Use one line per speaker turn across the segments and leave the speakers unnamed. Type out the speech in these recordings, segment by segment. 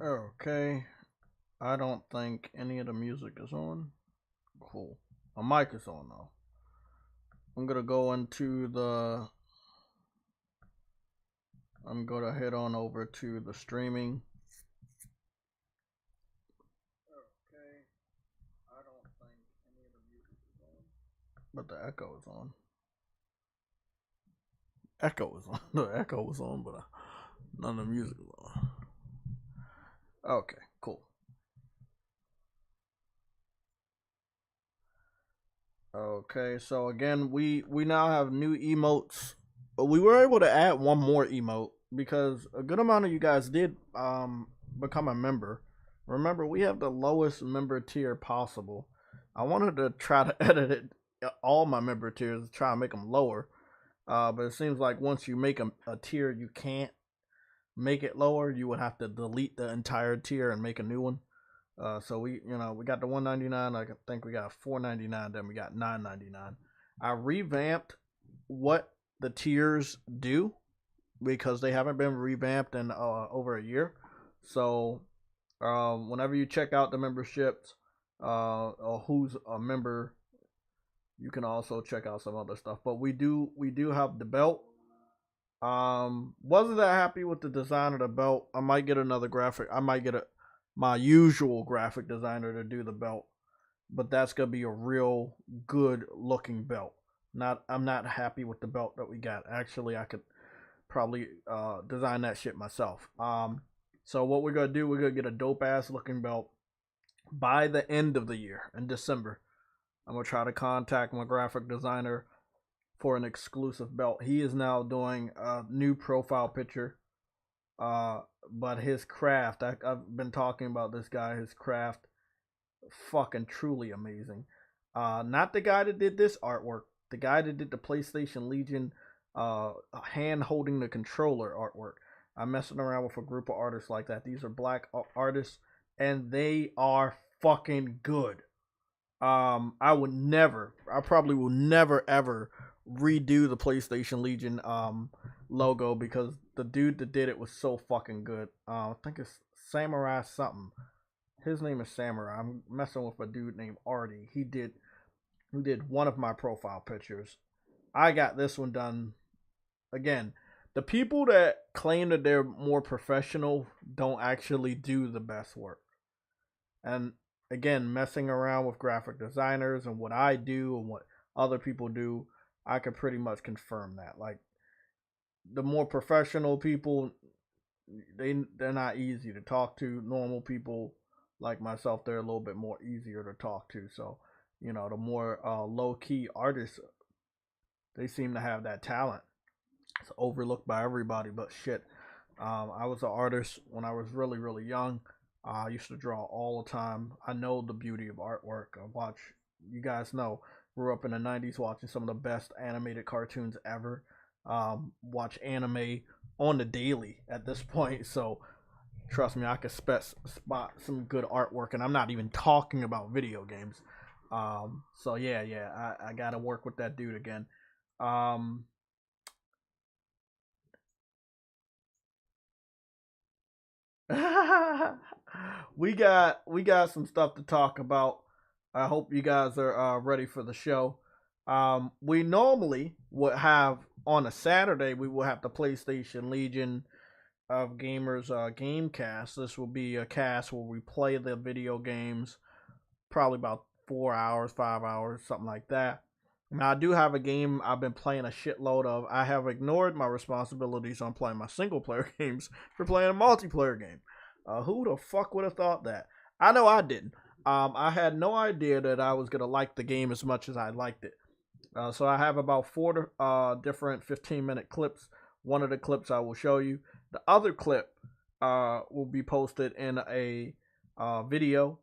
Okay, I don't think any of the music is on. Cool. My mic is on though. I'm gonna go into the. I'm gonna head on over to the streaming. Okay, I don't think any of the music is on. But the echo is on. Echo is on. The echo was on, but none of the music is on. Okay, cool. Okay, so again, we now have new emotes. We were able to add one more emote because a good amount of you guys did become a member. Remember, we have the lowest member tier possible. I wanted to try to edit all my member tiers to try and make them lower. But it seems like once you make a tier, you can't make it lower. You would have to delete the entire tier and make a new one. So we got the 199. I think we got 499. Then we got 999. I revamped what the tiers do because they haven't been revamped in over a year. So whenever you check out the memberships or who's a member, you can also check out some other stuff. But we do have the belt. Wasn't that happy with the design of the belt. I might get another graphic. I might get my usual graphic designer to do the belt, but that's gonna be a real good looking belt. I'm not happy with the belt that we got. Actually, I could probably design that shit myself. So what we're gonna do, we're gonna get a dope ass looking belt by the end of the year in December. I'm gonna try to contact my graphic designer for an exclusive belt. He is now doing a new profile picture. But his craft, I've been talking about this guy, his craft, fucking truly amazing. Not the guy that did this artwork, the guy that did the PlayStation Legion hand holding the controller artwork. I'm messing around with a group of artists like that. These are black artists, and they are fucking good. I probably will never ever redo the PlayStation Legion logo because the dude that did it was so fucking good. I think it's Samurai something. His name is Samurai. I'm messing with a dude named Artie. He did one of my profile pictures. I got this one done. Again, the people that claim that they're more professional don't actually do the best work. And again, messing around with graphic designers and what I do and what other people do, I can pretty much confirm that. Like the more professional people, they're not easy to talk to. Normal people like myself, they're a little bit more easier to talk to. So, the more low key artists, they seem to have that talent. It's overlooked by everybody, but shit. I was an artist when I was really, really young. I used to draw all the time. I know the beauty of artwork. I watch, you guys know, grew up in the 90s watching some of the best animated cartoons ever. Watch anime on the daily at this point. So, trust me, I could spot some good artwork, and I'm not even talking about video games. So yeah, I got to work with that dude again. Um, we got some stuff to talk about. I hope you guys are ready for the show. We normally would have on a Saturday we will have the PlayStation Legion of Gamers game cast. This will be a cast where we play the video games, probably about 4 hours, 5 hours, something like that. Now I do have a game I've been playing a shitload of. I have ignored my responsibilities on playing my single player games for playing a multiplayer game. Who the fuck would have thought that? I know I didn't. I had no idea that I was gonna like the game as much as I liked it. So I have about four different 15-minute clips. One of the clips I will show you. The other clip will be posted in a video.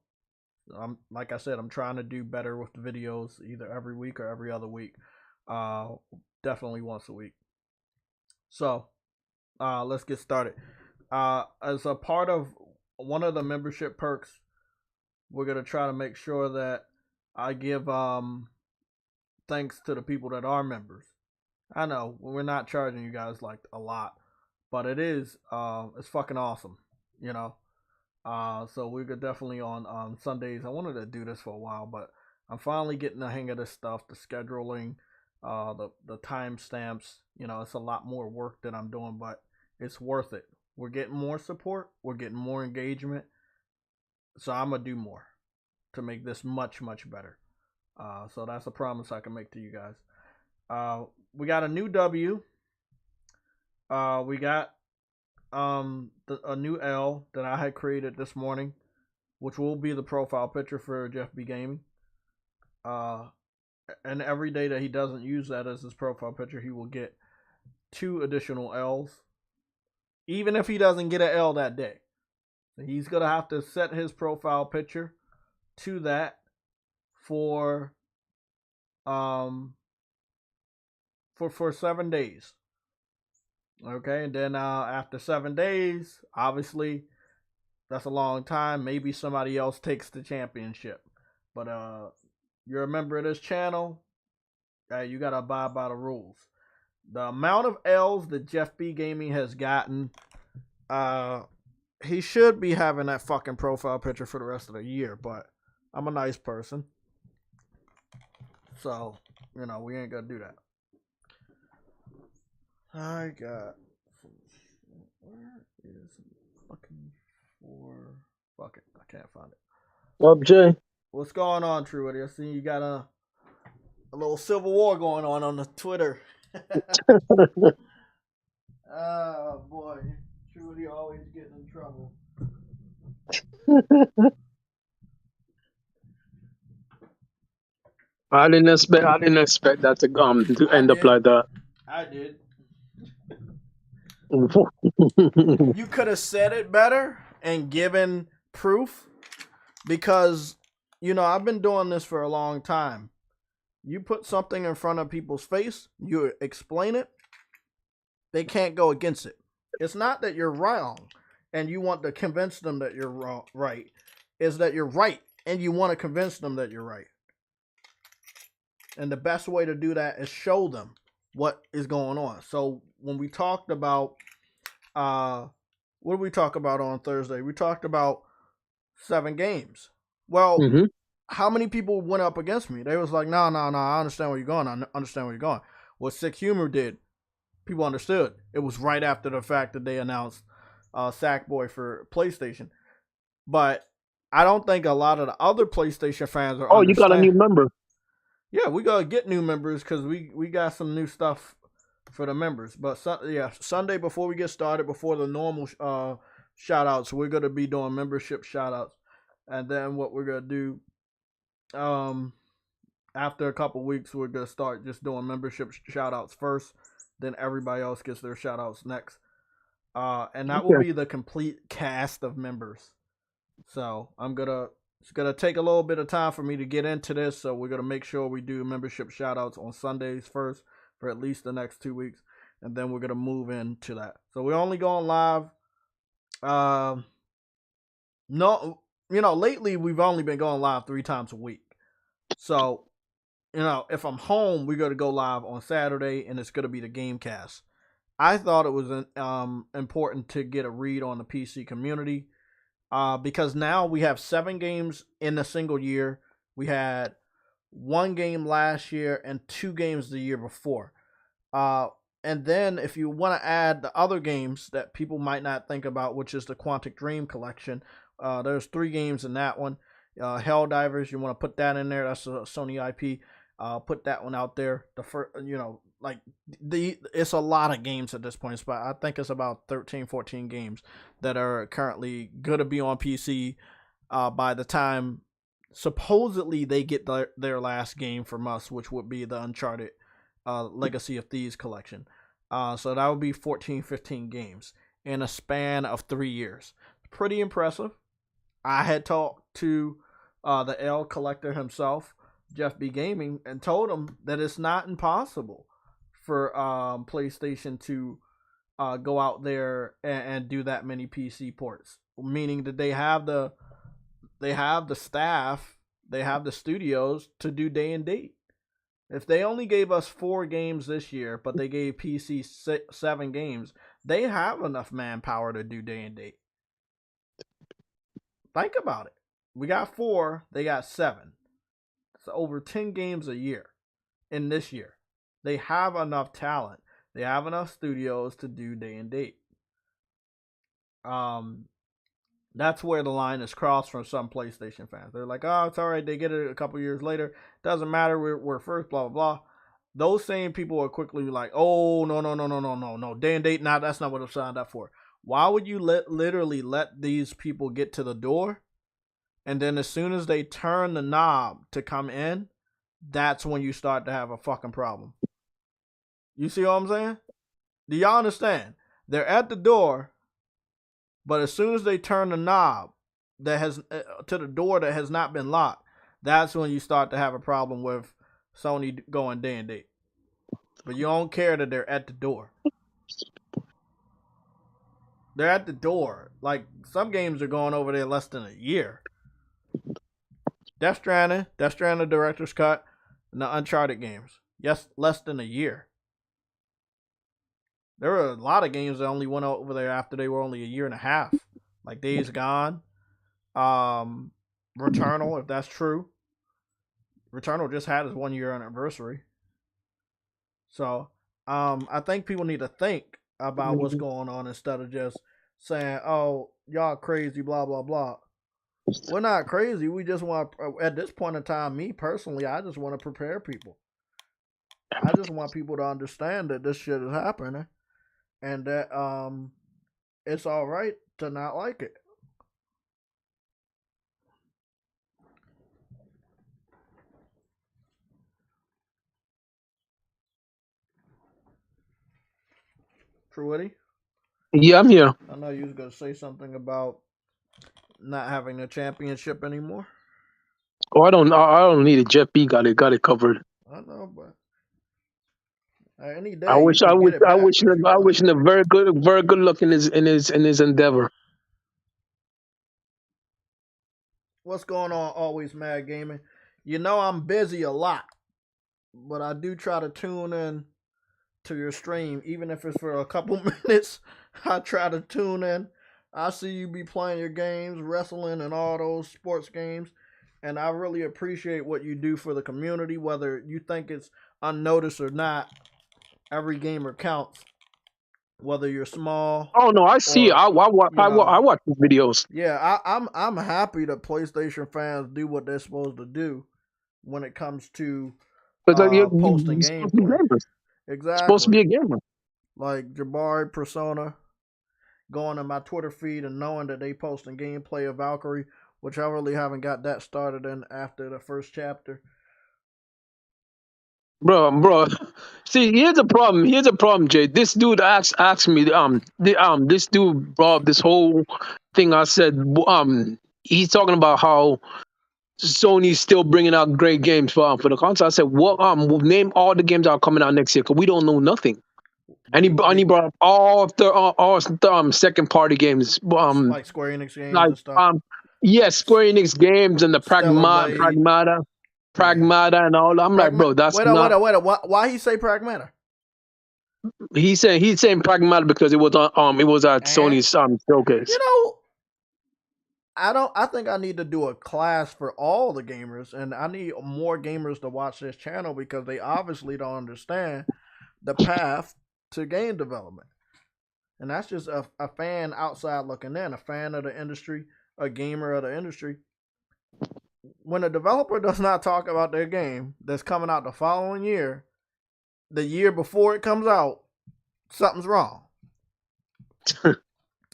Like I said, I'm trying to do better with the videos, either every week or every other week. Uh, Definitely once a week. So let's get started. As a part of one of the membership perks, we're gonna try to make sure that I give thanks to the people that are members. I know we're not charging you guys like a lot, but it's fucking awesome, you know. So we could definitely on Sundays. I wanted to do this for a while, but I'm finally getting the hang of this stuff, the scheduling, the timestamps. You know, it's a lot more work that I'm doing, but it's worth it. We're getting more support, we're getting more engagement, so I'm gonna do more to make this much better. So that's a promise I can make to you guys. We got a new W. We got a new L that I had created this morning, which will be the profile picture for Jeff B Gaming. And every day that he doesn't use that as his profile picture, he will get 2 additional L's. Even if he doesn't get an L that day, he's gonna have to set his profile picture to that for for 7 days. Okay, and then after 7 days, obviously that's a long time. Maybe somebody else takes the championship, but you're a member of this channel. You gotta abide by the rules. The amount of L's that Jeff B Gaming has gotten, he should be having that fucking profile picture for the rest of the year. But I'm a nice person, so you know we ain't gonna do that. I got. Where is fucking for? Fuck it, I can't find it.
What up, Jay?
What's going on, Truity? I see you got a little civil war going on the Twitter. Oh boy, Truity always getting in trouble.
I didn't expect that to end up like that.
I did. You could have said it better and given proof, because you know I've been doing this for a long time. You put something in front of people's face, you explain it, they can't go against it. It's not that you're wrong and you want to convince them that you're wrong, right. It's that you're right and you want to convince them that you're right. And the best way to do that is show them what is going on. So when we talked about, what did we talk about on Thursday? We talked about 7 games. Well, how many people went up against me? They was like, no, I understand where you're going. I understand where you're going. What Sick Humor did, people understood. It was right after the fact that they announced Sackboy for PlayStation. But I don't think a lot of the other PlayStation fans are.
Oh, you got a new member.
Yeah, we gotta get new members because we got some new stuff for the members. But Sunday before we get started, before the normal shout outs, we're gonna be doing membership shout outs. And then what we're gonna do, after a couple weeks, we're gonna start just doing membership shout outs first. Then everybody else gets their shout outs next. And that will be the complete cast of members. So it's gonna take a little bit of time for me to get into this. So we're gonna make sure we do membership shout outs on Sundays first for at least the next 2 weeks. And then we're gonna move into that. So we're only going live. No, you know, lately we've only been going live 3 times a week. So, you know, if I'm home, we're gonna go live on Saturday, and it's gonna be the game cast. I thought it was important to get a read on the PC community, because now we have 7 games in a single year. We had 1 game last year and 2 games the year before. And then if you want to add the other games that people might not think about, which is the Quantic Dream collection, there's 3 games in that one. Helldivers, you want to put that in there. That's a Sony IP. Put that one out there. The first, you know, like it's a lot of games at this point. But I think it's about 13, 14 games that are currently going to be on PC by the time supposedly they get their last game from us, which would be the Uncharted Legacy of Thieves collection. So that would be 14, 15 games in a span of 3 years. Pretty impressive. I had talked to the L collector himself, Jeff B Gaming, and told him that it's not impossible for PlayStation to go out there and do that many PC ports. Meaning that they have the staff, they have the studios to do day and date. If they only gave us 4 games this year, but they gave PC 7 games, they have enough manpower to do day and date. Think about it. We got 4, they got 7. It's over 10 games a year in this year. They have enough talent. They have enough studios to do day and date. That's where the line is crossed from some PlayStation fans. They're like, oh, it's all right. They get it a couple years later. Doesn't matter. We're first, blah, blah, blah. Those same people are quickly like, oh, no. Day and date, nah, that's not what I signed up for. Why would you literally let these people get to the door? And then as soon as they turn the knob to come in, that's when you start to have a fucking problem. You see what I'm saying? Do y'all understand? They're at the door, but as soon as they turn the knob that has to the door that has not been locked, that's when you start to have a problem with Sony going day and date. But you don't care that they're at the door. They're at the door. Like, some games are going over there less than a year. Death Stranding Director's Cut, and the Uncharted games. Yes, less than a year. There were a lot of games that only went over there after they were only a year and a half. Like Days Gone. Returnal, if that's true. Returnal just had its 1 year anniversary. So, I think people need to think about what's going on instead of just saying, oh, y'all crazy, blah, blah, blah. We're not crazy. We just want, at this point in time, me personally, I just want to prepare people. I just want people to understand that this shit is happening and that it's all right to not like it. True Eddie?
Yeah, I'm here.
I know you was gonna say something about not having a championship anymore.
Oh, I don't need it. Jeff B got it covered.
I know, but any day
I wish
you
I
can
wish
get it
I
back.
wish him I wish him a very good luck in his endeavor.
What's going on? Always Mad Gaming. You know I'm busy a lot, but I do try to tune in to your stream, even if it's for a couple minutes. I try to tune in. I see you be playing your games, wrestling, and all those sports games, and I really appreciate what you do for the community, whether you think it's unnoticed or not. Every gamer counts, whether you're small
Oh no, I see.
or
I watch his videos.
Yeah, I'm happy that PlayStation fans do what they're supposed to do when it comes to
But like,
posting
you're supposed to be
gameplay.
gamers. Supposed to
Exactly.
be a gamer.
Like Jabari Persona going on my Twitter feed and knowing that they posting gameplay of Valkyrie, which I really haven't got that started in after the first chapter.
Bro. See, here's a problem, Jay. This dude asked me, this dude brought up this whole thing. I said, he's talking about how Sony's still bringing out great games for the console. I said, what? Name all the games that are coming out next year, because we don't know nothing. And he brought up all second party games,
like Square Enix games
like
and stuff.
yes, Square Enix games and the Pragmata, and all. I'm like, bro, that's
wait. Why he say Pragmata?
He's saying Pragmata because it was at Sony's showcase.
You know, I think I need to do a class for all the gamers, and I need more gamers to watch this channel because they obviously don't understand the path to game development. And that's just a fan outside looking in, a fan of the industry, a gamer of the industry. When a developer does not talk about their game that's coming out the following year, the year before it comes out, something's wrong.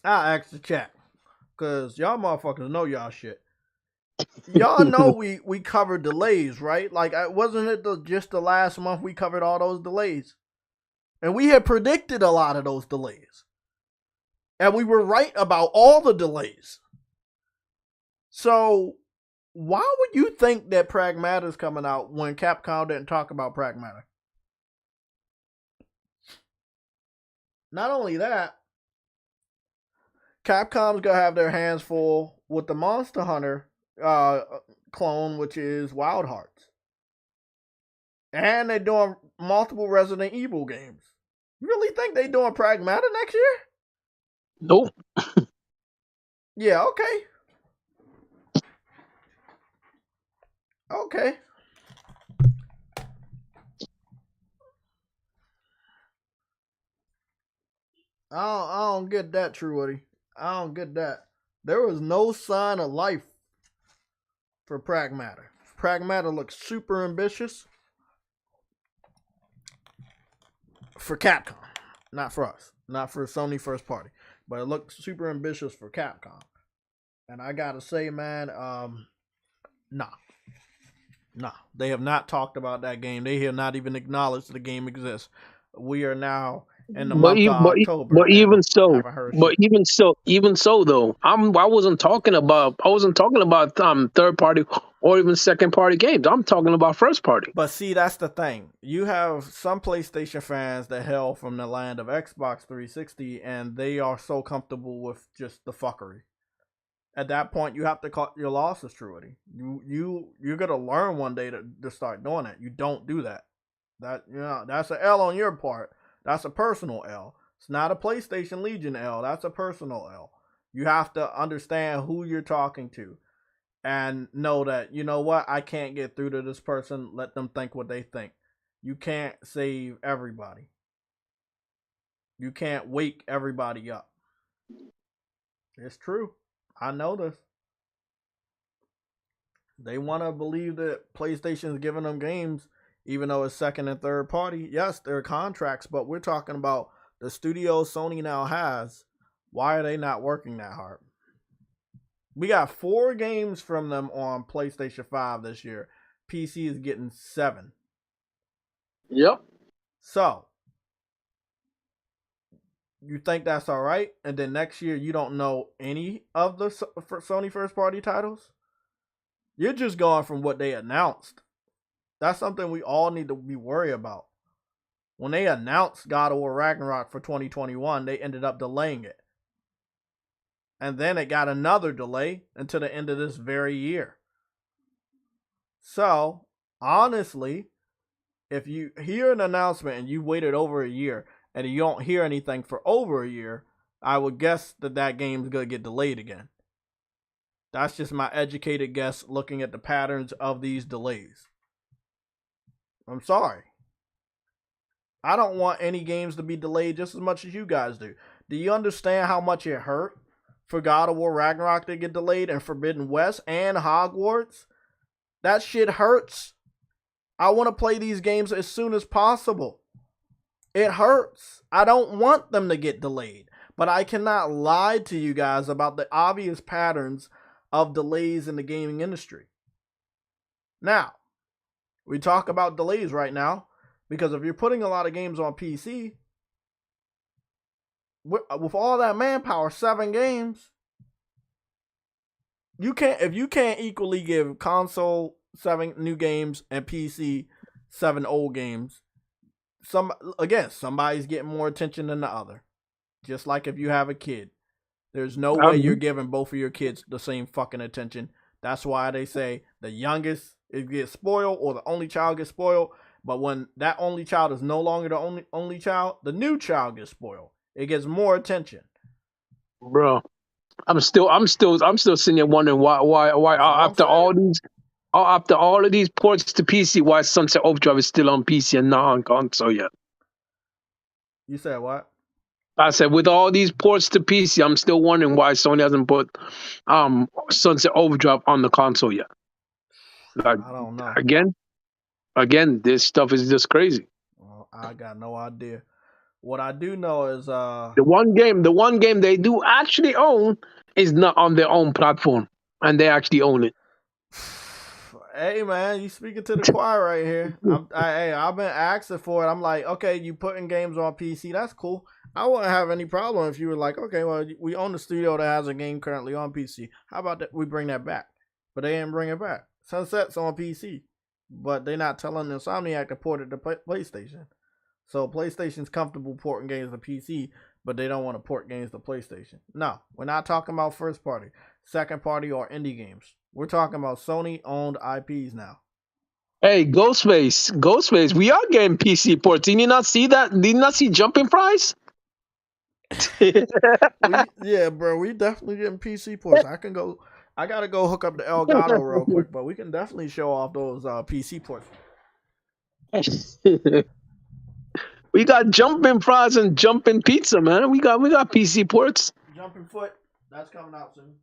I asked the chat, because y'all motherfuckers know y'all shit. Y'all know we covered delays, right? Like, wasn't it just the last month we covered all those delays? And we had predicted a lot of those delays. And we were right about all the delays. So, why would you think that Pragmata is coming out when Capcom didn't talk about Pragmata? Not only that, Capcom's gonna have their hands full with the Monster Hunter clone, which is Wild Hearts. And they're doing multiple Resident Evil games. You really think they're doing Pragmata next year?
Nope.
Yeah, okay. Okay. I don't get that, True Woody. I don't get that. There was no sign of life for Pragmata. Pragmata looks super ambitious for Capcom, not for us, not for Sony first party, but it looks super ambitious for Capcom. And I gotta say, man, nah, nah, they have not talked about that game. They have not even acknowledged the game exists. We are now in the
But
month of
even but,
October
but
and
even so,
haven't heard
but
shit.
even so though, I wasn't talking about third party or even second party games. I'm talking about first party.
But see, that's the thing. You have some PlayStation fans that hail from the land of Xbox 360, and they are so comfortable with just the fuckery. At that point, you have to cut your losses, Truity. You're gonna learn one day to start doing it. You don't do that. That's an L on your part. That's a personal L. It's not a PlayStation Legion L. That's a personal L. You have to understand who you're talking to and know that, you know what, I can't get through to this person. Let them think what they think. You can't save everybody. You can't wake everybody up. It's true. I know this. They want to believe that PlayStation's giving them games, even though it's second and third party. Yes, there are contracts, but we're talking about the studios Sony now has. Why are they not working that hard? We got 4 games from them on PlayStation 5 this year. PC is getting 7.
Yep.
So, you think that's all right? And then next year, you don't know any of the Sony first party titles? You're just going from what they announced. That's something we all need to be worried about. When they announced God of War Ragnarok for 2021, they ended up delaying it. And then it got another delay until the end of this very year. So, honestly, if you hear an announcement and you waited over a year and you don't hear anything for over a year, I would guess that game's going to get delayed again. That's just my educated guess looking at the patterns of these delays. I'm sorry. I don't want any games to be delayed just as much as you guys do. Do you understand how much it hurt for God of War Ragnarok to get delayed and Forbidden West and Hogwarts? That shit hurts. I want to play these games as soon as possible. It hurts. I don't want them to get delayed. But I cannot lie to you guys about the obvious patterns of delays in the gaming industry. Now, we talk about delays right now because if you're putting a lot of games on PC, with all that manpower, 7 games, if you can't equally give console 7 new games and PC 7 old games, somebody's getting more attention than the other. Just like if you have a kid, there's no way you're giving both of your kids the same fucking attention. That's why they say the youngest gets spoiled or the only child gets spoiled. But when that only child is no longer the only child, the new child gets spoiled. It gets more attention.
Bro, I'm still sitting there wondering why after all of these ports to PC, why Sunset Overdrive is still on PC and not on console yet.
You said what?
I said, with all these ports to PC, I'm still wondering why Sony hasn't put Sunset Overdrive on the console yet. Like,
I don't know.
Again, this stuff is just crazy.
Well, I got no idea. What I do know is
the one game they do actually own is not on their own platform, and they actually own it.
Hey man, you speaking to the choir right here. I've been asking for it. I'm like, okay, you putting games on PC, that's cool. I wouldn't have any problem if you were like, okay, well, we own the studio that has a game currently on PC. How about that? We bring that back, but they didn't bring it back. Sunset's on PC, but they're not telling Insomniac to port it to PlayStation. So PlayStation's comfortable porting games to PC, but they don't want to port games to PlayStation. No, we're not talking about first party, second party, or indie games. We're talking about Sony-owned IPs now.
Hey, Ghostface, we are getting PC ports. Did you not see that? Did you not see Jumping Fries?
Yeah, bro, we definitely getting PC ports. I can go. I gotta go hook up the Elgato real quick, but we can definitely show off those PC ports.
We got jumping fries and jumping pizza, man. We got PC ports.
Jumping foot, that's coming out soon.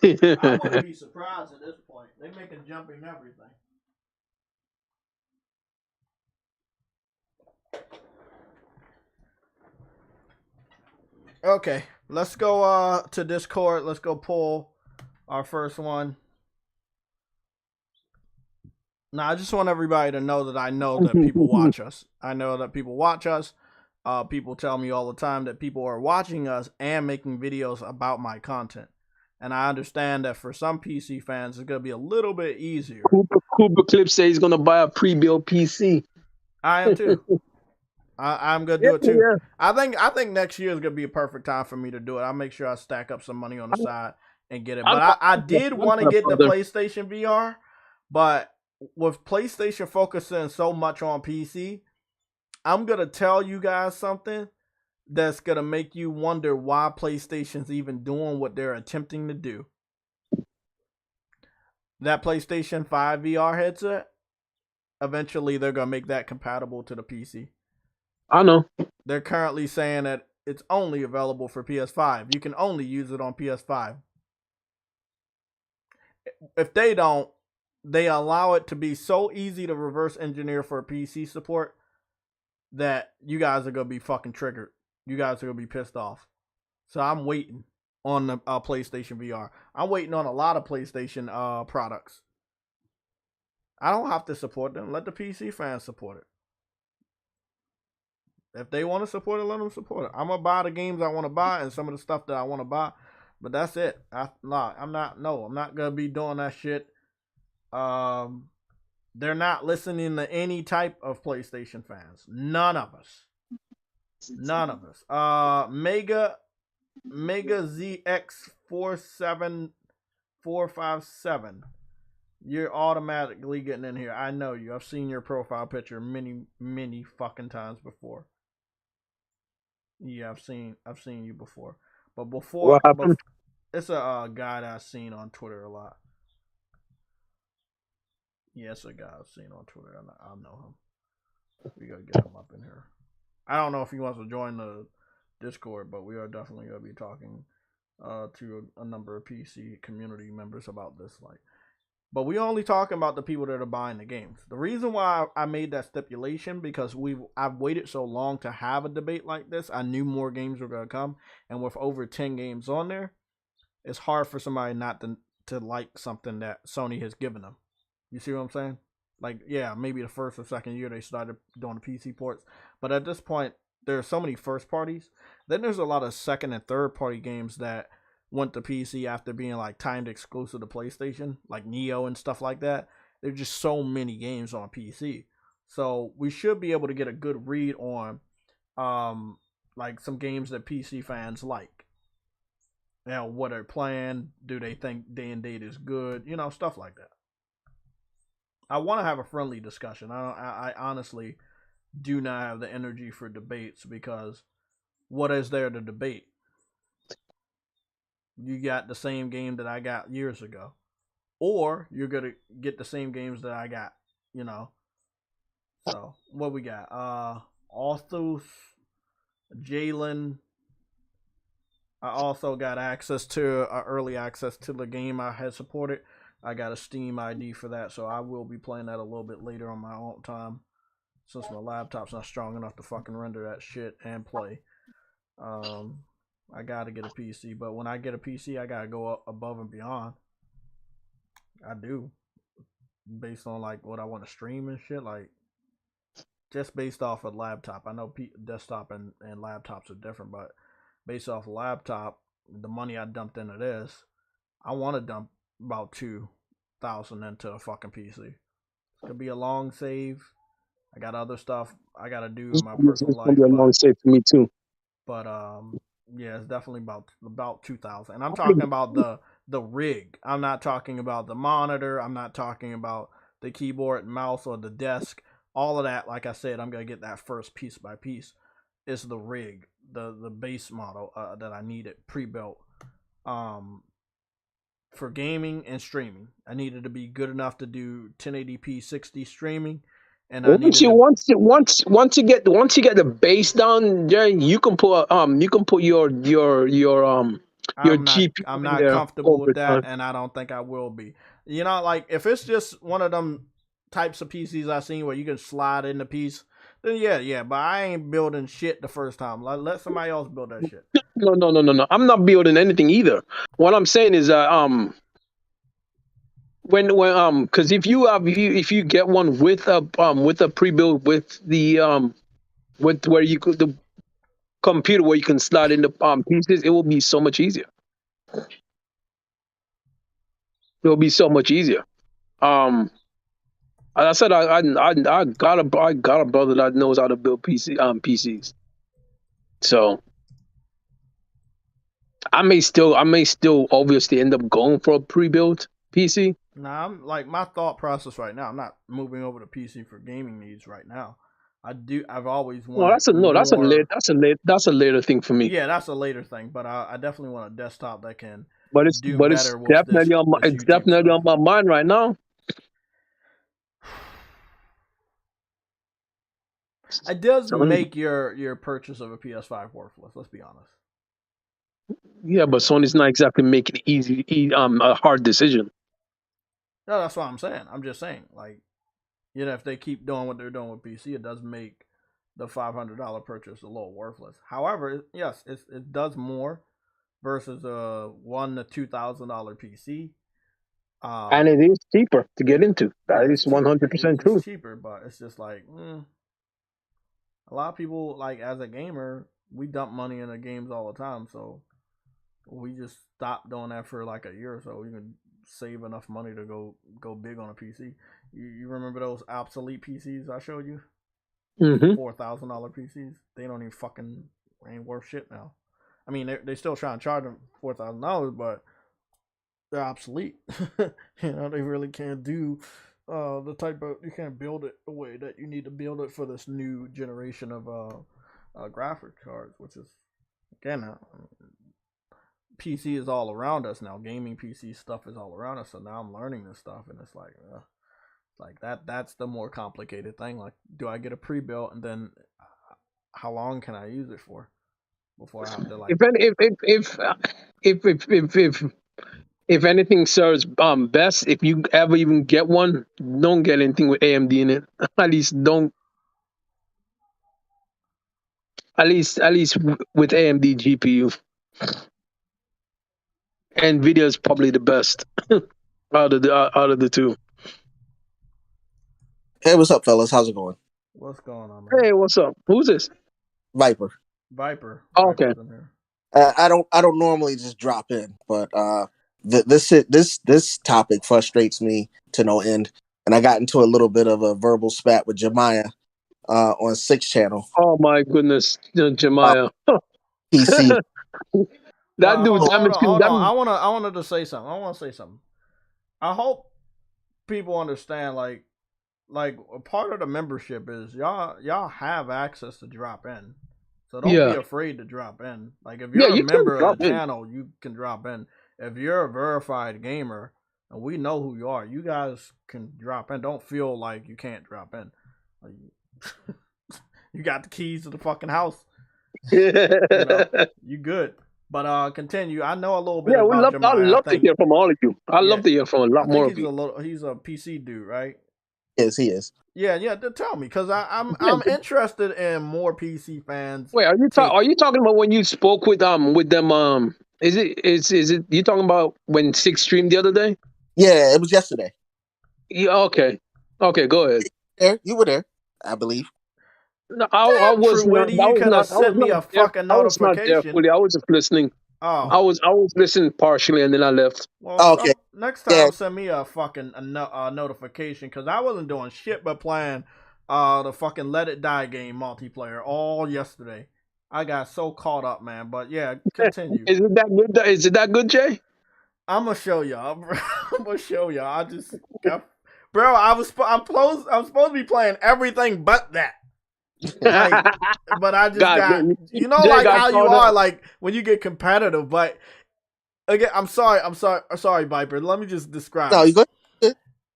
I wouldn't be surprised at this point. They making jumping everything. Okay, let's go to Discord. Let's go pull our first one. Now, I just want everybody to know that I know that people watch us. I know that people watch us. People tell me all the time that people are watching us and making videos about my content. And I understand that for some PC fans, it's going to be a little bit easier.
Cooper Clip says he's going to buy a pre-built PC.
I am too. I'm going to do it too. Yeah. I think next year is going to be a perfect time for me to do it. I'll make sure I stack up some money on the side and get it. But I did want to get the PlayStation VR, but with PlayStation focusing so much on PC, I'm going to tell you guys something that's going to make you wonder why PlayStation's even doing what they're attempting to do. That PlayStation 5 VR headset, eventually they're going to make that compatible to the PC.
I know.
They're currently saying that it's only available for PS5. You can only use it on PS5. If they don't, they allow it to be so easy to reverse engineer for PC support that you guys are going to be fucking triggered. You guys are going to be pissed off. So I'm waiting on the PlayStation VR. I'm waiting on a lot of PlayStation products. I don't have to support them. Let the PC fans support it. If they want to support it, let them support it. I'm going to buy the games I want to buy and some of the stuff that I want to buy. But that's it. I'm not going to be doing that shit. They're not listening to any type of PlayStation fans. None of us. Mega ZX47457. You're automatically getting in here. I know you. I've seen your profile picture many fucking times before. Yeah, I've seen you before. But before, it's a guy that I've seen on Twitter a lot. Yeah, it's a guy I've seen on Twitter. I know him. We gotta get him up in here. I don't know if he wants to join the Discord, but we are definitely gonna be talking to a number of PC community members about this. But we only talking about the people that are buying the games. The reason why I made that stipulation because I've waited so long to have a debate like this. I knew more games were gonna come, and with over 10 games on there, it's hard for somebody not to like something that Sony has given them. You see what I'm saying? Like, yeah, maybe the first or second year they started doing the PC ports, but at this point, there's so many first parties. Then there's a lot of second and third party games that went to PC after being like timed exclusive to PlayStation, like Neo and stuff like that. There's just so many games on PC, so we should be able to get a good read on, like some games that PC fans like. Now, what they're playing, do they think Day and Date is good? You know, stuff like that. I want to have a friendly discussion. I honestly do not have the energy for debates because what is there to debate? You got the same game that I got years ago, or you're gonna get the same games that I got. You know. So what we got? Arthus, Jalen. I also got access to early access to the game I had supported. I got a Steam ID for that, so I will be playing that a little bit later on my own time, since my laptop's not strong enough to fucking render that shit and play. I gotta get a PC, but when I get a PC, I gotta go up above and beyond. I do, based on like what I want to stream and shit, like just based off of laptop. I know desktop and laptops are different, but based off of laptop, the money I dumped into this, I want to dump about 2,000 into a fucking PC. It's gonna be a long save. I got other stuff I gotta do in my personal life.
It's gonna be a long save for me too.
But yeah, it's definitely about 2,000. And I'm talking about the rig. I'm not talking about the monitor. I'm not talking about the keyboard and mouse or the desk. All of that, like I said, I'm gonna get that first piece by piece. It's the rig, the base model that I needed pre-built. for gaming and streaming. I needed to be good enough to do 1080p 60 streaming, and I
Once
needed
you
to.
once you get the base down, Jay, you can put your GPU
I'm
in
not
there
comfortable
over
with that,
time.
and I don't think I will be. You know, like if it's just one of them types of PCs I seen where you can slide in the piece, then yeah. But I ain't building shit the first time. Let somebody else build that shit.
No. I'm not building anything either. What I'm saying is that when because if you get one with a pre-built with the with where you could the computer where you can slide in the pieces, it will be so much easier. It will be so much easier. Um, as I said, I got a brother that knows how to build PCs. So I may still obviously end up going for a pre-built PC.
Now I'm like my thought process right now. I'm not moving over to PC for gaming needs right now. I've always
Well,
wanted more.
that's a later thing for me.
Yeah, that's a later thing, but I definitely want a desktop that can do
But it's
better with this
it's
YouTube
definitely
stuff.
on my mind right now.
It does
So,
make your purchase of a PS5 worthless. Let's be honest.
yeah, but
It does.
Sony's not exactly making it a hard decision.
No, that's what I'm saying. I'm just saying, like, if they keep doing what they're doing with PC, it does make the $500 purchase a little worthless. However, yes, it does more versus a $1,000 to $2,000 PC.
And it is cheaper to get into.
Yeah,
That is 100%
it's
true.
cheaper, but it's just like a lot of people, like, as a gamer, we dump money into games all the time, so we just stopped doing that for like a year or so. We can save enough money to go big on a PC. You remember those obsolete PCs I showed you?
Hmm.
$4,000 PCs. They don't even fucking ain't worth shit now. I mean, they still trying to charge them $4,000, but they're obsolete. They really can't do the type of you can't build it the way that you need to build it for this new generation of graphic cards, which is again PC is all around us now. Gaming PC stuff is all around us. So now I'm learning this stuff, and it's like that. That's the more complicated thing. Like, do I get a pre-built, and then how long can I use it for before I have to like?
If any, if if anything serves best, if you ever even get one, don't get anything with AMD in it. At least don't. At least with AMD GPU, Nvidia is probably the best out of the two.
Hey, what's up, fellas? How's it going?
What's going on, man?
Hey, what's up? Who's this?
Viper.
Viper.
Oh, okay.
Viper's in here.
I don't normally just drop in, but this topic frustrates me to no end, and I got into a little bit of a verbal spat with Jemiah on 6 channel
Oh my goodness,
about
Jemiah.
PC.
That
Well,
dude,
hold on. I wanted to say something. I want to say something. I hope people understand, like a part of the membership is y'all have access to drop in. So don't be
yeah,
afraid to drop in. Like if
yeah,
you're a
you can
member of
drop
the
in.
channel, you can drop in. If you're a verified gamer and we know who you are, you guys can drop in. Don't feel like you can't drop in. Like, you got the keys to the fucking house. You good. But continue. I know a little bit
Yeah,
about
I
Jemiah. I
love to
think
hear from all of you. I
yeah,
love to hear from a lot
I think
more of you.
he's a PC dude, right?
Yes, he is.
Yeah. Tell me, because
Yeah.
I'm interested in more PC fans.
Wait, are
Take
you talking about when you spoke with them? Is it you talking about when Six streamed the other day?
Yeah, it was yesterday.
Yeah, okay, go ahead.
You were there, I believe.
No,
damn true, Witty. You could have
I was
sent me
not
a
there.
fucking
I was not there
notification.
fully. I was just listening.
Oh,
I was listening partially, and then I left.
well,
Oh, okay.
some next
Yeah.
time send me a fucking notification, because I wasn't doing shit but playing the fucking Let It Die game multiplayer all yesterday. I got so caught up, man. But yeah, continue.
Is it that good? Is it that good, Jay?
I'm gonna show y'all. I'm gonna show y'all. I just got, bro. I'm supposed to be playing everything but that. Like, but I just
God,
got,
Jay
like
got
how you
caught
are,
up.
like when you get competitive. But again, I'm sorry, Viper. Let me just describe.
No, you go.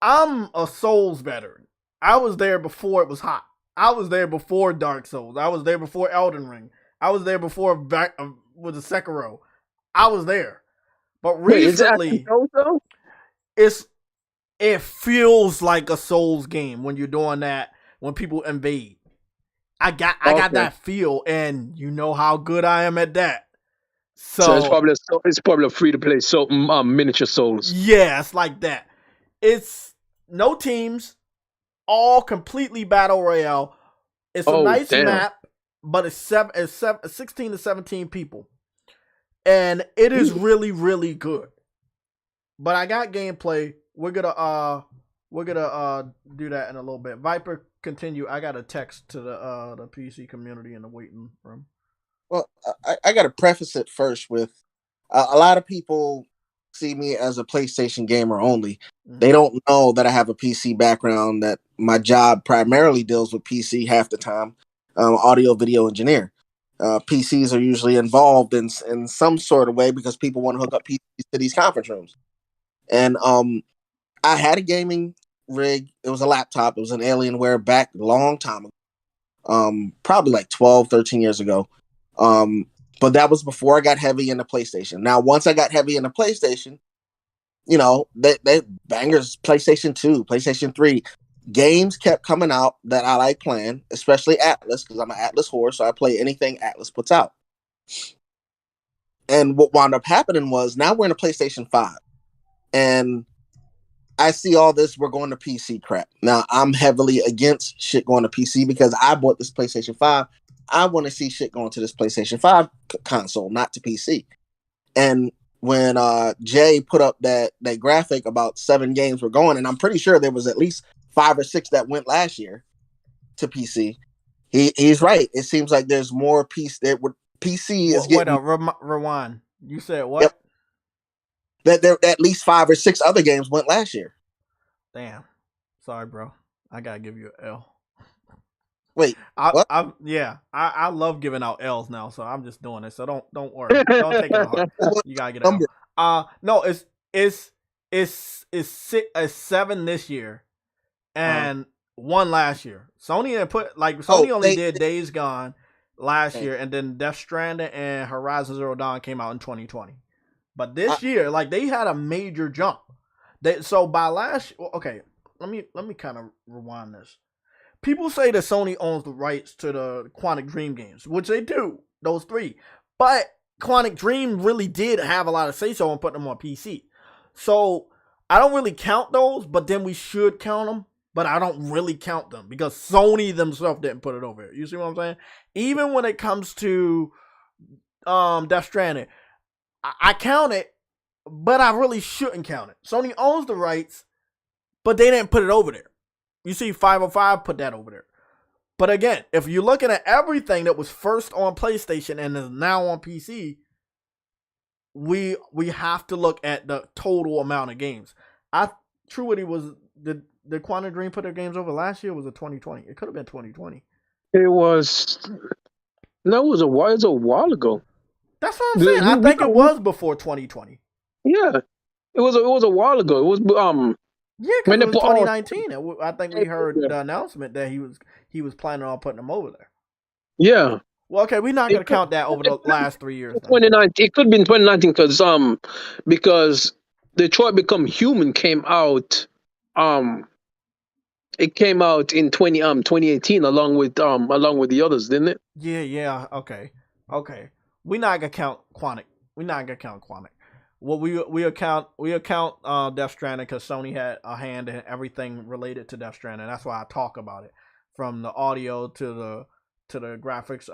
I'm a Souls veteran. I was there before it was hot. I was there before Dark Souls. I was there before Elden Ring. I was there before with the Sekiro. I was there. But
Wait, is it actually
recently,
Souls though?
it feels like a Souls game when you're doing that, when people invade. I got that feel, and you know how good I am at that.
So
So
it's probably a free to play miniature Souls.
yeah, it's like that. It's no teams, all completely battle royale. It's a nice map, but it's 16 to 17 people, and it is really really good. But I got gameplay. We're gonna do that in a little bit. Viper, continue. I got a text to the PC community in the waiting room.
Well, I got to preface it first with a lot of people see me as a PlayStation gamer only. Mm-hmm. They don't know that I have a PC background, that my job primarily deals with PC half the time, audio video engineer. PCs are usually involved in some sort of way because people want to hook up PCs to these conference rooms. And I had a gaming rig. It was a laptop. It was an Alienware back a long time ago. Probably like 12, 13 years ago. But that was before I got heavy into PlayStation. Now, once I got heavy into PlayStation, you know, they bangers, PlayStation 2, PlayStation 3, games kept coming out that I like playing, especially Atlas, because I'm an Atlas whore, so I play anything Atlas puts out. And what wound up happening was, now we're in a PlayStation 5. And I see all this, we're going to PC crap. Now, I'm heavily against shit going to PC because I bought this PlayStation 5. I want to see shit going to this PlayStation 5 console, not to PC. And when Jay put up that graphic about 7 games were going, and I'm pretty sure there was at least 5 or 6 that went last year to PC, he's right. It seems like there's more PC. PC is getting...
rewind. You said what?
Yep. That there at least 5 or 6 other games went last year.
Damn. Sorry, bro. I gotta give you an L.
Wait, what?
I love giving out L's now, so I'm just doing it. So don't worry. Don't take it to heart. You gotta get an L. No, it's 7 this year and 1 last year. Sony only did Days Gone last year, and then Death Stranding and Horizon Zero Dawn came out in 2020. But this year, like, they had a major jump. By last, okay, let me kind of rewind this. People say that Sony owns the rights to the Quantic Dream games, which they do, those 3. But Quantic Dream really did have a lot of say-so on putting them on PC. So I don't really count those, but then we should count them. But I don't really count them because Sony themselves didn't put it over here. You see what I'm saying? Even when it comes to Death Stranding, I count it, but I really shouldn't count it. Sony owns the rights, but they didn't put it over there. You see 505 put that over there. But again, if you're looking at everything that was first on PlayStation and is now on PC, we have to look at the total amount of games. Truity was the Quantum Dream put their games over last year, was it 2020? It could have been 2020.
It was a while ago.
That's what I'm saying. I think it was before 2020.
Yeah, it was a while ago. It was
yeah, because it was 2019. I think we heard the announcement that he was planning on putting them over there.
Yeah.
Well, okay, we're not going to count that over the last 3 years.
2019. It could be in 2019 because Detroit Become Human came out. It came out in 2018 along with the others, didn't it?
Yeah. Okay. We're not gonna count Quantic. Well, we account Death Stranding because Sony had a hand in everything related to Death Stranding. That's why I talk about it, from the audio to the graphics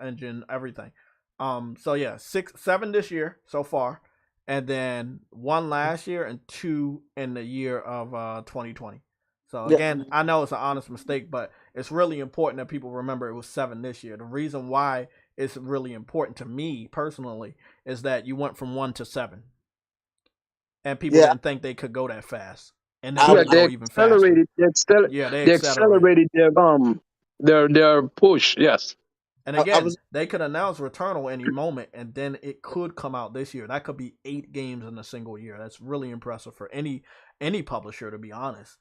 engine, everything. So yeah, 7 this year so far, and then 1 last year and 2 in the year of 2020. So again, I know it's an honest mistake, but it's really important that people remember it was 7 this year. The reason why it's really important to me personally is that you went from 1 to 7, and people didn't think they could go that fast, and
they even accelerated. They accelerated their push. Yes.
And
I
again,
was
they could announce Returnal any moment, and then it could come out this year. That could be 8 games in a single year. That's really impressive for any publisher, to be honest.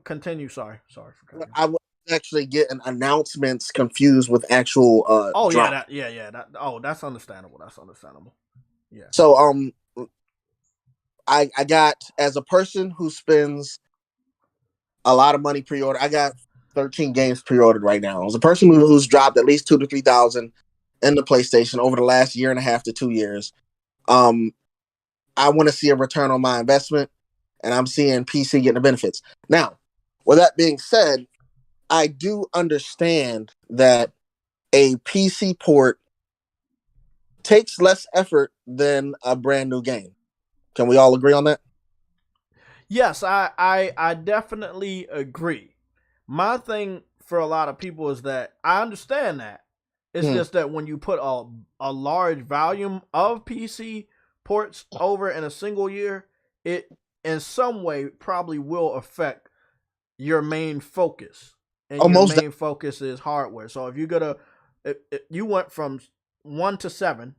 Continue. Sorry for cutting you.
I was actually getting announcements confused with actual
Oh
drop.
That's understandable. That's understandable. Yeah.
So I got, as a person who spends a lot of money pre-order, I got 13 games pre-ordered right now. As a person who's dropped at least 2,000 to 3,000 in the PlayStation over the last year and a half to 2 years. I want to see a return on my investment, and I'm seeing PC getting the benefits. Now, with that being said, I do understand that a PC port takes less effort than a brand new game. Can we all agree on that?
Yes, I definitely agree. My thing for a lot of people is that I understand that. It's just that when you put a large volume of PC ports over in a single year, it in some way probably will affect your main focus. And your
Almost.
main focus is hardware. So if you went from 1 to 7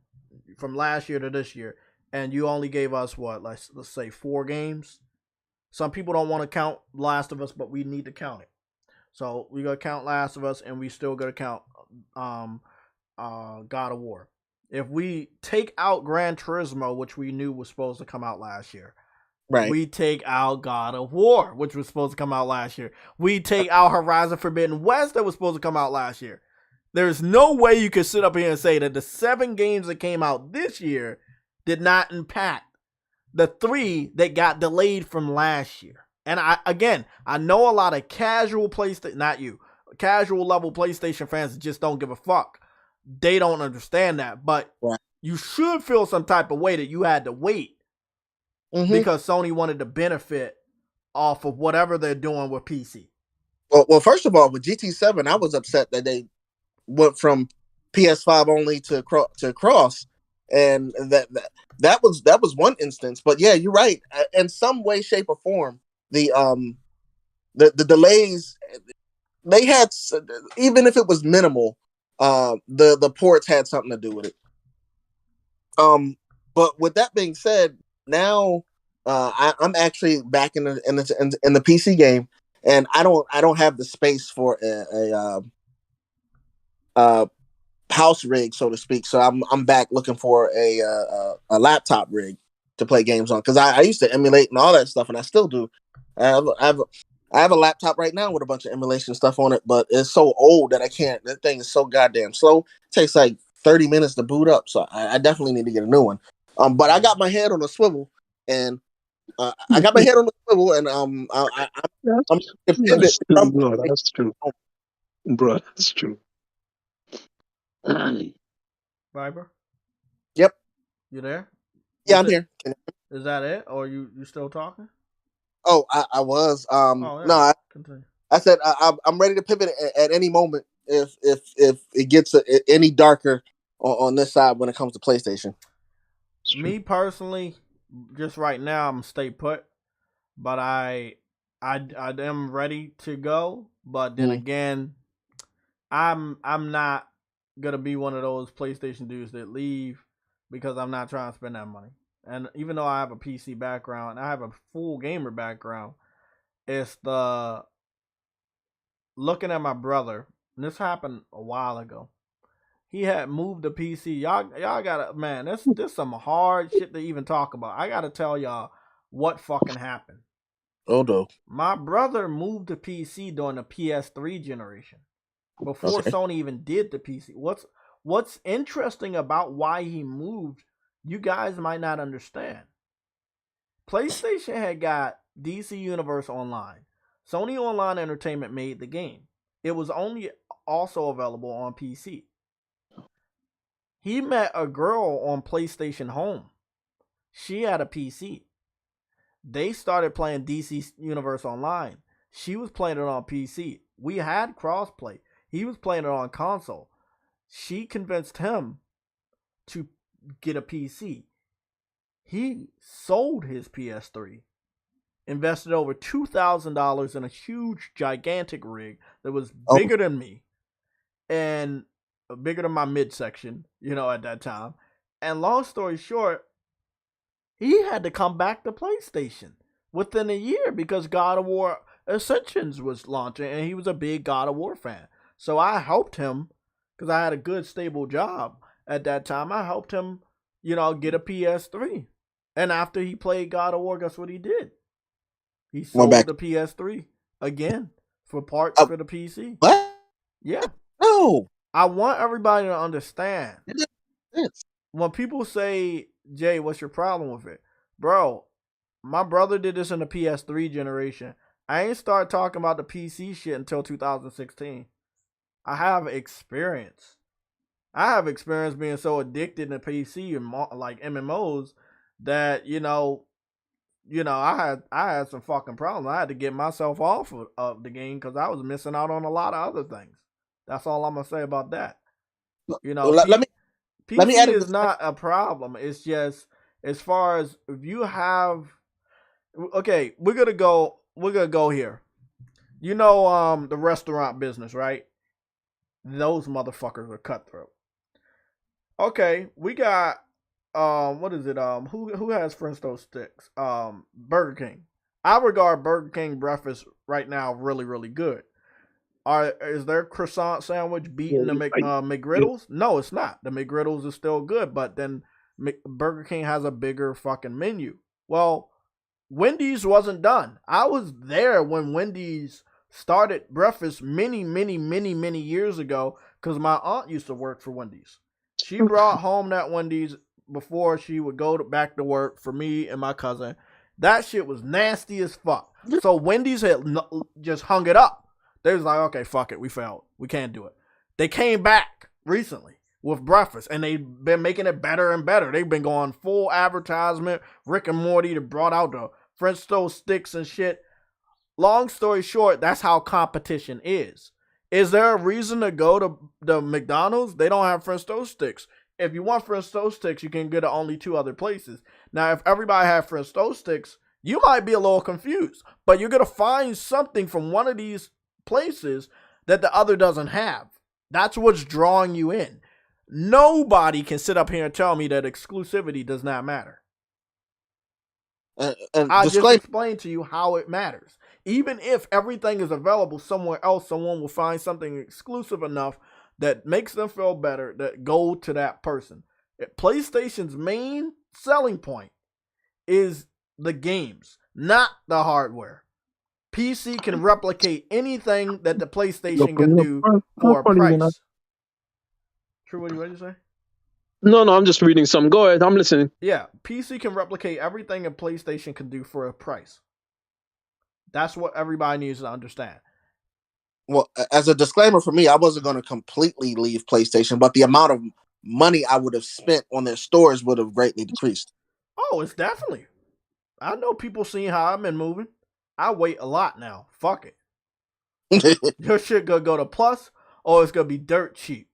from last year to this year, and you only gave us what, let's say 4 games. Some people don't want to count Last of Us, but we need to count it. So we gotta count Last of Us, and we still gotta count God of War. If we take out Gran Turismo, which we knew was supposed to come out last year,
Right.
we take out God of War, which was supposed to come out last year. We take out Horizon Forbidden West, that was supposed to come out last year. There's no way you could sit up here and say that the 7 games that came out this year did not impact the 3 that got delayed from last year. And I know a lot of casual casual level PlayStation fans just don't give a fuck. They don't understand that, but
right.
You should feel some type of way that you had to wait because Sony wanted to benefit off of whatever they're doing with PC.
Well, first of all, with GT7, I was upset that they went from PS5 only to cross, and that was one instance. But yeah, you're right. In some way, shape, or form, the delays they had, even if it was minimal, the ports had something to do with it. But with that being said, now I'm actually back in the PC game, and I don't have the space for a house rig, so to speak. So I'm back looking for a laptop rig to play games on, because I used to emulate and all that stuff, and I still do. I have a laptop right now with a bunch of emulation stuff on it, but it's so old that I can't. That thing is so goddamn slow. It takes like 30 minutes to boot up, so I definitely need to get a new one. But I got my head on a swivel, and I'm
That's true, bro. That's true, bro. That's true.
Viber?
Yep.
You there?
Yeah, I'm here.
Is that it, or you still talking?
Oh, I was.
Yeah.
No,
Continue.
I said I'm ready to pivot at any moment if it gets any darker on this side when it comes to PlayStation.
Me personally, just right now, I'm stay put, but I am ready to go. But then again, I'm not gonna be one of those PlayStation dudes that leave because I'm not trying to spend that money. And even though I have a PC background, I have a full gamer background. It's the looking at my brother. And this happened a while ago. He had moved the PC. Y'all gotta, man, this some hard shit to even talk about. I gotta tell y'all what fucking happened.
Oh no.
My brother moved the PC during the PS3 generation. Before Sony even did the PC. What's interesting about why he moved, you guys might not understand. PlayStation had got DC Universe Online. Sony Online Entertainment made the game. It was only also available on PC. He met a girl on PlayStation Home. She had a PC. They started playing DC Universe Online. She was playing it on PC. We had crossplay. He was playing it on console. She convinced him to get a PC. He sold his PS3, invested over $2,000 in a huge, gigantic rig that was bigger than me, and bigger than my midsection, at that time. And long story short, he had to come back to PlayStation within a year because God of War Ascensions was launching, and he was a big God of War fan. So I helped him because I had a good, stable job at that time. I helped him, get a PS3. And after he played God of War, guess what he did? He sold the PS3 again for parts for the PC.
What?
Yeah.
No.
I want everybody to understand. When people say, Jay, what's your problem with it? Bro, my brother did this in the PS3 generation. I ain't start talking about the PC shit until 2016. I have experience. I have experience being so addicted to PC and like MMOs that I had some fucking problems. I had to get myself off of the game because I was missing out on a lot of other things. That's all I'm gonna say about that. PC is not a problem. It's just as far as if you have. Okay, we're gonna go here. The restaurant business, right? Those motherfuckers are cutthroat. Okay, we got what is it? Who has French toast sticks? Burger King. I regard Burger King breakfast right now really, really good. Is their croissant sandwich beating the McGriddles? No, it's not. The McGriddles is still good, but then Burger King has a bigger fucking menu. Well, Wendy's wasn't done. I was there when Wendy's started breakfast many, many, many, many years ago because my aunt used to work for Wendy's. She brought home that Wendy's before she would go back to work for me and my cousin. That shit was nasty as fuck. So Wendy's had just hung it up. They was like, okay, fuck it, we failed. We can't do it. They came back recently with breakfast, and they've been making it better and better. They've been going full advertisement. Rick and Morty brought out the French toast sticks and shit. Long story short, that's how competition is. Is there a reason to go to the McDonald's? They don't have French toast sticks. If you want French toast sticks, you can get it only 2 other places. Now, if everybody had French toast sticks, you might be a little confused, but you're going to find something from one of these places that the other doesn't have. That's what's drawing you in. Nobody can sit up here and tell me that exclusivity does not matter. I just explained to you how it matters. Even if everything is available somewhere else, someone will find something exclusive enough that makes them feel better that go to that person. PlayStation's main selling point is the games, not the hardware. PC can replicate anything that the PlayStation can do for a price. True, what did you say?
No, I'm just reading some. Go ahead, I'm listening.
Yeah, PC can replicate everything a PlayStation can do for a price. That's what everybody needs to understand.
Well, as a disclaimer for me, I wasn't going to completely leave PlayStation, but the amount of money I would have spent on their stores would have greatly decreased.
Oh, it's definitely. I know people seeing how I've been moving. I wait a lot now. Fuck it. Your shit gonna go to Plus or it's gonna be dirt cheap.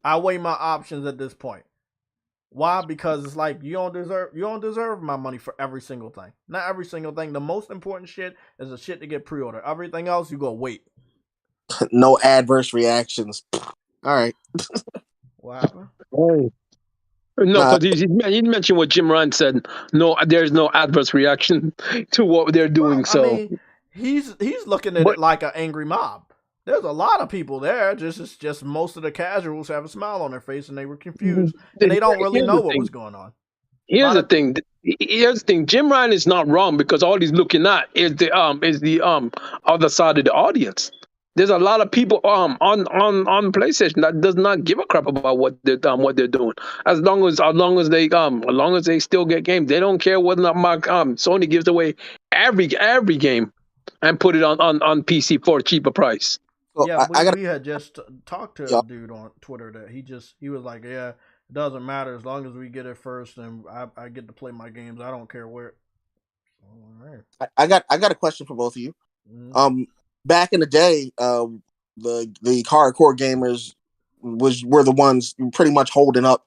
I weigh my options at this point. Why? Because it's like you don't deserve my money for every single thing. Not every single thing. The most important shit is the shit to get pre-order. Everything else you go wait.
No adverse reactions. All right.
What happened?
Oh. No, because he mentioned what Jim Ryan said. No, there's no adverse reaction to what they're doing.
Well, I mean, he's looking at it like an angry mob. There's a lot of people there. Just most of the casuals have a smile on their face and they were confused and they don't really know what was going on.
Here's the thing. Jim Ryan is not wrong because all he's looking at is the other side of the audience. There's a lot of people on PlayStation that does not give a crap about what they're doing. As long as they still get games, they don't care whether or not Sony gives away every game and put it on PC for a cheaper price.
So
yeah, we had just talked to a dude on Twitter that he was like, yeah, it doesn't matter as long as we get it first and I get to play my games. I don't care where. All right.
I got a question for both of you. Mm-hmm. Back in the day, the hardcore gamers were the ones pretty much holding up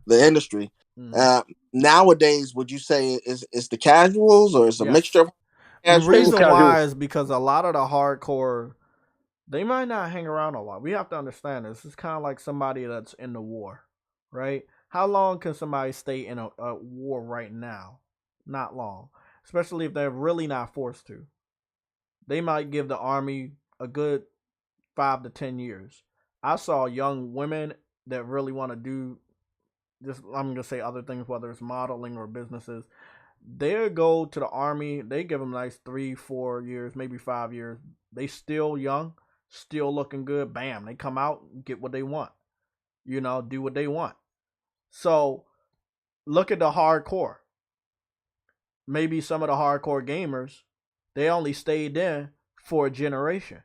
the industry. Mm-hmm. Nowadays, would you say is the casuals or is a mixture of
casuals? The reason why is because a lot of the hardcore they might not hang around a lot. We have to understand this. It's kind of like somebody that's in the war, right? How long can somebody stay in a war right now? Not long, especially if they're really not forced to. They might give the army a good 5 to 10 years. I saw young women that really want to do just, I'm gonna say other things, whether it's modeling or businesses. They go to the army. They give them nice 3, 4 years, maybe 5 years. They still young, still looking good. Bam, they come out, get what they want. Do what they want. So look at the hardcore. Maybe some of the hardcore gamers, they only stayed in for a generation.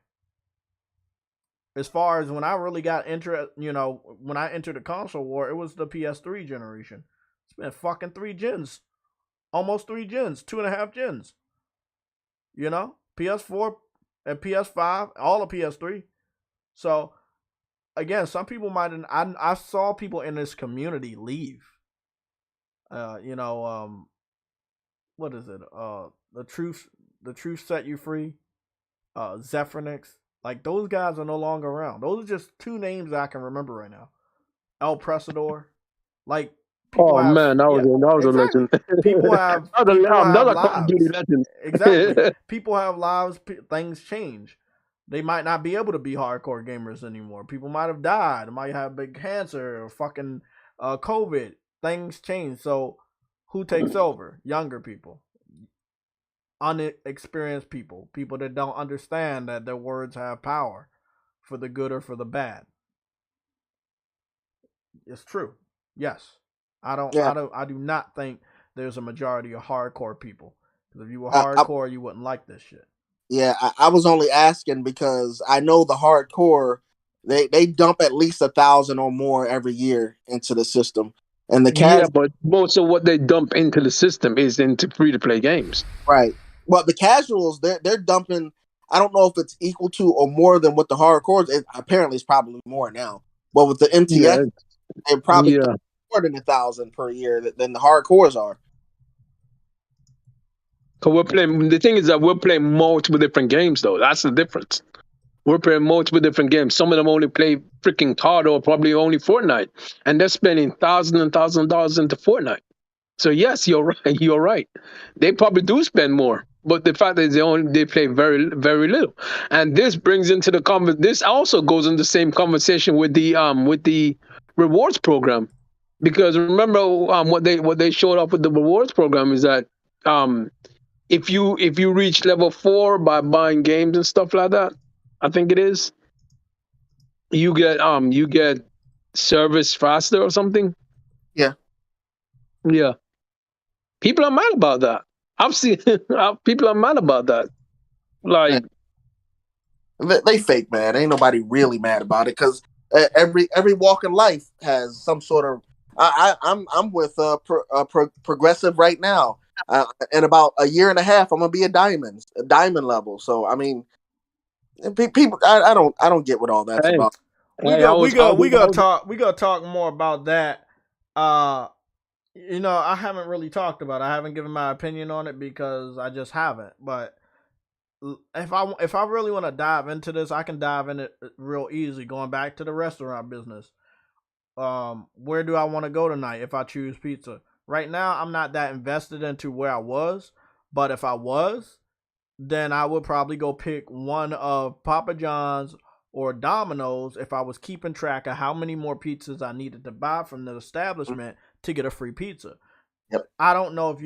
As far as when I really got when I entered the console war, it was the PS3 generation. It's been fucking 3 gens, almost 3 gens, 2.5 gens. PS4 and PS5, all of PS3. So again, some people might. I saw people in this community leave. What is it? The truth set you free. Zephyrnix. Like those guys are no longer around. Those are just two names that I can remember right now. El Presador. Like people
Oh
have,
man, that was
yeah,
a
exactly.
legend.
People have
That was a Call of Duty
lives.
legend.
Exactly. People have lives. Things change. They might not be able to be hardcore gamers anymore. People might have died. Might have big cancer or fucking COVID. Things change. So who takes over? Younger people, unexperienced people, people that don't understand that their words have power for the good or for the bad. It's true. Yes.
Yeah,
I do not think there's a majority of hardcore people. Because if you were
I,
hardcore, you wouldn't like this shit.
yeah. I was only asking because I know the hardcore they dump at least 1,000 or more every year into the system, and the
Yeah,
casual
but most of what they dump into the system is into free to play games.
right. But the casuals they're dumping. I don't know if it's equal to or more than what the hardcores. Apparently, it's probably more now. But with the MTS,
Yeah,
they're probably
yeah.
more than 1,000 per year than the hardcores are.
Cause we're playing. The thing is that we're playing multiple different games, though. That's the difference. We're playing multiple different games. Some of them only play freaking COD or probably only Fortnite, and they're spending thousands and thousands of dollars into Fortnite. So yes, you're right. You're right. They probably do spend more, but the fact is they play very very little, and this brings into the This also goes in the same conversation with the rewards program, because remember what they showed up with the rewards program is that um if you reach level 4 by buying games and stuff like that, I think it is, you get service faster or something.
Yeah,
Yeah. People are mad about that. I've seen people are mad about that.
man.
Like,
They fake, man. Ain't nobody really mad about it because every walk in life has some sort of. I'm with progressive right now. In about a year and a half, I'm gonna be a diamond level. So I mean, people, I don't get what all that's
hey,
about.
We
hey,
go
I
we
was, I
go
was,
we
I
gonna
was
talk we gonna talk more about that. Uh I haven't really talked about it. I haven't given my opinion on it because I just haven't. But if I really want to dive into this, I can dive in it real easy. Going back to the restaurant business, where do I want to go tonight if I choose pizza? Right now, I'm not that invested into where I was, but if I was, then I would probably go pick one of Papa John's or Domino's if I was keeping track of how many more pizzas I needed to buy from the establishment to get a free pizza.
Yep.
I don't know if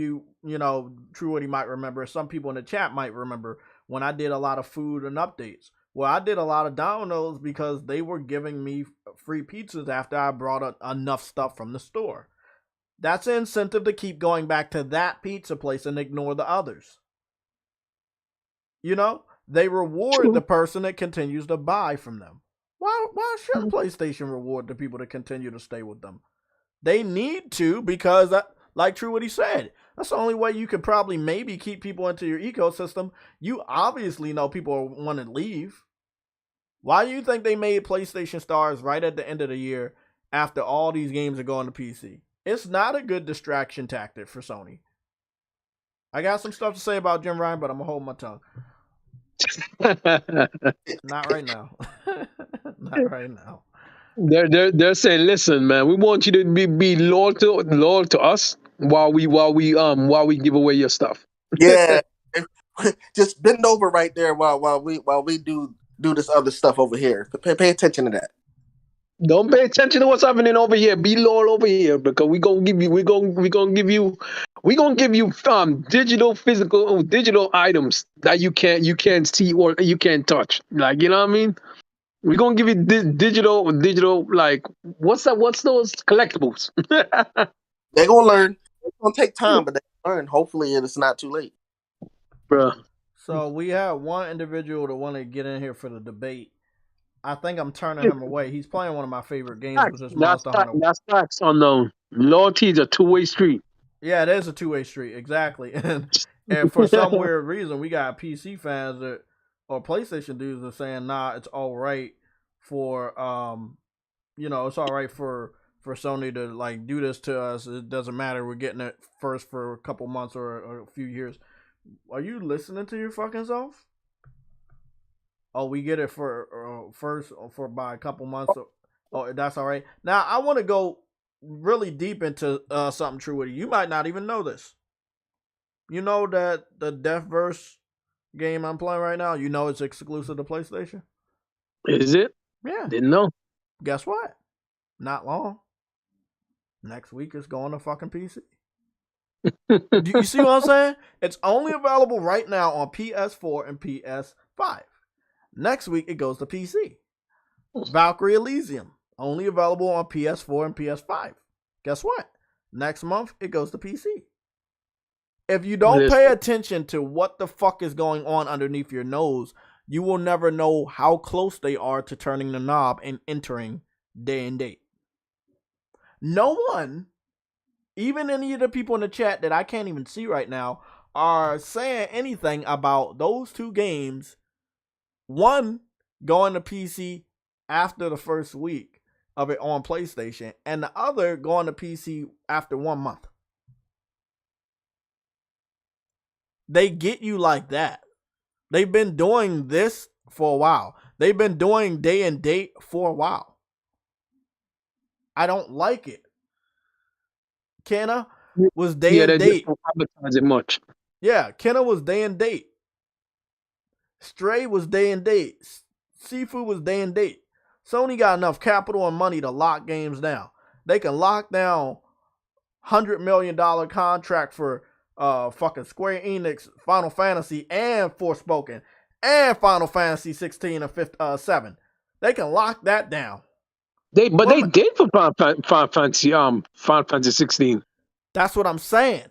True Woody might remember. Some people in the chat might remember when I did a lot of food and updates. Well, I did a lot of Domino's because they were giving me free pizzas after I brought enough stuff from the store. That's an incentive to keep going back to that pizza place and ignore the others. They reward the person that continues to buy from them. Why shouldn't PlayStation reward the people that continue to stay with them? They need to because, like True what he said, that's the only way you could probably maybe keep people into your ecosystem. You obviously know people want to leave. Why do you think they made PlayStation Stars right at the end of the year after all these games are going to PC? It's not a good distraction tactic for Sony. I got some stuff to say about Jim Ryan, but I'm going to hold my tongue. Not right now. Not right now.
They're saying, listen, man, we want you to be loyal to us while we give away your stuff.
Yeah, just bend over right there while we do this other stuff over here. Pay attention to that.
Don't pay attention to what's happening over here. Be loyal over here because we gonna give you digital items that you can't see or you can't touch. Like, you know what I mean? We're gonna give you digital, like what's those collectibles?
They're gonna learn. It's gonna take time, but they learn. Hopefully, it's not too late.
Bruh.
So we have one individual that wanted to get in here for the debate. I think I'm turning him away. He's playing one of my favorite games, which is Monster Hunter.
That's facts. Unknown. Loyalty is a two-way street.
Yeah, it is a two-way street, exactly. And for some weird reason, we got PC fans that or PlayStation dudes are saying, nah, it's all right for it's all right for Sony to like do this to us. It doesn't matter. We're getting it first for a couple months or a few years. Are you listening to your fucking self? Oh, we get it for first for by a couple months. Oh, that's all right. Now I want to go really deep into something true with you. You might not even know this. You know that the Deathverse game I'm playing right now, you know it's exclusive to PlayStation?
Is it?
Yeah.
Didn't know.
Guess what? Not long. Next week it's going to fucking PC. Do you see what I'm saying? It's only available right now on PS4 and PS5. Next week it goes to PC. Valkyrie Elysium, only available on PS4 and PS5. Guess what? Next month it goes to PC. If you don't pay attention to what the fuck is going on underneath your nose, you will never know how close they are to turning the knob and entering day and date. No one, even any of the people in the chat that I can't even see right now, are saying anything about those two games. One going to PC after the first week of it on PlayStation, and the other going to PC after 1 month. They get you like that. They've been doing this for a while. They've been doing day and date for a while. I don't like it. Kenna was day and date.
Don't advertise it much.
Yeah, Kenna was day and date. Stray was day and date. Sifu was day and date. Sony got enough capital and money to lock games down. They can lock down $100 million contract for fucking Square Enix, Final Fantasy, and Forspoken, and Final Fantasy 16 and 7. They can lock that down.
They did for Final Fantasy 16.
That's what I'm saying.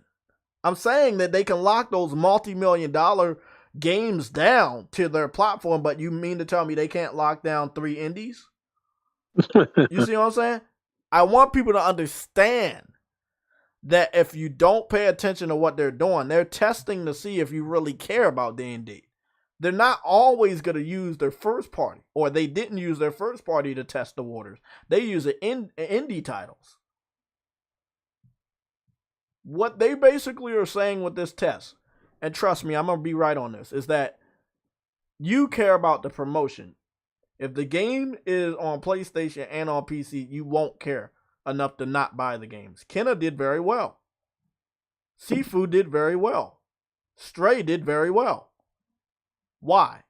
I'm saying that they can lock those multi-million-dollar games down to their platform, but you mean to tell me they can't lock down 3 indies? You see what I'm saying? I want people to understand that if you don't pay attention to what they're doing, they're testing to see if you really care about D&D. They're not always going to use their first party, or they didn't use their first party to test the waters. They use it in indie titles. What they basically are saying with this test, and trust me, I'm going to be right on this, is that you care about the promotion. If the game is on PlayStation and on PC, you won't care enough to not buy the games. Kenna did very well. Sifu did very well. Stray did very well. Why?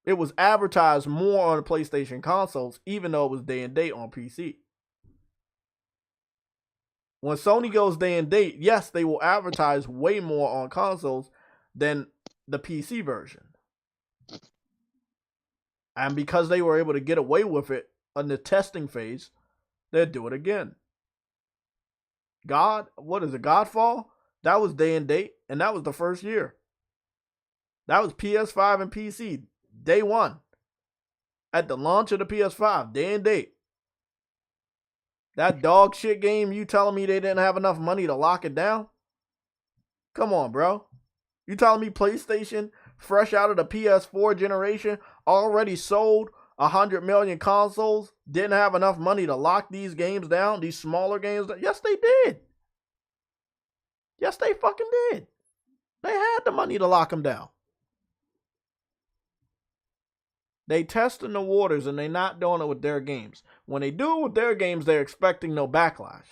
It was advertised more on the PlayStation consoles, even though it was day and date on PC. When Sony goes day and date, yes, they will advertise way more on consoles than the PC version. And because they were able to get away with it in the testing phase, they'll do it again. Godfall? That was day and date, and that was the first year. That was PS5 and PC, day one. At the launch of the PS5, day and date. That dog shit game, you telling me they didn't have enough money to lock it down? Come on, bro. You telling me PlayStation, fresh out of the PS4 generation, already sold 100 million consoles, didn't have enough money to lock these games down, these smaller games down? Yes, they did. Yes, they fucking did. They had the money to lock them down. They testing the waters and they not doing it with their games. When they do it with their games, they're expecting no backlash.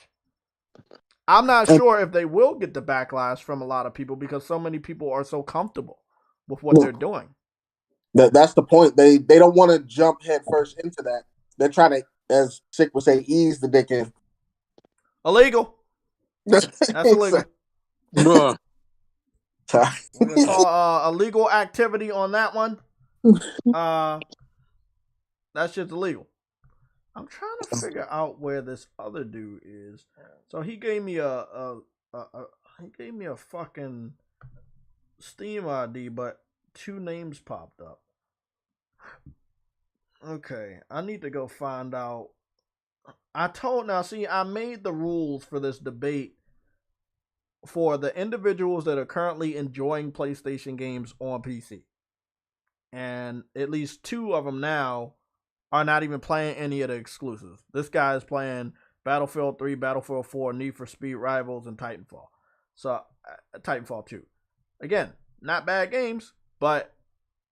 I'm not sure if they will get the backlash from a lot of people because so many people are so comfortable with what they're doing.
That's the point. They don't want to jump head first into that. They're trying to, as Sick would say, ease the dick in.
Illegal. That's illegal.
Bruh.
Sorry.
We're gonna call illegal activity on that one. That shit's illegal. I'm trying to figure out where this other dude is. So he gave me a fucking Steam ID, but 2 names popped up. Okay, I need to go find out. I made the rules for this debate for the individuals that are currently enjoying PlayStation games on PC. And at least 2 of them now are not even playing any of the exclusives. This guy is playing Battlefield 3, Battlefield 4, Need for Speed Rivals, and Titanfall. So, Titanfall 2. Again, not bad games, but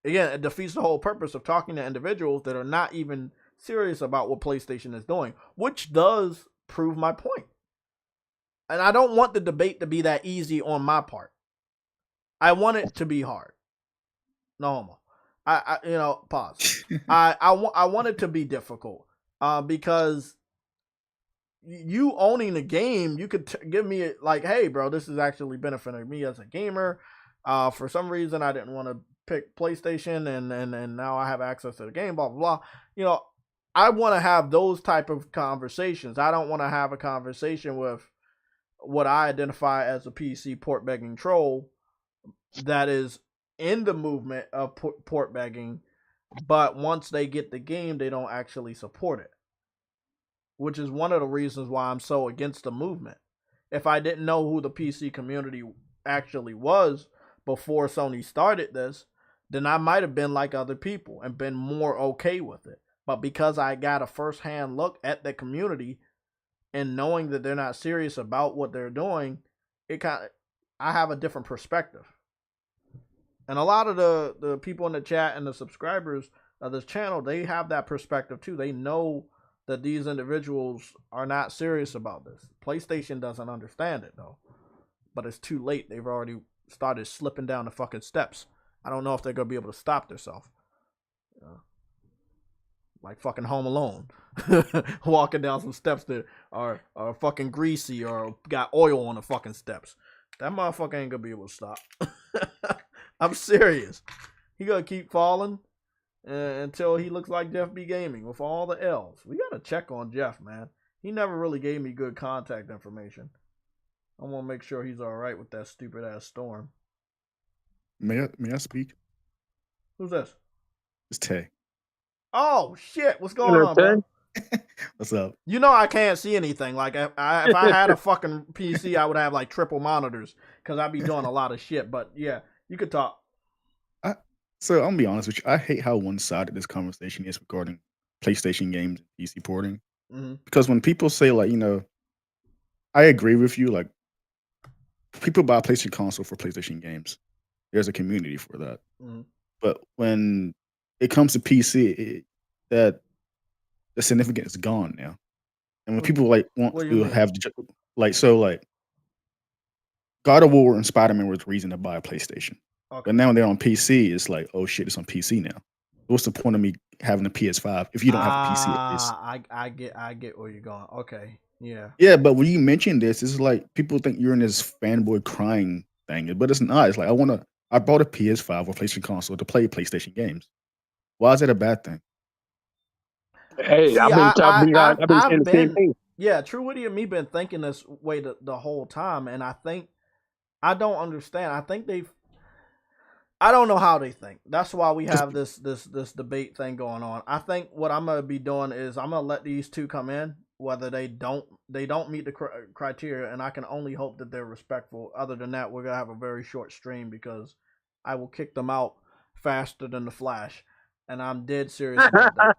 again, it defeats the whole purpose of talking to individuals that are not even serious about what PlayStation is doing, which does prove my point. And I don't want the debate to be that easy on my part. I want it to be hard. No homo. Pause. I want it to be difficult because you owning the game, you could give me like, hey, bro, this is actually benefiting me as a gamer. For some reason, I didn't want to pick PlayStation, and now I have access to the game. Blah blah blah. I want to have those type of conversations. I don't want to have a conversation with what I identify as a PC port begging troll that is in the movement of port begging, but once they get the game, they don't actually support it, which is one of the reasons why I'm so against the movement. If I didn't know who the PC community actually was before Sony started this, then I might have been like other people and been more okay with it. But because I got a first-hand look at the community and knowing that they're not serious about what they're doing, I have a different perspective. And a lot of the people in the chat and the subscribers of this channel, they have that perspective too. They know that these individuals are not serious about this. PlayStation doesn't understand it though. But it's too late. They've already started slipping down the fucking steps. I don't know if they're going to be able to stop themselves. Like fucking Home Alone. Walking down some steps that are fucking greasy or got oil on the fucking steps. That motherfucker ain't going to be able to stop. I'm serious. He gonna keep falling until he looks like Jeff B Gaming with all the L's. We gotta check on Jeff, man. He never really gave me good contact information. I want to make sure he's all right with that stupid ass storm.
May I speak?
Who's this?
It's Tay.
Oh shit! What's going on, bro?
What's up?
You know I can't see anything. Like if I had a fucking PC, I would have like triple monitors because I'd be doing a lot of shit. But yeah. You could talk.
So I'm gonna be honest with you. I hate how one-sided this conversation is regarding PlayStation games and PC porting.
Mm-hmm.
Because when people say like, I agree with you. Like, people buy a PlayStation console for PlayStation games. There's a community for that.
Mm-hmm.
But when it comes to PC, that the significance is gone now. And when people like want to have God of War and Spider-Man was reason to buy a PlayStation. Okay. But now they're on PC, it's like, oh shit, it's on PC now. What's the point of me having a PS5 if you don't have a PC at least?
I get where you're going. Okay. Yeah.
Yeah, but when you mention this, it's like people think you're in this fanboy crying thing. But it's not. It's like I bought a PS5 or PlayStation console to play PlayStation games. Why is that a bad thing?
Hey,
See,
I've been saying the same thing.
Yeah, True Witty and me been thinking this way the whole time, and I think I don't understand. I don't know how they think. That's why we have this debate thing going on. I think what I'm gonna be doing is I'm gonna let these 2 come in, whether they don't meet the criteria, and I can only hope that they're respectful. Other than that, we're gonna have a very short stream because I will kick them out faster than the Flash, and I'm dead serious about that.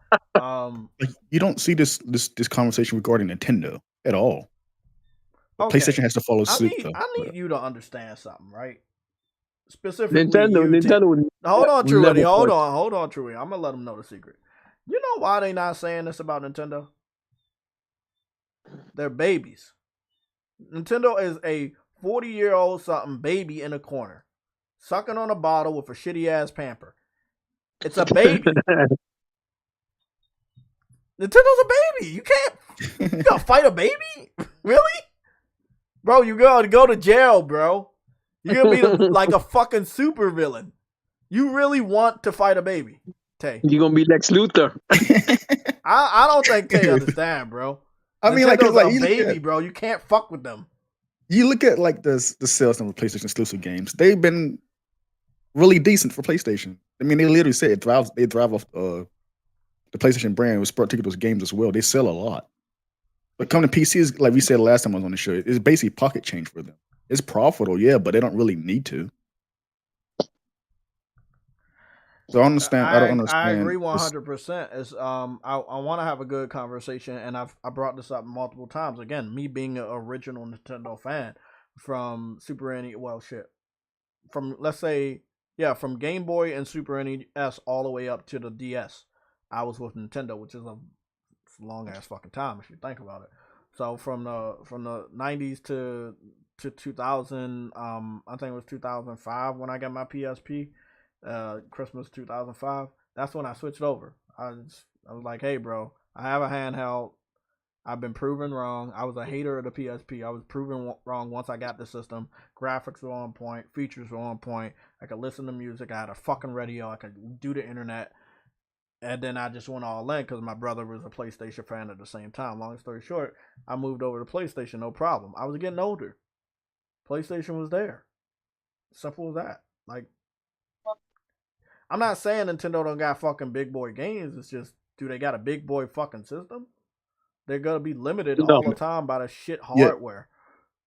You don't see this conversation regarding Nintendo at all.
Okay.
PlayStation has to follow suit.
I need you to understand something, right? specifically
Nintendo.
Hold on, True
never
Eddie. Hold
touched.
on, True Eddie. I'm gonna let them know the secret. You know why they not saying this about Nintendo? They're babies. Nintendo is a 40-year-old something baby in a corner, sucking on a bottle with a shitty ass pamper. It's a baby. Nintendo's a baby. You gonna fight a baby? Really? Bro, you gotta go to jail, bro. You're gonna be like a fucking super villain. You really want to fight a baby, Tay?
You're gonna be Lex Luthor.
I don't think Tay understand, bro.
I mean, like
a baby, bro. You can't fuck with them.
You look at like the sales number of PlayStation exclusive games. They've been really decent for PlayStation. I mean, they literally say they drive off the PlayStation brand with particular those games as well. They sell a lot. But coming to PCs, like we said last time I was on the show, it's basically pocket change for them. It's profitable, yeah, but they don't really need to. So I understand. I don't understand.
I agree 100%. It's I want to have a good conversation, and I brought this up multiple times. Again, me being an original Nintendo fan from Super NES, from let's say from Game Boy and Super NES all the way up to the DS. I was with Nintendo, which is a long ass fucking time if you think about it. So from the 90s to 2000, I think it was 2005 when I got my PSP. Christmas 2005. That's when I switched over. I was like, hey, bro, I have a handheld. I've been proven wrong. I was a hater of the PSP. I was proven wrong once I got the system. Graphics were on point. Features were on point. I could listen to music. I had a fucking radio. I could do the internet. And then I just went all in because my brother was a PlayStation fan at the same time. Long story short, I moved over to PlayStation, no problem. I was getting older. PlayStation was there. Simple as that. Like, I'm not saying Nintendo don't got fucking big boy games. It's just, do they got a big boy fucking system? They're gonna be limited all the time by the shit hardware.
Yeah.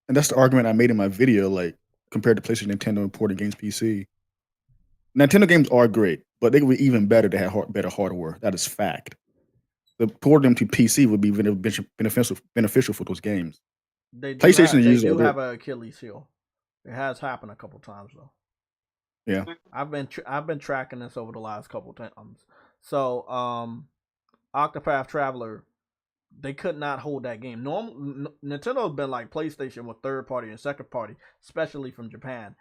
And that's the argument I made in my video, like, compared to PlayStation, Nintendo importing games PC. Nintendo games are great, but they would be even better to have better hardware. That is fact. The porting them to PC would be beneficial for those games.
They do have an Achilles heel. It has happened a couple times though.
Yeah,
I've been tracking this over the last couple times. So, Octopath Traveler, they could not hold that game. Nintendo's been like PlayStation with third party and second party, especially from Japan.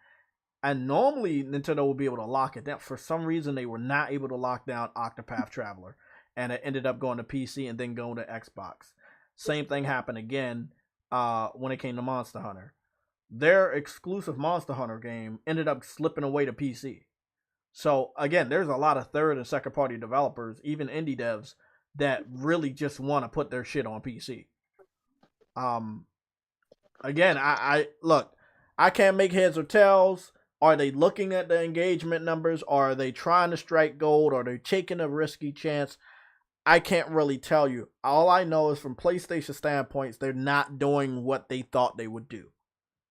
And normally Nintendo would be able to lock it down. For some reason, they were not able to lock down Octopath Traveler, and it ended up going to PC and then going to Xbox. Same thing happened again when it came to Monster Hunter. Their exclusive Monster Hunter game ended up slipping away to PC. So again, there's a lot of third and second party developers, even indie devs, that really just want to put their shit on PC. Again, I look, I can't make heads or tails. Are they looking at the engagement numbers? Are they trying to strike gold? Are they taking a risky chance? I can't really tell you. All I know is from PlayStation standpoints, they're not doing what they thought they would do.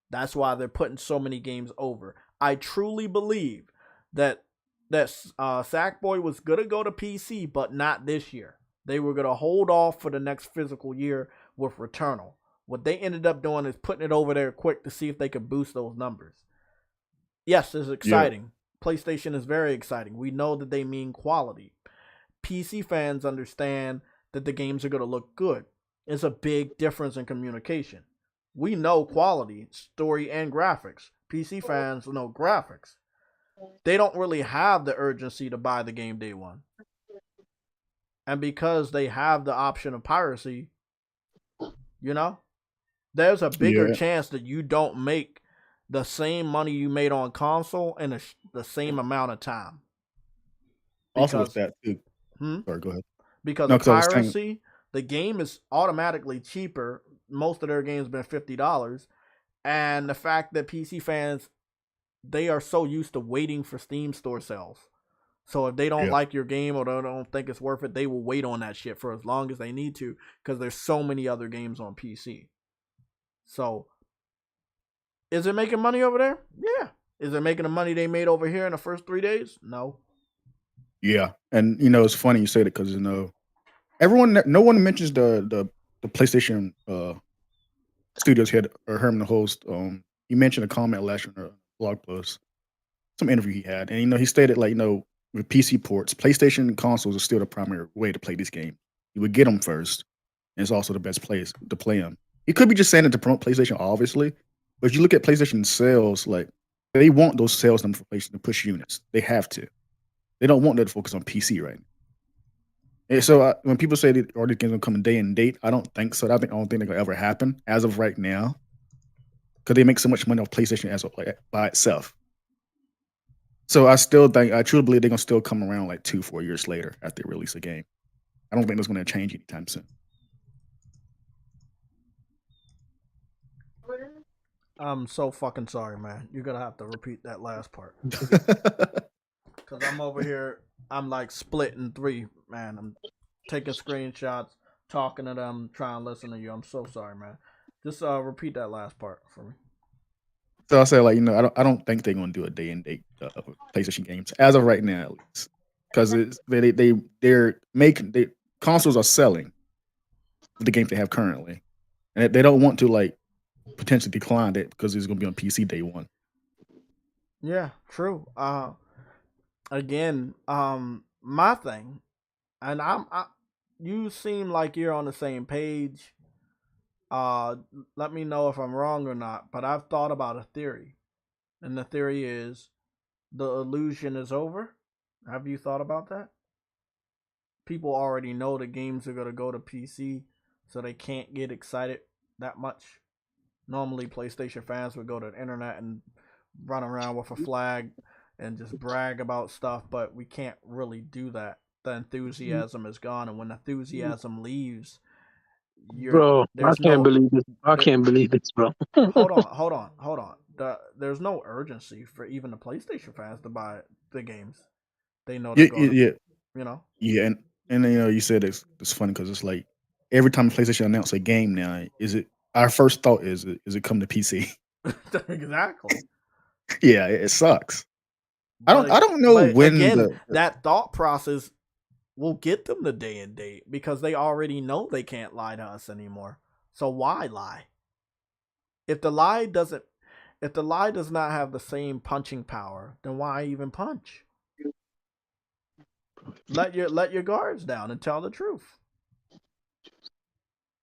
That's why they're putting so many games over. I truly believe that Sackboy was going to go to PC, but not this year. They were going to hold off for the next physical year with Returnal. What they ended up doing is putting it over there quick to see if they could boost those numbers. Yes, it's exciting. Yeah. PlayStation is very exciting. We know that they mean quality. PC fans understand that the games are going to look good. It's a big difference in communication. We know quality, story, and graphics. PC fans know graphics. They don't really have the urgency to buy the game day one. And because they have the option of piracy, there's a bigger chance that you don't make the same money you made on console in the same amount of time.
Also with that too. Sorry, go ahead.
Because of piracy, the game is automatically cheaper. Most of their games have been $50. And the fact that PC fans, they are so used to waiting for Steam store sales. So if they don't like your game or they don't think it's worth it, they will wait on that shit for as long as they need to because there's so many other games on PC. So, is it making money over there? Yeah. Is it making the money they made over here in the first 3 days? No.
Yeah. And, it's funny you say that because, no one mentions the PlayStation studios head or Herman the host. You mentioned a comment last year in a blog post. some interview he had, and he stated like with PC ports, PlayStation consoles are still the primary way to play this game. You would get them first, and it's also the best place to play them. He could be just saying it to promote PlayStation, obviously, but if you look at PlayStation sales, like they want those sales numbers for PlayStation to push units. They have to. They don't want that to focus on PC right now. And so when people say that all these games will come in day and date, I don't think so. I don't think that'll ever happen as of right now, because they make so much money off PlayStation as by itself. So I truly believe they're gonna still come around like 2-4 years later after they release a game. I don't think that's gonna change anytime soon.
I'm so fucking sorry, man. You're gonna have to repeat that last part. Cause I'm over here, I'm like split in three, man. I'm taking screenshots, talking to them, trying to listen to you. I'm so sorry, man. Just repeat that last part for me.
So I say like I don't think they're gonna do a day and date of PlayStation games as of right now, at least, because they're making consoles are selling the games they have currently, and they don't want to like potentially decline it because it's gonna be on PC day one.
Yeah, true. Again, my thing, and you seem like you're on the same page. Let me know if I'm wrong or not, but I've thought about a theory, and the theory is the illusion is over. Have you thought about that? People already know the games are gonna go to PC, so they can't get excited that much. Normally, PlayStation fans would go to the internet and run around with a flag and just brag about stuff, but we can't really do that. The enthusiasm is gone, and when enthusiasm leaves,
Bro, I
there's
can't
no
believe this. I
there,
can't believe this, bro.
hold on. There's no urgency for even the PlayStation fans to buy the games. They know they're
Yeah,
going to,
yeah,
you know.
yeah, and then, you said it's funny because it's like every time PlayStation announces a game now, our first thought is it come to PC?
Exactly.
Yeah, it sucks. I
But
don't know
but
when
again, that thought process will get them the day and date because they already know they can't lie to us anymore. So why lie? If the lie does not have the same punching power, then why even punch? Let your guards down and tell the truth.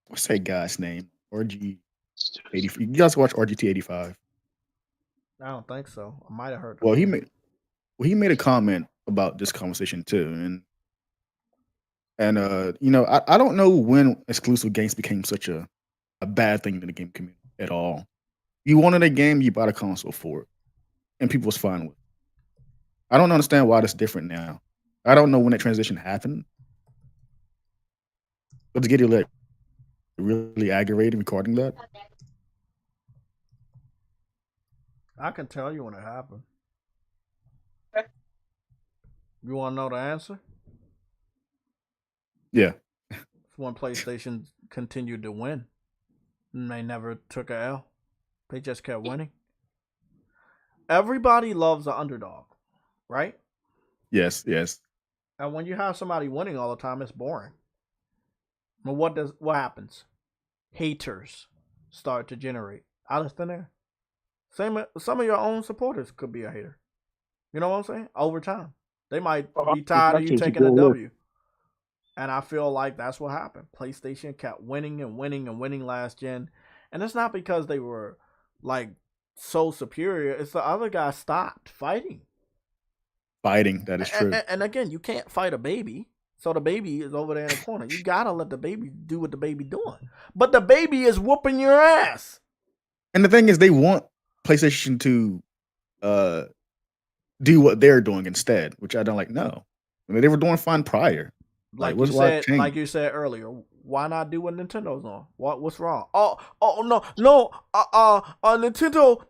what's that guy's name? RG 80. You guys watch RGT 85?
I don't think so. I might have heard the
Well,
name.
he made a comment about this conversation too, and I don't know when exclusive games became such a bad thing in the game community at all. You wanted a game, you bought a console for it, and people was fine with it. I don't understand why that's different now. I don't know when that transition happened. But to get you like really aggravated recording that.
I can tell you when it happened. You want to know the answer?
Yeah.
It's when PlayStation continued to win. And they never took a L. They just kept winning. Everybody loves an underdog, right?
Yes.
And when you have somebody winning all the time, it's boring. But what happens? Haters start to generate out of thin air. Some of your own supporters could be a hater. You know what I'm saying? Over time, they might be tired of you taking a W. And I feel like that's what happened. PlayStation kept winning and winning and winning last gen, and it's not because they were like so superior. It's the other guy stopped fighting.
That is true.
And again, you can't fight a baby. So the baby is over there in the corner. You gotta let the baby do what the baby doing. But the baby is whooping your ass.
And the thing is, they want PlayStation to do what they're doing instead, which I don't like. No, I mean they were doing fine prior.
Like
why change?
like you said earlier, why not do what Nintendo's on? What's wrong? No, Nintendo,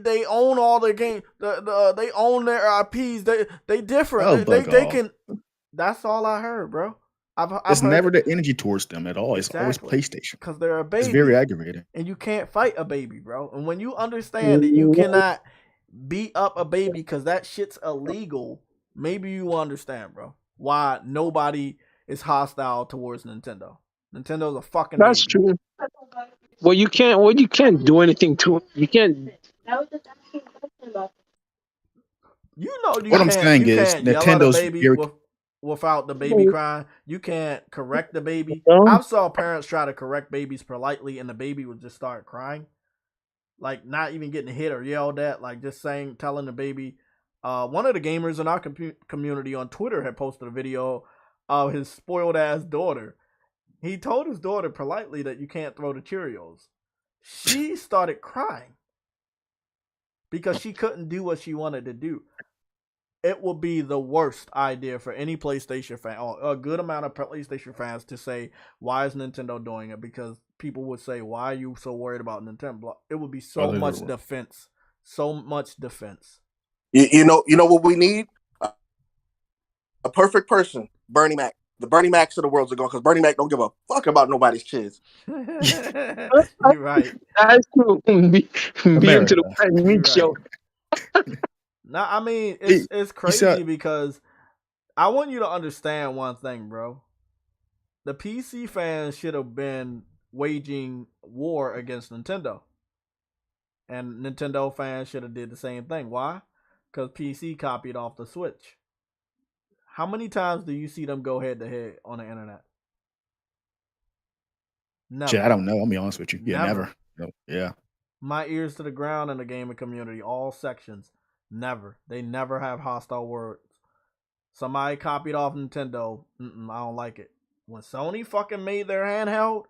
they own all their games. They own their IPs. They different. They can. That's all I heard, bro.
It's never the energy towards them at all. It's always PlayStation
because they're a baby.
It's very aggravating,
and you can't fight a baby, bro. And when you understand that you cannot beat up a baby because that shit's illegal, maybe you understand, bro, why nobody is hostile towards Nintendo. Nintendo's a fucking
That's
baby.
true. Well, you can't do anything to it. You can't.
You know
What I'm saying
you
is
can't yell at a
Nintendo's
baby without the baby crying. You can't correct the baby.
No.
I've saw parents try to correct babies politely, and the baby would just start crying, like not even getting hit or yelled at, like just telling the baby. One of the gamers in our community on Twitter had posted a video of his spoiled ass daughter. He told his daughter politely that you can't throw the Cheerios. She started crying because she couldn't do what she wanted to do. It would be the worst idea for any PlayStation fan, or a good amount of PlayStation fans, to say, why is Nintendo doing it? Because people would say, why are you so worried about Nintendo? It would be so much defense. So much defense.
You know what we need? A perfect person. Bernie Mac. The Bernie Macs of the world are going, because Bernie Mac don't give a fuck about nobody's kids.
You're right.
That's true. Be into the meat show.
No, I mean it's crazy because I want you to understand one thing, bro. The PC fans should have been waging war against Nintendo, and Nintendo fans should have did the same thing. Why? Because PC copied off the Switch. How many times do you see them go head to head on the internet? Never.
I don't know. I'll be honest with you. Yeah, never. No, yeah.
My ears to the ground in the gaming community, all sections. Never. They never have hostile words. Somebody copied off Nintendo. I don't like it. When Sony fucking made their handheld,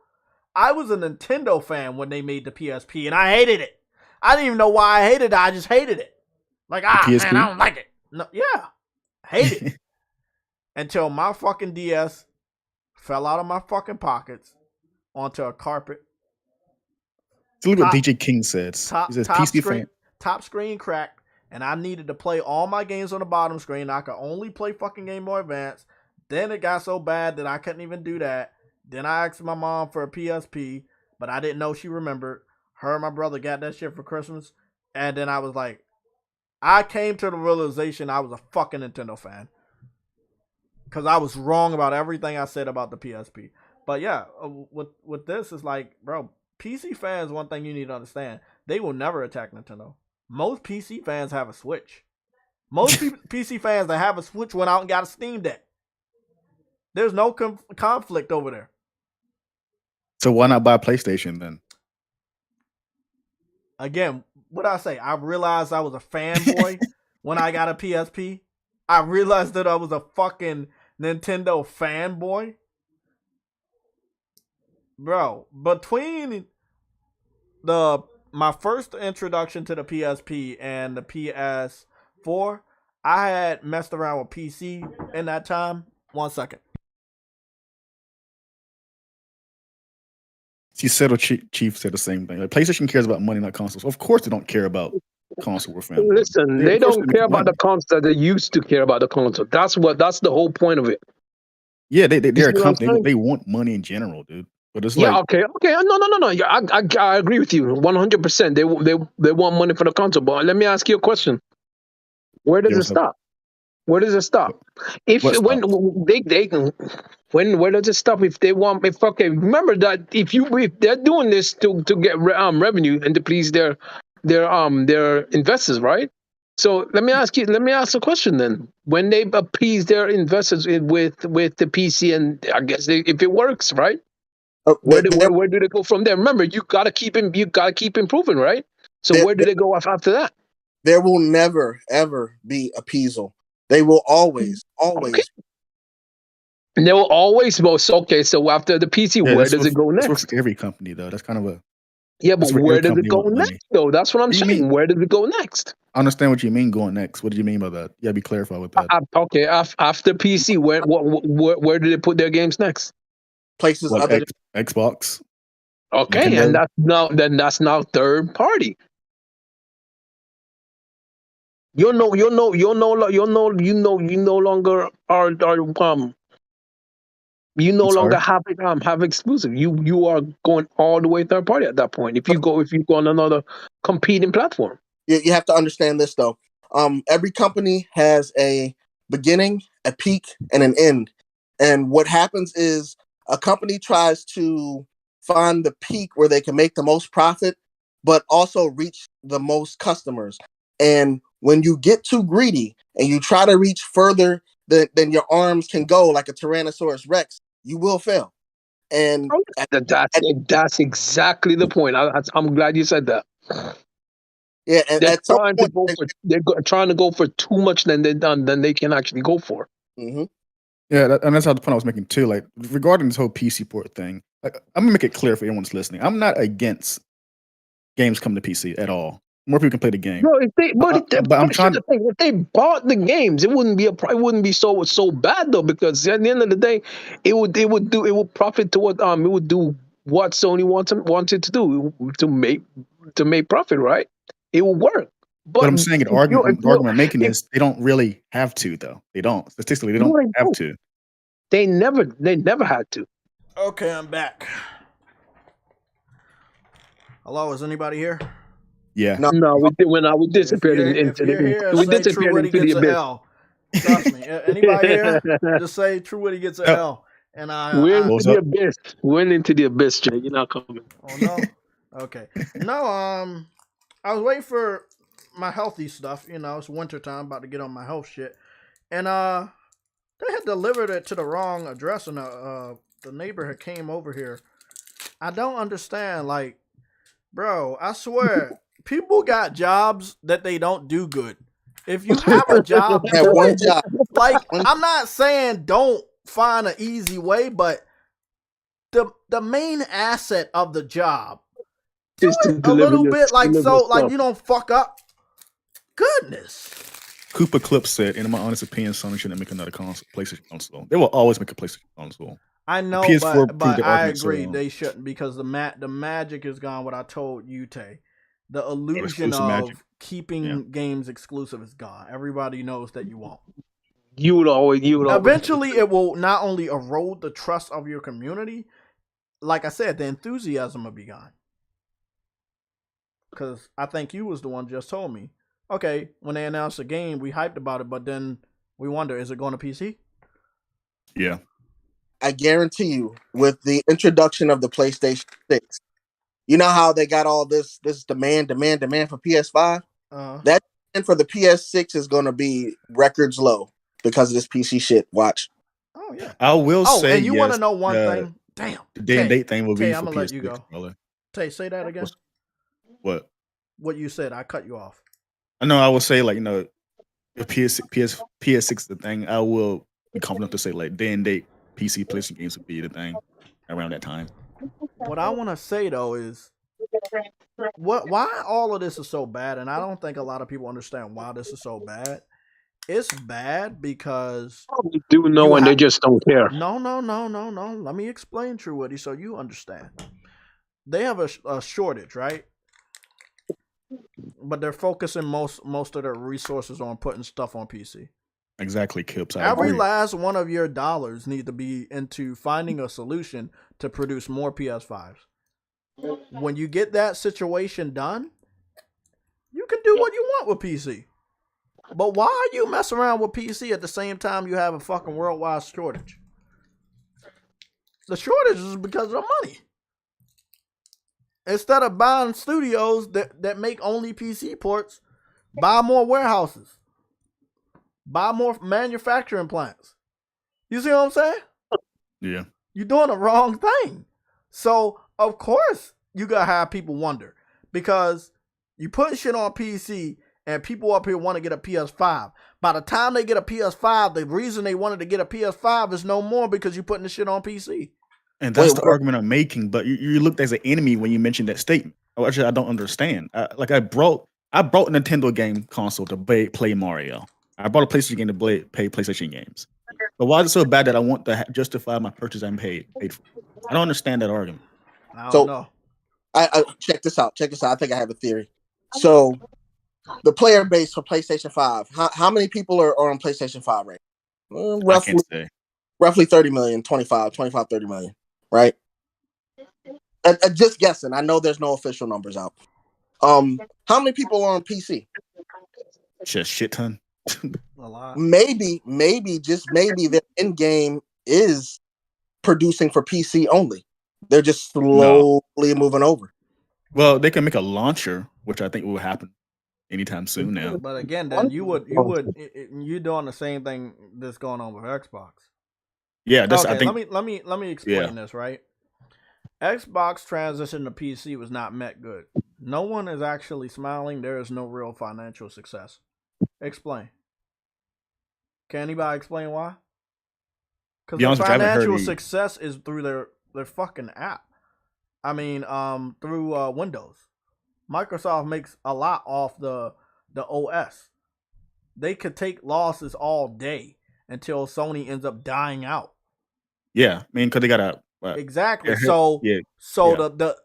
I was a Nintendo fan when they made the PSP, and I hated it. I didn't even know why I hated it. I just hated it. Like, man, I don't like it. No, yeah. Hated it. Until my fucking DS fell out of my fucking pockets onto a carpet.
So look what DJ King says. He says PC fan.
Top screen cracked, and I needed to play all my games on the bottom screen. I could only play fucking Game Boy Advance. Then it got so bad that I couldn't even do that. Then I asked my mom for a PSP, but I didn't know she remembered. Her and my brother got that shit for Christmas. And then I was like, I came to the realization I was a fucking Nintendo fan. Because I was wrong about everything I said about the PSP. But yeah, with this, it's like, bro, PC fans, one thing you need to understand, they will never attack Nintendo. Most PC fans have a Switch. Most PC fans that have a Switch went out and got a Steam Deck. There's no conflict over there.
So why not buy a PlayStation then?
Again, what I say, I realized I was a fanboy when I got a PSP. I realized that I was a fucking Nintendo fanboy. Bro, between my first introduction to the PSP and the PS4, I had messed around with PC in that time. 1 second.
Settle Chief said the same thing. Like, PlayStation cares about money, not consoles. Of course, they don't care about console war fans.
Listen, they don't care about the console. They used to care about the console. That's the whole point of it.
Yeah, they're a company. They want money in general, dude. But it's
okay. No. I agree with you 100%. They want money for the console. But let me ask you a question. Where does it stop? Where does it stop? Where does it stop if they want? Remember that if they're doing this to get revenue and to please their investors, right? So let me ask a question then. When they appease their investors with the PC, and I guess if it works, right? Where do they go from there? Remember, you gotta keep improving, right? So where do they go after that?
There will never ever be appeasal. They will always.
Okay. They will always okay. So after the PC, where does it go next?
That's for every company, though. That's kind of a
but where does it go next, though? That's what I'm saying. Where does it go next?
I understand what you mean going next. What do you mean by that? Yeah, be clarified with that.
Okay, after PC, where do they put their games next?
Places other
than Xbox.
Okay, Nintendo. And that's now third party. You no longer are you no longer have exclusive. You are going all the way third party at that point. If you go on another competing platform.
You have to understand this though. Every company has a beginning, a peak, and an end. And what happens is a company tries to find the peak where they can make the most profit, but also reach the most customers. And when you get too greedy and you try to reach further than your arms can go, like a Tyrannosaurus Rex, you will fail. And
That's exactly the point. I'm glad you said that.
yeah, and
They're
at some
trying
point,
trying to go for too much than they can actually go for.
mm-hmm.
Yeah, and that's how the point I was making too. Like regarding this whole PC port thing, like, I'm gonna make it clear for everyone that's listening. I'm not against games coming to PC at all. More people can play the game.
No, but
I'm trying
to think, if they bought the games, it wouldn't be so bad though, because at the end of the day, it would profit to what it would do what Sony wanted to do to make profit, right? It will work.
But
But
I'm saying the argument I'm making is they don't really have to though. They don't. Statistically, they don't have to.
They never had to.
Okay, I'm back. Hello, is anybody here?
Yeah.
No, we disappeared into the abyss.
L. Trust me. Anybody here? Just say True Witty gets an L. And
We're into the abyss. We're into the abyss, Jay. You're not coming.
Oh no. Okay. No. I was waiting for my healthy stuff. You know, it's wintertime, about to get on my health shit, and they had delivered it to the wrong address, and the neighbor had came over here. I don't understand. Like, bro, I swear, people got jobs that they don't do good. If you have a job,
have one job.
Like, I'm not saying don't find an easy way, but the main asset of the job, do it a little bit, like, so, like, you don't fuck up. Goodness.
Cooper Clip said, in my honest opinion, Sony shouldn't make another PlayStation console. They will always make a PlayStation console.
I know, but I agree they shouldn't, because the magic is gone. What I told you, Tay, the illusion of magic. Keeping games exclusive is gone. Everybody knows that you won't.
You would always.
Eventually, it will not only erode the trust of your community, like I said, the enthusiasm will be gone. Because I think you was the one just told me, okay, when they announced the game, we hyped about it, but then we wonder, is it going to PC?
Yeah.
I guarantee you, with the introduction of the PlayStation 6, you know how they got all this demand for PS5? That demand for the PS6 is going to be records low because of this PC shit. Watch.
Oh, yeah.
I will say,
and you want to know one thing? Damn.
The day and date thing will be
I'm
for
going
PS6.
to let you go.
Brother.
Tay, say that again.
What?
What you said. I cut you off.
I know. I will say, like, you know, if PS6 is the thing, I will be confident to say, like, day and date PC PlayStation games would be the thing around that time.
What I want to say, though, is why all of this is so bad, and I don't think a lot of people understand why this is so bad. It's bad because
we do know, and they just don't care.
No. Let me explain, True Witty, so you understand. They have a shortage, right? But they're focusing most of their resources on putting stuff on PC.
Exactly, Kips.
Every last one of your dollars need to be into finding a solution to produce more PS5s. When you get that situation done, you can do what you want with PC. But why are you messing around with PC at the same time you have a fucking worldwide shortage? The shortage is because of the money. Instead of buying studios that make only PC ports, buy more warehouses. Buy more manufacturing plants. You see what I'm saying?
Yeah.
You're doing the wrong thing. So, of course, you got to have people wonder. Because you put shit on PC and people up here want to get a PS5. By the time they get a PS5, the reason they wanted to get a PS5 is no more because you're putting the shit on PC.
And that's the argument I'm making. But you looked as an enemy when you mentioned that statement. Actually, I don't understand. I brought a Nintendo game console to play Mario. I bought a PlayStation game to play PlayStation games. But why is it so bad that I want to justify my purchase and paid for? I don't understand that argument.
I don't know.
I check this out. I think I have a theory. So the player base for PlayStation 5, how many people are on PlayStation 5 right now? Roughly 30 million, 25, 30 million, right? Just guessing. I know there's no official numbers out. How many people are on PC?
Just shit ton.
A lot.
Maybe, just maybe their end game is producing for PC only. They're just slowly moving over.
Well, they can make a launcher, which I think will happen anytime soon now.
But again, then you're doing the same thing that's going on with Xbox.
Yeah, that's
Okay,
I think.
let me explain this, right? Xbox transition to PC was not met good. No one is actually smiling. There is no real financial success. Explain. Can anybody explain why? Because the financial success is through their fucking app. I mean, through Windows. Microsoft makes a lot off the OS. They could take losses all day until Sony ends up dying out.
Yeah, I mean, because they got a
exactly. The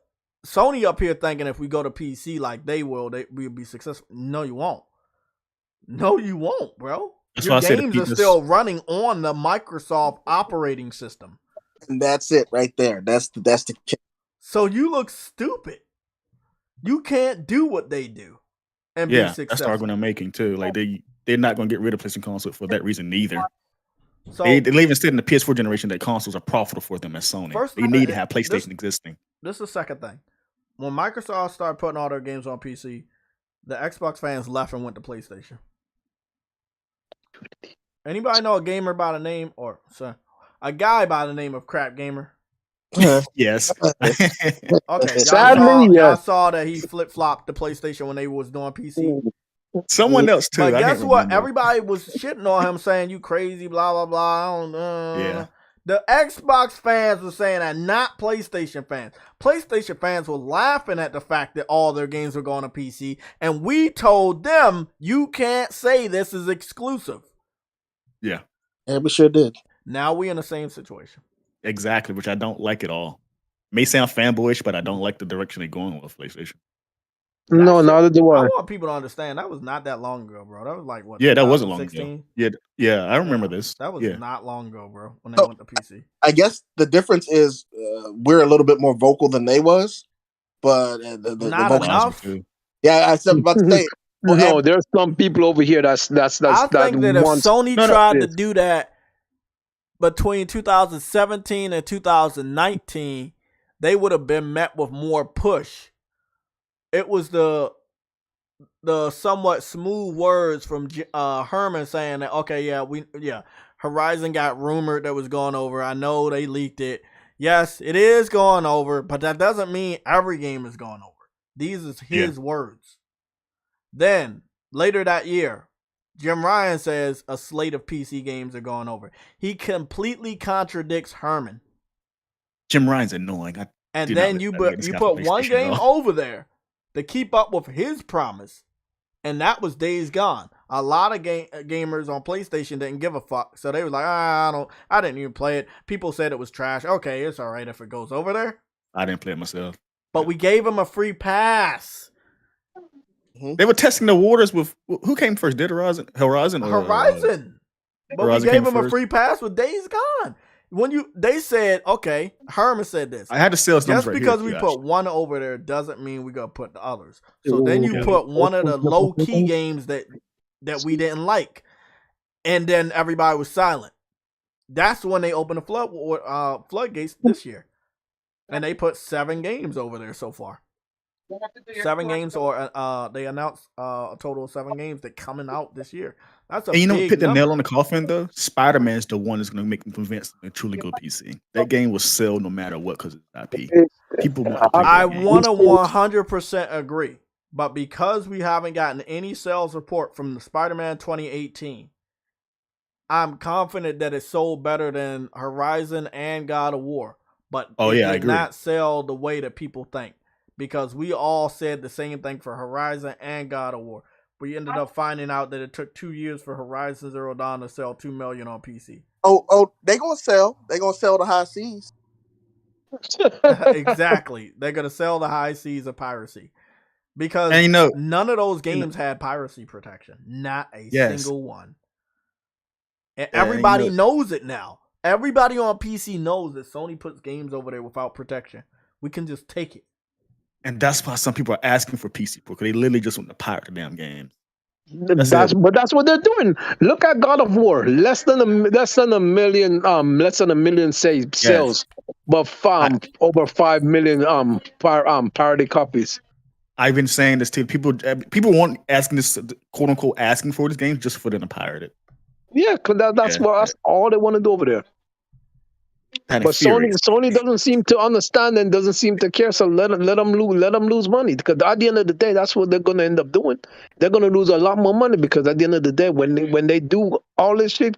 Sony up here thinking if we go to PC like we'll be successful. No, you won't. No, you won't, bro.
That's
Your games are still running on the Microsoft operating system.
And that's it right there. That's the kick.
So you look stupid. You can't do what they do and be successful.
That's the argument I'm making too. Like they're not going to get rid of PlayStation console for that reason neither.
So
they even said in the PS4 generation that consoles are profitable for them as Sony. They need to have PlayStation existing.
This is the second thing. When Microsoft started putting all their games on PC, the Xbox fans left and went to PlayStation. Anybody know a gamer by the name a guy by the name of Crap Gamer?
Yes.
Okay. Y'all saw that he flip-flopped the PlayStation when they was doing PC.
Someone else too.
But guess what? Everybody was shitting on him, saying you crazy, blah blah blah. I don't know.
Yeah.
The Xbox fans were saying that, not PlayStation fans. PlayStation fans were laughing at the fact that all their games were going to PC, and we told them you can't say this is exclusive.
Yeah, we sure did.
Now we in the same situation.
Exactly, which I don't like at all. May sound fanboyish, but I don't like the direction they're going with PlayStation.
No, neither do I.
I want people to understand that was not that long ago, bro. That was like what?
Yeah, that wasn't long ago. Yeah, I remember this.
That was not long ago, bro. When they went to PC.
I guess the difference is we're a little bit more vocal than they was, but
not enough.
Yeah, I was about to say.
No, there's some people over here that's
I think that if Sony tried to do that between 2017 and 2019, they would have been met with more push. It was the somewhat smooth words from Herman saying that Horizon got rumored that was going over. I know they leaked it. Yes, it is going over, but that doesn't mean every game is going over. These is his words. Then later that year, Jim Ryan says a slate of PC games are going over. He completely contradicts Herman.
Jim Ryan's annoying.
And then you put one game over there to keep up with his promise, and that was Days Gone. A lot of gamers on PlayStation didn't give a fuck, so they was like, I didn't even play it. People said it was trash. Okay, it's all right if it goes over there.
I didn't play it myself.
But we gave him a free pass.
They were testing the waters with who came first? Did Horizon?
But we gave him a free pass with Days Gone. They said, okay, Herman said this.
I had to sell
just because we put one over there doesn't mean we're gonna put the others. So then you put one of the low key games that we didn't like, and then everybody was silent. That's when they opened the floodgates this year, and they put 7 games over there so far. 7 games, or they announced a total of 7 games that coming out this year. That's a big number.
Put the nail on the coffin though. Spider-Man's the one that's going to make them convinced to truly go PC. That game will sell no matter what because it's IP. People want to play
I want to 100% agree, but because we haven't gotten any sales report from the Spider-Man 2018, I'm confident that it sold better than Horizon and God of War. But it did not sell the way that people think. Because we all said the same thing for Horizon and God of War. We ended up finding out that it took 2 years for Horizon Zero Dawn to sell 2 million on PC.
Oh, they gonna sell. They gonna sell the high seas.
Exactly. They're gonna sell the high seas of piracy. Because none of those games had piracy protection. Not a single one. And everybody knows it now. Everybody on PC knows that Sony puts games over there without protection. We can just take it.
And that's why some people are asking for PC because they literally just want to pirate the damn games.
But that's what they're doing. Look at God of War, less than a million sales, but over 5 million parody copies.
I've been saying this too. People want asking this, quote unquote, asking for this game just for them to pirate it.
Yeah, because that's all they want to do over there.
That
But Sony
infuriates.
doesn't seem to understand and doesn't seem to care. So let them lose money, because at the end of the day, that's what they're going to end up doing. They're going to lose a lot more money, because at the end of the day, when they do all this shit,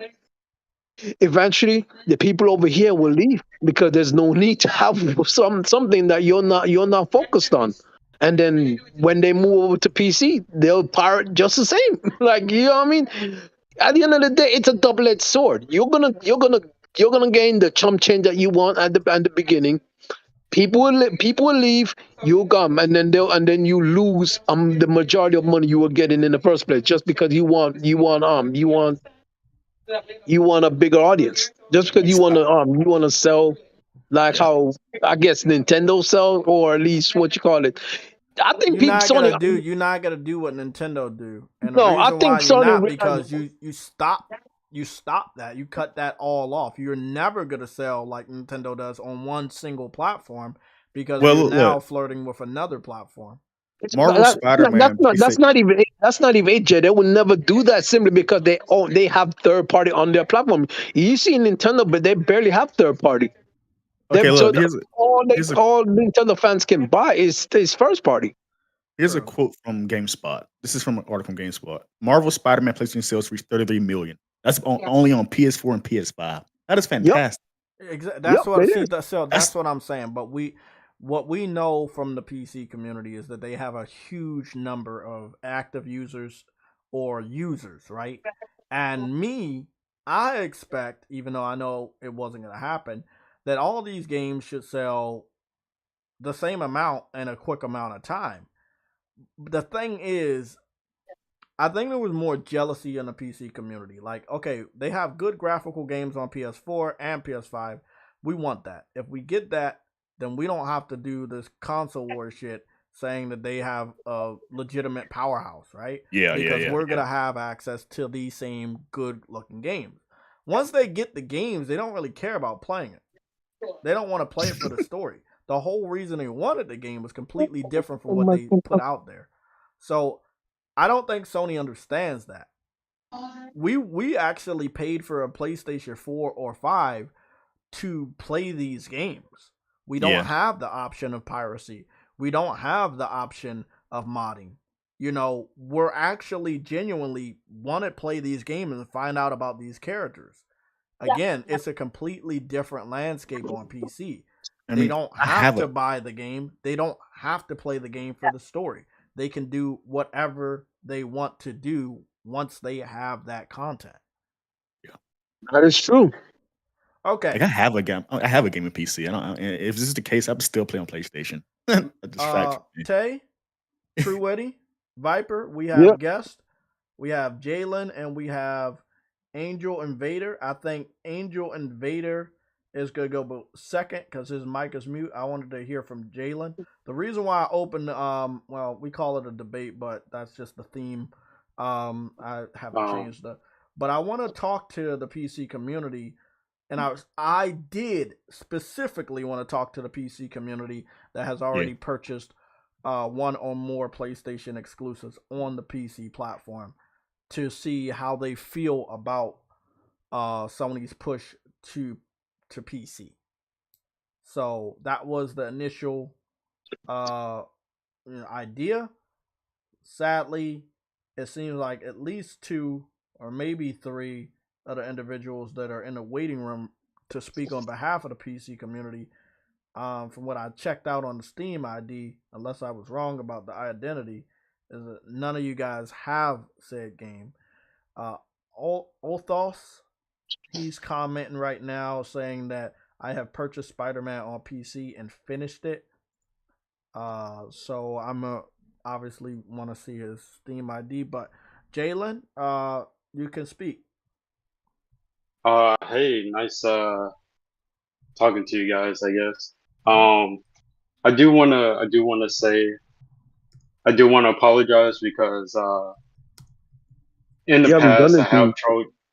eventually the people over here will leave, because there's no need to have something that you're not focused on. And then when they move over to PC, they'll pirate just the same. Like, you know what I mean? At the end of the day, it's a double-edged sword. You're gonna gain the chump change that you want at the beginning. People will leave. You come, and then you lose the majority of money you were getting in the first place, just because you want a bigger audience, just because you want to sell, like how I guess Nintendo sell, or at least what you call it. I think Sony.
You're not gonna do what Nintendo do, and the
No, I
reason why
think
you're not,
Sony.
because you stop that, you cut that all off. You're never gonna sell like Nintendo does on one single platform, because
Well,
you're now
look,
flirting with another platform.
Marvel Spider-Man.
That's not even it, Jay. They will never do that, simply because they have third party on their platform. You see Nintendo, but they barely have third party.
Okay,
So
look. Here's a
all Nintendo fans can buy is first party.
Here's a quote from GameSpot. This is from an article from GameSpot. Marvel Spider-Man PlayStation sales reached 33 million. That's only on PS4 and PS5. That is
Yep.
fantastic.
That's what
it is.
that's what I'm saying. But what we know from the PC community is that they have a huge number of active users or users, right? And I expect, even though I know it wasn't going to happen, that all these games should sell the same amount in a quick amount of time. The thing is, I think there was more jealousy in the PC community. Like, okay, they have good graphical games on PS4 and PS5. We want that. If we get that, then we don't have to do this console war shit saying that they have a legitimate powerhouse, right? Because we're going to have access to these same good looking games. Once they get the games, they don't really care about playing it. They don't want to play it for the story. The whole reason they wanted the game was completely different from what they put out there. So I don't think Sony understands that. We actually paid for a PlayStation 4 or 5 to play these games. We don't have the option of piracy. We don't have the option of modding. You know, we're actually genuinely want to play these games and find out about these characters. Again, it's a completely different landscape on PC. They don't have to buy the game. They don't have to play the game for the story. They can do whatever they want to do once they have that content.
That is true.
Okay.
Like I have a game in PC. I don't. If this is the case, I would still play on PlayStation.
Tay, True Witty, Viper. We have guest. We have Jalen, and we have Angel Invader. I think Angel Invader is going to go second because his mic is mute. I wanted to hear from Jalen. The reason why I opened, well, we call it a debate, but that's just the theme. I haven't changed the. But I want to talk to the PC community, and I did specifically want to talk to the PC community that has already purchased one or more PlayStation exclusives on the PC platform, to see how they feel about Sony's push to PC. So that was the initial idea. Sadly, it seems like at least 2 or maybe 3 other individuals that are in the waiting room to speak on behalf of the PC community. From what I checked out on the Steam ID, unless I was wrong about the identity, is that none of you guys have said game. Othos, he's commenting right now saying that I have purchased Spider-Man on PC and finished it. So I'm obviously want to see his Steam ID. But Jalen, you can speak.
Hey, nice talking to you guys, I guess. I do wanna say I do wanna apologize because in the past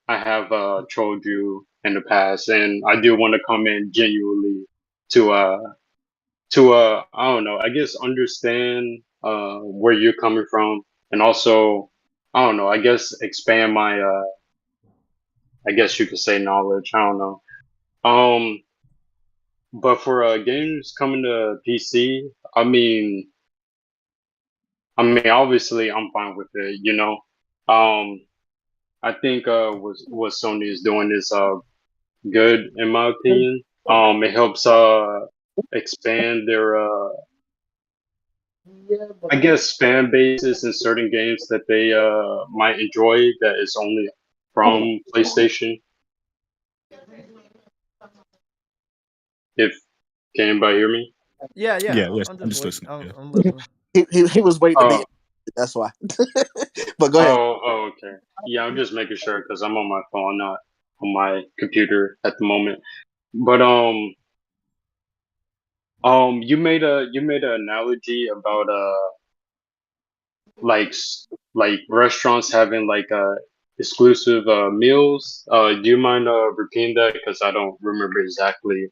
I have trolled you in the past, and I do want to come in genuinely to I don't know, I guess understand where you're coming from, and also, I don't know, I guess expand my I guess you could say knowledge. I don't know. But for games coming to PC, obviously I'm fine with it. Um, I think what Sony is doing is good in my opinion. It helps expand their I guess fan bases in certain games that they might enjoy that is only from PlayStation. If can anybody hear me?
Yeah,
Yeah,
yeah.
yes,
I'm
I'm
just
just
waiting.
listening. Yeah.
I'm listening.
He was waiting to be.
Oh,
That's why. But go ahead.
okay. Yeah, I'm just making sure because I'm on my phone, not on my computer at the moment. But you made an analogy about like like restaurants having like exclusive meals. Do you mind repeating that? Because I don't remember exactly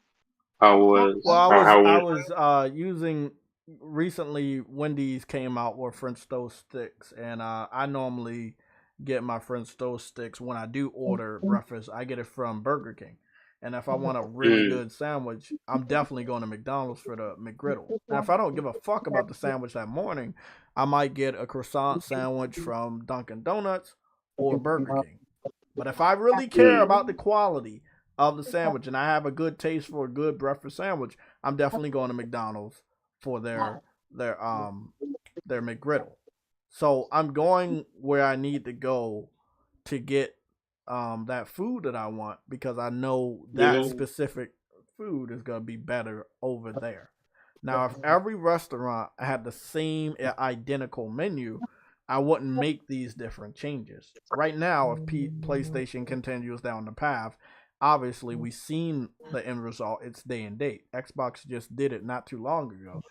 how it
Well,
was
I
or
was
how
I
it.
was using recently. Wendy's came out with French toast sticks, and I normally get my French toast sticks when I do order breakfast. I get it from Burger King, and if I want a really
Mm,
good sandwich, I'm definitely going to McDonald's for the McGriddle. Now, if I don't give a fuck about the sandwich that morning, I might get a croissant sandwich from Dunkin' Donuts or Burger King. But if I really care
mm,
about the quality of the sandwich and I have a good taste for a good breakfast sandwich, I'm definitely going to McDonald's for their their McGriddle. So I'm going where I need to go to get that food that I want because I know that
yeah.
specific food is going to be better over there. Now, if every restaurant had the same identical menu, I wouldn't make these different changes. Right now, if PlayStation continues down the path, obviously we've seen the end result. It's day and date. Xbox just did it not too long ago.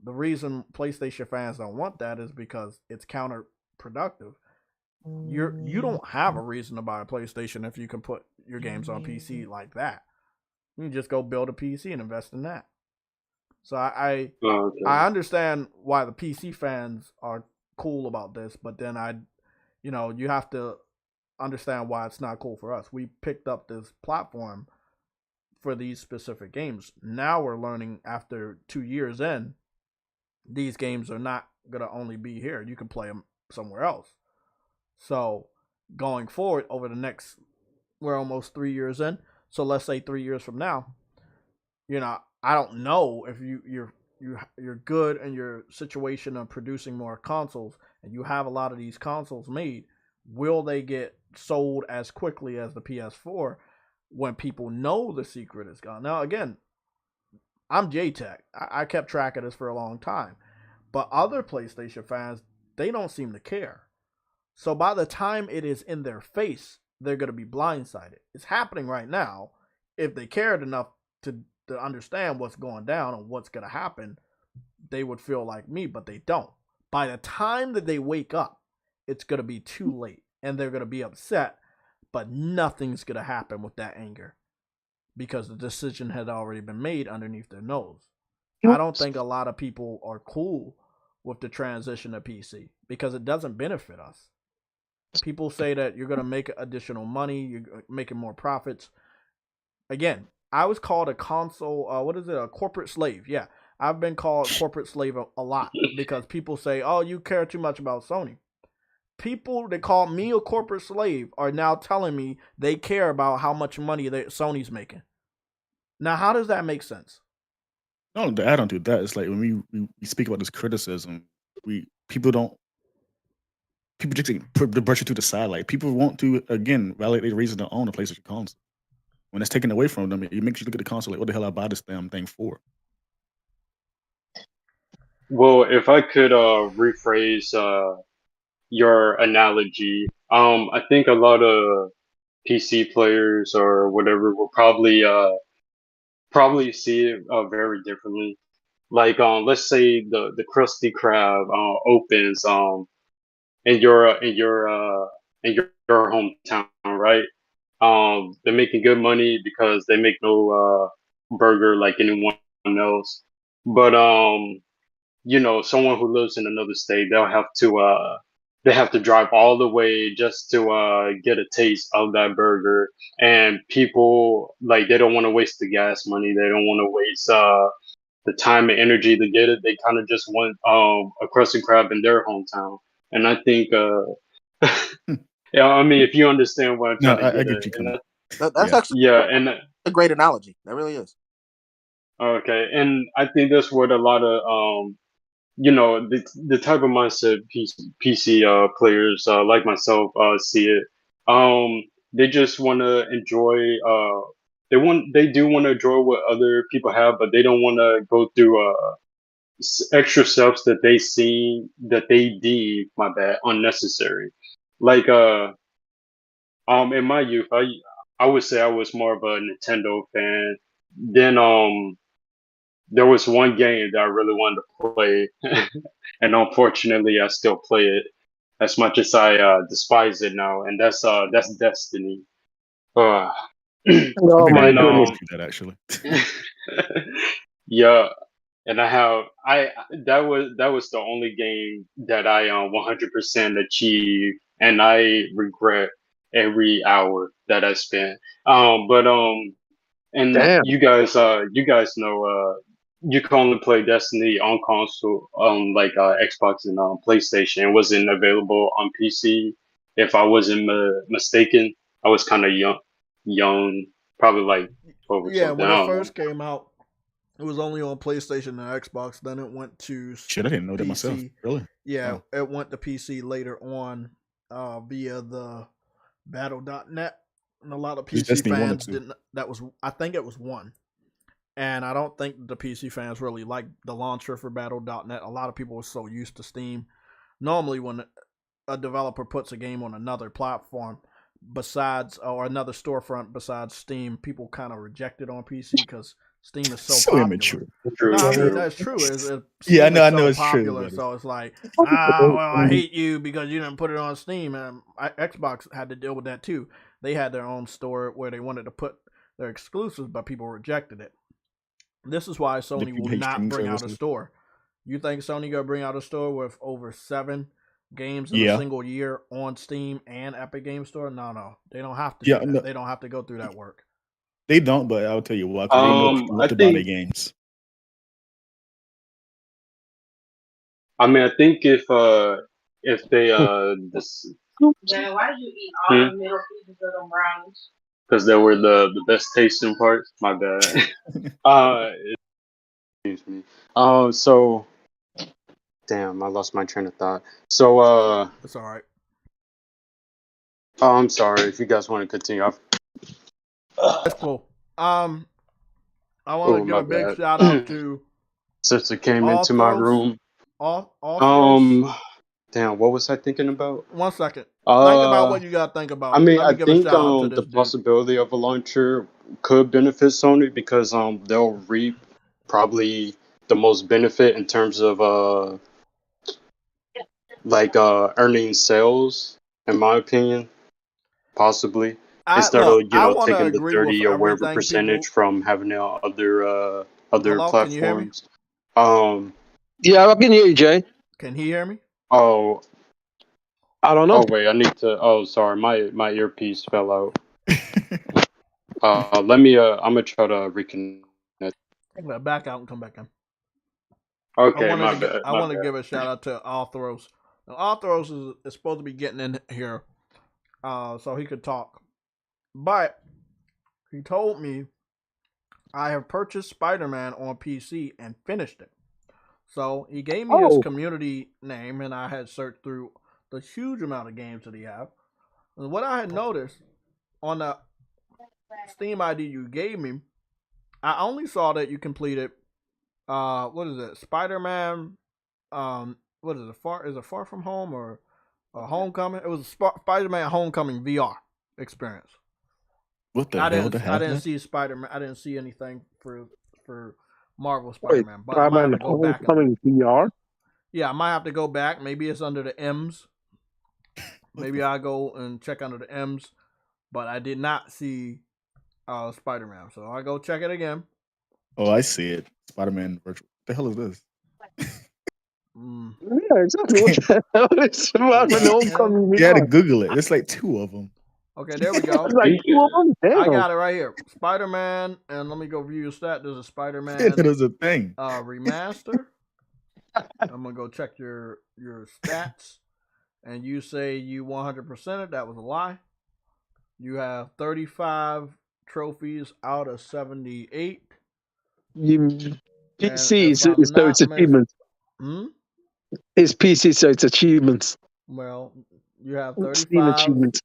The reason PlayStation fans don't want that is because it's counterproductive. You don't have a reason to buy a PlayStation if you can put your games on PC like that. You can just go build a PC and invest in that. So
Oh,
I
okay.
understand why the PC fans are cool about this, but then you have to understand why it's not cool for us. We picked up this platform for these specific games. Now we're learning after 2 years in, these games are not gonna only be here. You can play them somewhere else. So going forward over the next, we're almost 3 years in. So let's say 3 years from now, I don't know if you're good in your situation of producing more consoles and you have a lot of these consoles made. Will they get sold as quickly as the PS4 when people know the secret is gone? Now again, I'm JTech. I kept track of this for a long time, but other PlayStation fans, they don't seem to care. So by the time it is in their face, they're going to be blindsided. It's happening right now. If they cared enough to understand what's going down and what's going to happen, they would feel like me, but they don't. By the time that they wake up, it's going to be too late and they're going to be upset, but nothing's going to happen with that anger because the decision had already been made underneath their nose. I don't think a lot of people are cool with the transition to PC because it doesn't benefit us. People say that you're going to make additional money, you're making more profits. Again, I was called a console, what is it, a corporate slave. Yeah, I've been called corporate slave a lot because people say, oh, you care too much about Sony. People that call me a corporate slave are now telling me they care about how much money Sony's making. Now, how does that make sense?
No, the add on to that is like when we speak about this criticism, we people just brush it to the side. Like people want to again validate their reason to own a PlayStation console. When it's taken away from them, it makes you look at the console like, what the hell I buy this damn thing for?
Well, if I could rephrase your analogy, I think a lot of PC players or whatever will probably see it very differently. Like let's say the Krusty Krab opens in your hometown, right? They're making good money because they make no burger like anyone else. But someone who lives in another state, they have to drive all the way just to get a taste of that burger. And people, like, they don't want to waste the gas money. They don't want to waste the time and energy to get it. They kind of just want a crusty crab in their hometown. And I think, yeah, I mean, if you understand what I'm
No,
trying to
I
get
get
at,
you
and
coming.
That's
Yeah.
actually
yeah, and
a great analogy. That really is.
okay, and I think that's what a lot of the type of mindset PC players like myself see it. They just want to enjoy. They do want to enjoy what other people have, but they don't want to go through extra steps that they deem, my bad, unnecessary. Like in my youth, I would say I was more of a Nintendo fan. Then there was one game that I really wanted to play, and unfortunately, I still play it as much as I despise it now, and that's Destiny. Uh,
Oh
Okay,
my
and
I
goodness.
see that actually.
yeah, and that was the only game that I 100% achieved, and I regret every hour that I spent. But and
Damn.
you guys know you can only play Destiny on console on like Xbox and PlayStation. It wasn't available on PC. If I wasn't mistaken, I was kind of young, probably like 12 or
Yeah,
something.
when
I
it
don't know.
first came out, it was only on PlayStation and Xbox. Then it went to
Shit, I didn't know that myself.
PC.
Really?
Yeah,
Wow.
it went to PC later on via the Battle.net, and a lot of
Is
PC
Destiny 1 or
fans
2?
didn't. I think it was one, and I don't think the PC fans really liked the launcher for Battle.net. A lot of people were so used to Steam. Normally, when a developer puts a game on another platform besides or another storefront besides Steam, people kind of reject it on PC because Steam is so
So
popular.
immature.
True,
No, I mean
true.
that's true.
Yeah,
Steam is
I
so
know it's true,
popular,
but
so it's like, well, I hate you because you didn't put it on Steam. And Xbox had to deal with that too. They had their own store where they wanted to put their exclusives, but people rejected it. This is why
the
Sony will
people hate
not
streaming
bring out a
services.
store. You think Sony gonna bring out a store with over 7 games in a
Yeah.
single year on Steam and Epic Game Store? No, they don't have to
Yeah,
do that.
no,
They don't have to go through that work.
they don't, but I'll tell you why, because they know people
I
love to buy their
think
games.
I think if they this
Man, why did you eat all
hmm,
the middle pieces of them brownies?
because they were the best tasting parts. My bad. Excuse me. So damn, I lost my train of thought. So
It's all right.
oh, I'm sorry if you guys want to continue.
That's cool. I want to
Oh,
give
my
a big
bad.
shout out to
Sister came into my
Authros.
room.
Authros.
Damn, what was I thinking about?
1 second. Think about what you got to think
I
about.
mean,
Let me
I
give a
think
shout out to
the
this dude.
possibility of a launcher could benefit Sony because they'll reap probably the most benefit in terms of like earning sales, in my opinion, possibly instead of
I want to
taking the
agree with
30 or whatever
everything
percentage
people.
from having other
Hello, can you hear me?
platforms. Um.
Yeah, I can hear you, Jay.
Can he hear me?
Oh.
I don't know.
Oh wait. I need to. Oh, sorry. My earpiece fell out. Let me. I'm gonna try to reconnect.
I'm gonna back out and come back in.
Okay. My bad.
I
My
want to
bad.
give a shout out to Althros. Now, Althros is supposed to be getting in here, so he could talk. But he told me I have purchased Spider-Man on PC and finished it. So he gave me his
Oh,
community name, and I had searched through the huge amount of games that he have. And what I had noticed on the Steam ID you gave me, I only saw that you completed what is it? Spider-Man what is it? Far from home or Homecoming? It was a Spider-Man Homecoming VR experience.
What the hell to
I
have
didn't
that?
see Spider-Man. I didn't see anything for Marvel
wait.
Spider-Man, but I might have
Spider-Man
to go back and
Homecoming VR?
yeah, I might have to go back. Maybe it's under the M's.
What
Maybe
the?
I go and check under the M's, but I did not see Spider-Man. So I go check it again.
Oh, I see it. Spider-Man virtual. What the hell is this?
Yeah, exactly. What the hell is Spider-Man Homecoming?
You had to Google it. There's like 2 of them.
Okay, there we go.
Like 2 of them? Damn.
I got it right here. Spider-Man, and let me go view your stat. There's a Spider-Man
It was a thing.
remaster. I'm gonna go check your stats, and you say you 100%ed. That was a lie. You have 35 trophies out of 78.
PC, so it's
not
achievements. It's PC, so it's achievements.
Well, you have
Steam
35
achievements.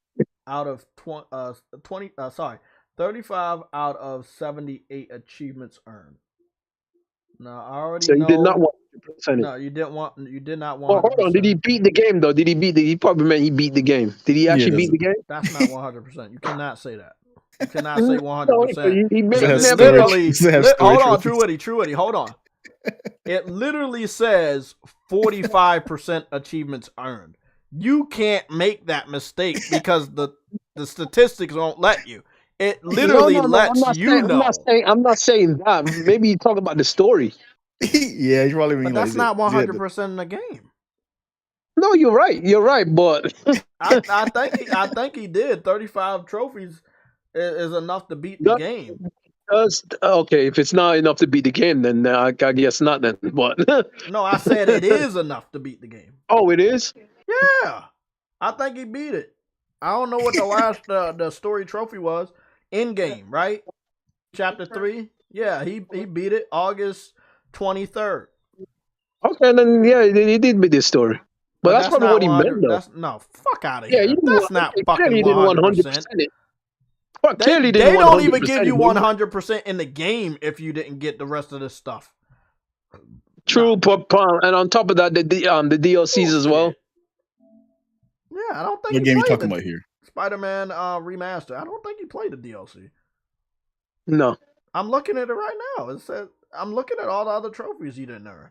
out of 35 out of 78 achievements earned. Now I already
So
know.
you did not want 100%.
No, you did not want.
Well, hold on. Did he beat the game though? He probably meant he beat the game. Did he actually beat the game?
That's not 100%. You cannot say that. You cannot say 100%.
He
literally. Hold on, True Witty. Hold on. It literally says 45% achievements earned. You can't make that mistake because the statistics won't let you. It literally lets you know.
I'm not saying that. Maybe you talk about the story.
Yeah, you probably mean.
But that's not 100% in the game.
No, you're right. You're right, but
I think he did. 35 trophies is enough to beat the game.
Okay, if it's not enough to beat the game, then I guess not. Then what?
No, I said it is enough to beat the game.
Oh, it is.
Yeah, I think he beat it. I don't know what the last the story trophy was in game, right? Chapter 3. Yeah, he beat it August 23rd.
Okay, then yeah, he did beat this story. But that's probably what he meant, though.
No, fuck out of here.
Yeah,
that's not fucking 100%.
Clearly,
they don't even give you 100% in the game if you didn't get the rest of this stuff.
True, and on top of that, the DLCs as well.
Yeah, I don't think.
What game are you talking about here?
Spider-Man remaster. I don't think he played the DLC.
No,
I'm looking at it right now. It says I'm looking at all the other trophies he didn't earn.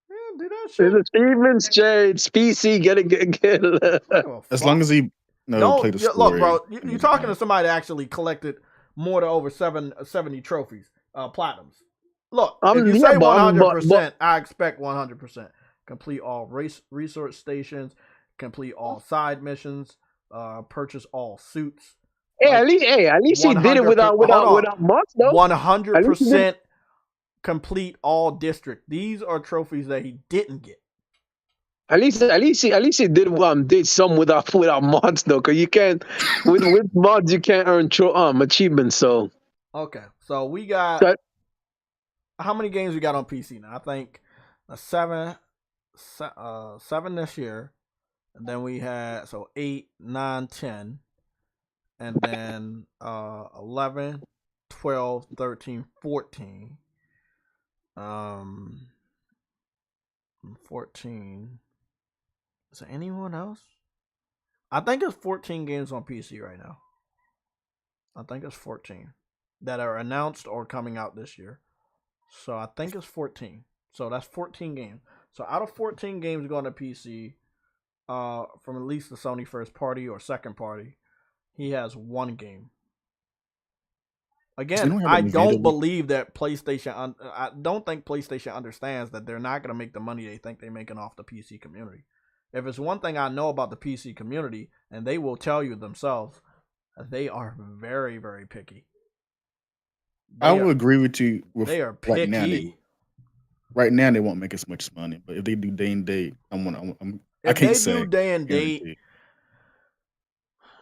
Yeah, do that shit.
It's achievements, Jay. It's PC. Get it.
As long as he played the story.
Look, bro, you're talking to somebody that actually collected more than over 70 trophies, platinums. Look, if you say 100%, I expect 100%. Complete all resource stations, complete all side missions, purchase all suits.
Hey, at least he did it without mods, though.
100% complete all district. These are trophies that he didn't get.
At least he did some without mods though, because you can't with mods you can't earn achievements. So
okay, so we got how many games we got on PC now? I think 7 this year, and then we had 8, 9, 10, and then 11, 12, 13, 14. 14. Is there anyone else? I think it's 14 games on PC right now. I think it's 14 that are announced or coming out this year. So I think it's 14. So that's 14 games. So out of 14 games going to PC, from at least the Sony first party or second party, he has one game. Again, I don't believe that PlayStation. I don't think PlayStation understands that they're not going to make the money they think they're making off the PC community. If it's one thing I know about the PC community, and they will tell you themselves, they are very, very picky.
I will agree with you.
They are picky.
Right now, they won't make as much money, but if they do day and date, I can't say.
If they do day and date,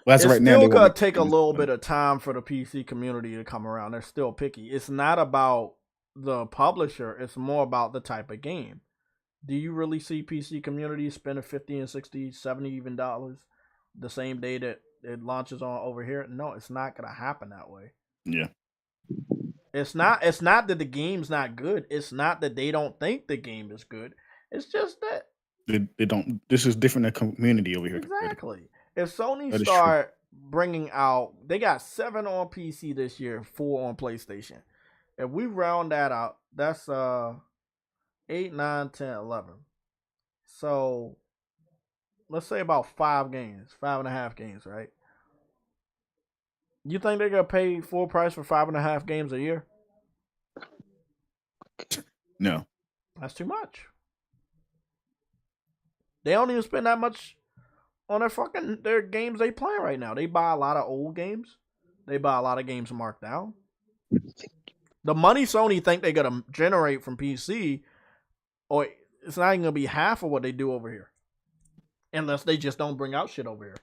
well,
it's right still gonna take a little bit of time for the PC community to come around. They're still picky. It's not about the publisher. It's more about the type of game. Do you really see PC community spending $50 and $60, $70 even dollars the same day that it launches on over here? No, it's not gonna happen that way.
Yeah.
It's not that the game's not good. It's not that they don't think the game is good. It's just that
they don't. This is different than community over here.
Exactly. If Sony start bringing out, they got 7 on PC this year, 4 on PlayStation. If we round that out, that's 8, 9, 10, 11. So let's say about 5 games, 5.5 games, right? You think they're gonna pay full price for 5.5 games a year?
No.
That's too much. They don't even spend that much on their games they playing right now. They buy a lot of old games. They buy a lot of games marked down. The money Sony think they're gonna generate from PC, or it's not even gonna be half of what they do over here, unless they just don't bring out shit over here.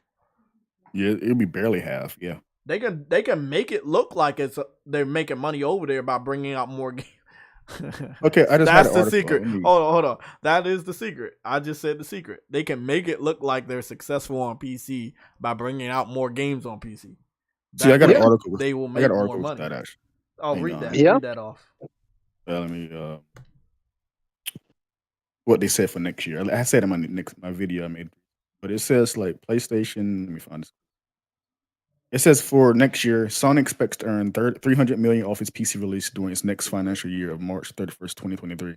Yeah, it'll be barely half. Yeah.
They can make it look like they're making money over there by bringing out more games.
Okay, I just
That's
had an
the
article.
secret.
Let me-
Hold on. That is the secret. I just said the secret. They can make it look like they're successful on PC by bringing out more games on PC.
See, I got an
way,
article. With,
they will
I
make
got an
more
article with
money.
that actually.
Oh,
Hang
read
on.
that.
Yeah.
Read that off.
Let me what they said for next year. I said in my video I made, but it says like PlayStation. Let me find this. It says for next year, Sony expects to earn $300 million off its PC release during its next financial year of March 31st, 2023.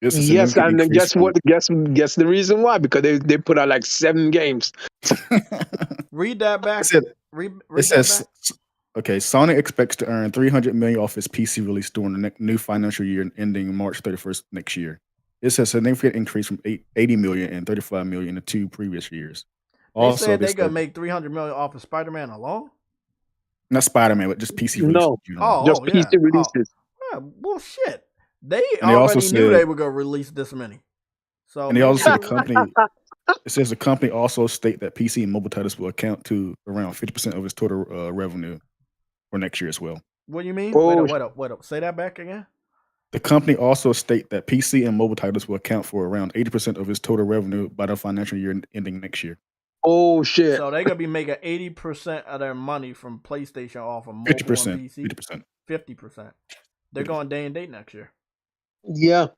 This is a
Yes,
significant
and then
increase
guess what? Guess the reason why? Because they put out like 7 games.
Read that back.
It said,
read
it
that
says,
back.
okay, Sony expects to earn $300 million off its PC release during the new financial year ending March 31st next year. It's a significant increase from $80 million and $35 million in the 2 previous years.
They said they're gonna make $300 million off of Spider-Man alone.
not Spider-Man, but just PC release.
No,
Oh,
just
yeah.
PC releases.
Yeah, bullshit. They
And they also
already knew
said-
they were gonna release this many. So
And they also said the
maybe-
company. It says the company also state that PC and mobile titles will account to around 50% of its total revenue for next year as well.
What do you mean?
Oh,
Wait up. Say that back again.
The company also state that PC and mobile titles will account for around 80% of its total revenue by the financial year ending next year.
Oh shit.
So they're gonna be making 80% of their money from PlayStation off of mobile
50%.
and PC.
50%.
50%. They're going day and date next year.
Yeah.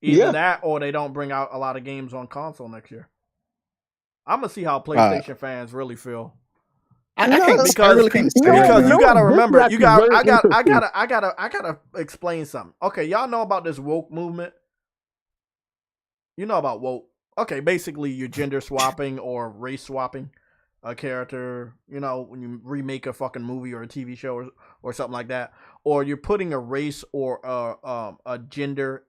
Either
Yeah.
that or they don't bring out a lot of games on console next year. I'm gonna see how PlayStation fans really feel.
I can't.
Because-
I really can't say
no,
right
Because
now.
you gotta
this is
remember,
actually very
I
interesting.
gotta explain something. Okay, y'all know about this woke movement? You know about woke. Okay, basically you're gender swapping or race swapping a character, you know, when you remake a fucking movie or a TV show or something like that. Or you're putting a race or a gender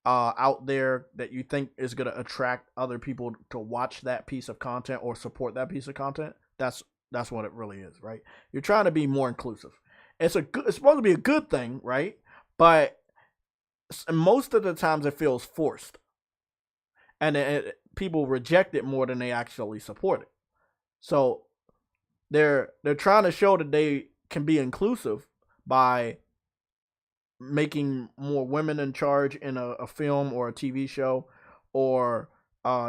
out there that you think is gonna attract other people to watch that piece of content or support that piece of content. That's what it really is, right? You're trying to be more inclusive. It's supposed to be a good thing, right? But most of the times it feels forced, and people reject it more than they actually support it. So they're trying to show that they can be inclusive by making more women in charge in a film or a TV show, or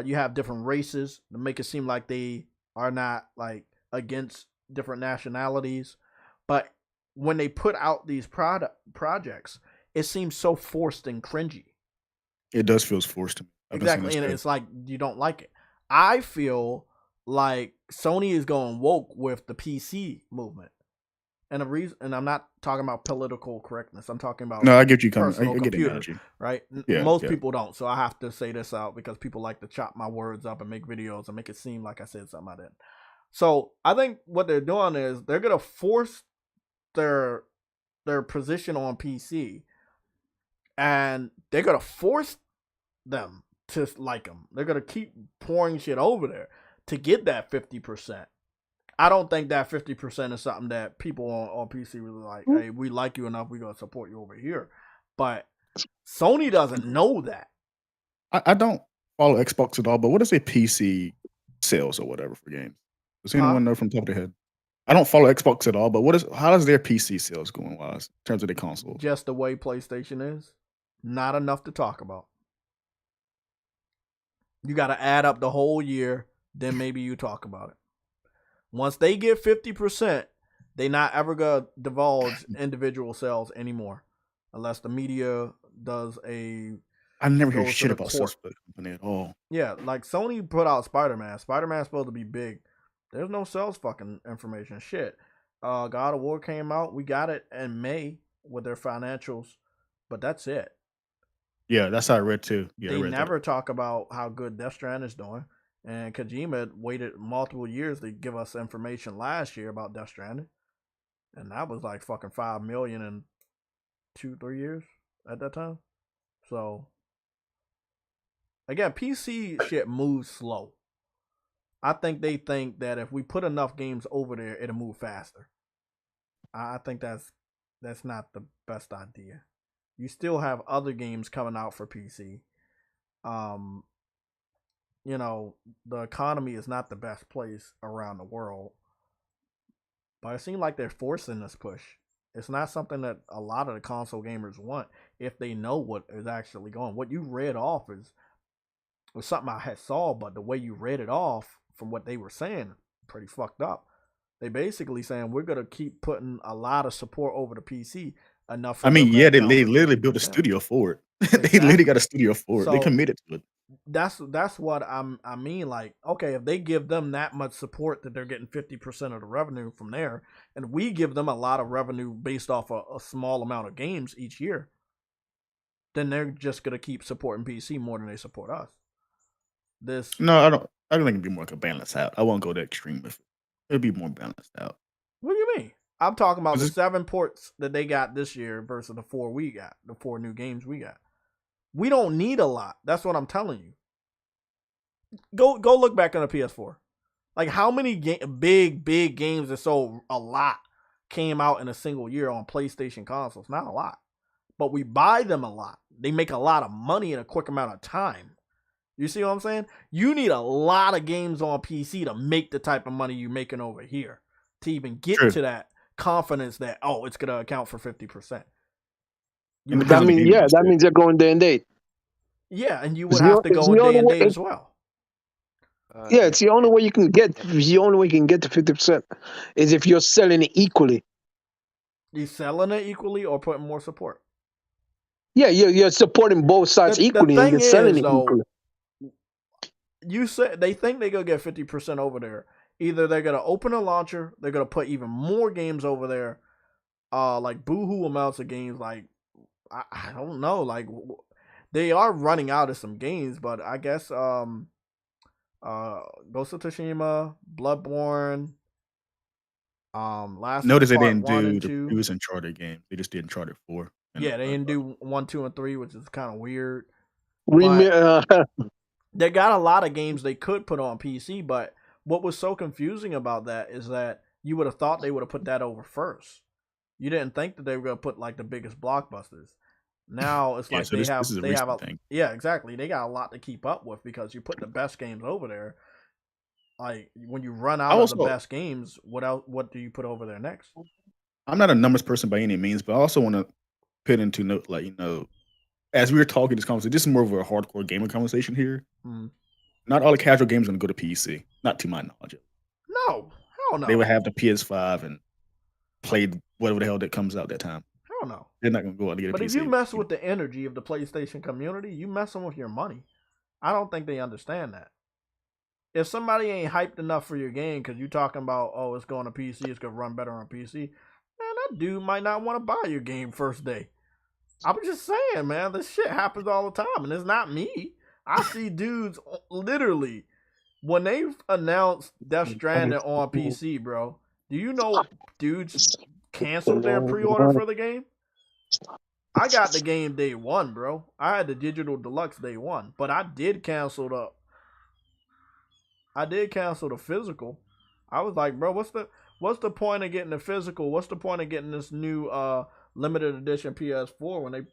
you have different races to make it seem like they are not like against different nationalities. But when they put out these projects, it seems so forced and cringy.
It does feel forced to me.
Exactly, and it's like you don't like it. I feel like Sony is going woke with the PC movement, and the reason, and I'm not talking about political correctness. I'm talking about
No, I get you coming. I
personal
get the
computer,
analogy.
right?
Yeah,
Most
yeah.
people don't, so I have to say this out because people like to chop my words up and make videos and make it seem like I said something I didn't. So I think what they're doing is they're gonna force their position on PC, and they're gonna force them to like them. They're gonna keep pouring shit over there to get that 50%. I don't think that 50% is something that people on PC really like. Hey, we like you enough, we're gonna support you over here. But Sony doesn't know that.
I don't follow Xbox at all, but what is a PC sales or whatever for games? Does anyone know from the top of their head? I don't follow Xbox at all, but how does their PC sales going wise in terms of their consoles?
Just the way PlayStation is, not enough to talk about. You got to add up the whole year, then maybe you talk about it. Once they get 50%, they not ever gonna divulge individual sales anymore, unless the media does a.
I never hear
goes to
shit
the
about
court.
such a company at all.
Yeah, like Sony put out Spider-Man. Spider-Man's supposed to be big. There's no sales fucking information. Shit. God of War came out. We got it in May with their financials, but that's it.
Yeah, that's how I read too. Yeah, I
They
read
never talk about how good Death Stranding is doing. And Kojima waited multiple years to give us information last year about Death Stranding. And that was like fucking 5 million in 2-3 years at that time. So Again, PC shit moves slow. I think they think that if we put enough games over there, it'll move faster. I think that's not the best idea. You still have other games coming out for PC. Um, you know, the economy is not the best place around the world, but it seems like they're forcing this push. It's not something that a lot of the console gamers want if they know what is actually going. What you read off was something I had saw, but the way you read it off from what they were saying, pretty fucked up. They basically saying we're gonna keep putting a lot of support over the PC enough. For
I mean,
them to
yeah, they
account for
literally built a
50%.
studio for it.
Exactly.
They literally got a studio for it. They
So
committed to it.
that's what I mean. Like, okay, if they give them that much support that they're getting 50% of the revenue from there, and we give them a lot of revenue based off a small amount of games each year, then they're just gonna keep supporting PC more than they support us. This
No, I don't. I think it'd be more like a balance out. I won't go that extreme with it. It'd be more balanced out.
What do you mean? I'm talking about the
Is it-
7 ports that they got this year versus the 4 we got, the 4 new games we got. We don't need a lot. That's what I'm telling you. Go look back on the PS4. Like how many big games that sold a lot came out in a single year on PlayStation consoles? Not a lot. But we buy them a lot. They make a lot of money in a quick amount of time. You see what I'm saying? You need a lot of games on PC to make the type of money you're making over here to even get
True.
to that confidence that, oh, it's going to account for 50%. You
And
would
depends
have
on
That
the
means,
game
yeah,
you
that
said.
means they're going day and date.
yeah, and you
It's
would
the
have
o-
to
it's
go
the
day
only
and
way.
date as well.
Yeah, it's the only way you can get. It's the only way you can get to 50% is if you're selling it equally.
You selling it equally or putting more support?
Yeah, you're supporting both sides
The
equally, and
thing
you're selling
is,
it
though,
equally.
you said they think they're gonna get 50% over there. Either they're gonna open a launcher, they're gonna put even more games over there, like boohoo amounts of games. Like I don't know, like they are running out of some games, but I guess Ghost of Tsushima, Bloodborne, Last of Us
Notice they
Part
didn't
1
do
and
the
2.
previous Uncharted game. They just did Uncharted 4.
Yeah, they didn't do 1, 2, and 3, which is kind of weird. They got a lot of games they could put on PC, but what was so confusing about that is that you would have thought they would have put that over first. You didn't think that they were gonna put like the biggest blockbusters. Now it's
Yeah,
like
so this is a
they have
recent thing.
yeah, exactly. They got a lot to keep up with because you put the best games over there. Like when you run out of the best games, what do you put over there next?
I'm not a numbers person by any means, but I also want to put into note, like, as we were talking this conversation, this is more of a hardcore gamer conversation here. Not all the casual games are going to go to PC, not to my knowledge.
No, hell no.
They would have the PS5 and play whatever the hell that comes out that time.
Hell no.
They're not going to go out and get a PC.
But if you mess with the energy of the PlayStation community, you messing with your money. I don't think they understand that. If somebody ain't hyped enough for your game because you talking about, oh, it's going to PC, it's going to run better on PC, man, that dude might not want to buy your game first day. I'm just saying, man, this shit happens all the time, and it's not me. I see dudes literally, when they announced Death Stranding on PC, bro, do you know dudes canceled their pre-order for the game? I got the game day one, bro. I had the digital deluxe day one, but I did cancel the physical. I was like, bro, what's the point of getting the physical? What's the point of getting this new limited edition PS4 when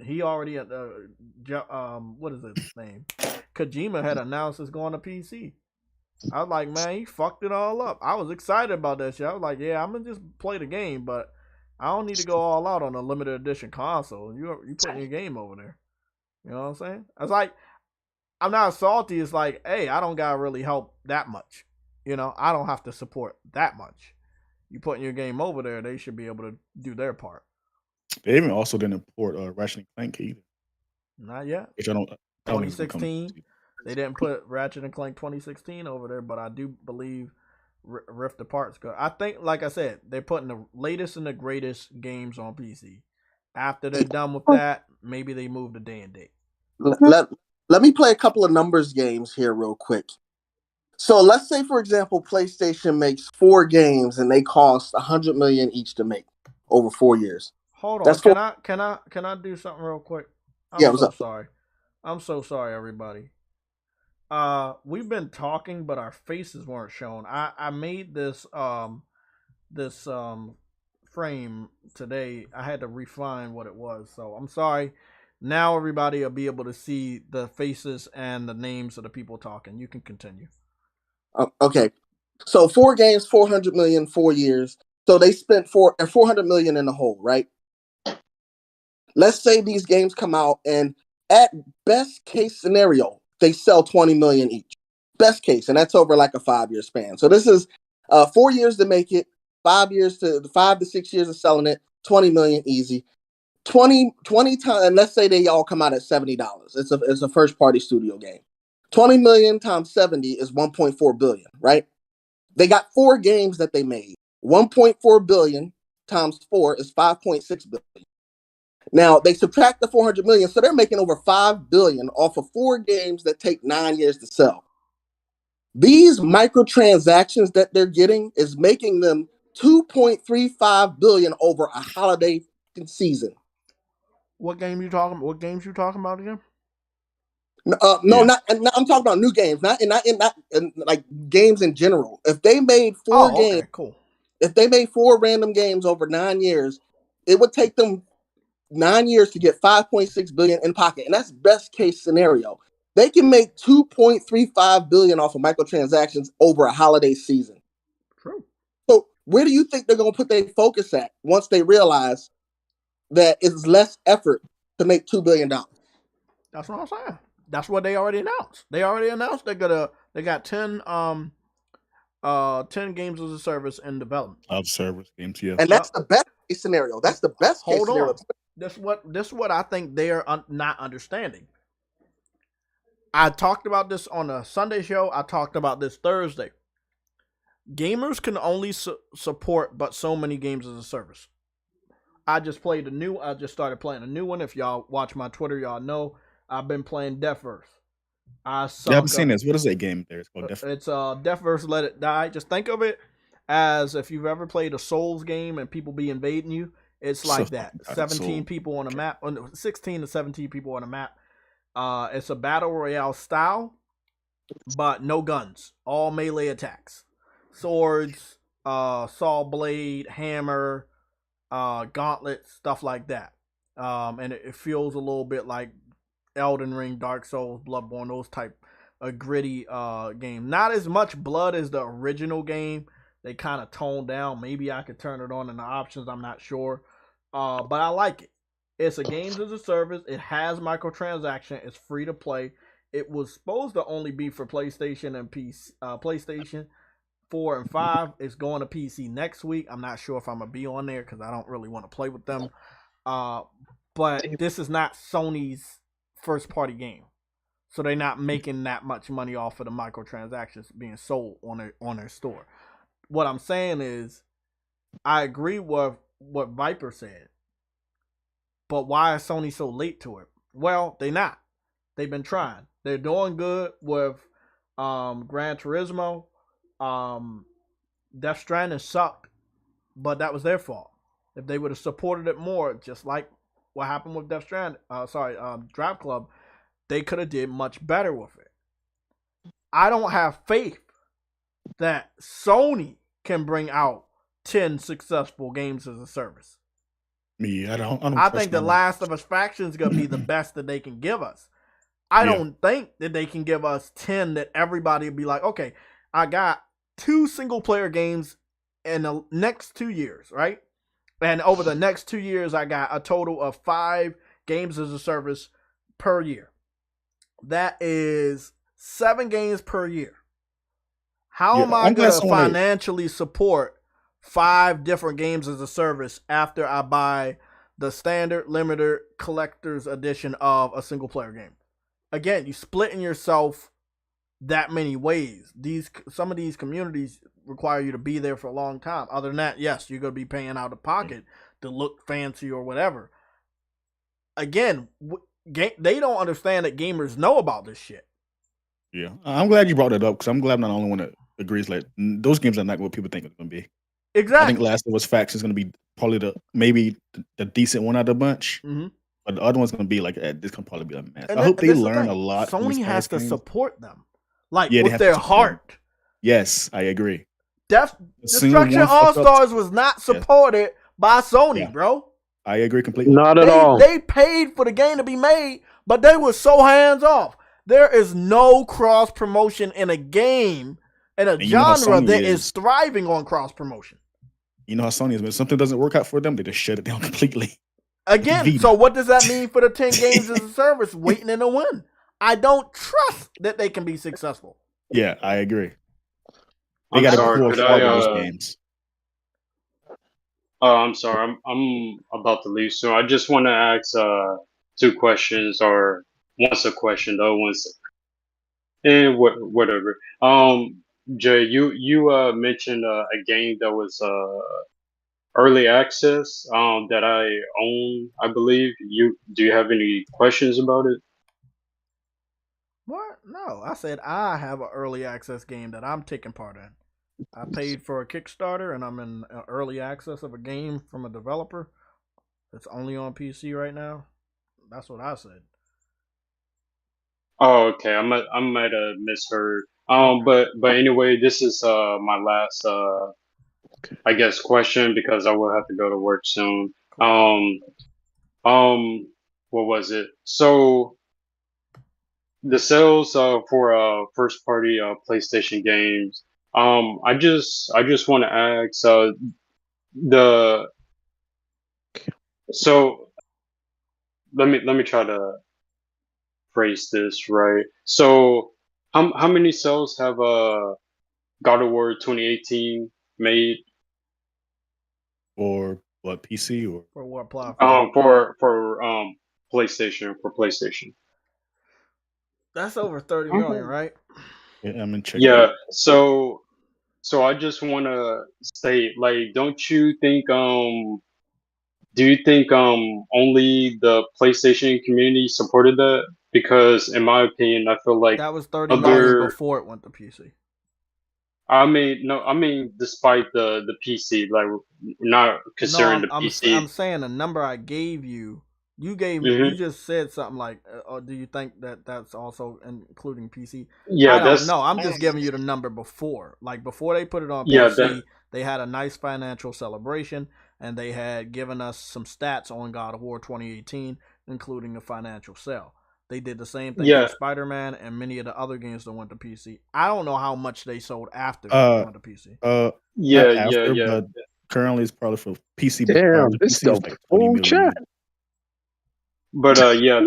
he already what is his name? Kojima had announced it's going to PC. I was like, man, he fucked it all up. I was excited about that shit. I was like, yeah, I'm gonna just play the game, but I don't need to go all out on a limited edition console. You putting your game over there. You know what I'm saying? I was like, I'm not salty. It's like, hey, I don't gotta really help that much. I don't have to support that much. You putting your game over there, they should be able to do their part.
They even also didn't import Ratchet and Clank either.
Not yet.
Which I don't
2016. They didn't put Ratchet and Clank 2016 over there, but I do believe Rift Apart's good. I think, like I said, they're putting the latest and the greatest games on PC. After they're done with that, maybe they move to day and date.
Let me play a couple of numbers games here real quick. So let's say, for example, PlayStation makes 4 games and they cost $100 million each to make over 4 years.
Hold on, can I do something real quick? I'm so sorry, everybody. We've been talking, but our faces weren't shown. I made this this frame today. I had to refine what it was, so I'm sorry. Now everybody will be able to see the faces and the names of the people talking. You can continue.
Okay, so 4 games, 400 million, 4 years. So they spent 400 million in the hole, right? Let's say these games come out, and at best case scenario, they sell 20 million each. Best case, and that's over like a 5-year span. So this is 4 years to make it, 5 to 6 years of selling it, 20 million easy. 20 times, and let's say they all come out at $70. It's a first party studio game. 20 million times 70 is 1.4 billion, right? They got 4 games that they made. 1.4 billion times 4 is 5.6 billion. Now they subtract the 400 million, so they're making over 5 billion off of 4 games that take 9 years to sell. These microtransactions that they're getting is making them 2.35 billion over a holiday season.
What games you talking about again?
No, not I'm talking about new games, not in like games in general. If they made 4 games,
cool.
If they made 4 random games over 9 years, it would take them 9 years to get 5.6 billion in pocket, and that's best case scenario. They can make 2.35 billion off of microtransactions over a holiday season.
True.
So where do you think they're going to put their focus at once they realize that it's less effort to make $2 billion?
That's what I'm saying. That's what they already announced. They got 10 games as a service in development.
Of service games, yeah.
And that's the best case scenario. That's the best case scenario.
On. This what I think they're not understanding. I talked about this on a Sunday show. I talked about this Thursday. Gamers can only support but so many games as a service. I just started playing a new one. If y'all watch my Twitter, y'all know I've been playing Deathverse.
I haven't seen this. What is that game there? It's called
Deathverse. It's Deathverse Let It Die. Just think of it as if you've ever played a Souls game and people be invading you. It's like that. 17 people on a map. 16 to 17 people on a map. It's a battle royale style, but no guns. All melee attacks. Swords, saw blade, hammer, gauntlets, stuff like that. And it feels a little bit like Elden Ring, Dark Souls, Bloodborne, those type of gritty game. Not as much blood as the original game. They kind of toned down. Maybe I could turn it on in the options. I'm not sure. But I like it. It's a games as a service. It has microtransaction. It's free to play. It was supposed to only be for PlayStation and PC. PlayStation 4 and 5. It's going to PC next week. I'm not sure if I'm going to be on there because I don't really want to play with them. But this is not Sony's first party game. So they're not making that much money off of the microtransactions being sold on their store. What I'm saying is, I agree with what Viper said. But why is Sony so late to it? Well, they're not. They've been trying. They're doing good with Gran Turismo. Death Stranding sucked, but that was their fault. If they would have supported it more, just like what happened with Death Stranding, Drive Club, they could have did much better with it. I don't have faith that Sony can bring out 10 successful games as a service.
Me, I don't
I think The Last of Us Faction is going to be the best that they can give us. I don't think that they can give us 10 that everybody will be like, okay, I got 2 single player games in the next 2 years, right? And over the next 2 years, I got a total of 5 games as a service per year. That is 7 games per year. How am I going to financially support 5 different games as a service after I buy the standard, limited, collector's edition of a single player game? Again, you splitting yourself that many ways. Some of these communities require you to be there for a long time. Other than that, yes, you're going to be paying out of pocket to look fancy or whatever. Again, they don't understand that gamers know about this shit.
Yeah, I'm glad you brought that up because I'm glad I'm not the only one that agrees. Like those games are not what people think it's going to be.
Exactly.
I think Last of Us Faction is going to be probably the decent one out of the bunch.
Mm-hmm.
But the other one's going to be like, this can probably be a mess. I hope they learn a lot.
Sony has to support them. like
Yeah, they
with
have
their
to support them.
heart.
Yes, I agree.
Death
As soon as
Destruction
one
All
fuck up,
Stars was not supported by Sony,
Yeah.
bro.
I agree completely.
Not at all.
They paid for the game to be made, but they were so hands off. There is no cross promotion in a game in a
And you know how
genre
Sony
that is
is.
thriving on cross promotion.
You know how Sony is. When something doesn't work out for them, they just shut it down completely.
Again,
Vita.
so what does that mean for the 10 games as a service waiting in a win? I don't trust that they can be successful.
Yeah, I agree. They
I'm
got to
sorry.
pull
Could
hard
I?
with those games.
I'm sorry. I'm about to leave soon. I just want to ask two questions, or one's a question, the other one's whatever. Jay, you mentioned a game that was early access that I own, I believe. Do you have any questions about it?
What? No, I said I have an early access game that I'm taking part in. I paid for a Kickstarter and I'm in early access of a game from a developer that's only on PC right now. That's what I said.
Oh, okay. I might have misheard. But anyway, this is my last I guess question, because I will have to go to work soon. What was it? So the sales for first party PlayStation games. I just want to ask the so let me try to phrase this right. So how many sales have God of War 2018 made
Or what, PC or
For what platform?
for PlayStation?
That's over 30 million, right?
yeah, I'm gonna check it
Yeah.
out.
So I just want to state, like, do you think only the PlayStation community supported that? Because in my opinion, I feel like
That was 30 million
other
before it went to PC.
I mean, no, I mean, despite the PC, like, not
No,
considering the
I'm
PC.
saying the number I gave you. You gave me.
Hmm.
You just said something like, "Do you think that that's also including PC?" I
Yeah,
don't know. I'm just giving you the number before. Like before they put it on
yeah,
PC, they had a nice financial celebration, and they had given us some stats on God of War 2018, including a financial sale. They did the same thing for
yeah,
Spider-Man and many of the other games that went to PC. I don't know how much they sold after it
Uh,
went to PC.
yeah,
Not
yeah,
after,
yeah.
but currently it's probably for PC.
Damn,
The
this
PC is
the
like 20
full chat.
million.
But yeah,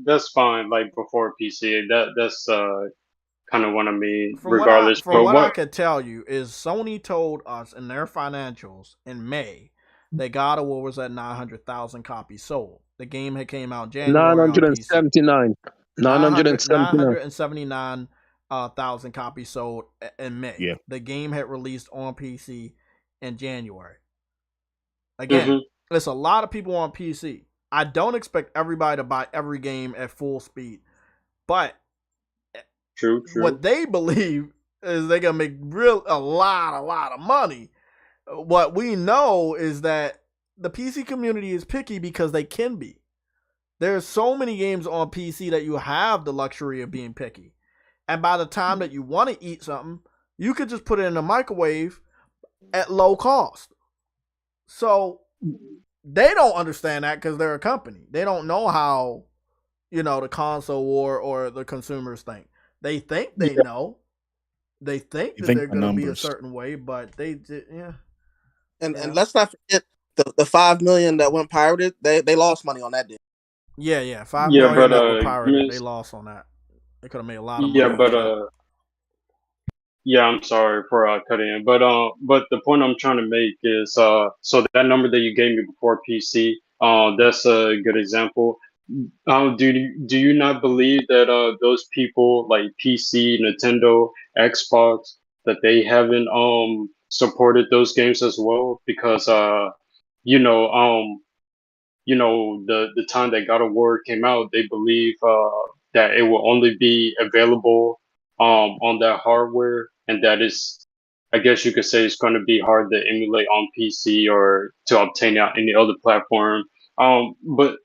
that's fine. Like before PC, that's kind of what I mean, regardless.
From
But
what I
what?
could tell you is Sony told us in their financials in May that God of War was at 900,000 copies sold. The game had came out January on PC.
979. 979.
979,000 copies sold in May.
Yeah.
The game had released on PC in January. Again,
Hmm.
it's a lot of people on PC. I don't expect everybody to buy every game at full speed, but
True,
what
true.
they believe is they're gonna make a lot of money. What we know is that the PC community is picky because they can be. There's so many games on PC that you have the luxury of being picky. And by the time that you want to eat something, you could just put it in the microwave at low cost. So they don't understand that because they're a company. They don't know how, the console war or the consumers think. They think they know. They think
You
that
think
they're
by
going to be a
numbers.
certain way, but yeah.
And let's not forget the 5 million that went pirated. They lost money on that deal.
Yeah, 5
Yeah,
million
but
that were pirated.
give me
They lost on that. They could have made a lot of money
yeah,
off
but
that.
yeah, I'm sorry for cutting in, but the point I'm trying to make is so that number that you gave me before PC, that's a good example. Do you not believe that those people like PC, Nintendo, Xbox, that they haven't supported those games as well? Because you know the time that God of War came out, they believe that it will only be available on that hardware, and that is, I guess you could say, it's going to be hard to emulate on PC or to obtain on any other platform. But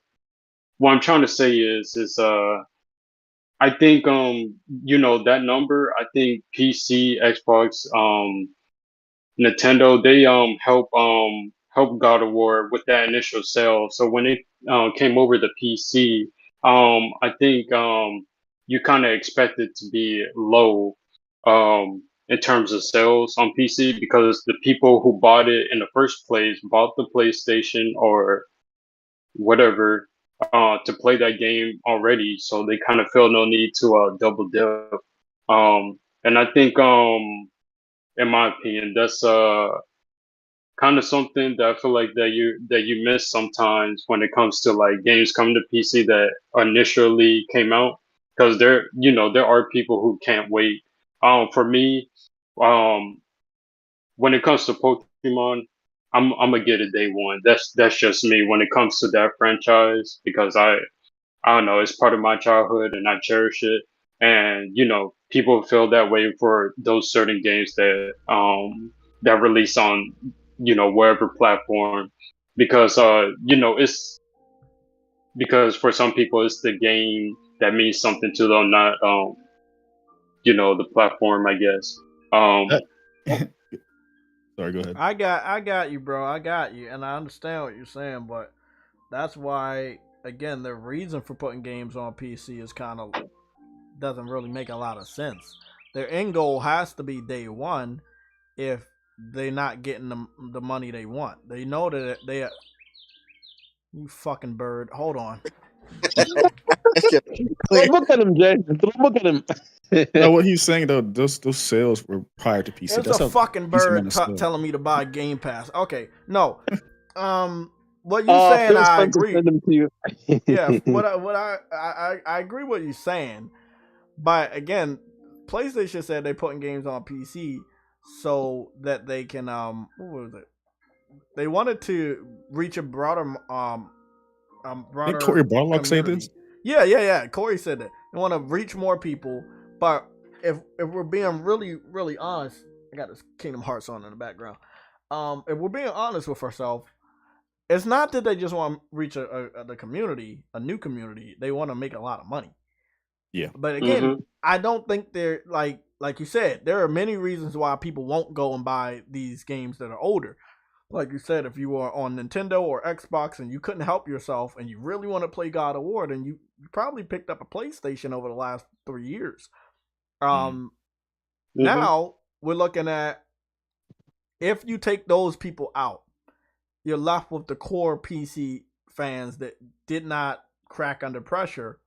what I'm trying to say is I think that number. I think PC, Xbox, Nintendo, they help God of War with that initial sale. So when it came over the PC, I think you kind of expect it to be low in terms of sales on PC because the people who bought it in the first place bought the PlayStation or whatever to play that game already, so they kind of feel no need to double dip. And I think in my opinion, that's kind of something that I feel like that you miss sometimes when it comes to like games coming to PC that initially came out, because there are people who can't wait. For me, um, when it comes to Pokemon, I'm gonna get it day one. That's just me when it comes to that franchise because I don't know, it's part of my childhood and I cherish it. And people feel that way for those certain games that release on wherever platform because it's because for some people it's the game that means something to them, not the platform, I guess.
That- Sorry, go ahead.
I got you, bro. I got you, and I understand what you're saying, but that's why, again, the reason for putting games on PC is kind of doesn't really make a lot of sense. Their end goal has to be day one if they're not getting the money they want. They know that they. You fucking bird. Hold on.
Look at him, Jay. Look at him.
No, what he's saying though, those sales were prior to PC.
It's
That's
a
how
fucking
PC
bird
managed to-
telling me to buy Game Pass. Okay, no. What you
Oh,
saying?
Phil
I
Spencer
agree.
sent them to you.
Yeah, I agree what you're saying, but again, PlayStation said they're putting games on PC so that they can what was it? They wanted to reach a broader
Didn't Corey Barlog say
community.
this?
Yeah. Corey said that they want to reach more people, but if we're being really honest, I got this Kingdom Hearts on in the background. If we're being honest with ourselves, it's not that they just want to reach the community, a new community. They want to make a lot of money.
Yeah.
But again,
Mhm.
I don't think they're like you said. There are many reasons why people won't go and buy these games that are older. Like you said, if you were on Nintendo or Xbox and you couldn't help yourself and you really want to play God of War, then you probably picked up a PlayStation over the last 3 years.
Mhm.
Now we're looking at, if you take those people out, you're left with the core PC fans that did not crack under pressure.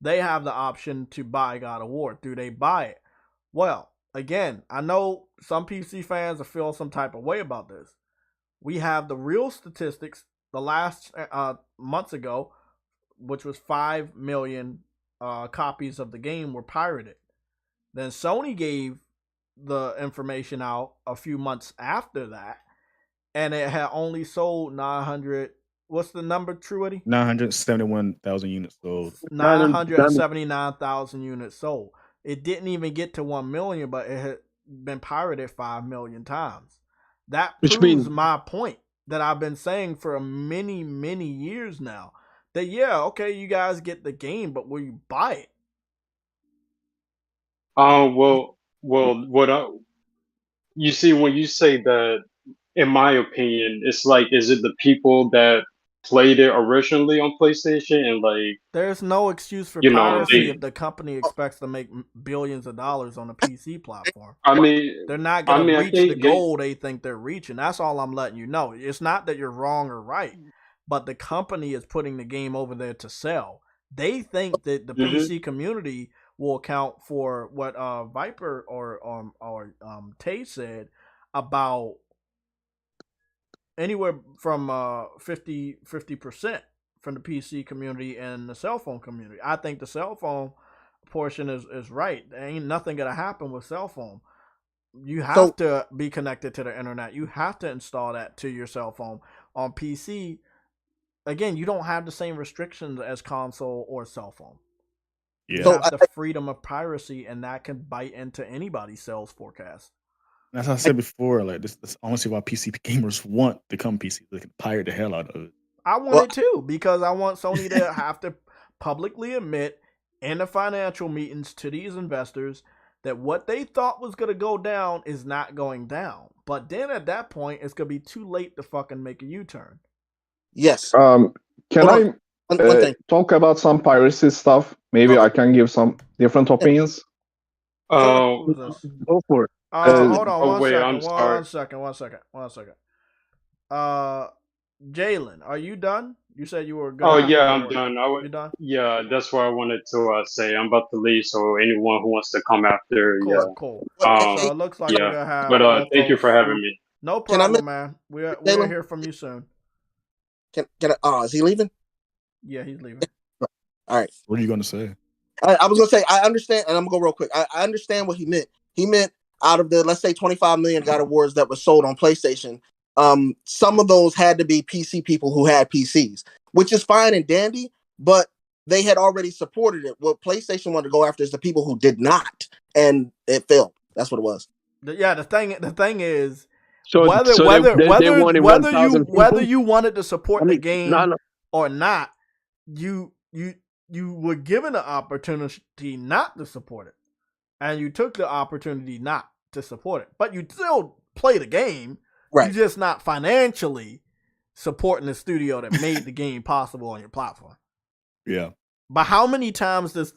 They have the option to buy God of War. Do they buy it? Well, again, I know some PC fans will feel some type of way about this. We have the real statistics the last months ago, which was 5 million copies of the game were pirated. Then Sony gave the information out a few months after that, and it had only sold 900. What's the number, Truity?
971,000 units sold.
979,000 units sold. It didn't even get to 1 million, but it had been pirated 5 million times. That
Which
proves
means
my point that I've been saying for many years now. That yeah, okay, you guys get the game, but will you buy it?
Well, you see when you say that, in my opinion, it's like, is it the people that played it originally on PlayStation and like,
There's no excuse for
No.
piracy if
they,
the company expects to make billions of dollars on a PC platform.
I mean,
They're not gonna
I
reach the
think
goal they think they're reaching. That's all I'm letting you know. It's not that you're wrong or right, but the company is putting the game over there to sell. They think that the
Mhm.
PC community will account for what Viper or Tay said about anywhere from 50% from the PC community and the cell phone community. I think the cell phone portion is right. There ain't nothing gonna happen with cell phone. You have to be connected to the internet. You have to install that to your cell phone. On PC, again, you don't have the same restrictions as console or cell phone. You
Yeah.
So
have the freedom of piracy, and that can bite into anybody's sales forecast.
As I said before, like this honestly why PC gamers want to come PC. They can pirate the hell out of it.
I want
Well-
it too because I want Sony to have to publicly admit in the financial meetings to these investors that what they thought was going to go down is not going down. But then at that point, it's going to be too late to fucking make a U-turn.
Yes.
Can
Hold
I
on. One thing.
talk about some piracy stuff? Maybe
Okay.
I can give some different opinions.
Sure. Who's this?
Go for it.
Hold on
oh wait, I'm sorry.
One second. Jalen, are you done? You said you were good.
Oh yeah, I'm done.
You done?
Yeah, that's what I wanted to say. I'm about to leave, so anyone who wants to come after,
Cool.
Um,
So it looks like we're gonna have.
but thank you for having me.
No
Can I
problem, man. We'll hear from you soon.
Can I? Is he leaving?
Yeah, he's leaving.
All right.
What are you gonna say?
I was gonna say I understand, and I'm gonna go real quick. I understand what he meant. He meant out of the, let's say, 25 million God of Wars that were sold on PlayStation, some of those had to be PC people who had PCs, which is fine and dandy, but they had already supported it. What PlayStation wanted to go after is the people who did not, and it failed. That's what it was.
The thing is,
So
whether
they wanted 1,000
whether
people?
you wanted to support the game
no.
or not, you were given the opportunity not to support it, and you took the opportunity not to support it, but you still play the game.
Right.
You're just not financially supporting the studio that made the game possible on your platform.
Yeah.
But how many times does?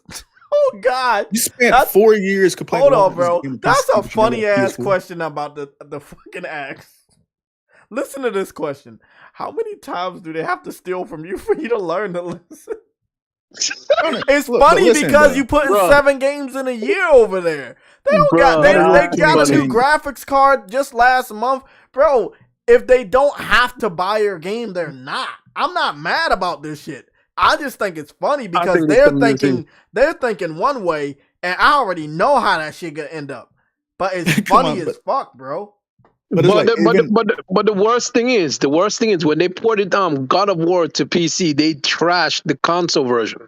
Oh God!
You spent 4 years complaining.
Hold on, bro. That's a funny ass
PS4.
question about the fucking axe. Listen to this question. How many times do they have to steal from you for you to learn to listen? It's funny because you put in 7 games in a year over there. They got a new graphics card just last month, bro. If they don't have to buy your game, they're not. I'm not mad about this shit. I just think it's funny because they're thinking one way, and I already know how that shit gonna end up. But it's funny as fuck, bro.
But the worst thing is when they ported God of War to PC, they trashed the console version.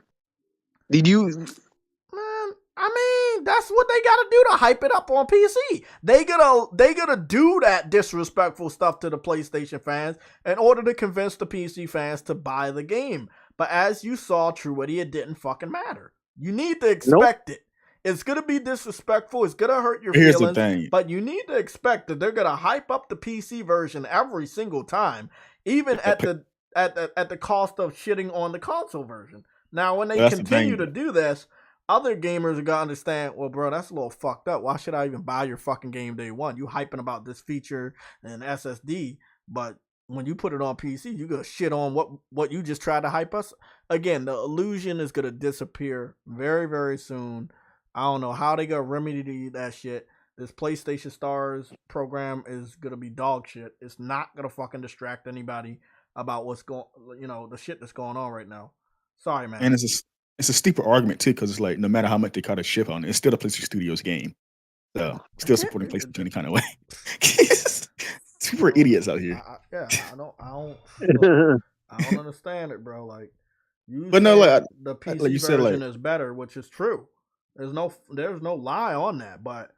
Did you?
Man, I mean, that's what they gotta do to hype it up on PC. They gotta do that disrespectful stuff to the PlayStation fans in order to convince the PC fans to buy the game. But as you saw, Truity, it didn't fucking matter. You need to expect it. It's gonna be disrespectful. It's gonna hurt your feelings.
Here's the thing.
But you need to expect that they're gonna hype up the PC version every single time, even at the cost of shitting on the console version. Now, when they continue to do this, other gamers are gonna understand. Well, bro, that's a little fucked up. Why should I even buy your fucking game day one? You hyping about this feature and SSD, but when you put it on PC, you gonna shit on what you just tried to hype us. Again, the illusion is gonna disappear very, very soon. I don't know how they gonna remedy that shit. This PlayStation Stars program is gonna be dog shit. It's not gonna fucking distract anybody about what's going, the shit that's going on right now. Sorry, man.
And it's a steeper argument too, because it's like no matter how much they cut a ship on, it's still a PlayStation Studios game. So still supporting PlayStation any kind of way. Super idiots out here.
I don't understand it, bro. Like, the PC version is better, which is true. There's no lie on that, but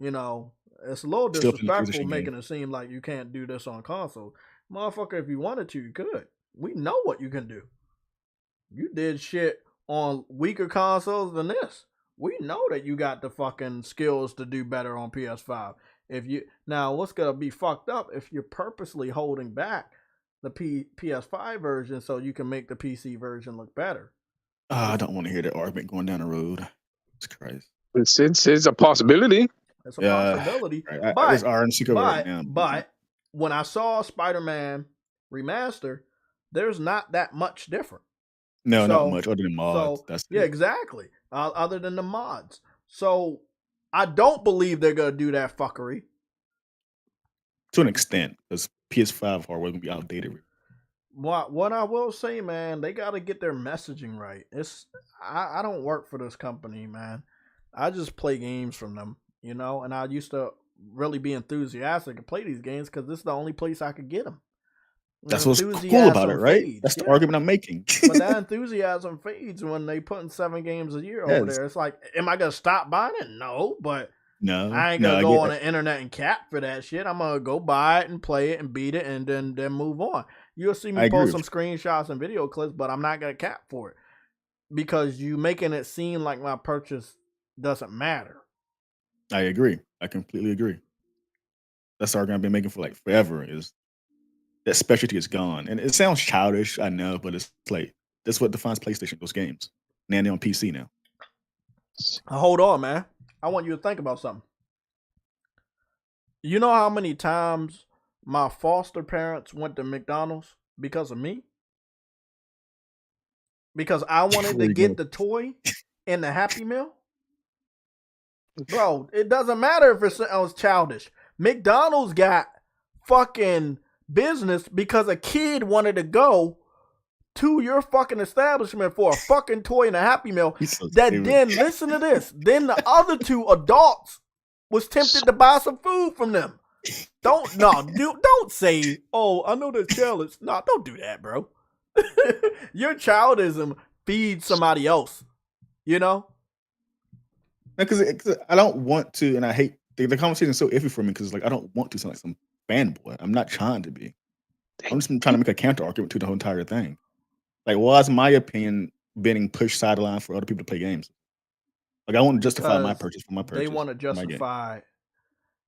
it's a little disrespectful making it seem like you can't do this on console. Motherfucker, if you wanted to, you could. We know what you can do. You did shit on weaker consoles than this. We know that you got the fucking skills to do better on PS5. Now, what's gonna be fucked up if you're purposely holding back the PS5 version so you can make the PC version look better?
I don't want to hear that argument going down the road. It's crazy.
It's a possibility.
It's a possibility.
Right.
But when I saw Spider-Man Remaster, there's not that much different.
No, not much other than mods.
Exactly. Other than the mods. So I don't believe they're gonna do that fuckery.
To an extent, because PS5 hardware gonna be outdated.
What I will say, man, they gotta get their messaging right. I don't work for this company, man. I just play games from them, and I used to really be enthusiastic to play these games because this is the only place I could get them.
That's what's cool about it, right? Fades. That's the argument I'm making.
But that enthusiasm fades when they put in 7 games a year over there. It's like, am I gonna stop buying it? No, but I ain't gonna go on the internet and cap for that shit. I'm gonna go buy it and play it and beat it and then move on. You'll see me post some screenshots and video clips, but I'm not gonna cap for it because you making it seem like my purchase doesn't matter.
I agree. I completely agree. That's the argument I've been making for like forever. Is that specialty is gone, and it sounds childish, I know, but it's like that's what defines PlayStation. Those games. Now they're on PC now.
Hold on, man. I want you to think about something. You know how many times my foster parents went to McDonald's because of me? Because I wanted to get the toy and the Happy Meal? Bro, it doesn't matter if it was childish. McDonald's got fucking business because a kid wanted to go to your fucking establishment for a fucking toy and a Happy Meal.
So
Then listen to this. Then the other two adults was tempted to buy some food from them. Don't say, oh, I know they're childish. No, don't do that, bro. Your childism feeds somebody else. You know?
Because I don't want to, and I hate the conversation is so iffy for me because like I don't want to sound like some fanboy. I'm not trying to be. I'm just trying to make a counter argument to the whole entire thing. Like, why is my opinion being pushed sideline for other people to play games? Like, I want to justify my purchase for my purchase.
They want to justify.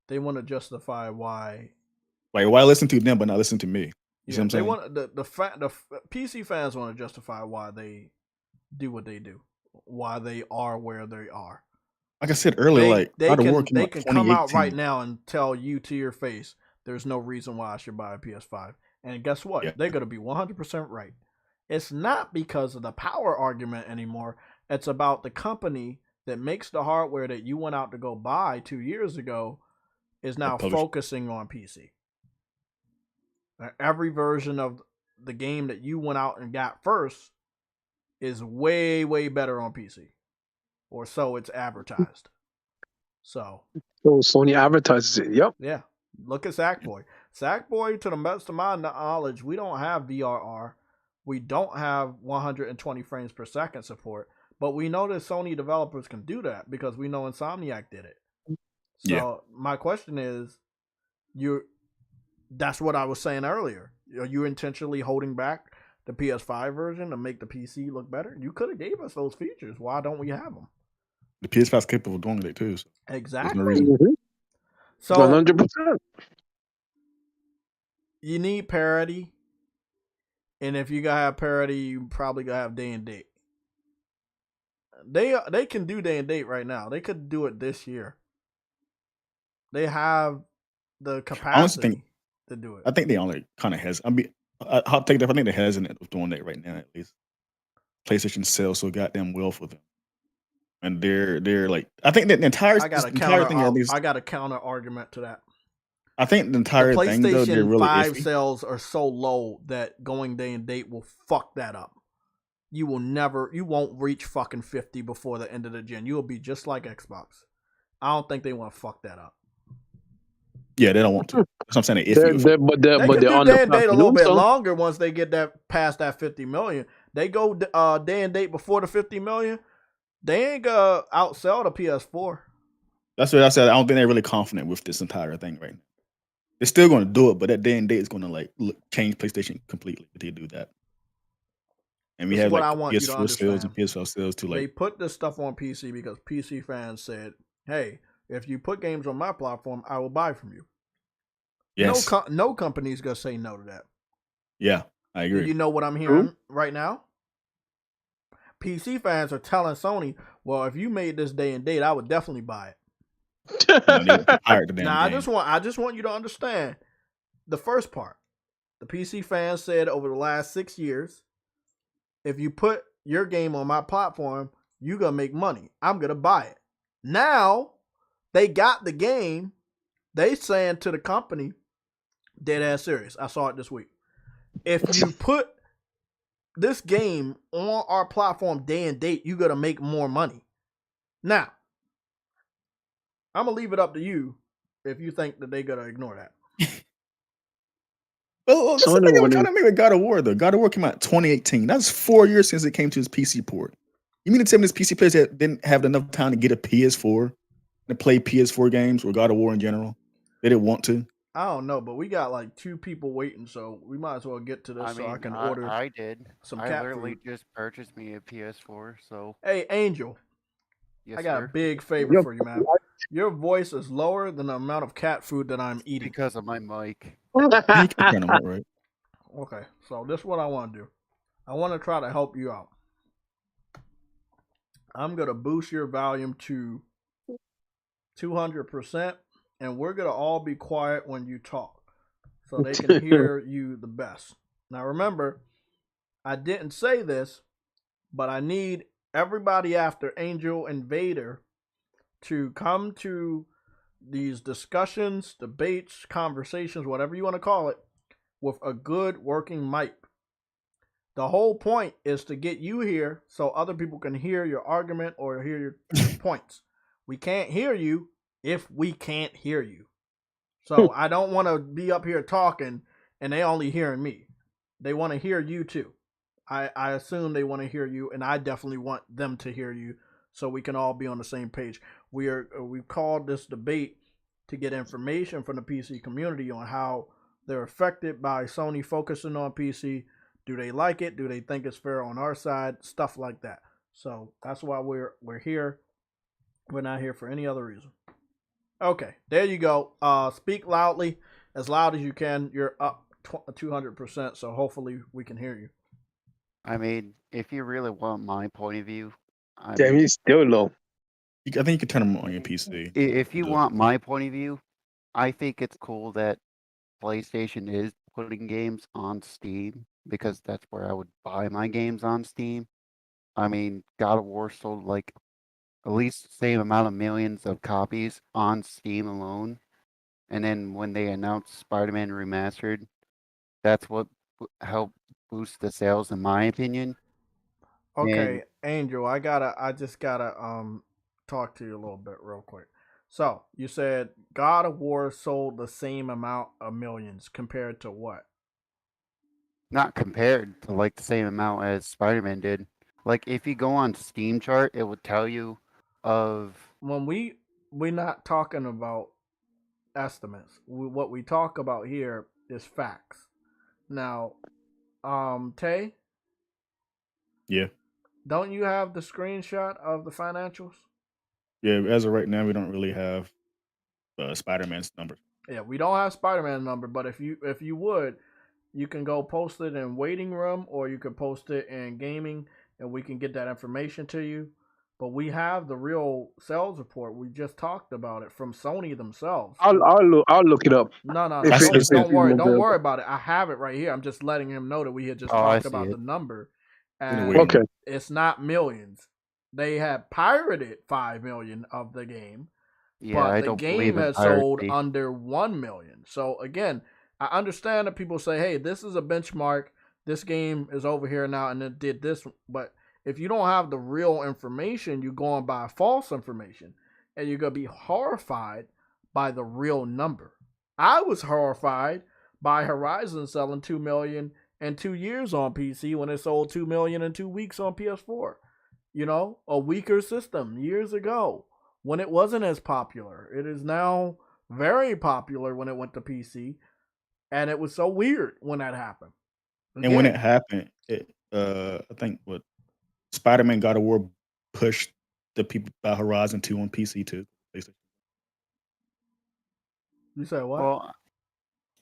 They want to justify why.
Like, why listen to them but not listen to me? You see what I'm
They
saying?
want the PC fans want to justify why they do what they do, why they are where they are.
Like I said earlier,
they can come out right now and tell you to your face, there's no reason why I should buy a PS5. And guess what?
Yeah.
They're going to be 100% right. It's not because of the power argument anymore. It's about the company that makes the hardware that you went out to go buy 2 years ago is now focusing on PC. Every version of the game that you went out and got first is way, way better on PC. Or so it's advertised. So
Sony advertises it. Yep.
Yeah. Look at Sackboy. Sackboy, to the best of my knowledge, we don't have VRR. We don't have 120 frames per second support. But we know that Sony developers can do that because we know Insomniac did it. So my question is, that's what I was saying earlier. Are you intentionally holding back the PS5 version to make the PC look better? You could have gave us those features. Why don't we have them?
The PS5 is capable of doing it too. So
exactly.
No reason.
So
100%.
You need parity, and if you gotta have parity, you probably gotta have day and date. They can do day and date right now. They could do it this year. They have the capacity to do it.
I think they only kind of has. I'll take that. I think they're hesitant of doing that right now. At least PlayStation sells so goddamn well for them, and they're like. I think that the entire thing.
I got a counter argument to that.
I think the entire thing though, they're really
PlayStation 5
iffy.
sales are so low that going day and date will fuck that up. You won't reach fucking 50 before the end of the gen. You'll be just like Xbox. I don't think they want to fuck that up.
Yeah, they don't want to. That's what I'm saying. They're
but they're on day and date a little bit longer once they get that past that 50 million. They go day and date before the 50 million. They ain't gonna outsell the PS4.
That's what I said. I don't think they're really confident with this entire thing right now. They're still going to do it, but that day and date is going to change PlayStation completely if they do that. And we have like PS4 sales and PS5 sales too.
They put this stuff on PC because PC fans said, "Hey, if you put games on my platform, I will buy from you."
Yes.
No company's gonna say no to that.
Yeah, I agree.
You know what I'm hearing right now? PC fans are telling Sony, "Well, if you made this day and date, I would definitely buy it." Now, I just want you to understand the first part. The PC fans said over the last 6 years, if you put your game on my platform, you're going to make money. I'm going to buy it. Now, they got the game. They saying to the company, dead ass serious. I saw it this week. If you put this game on our platform day and date, you're going to make more money. Now, I'm going to leave it up to you if you think that they're going to ignore that.
Well, that's the thing I'm trying to make with God of War, though. God of War came out in 2018. That's 4 years since it came to his PC port. You mean to tell me this PC players that didn't have enough time to get a PS4 to play PS4 games or God of War in general? They didn't want to?
I don't know, but we got like 2 people waiting, so we might as well get to this
I
so I
mean,
can order
I did.
some
I
cat
literally
food.
just purchased me a PS4, so
Hey, Angel, I
yes,
got a
sir.
big favor
Yep.
for you, man. Your voice is lower than the amount of cat food that I'm eating.
Because of my mic.
You can turn them up, right?
Okay, so this is what I want to do. I want to try to help you out. I'm going to boost your volume to 200%, and we're going to all be quiet when you talk so they can hear you the best. Now, remember, I didn't say this, but I need everybody after Angel and Vader to come to these discussions, debates, conversations, whatever you want to call it, with a good working mic. The whole point is to get you here so other people can hear your argument or hear your points. We can't hear you if we can't hear you. So I don't want to be up here talking and they only hearing me. They want to hear you too. I assume they want to hear you, and I definitely want them to hear you so we can all be on the same page. We've called this debate to get information from the PC community on how they're affected by Sony focusing on PC. Do they like it? Do they think it's fair on our side? Stuff like that. So that's why we're here. We're not here for any other reason. Okay, there you go. Speak loudly, as loud as you can. You're up 200%, so hopefully we can hear you.
I mean, if you really want my point of view, I
Damn,
mean,
he's still low.
I think you can turn them on your PC.
if you
Yeah.
want my point of view, I think it's cool that PlayStation is putting games on Steam because that's where I would buy my games on Steam. I mean, God of War sold like at least the same amount of millions of copies on Steam alone. And then when they announced Spider-Man Remastered, that's what helped boost the sales, in my opinion.
Okay, Angel, I just gotta talk to you a little bit real quick. So you said God of War sold the same amount of millions compared to what?
Not compared to like the same amount as Spider-Man did. Like if you go on Steam chart, it would tell you of
When we're not talking about estimates. What we talk about here is facts. Now, Tay,
Yeah.
don't you have the screenshot of the financials?
Yeah. As of right now, we don't really have Spider-Man's numbers.
Yeah, we don't have Spider-Man number, but if you would, you can go post it in waiting room or you can post it in gaming and we can get that information to you. But we have the real sales report. We just talked about it from Sony themselves.
I'll look it up.
No,
If it- if
don't
it's
worry.
even
Don't
available.
worry about it. I have it right here. I'm just letting him know that we had just
Oh, I
talked
see
about
it.
the number.
Anyway.
And
Okay.
it's not millions. They had pirated 5 million of the game,
yeah,
but
I
the
don't
game
believe in
has sold
piracy.
under 1 million. So again, I understand that people say, hey, this is a benchmark. This game is over here now and it did this. But if you don't have the real information, you're going by false information. And you're going to be horrified by the real number. I was horrified by Horizon selling 2 million in 2 years on PC when it sold 2 million in 2 weeks on PS4. You know, a weaker system years ago when it wasn't as popular. It is now very popular when it went to PC, and it was so weird when that happened.
And when
Again,
it happened, I think what Spider-Man God of War pushed the people by Horizon 2 on PC too. PlayStation.
you said what?
Well,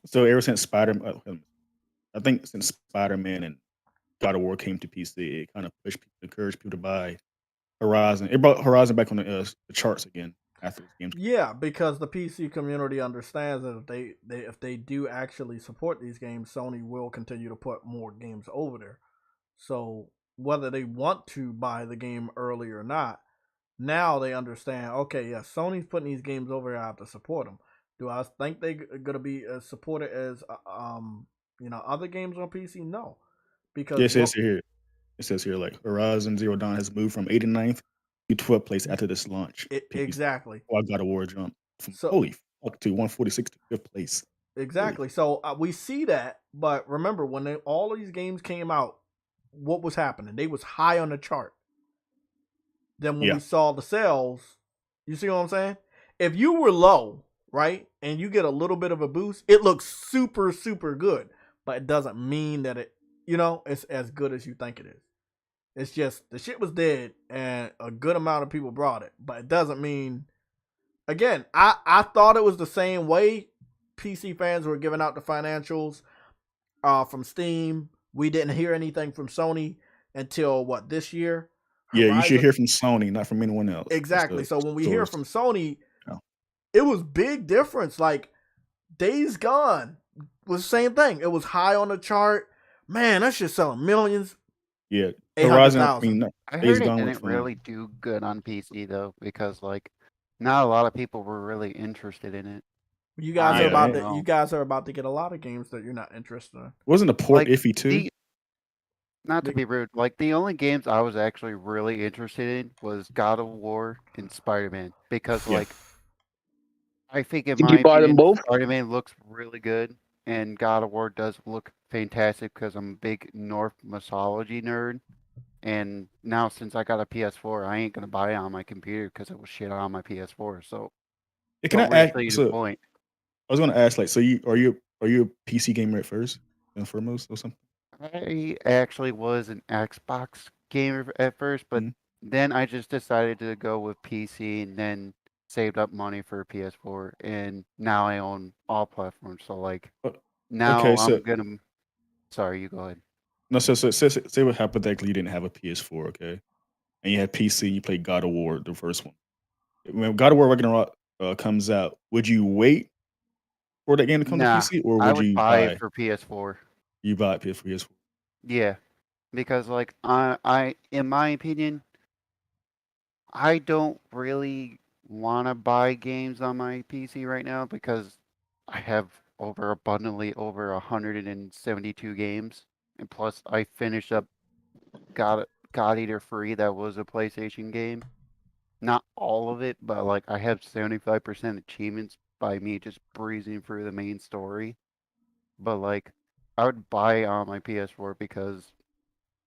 So ever since I think since Spider-Man and God of War came to PC, it kind of encouraged people to buy Horizon. It brought Horizon back on the charts again after this game.
Yeah, because the PC community understands that if they do actually support these games, Sony will continue to put more games over there. So whether they want to buy the game early or not, now they understand. Okay, yeah, Sony's putting these games over here. I have to support them. Do I think they're gonna be as supported as other games on PC? No, because
Yeah, it says here like Horizon Zero Dawn has moved from 89th to 12th place after this launch.
exactly.
While God of War jumped from
So
holy fuck to 146 to 5th place.
exactly. So we see that, but remember when all these games came out, what was happening? They was high on the chart. Then when we saw the sales, you see what I'm saying? If you were low, right? And you get a little bit of a boost, it looks super, super good. But it doesn't mean that it's as good as you think it is. It's just the shit was dead and a good amount of people brought it. But it doesn't mean, again, I thought it was the same way PC fans were giving out the financials from Steam. We didn't hear anything from Sony until this year?
Yeah, you should
Horizon.
hear from Sony, not from anyone else.
Exactly. So when we hear
source.
from Sony,
Oh.
it was big difference. Like Days Gone was the same thing. It was high on the chart. Man, that shit selling millions.
Yeah,
800,000.
Horizon. I mean,
I
Days
heard it
Gone went
didn't
from
really do good on PC though, because like not a lot of people were really interested in it.
You guys
Yeah,
are about
yeah.
to. You guys are about to get a lot of games that you're not interested in.
wasn't the port
Like
iffy too?
not to be rude, like the only games I was actually really interested in was God of War and Spider-Man because
Yeah.
like I think in
Did
my
you buy them
opinion
both?
Spider-Man looks really good and God of War does look fantastic because I'm a big Norse mythology nerd. And now since I got a PS4, I ain't gonna buy it on my computer because it was shit on my PS4. So
Yeah, can I
what we're
ask?
saying is
So
point.
I was gonna ask, like, so you are you a PC gamer at first and foremost or something?
I actually was an Xbox gamer at first, but
Mhm.
then I just decided to go with PC and then saved up money for a PS4 and now I own all platforms. So like
Uh,
now
Okay, so
I'm gonna sorry, you go ahead.
no, so say what hypothetically you didn't have a PS4, okay, and you had PC and you played God of War, the first one. When God of War Ragnarok comes out, would you wait for that game to come to
Nah,
PC, or
I
would
would
you
buy it
buy
for PS4.
it for PS4?
Yeah, because like I in my opinion, I don't really want to buy games on my PC right now because I have abundantly over 172 games, and plus I finished up God Eater Free. That was a PlayStation game. Not all of it, but like I have 75% achievements by me just breezing through the main story. But like I would buy it on my PS4 because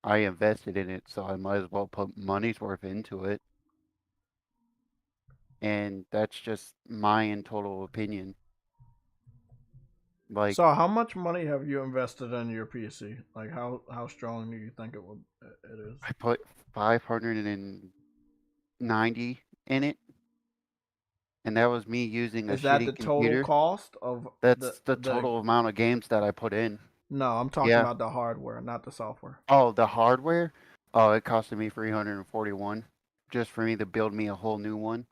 I invested in it, so I might as well put money's worth into it. And that's just my in total opinion. Like
So, how much money have you invested in your PC? Like, how strong do you think it is?
I put 590 in it, and that was me using a
Is that the
shitty
total
computer.
cost of
That's the total amount of games that I put in.
No, I'm talking
Yeah.
about the hardware, not the software.
Oh, the hardware? Oh, it costed me 341 just for me to build me a whole new one.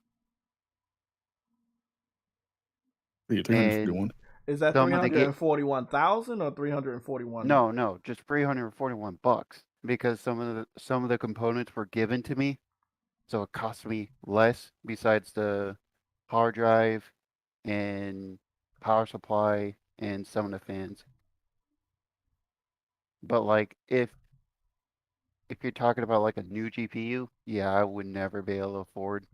Yeah, 341.
Is that
Some of the
341,000 or 341?
No, just 341 bucks because some of the components were given to me, so it cost me less besides the hard drive and power supply and some of the fans. But like if you're talking about like a new GPU, yeah, I would never be able to afford.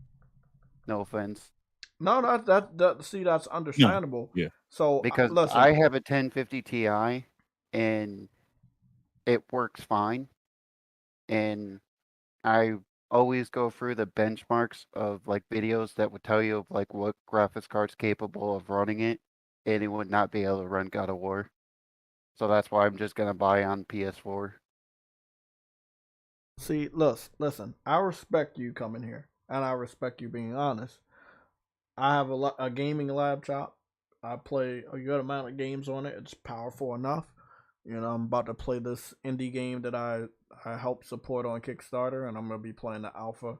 No offense.
No, see, that's understandable.
Yeah.
So
Because
listen,
I have a 1050 Ti and it works fine. And I always go through the benchmarks of like videos that would tell you of like what graphics card's capable of running it, and it would not be able to run God of War. So that's why I'm just gonna buy on PS4.
see, listen. I respect you coming here, and I respect you being honest. I have a gaming laptop. I play a good amount of games on it. It's powerful enough. I'm about to play this indie game that I help support on Kickstarter, and I'm gonna be playing the alpha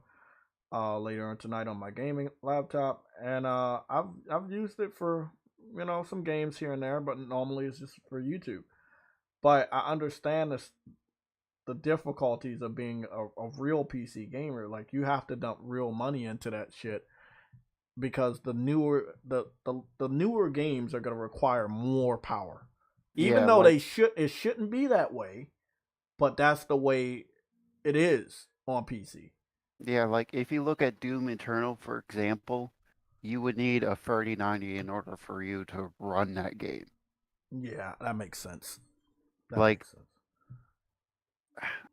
later on tonight on my gaming laptop. And I've used it for some games here and there, but normally it's just for YouTube. But I understand the difficulties of being a real PC gamer. Like you have to dump real money into that shit because the newer games are going to require more power. Even
Yeah,
though
like
it shouldn't be that way, but that's the way it is on PC.
yeah, like if you look at Doom Eternal, for example, you would need a 3090 in order for you to run that game.
Yeah, that makes sense. That
Like
makes sense.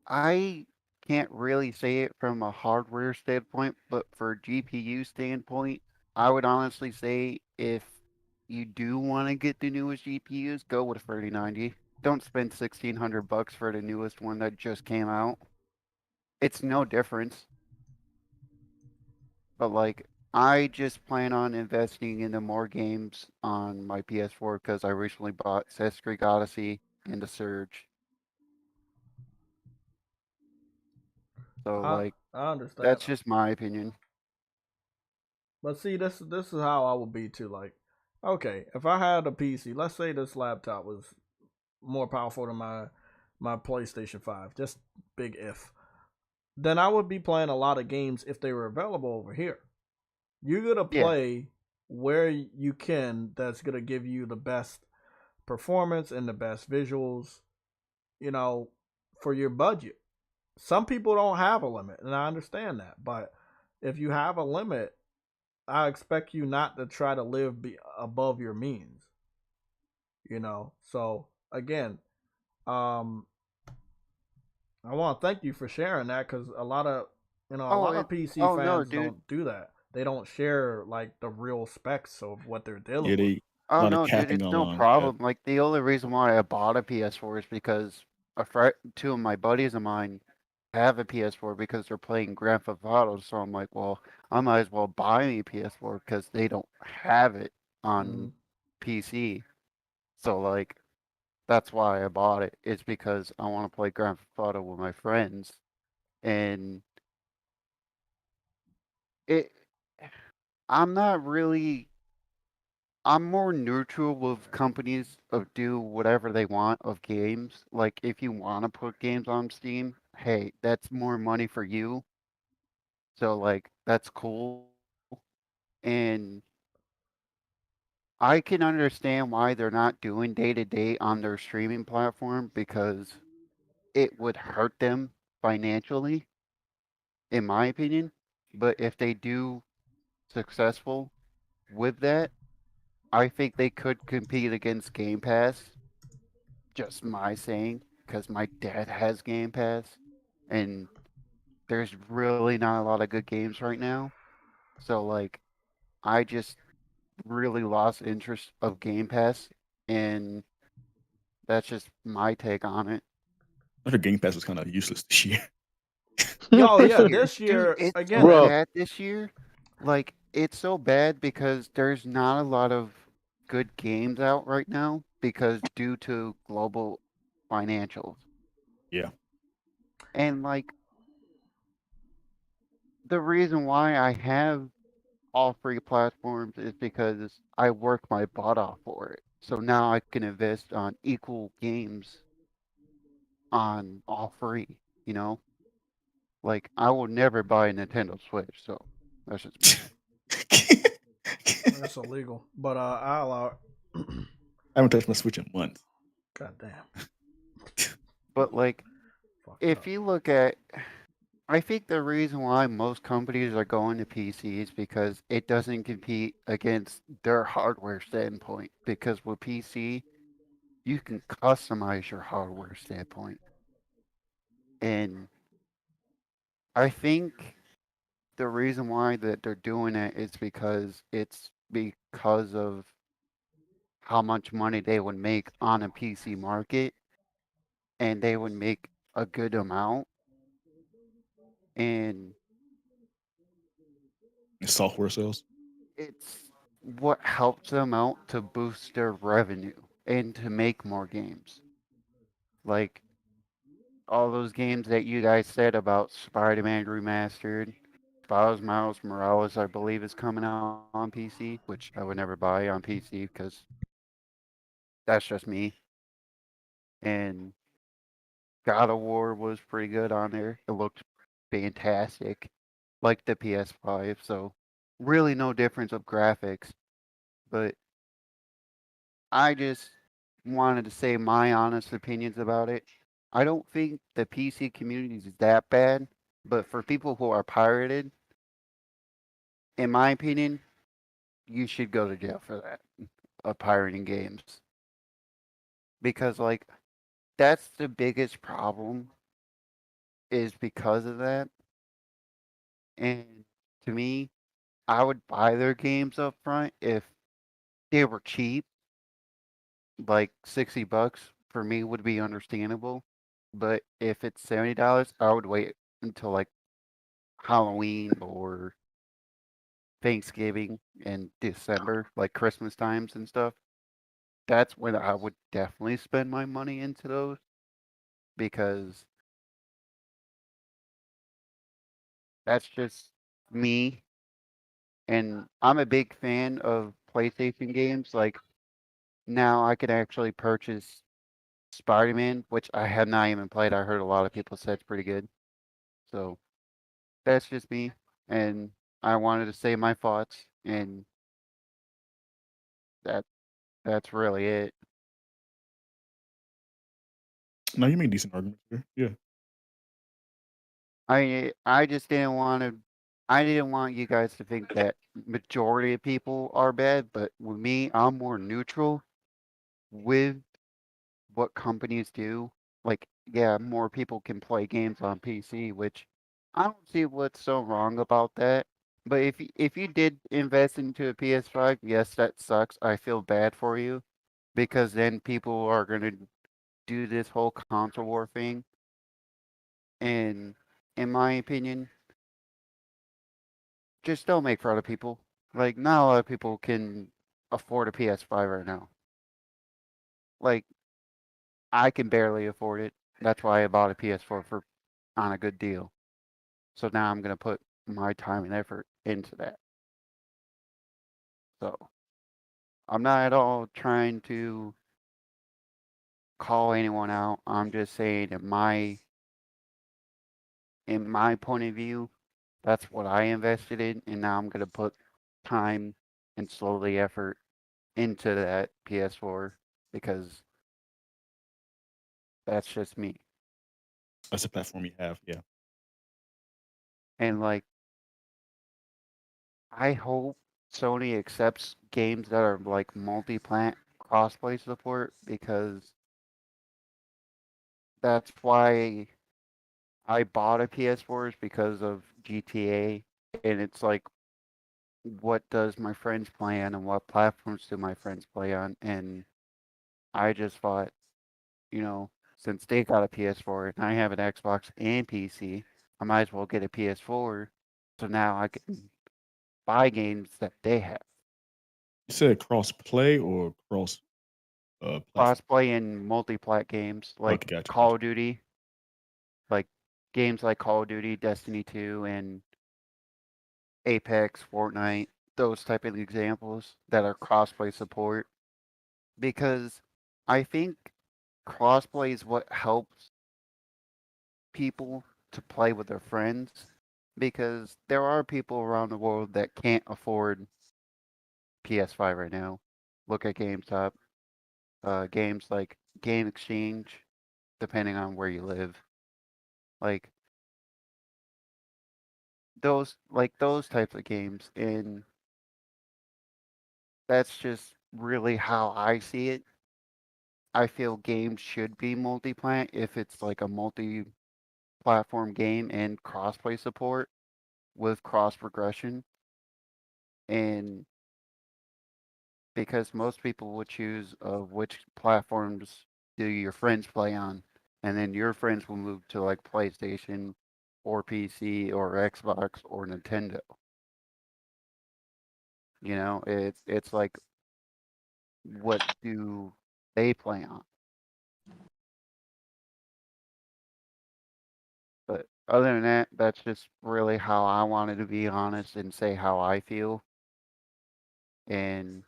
I can't really say it from a hardware standpoint, but for GPU standpoint, I would honestly say if you do want to get the newest GPUs, go with 3090. Don't spend $1,600 for the newest one that just came out. It's no difference. But like, I just plan on investing into more games on my PS4 because I recently bought Assassin's Creed Odyssey and The Surge. So
I
like,
I understand.
that's just my opinion.
But see, this is how I would be too. Like, okay, if I had a PC, let's say this laptop was more powerful than my PlayStation 5, just big if, then I would be playing a lot of games if they were available over here. You're gonna
Yeah.
play where you can. That's gonna give you the best performance and the best visuals. You know, for your budget. Some people don't have a limit, and I understand that. But if you have a limit, I expect you not to try to live above your means. So again, um, I want to thank you for sharing that because a
Oh,
lot of PC
oh no,
fans
dude.
don't do that. They don't share like the real specs of what they're
Yeah,
dealing with.
they a
Oh
lot of
no, dude,
capping
it's no
along that.
problem. Like the only reason why I bought a PS4 is because two of my buddies of mine have a PS4 because they're playing Grand Theft Auto. So I'm like, well, I might as well buy me a PS4 because they don't have it
Mm-hmm.
on PC. So like, that's why I bought it. It's because I want to play Grand Theft Auto with my friends, and it. I'm not really I'm more neutral with companies of do whatever they want of games. Like if you want to put games on Steam, hey, that's more money for you. So like that's cool. And I can understand why they're not doing day to day on their streaming platform because it would hurt them financially, in my opinion. But if they do successful with that, I think they could compete against Game Pass. Just my saying, because my dad has Game Pass, and there's really not a lot of good games right now. So like, I just really lost interest of Game Pass, and that's just my take on it.
I think Game Pass was kind of useless this year.
Yo,
This
yeah,
year,
this
dude,
year
it's so
again.
Bro,
bad this year. Like, it's so bad because there's not a lot of good games out right now because due to global financials.
Yeah.
And like, the reason why I have all three platforms is because I work my butt off for it. So now I can invest on equal games on all three, you know? Like I will never buy a Nintendo Switch, so that's just me.
That's illegal, but I allow it.
I haven't touched my Switch in months.
God damn,
But like
fucked
if
up.
you look at I think the reason why most companies are going to PC is because it doesn't compete against their hardware standpoint. Because with PC, you can customize your hardware standpoint. And I think the reason why that they're doing it is because it's because of how much money they would make on a PC market, and they would make a good amount, and
Software sales.
it's what helps them out to boost their revenue and to make more games. Like all those games that you guys said about Spider-Man Remastered, Spiles Miles Morales, I believe, is coming out on PC, which I would never buy on PC because that's just me. And God of War was pretty good on there. It looked fantastic, like the PS5. So really no difference of graphics. But I just wanted to say my honest opinions about it. I don't think the PC community is that bad, but for people who are pirated, in my opinion, you should go to jail for that, of pirating games. Because like that's the biggest problem is because of that. And to me, I would buy their games up front if they were cheap, like $60 for me would be understandable. But if it's $70, I would wait until like Halloween or Thanksgiving and December, like Christmas times and stuff. That's when I would definitely spend my money into those because that's just me. And I'm a big fan of PlayStation games. Like now I can actually purchase Spider-Man, which I have not even played. I heard a lot of people say it's pretty good. So that's just me. And I wanted to say my thoughts and that that's really it.
No, you make decent arguments here. Yeah.
I just didn't want to. I didn't want you guys to think that majority of people are bad, but with me, I'm more neutral with what companies do. Like, yeah, more people can play games on PC, which I don't see what's so wrong about that. But if you did invest into a PS5, yes, that sucks. I feel bad for you because then people are gonna do this whole console war thing. And in my opinion, just don't make fun of people. Like, not a lot of people can afford a PS5 right now. Like, I can barely afford it. That's why I bought a PS4 for on a good deal. So now I'm gonna put my time and effort into that. So I'm not at all trying to call anyone out. I'm just saying in my point of view, that's what I invested in, and now I'm gonna put time and slowly effort into that PS4 because that's just me.
That's a platform you have. Yeah.
And like, I hope Sony accepts games that are like multi-plant crossplay support because that's why I bought a PS4 is because of GTA, and it's like, what does my friends play on, and what platforms do my friends play on? And I just thought, since they got a PS4 and I have an Xbox and PC, I might as well get a PS4, so now I can buy games that they have.
You said cross play or cross platform?
Crossplay in multi-plat games like
Okay, gotcha,
Call
gotcha.
of Duty, like games like Call of Duty, Destiny 2, and Apex, Fortnite, those type of examples that are crossplay support. Because I think crossplay is what helps people to play with their friends. Because there are people around the world that can't afford PS5 right now. Look at GameStop. Games like Game Exchange, depending on where you live. Like those types of games, and that's just really how I see it. I feel games should be multi-plat if it's like a multi-platform game and crossplay support with cross progression, and because most people would choose which platforms do your friends play on, and then your friends will move to like PlayStation or PC or Xbox or Nintendo. It's like, what do they play on? But other than that, that's just really how I wanted to be honest and say how I feel. And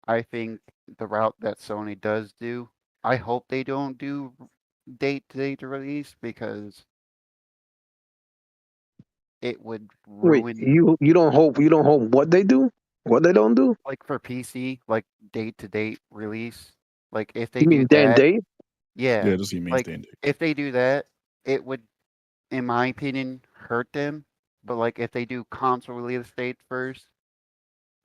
I think the route that Sony does do, I hope they don't do date to date release because it would
Wait,
ruin,
you don't hope what they do? What they don't do?
like for PC, like date to date release. Like if they
You
do
mean day and
that,
date?
yeah,
Yeah, this is
like
mainstay index.
if they do that, it would, in my opinion, hurt them. But like if they do console release date first,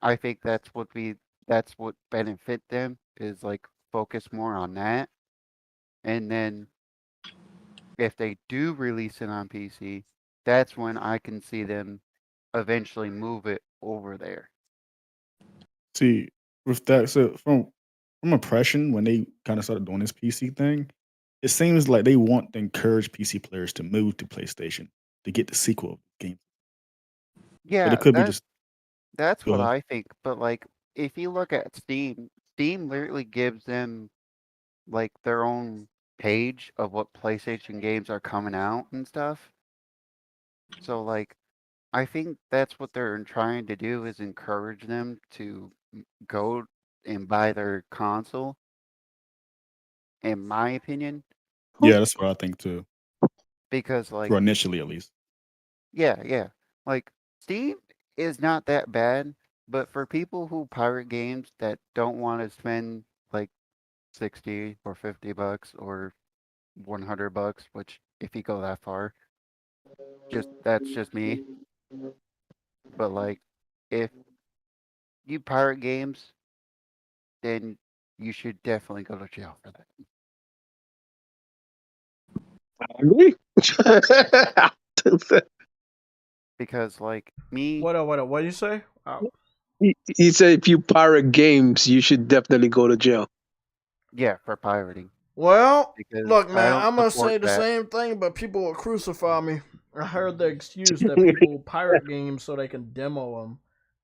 I think that's what benefit them is like focus more on that. And then if they do release it on PC, that's when I can see them eventually move it over there.
See, with that, so from impression, when they kind of started doing this PC thing, it seems like they want to encourage PC players to move to PlayStation to get the sequel game. But it
Yeah,
could be just
that's what
good.
I think. But like, if you look at Steam, Steam literally gives them like their own page of what PlayStation games are coming out and stuff. So like, I think that's what they're trying to do is encourage them to go and buy their console. In my opinion,
Yeah, that's what I think too.
because like,
For initially, at least.
yeah, like Steam is not that bad, but for people who pirate games that don't want to spend like 60 or $50 or $100, which if you go that far, that's just me. But like, if you pirate games, then you should definitely go to jail for that.
I agree.
Because like me,
What do you say?
He said if you pirate games, you should definitely go to jail.
yeah, for pirating.
Well,
Because
look,
I
man,
don't
I'm gonna
support
say the
that.
same thing, but people will crucify me. I heard the excuse that people pirate games so they can demo them.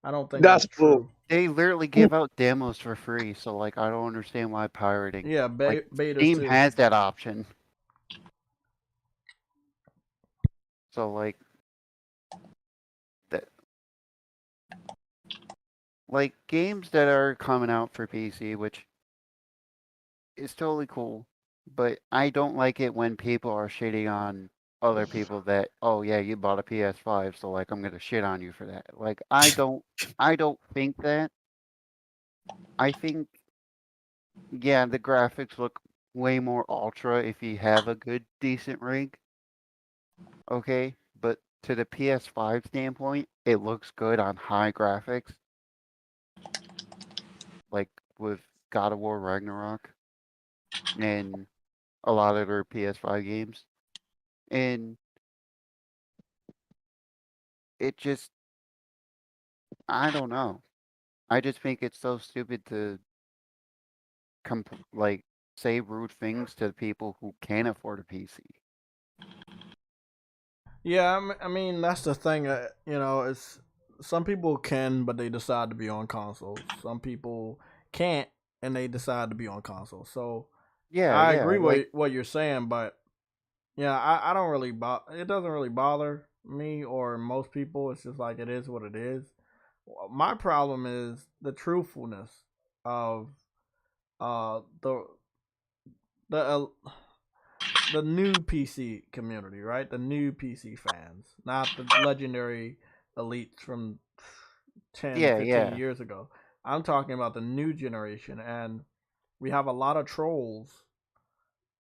I don't think
That's
that's
bull.
true.
They literally give out demos for free, so like I don't understand why pirating.
Yeah,
Like
betas
Steam
too.
has that option. So like that like games that are coming out for PC, which is totally cool, but I don't like it when people are shitting on other people that, oh yeah, you bought a PS5, so like I'm gonna shit on you for that. Like I don't think that. I think yeah, the graphics look way more ultra if you have a good decent rig. Okay, but to the PS5 standpoint, it looks good on high graphics, like with God of War Ragnarok and a lot of their PS5 games. And it just, I don't know. I just think it's so stupid to like say rude things to people who can't afford a PC.
Yeah, I mean that's the thing. It's some people can, but they decide to be on consoles. Some people can't, and they decide to be on consoles. So I
Yeah,
agree
like
with what you're saying, but yeah, I don't really it doesn't really bother me or most people. It's just like it is what it is. My problem is the truthfulness of uh the the uh, the new PC community, right? The new PC fans, not the legendary elites from 10,
yeah.
15 years ago. I'm talking about the new generation, and we have a lot of trolls.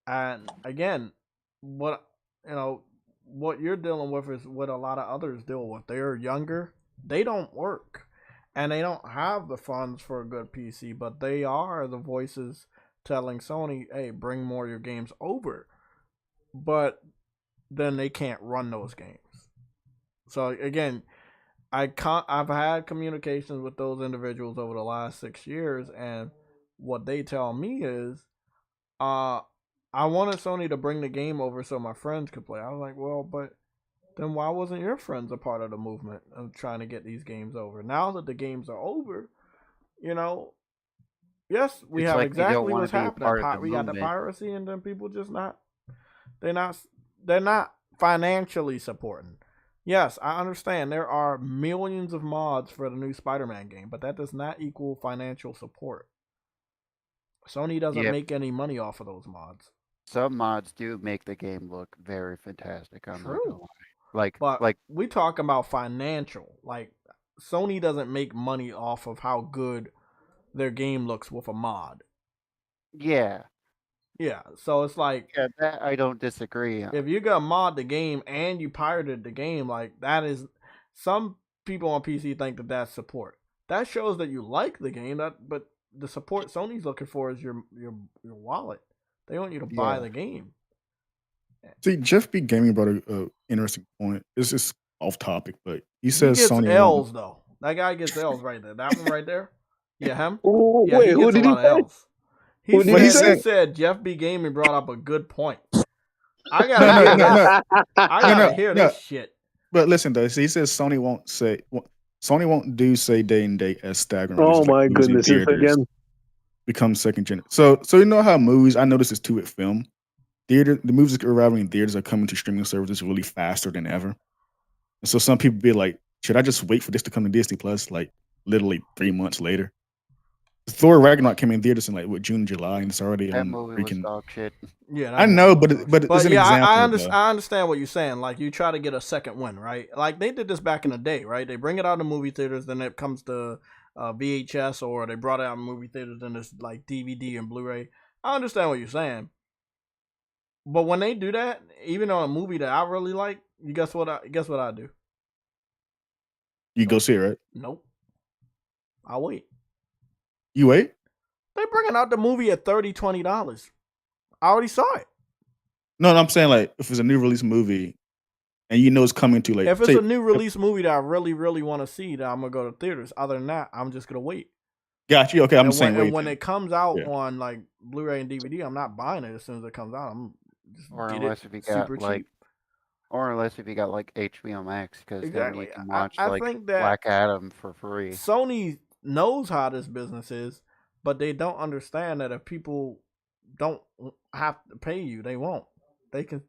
And again, what you know, what you're dealing with is what a lot of others deal with. They're younger, they don't work, and they don't have the funds for a good PC, but they are the voices telling Sony, "Hey, bring more of your games over." But then they can't run those games. So again, I've had communications with those individuals over the last 6 years, and what they tell me is, uh, I wanted Sony to bring the game over so my friends could play. I was like, well, but then why wasn't your friends a part of the movement of trying to get these games over? Now that the games are over, you know, yes, we
It's
have
like they don't
exactly
want to
what's
be a
happening.
part of the
We got the
movement.
piracy, and then people just not. They're not. They're not financially supporting. Yes, I understand there are millions of mods for the new Spider-Man game, but that does not equal financial support. Sony doesn't
Yep.
make any money off of those mods.
Some mods do make the game look very fantastic, I'm not
True.
gonna lie. Like
But
like
we talk about financial. Like Sony doesn't make money off of how good their game looks with a mod.
yeah.
Yeah, so it's like
Yeah, that I don't disagree on.
if you got mod the game and you pirated the game, like that is some people on PC think that that's support. That shows that you like the game. But the support Sony's looking for is your wallet. They want you to buy
Yeah.
the game.
See, Jeff B. Gaming brought a interesting point. It's just off topic, but he
He
says
gets
Sony won't.
L's though. That guy gets L's right there. That one right there. Yeah, him.
Who-
Yeah,
Wait,
he
who
gets a
did he
lot of
say?
L's.
Who did
he
He
said-
said Jeff B. Gaming brought up a good point. I
No,
gotta hear
no,
this.
no.
I gotta hear this shit.
But listen, though, he says Sony won't do say day and date as staggering
Oh
releases like
my
movies in
goodness! This
theaters
again.
become second gen. So you know how movies? I noticed this too with film. The movies that are arriving in theaters are coming to streaming services really faster than ever. And so some people be like, should I just wait for this to come to Disney Plus like literally 3 months later? Thor Ragnarok came in theaters in like June, July, and it's already
That
on
movie was
freaking.
dog shit.
Yeah,
I know, but it's an
yeah,
example.
I understand what you're saying. Like you try to get a second win, right? Like they did this back in the day, right? They bring it out in movie theaters, then it comes to VHS, or they brought it out in movie theaters, then it's like DVD and Blu-ray. I understand what you're saying, but when they do that, even on a movie that I really like, you guess what I do?
You go see it, right?
Nope. I'll wait.
You wait?
They bringing out the movie at $20. I already saw it.
No, I'm saying like if it's a new release movie and you know it's coming to like
If it's a new release movie that I really, really want to see, that I'm gonna go to theaters. Other than that, I'm just gonna wait.
Got you. Okay, I'm
And
saying
when,
wait.
and when it comes out
Yeah.
on like Blu-ray and DVD, I'm not buying it as soon as it comes out. I'm just
Or
get
unless
it
if you got
super
like,
cheap.
or unless if you got like HBO Max, because then you
Exactly.
can watch
I
like
think that
Black Adam for free.
Sony knows how this business is, but they don't understand that if people don't have to pay you, they won't. They can.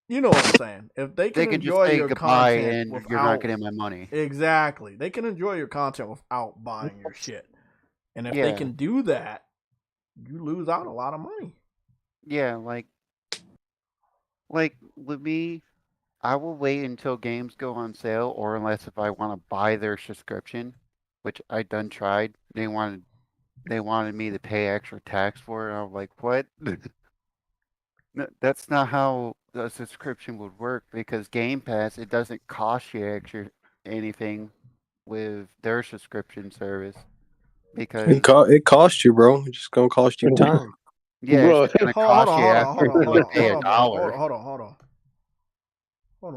You know what I'm saying? If they
They
can
can just
enjoy
say
your
goodbye
content
and
without
you're not getting my money.
exactly, they can enjoy your content without buying your shit. And if they
Yeah.
can do that, you lose out a lot of money.
Yeah, like with me, I will wait until games go on sale, or unless if I want to buy their subscription, which I done tried. They wanted me to pay extra tax for it. I was like, what? That's not how the subscription would work, because Game Pass, it doesn't cost you extra anything with their subscription service, because
It costs you, bro. It's just gonna cost you time.
yeah, it's
Bro,
just gonna
Hold
cost
on,
you
hold on,
after
hold on, hold
you
on,
pay
hold on, bro.
$1.
Hold on. Hold on.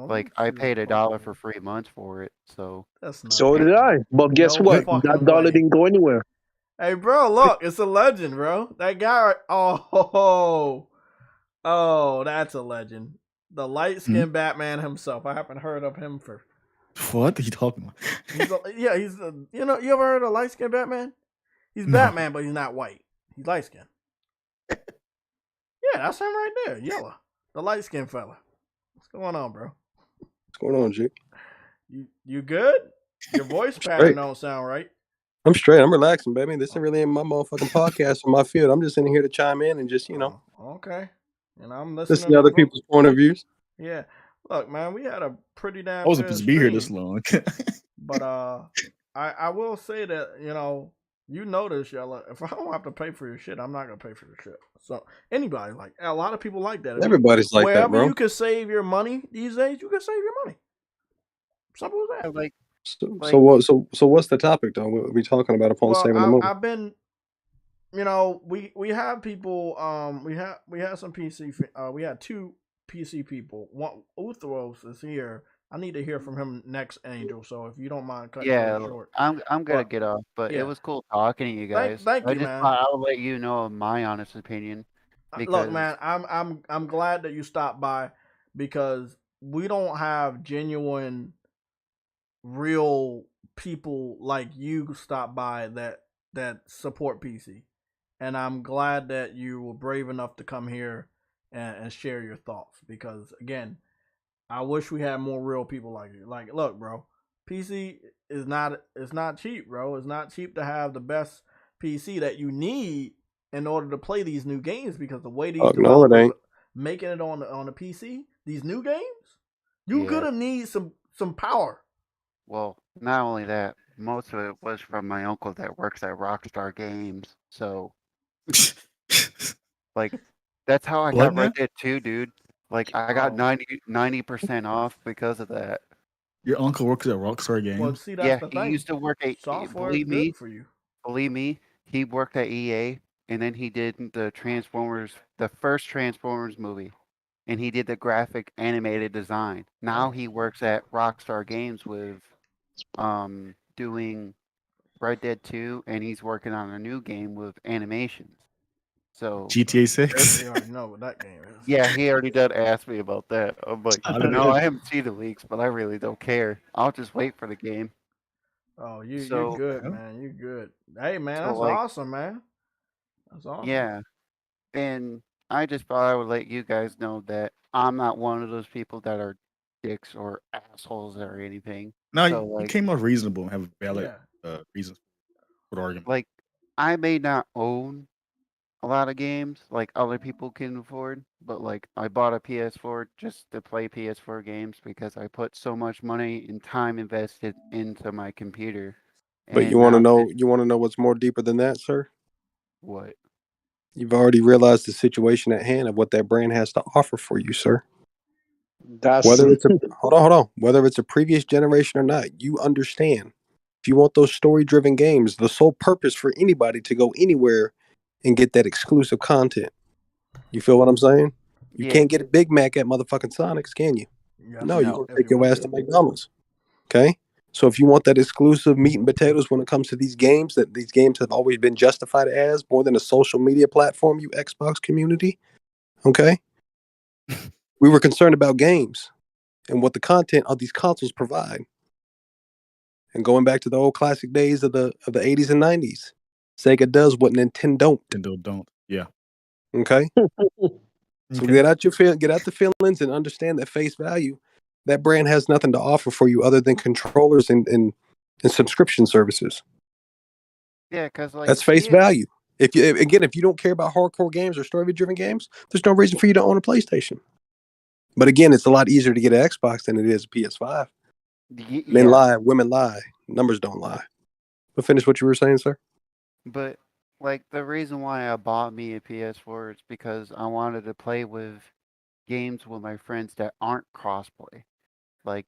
Let
Like
me
I
see
paid
this
$1
fucking-
for 3 months for it, so
That's not
so did I. But guess
No
what?
fucking
That dollar
way.
didn't go anywhere.
Hey, bro, look, it's a legend, bro. That guy. Oh, that's a legend. The light skinned Batman himself. I haven't heard of him for.
What are you talking about?
You ever heard of light skinned Batman? He's
No.
Batman, but he's not white. He's light skinned. Yeah, that's him right there, yellow. The light skinned fella. What's going on, bro?
What's going on, Jake?
You good? Your voice pattern
Straight.
don't sound right.
I'm straight. I'm relaxing, baby. This ain't really in my motherfucking podcast or my field. I'm just in here to chime in and just,
Oh, okay. And I'm
listen
listening
to other
both-
people's point of views.
Yeah. Look, man, we had a pretty damn
I wasn't
good
supposed to be here this
stream.
long.
But I will say that, you notice, y'all, if I don't have to pay for your shit, I'm not gonna pay for your shit. So anybody, like a lot of people like that.
Everybody's like that,
Wherever
bro.
you can save your money these days, you can save your money. Simple as that.
like
So what's the topic though? What are we talking about upon saving the movie?
I've been, we have people. We had some PC. We had 2 PC people. One Uthros is here. I need to hear from him next, Angel. So if you don't mind cutting
yeah,
it short.
I'm gonna
But-
get off, but
yeah.
it was cool talking to you guys.
Thank
I
you,
just
man.
thought I would let you know my honest opinion.
Look,
Because
man, I'm glad that you stopped by, because we don't have genuine, real people like you stop by that support PC, and I'm glad that you were brave enough to come here and share your thoughts. Because again, I wish we had more real people like you. Like, look, bro, PC is not cheap, bro. It's not cheap to have the best PC that you need in order to play these new games, because the way these
No, it
developers
ain't.
making it on the PC, these new games, you
Yeah.
gonna need some power.
well, not only that, most of it was from my uncle that works at Rockstar Games. So like that's how I
What
got
now?
Red Dead 2, dude. Like I got
Oh.
90% off because of that.
Your uncle works at Rockstar Games.
Well, see, that's
Yeah,
the
he
thing.
used to work at
Software is good for you.
believe me, he worked at EA, and then he did the first Transformers movie, and he did the graphic animated design. Now he works at Rockstar Games with doing Red Dead 2, and he's working on a new game with animations. So
GTA 6.
They already know what that game is.
yeah, he already did ask me about that. I'm like,
Started
no,
it.
I haven't seen the leaks, but I really don't care. I'll just wait for the game.
Oh, you
So
good,
Yeah.
man. You good. Hey, man,
so
that's
like
awesome, man. That's awesome.
yeah, and I just thought I would let you guys know that I'm not one of those people that are dicks or assholes or anything.
No,
So
you came off reasonable and have valid
Yeah.
reasons for the argument.
like I may not own a lot of games like other people can afford, but like I bought a PS4 just to play PS4 games because I put so much money and time invested into my computer.
But
And now
you want to know what's more deeper than that, sir?
what?
You've already realized the situation at hand of what that brand has to offer for you, sir.
That's
Whether it's a hold on, whether it's a previous generation or not, you understand. If you want those story-driven games, the sole purpose for anybody to go anywhere and get that exclusive content. You feel what I'm saying? You
Yeah,
can't get a Big Mac at motherfucking Sonic's, can you?
Yes,
No, you're
no.
gonna
if
take
you
your
want
ass
to.
to McDonald's. Okay. So if you want that exclusive meat and potatoes when it comes to these games, that these games have always been justified as more than a social media platform, you Xbox community. Okay. We were concerned about games and what the content of these consoles provide. And going back to the old classic days of the 80s and 90s, Sega does what Nintendo don't.
Nintendo don't. Yeah.
Okay. So
Okay.
get out the feelings and understand that face value, that brand has nothing to offer for you other than controllers and subscription services.
Yeah, because like
That's face value. If you don't care about hardcore games or story driven games, there's no reason for you to own a PlayStation. But again, it's a lot easier to get an Xbox than it is a PS5. Men
yeah,
lie, women lie, numbers don't lie. But finish what you were saying, sir.
but like the reason why I bought me a PS4 is because I wanted to play with games with my friends that aren't crossplay. Like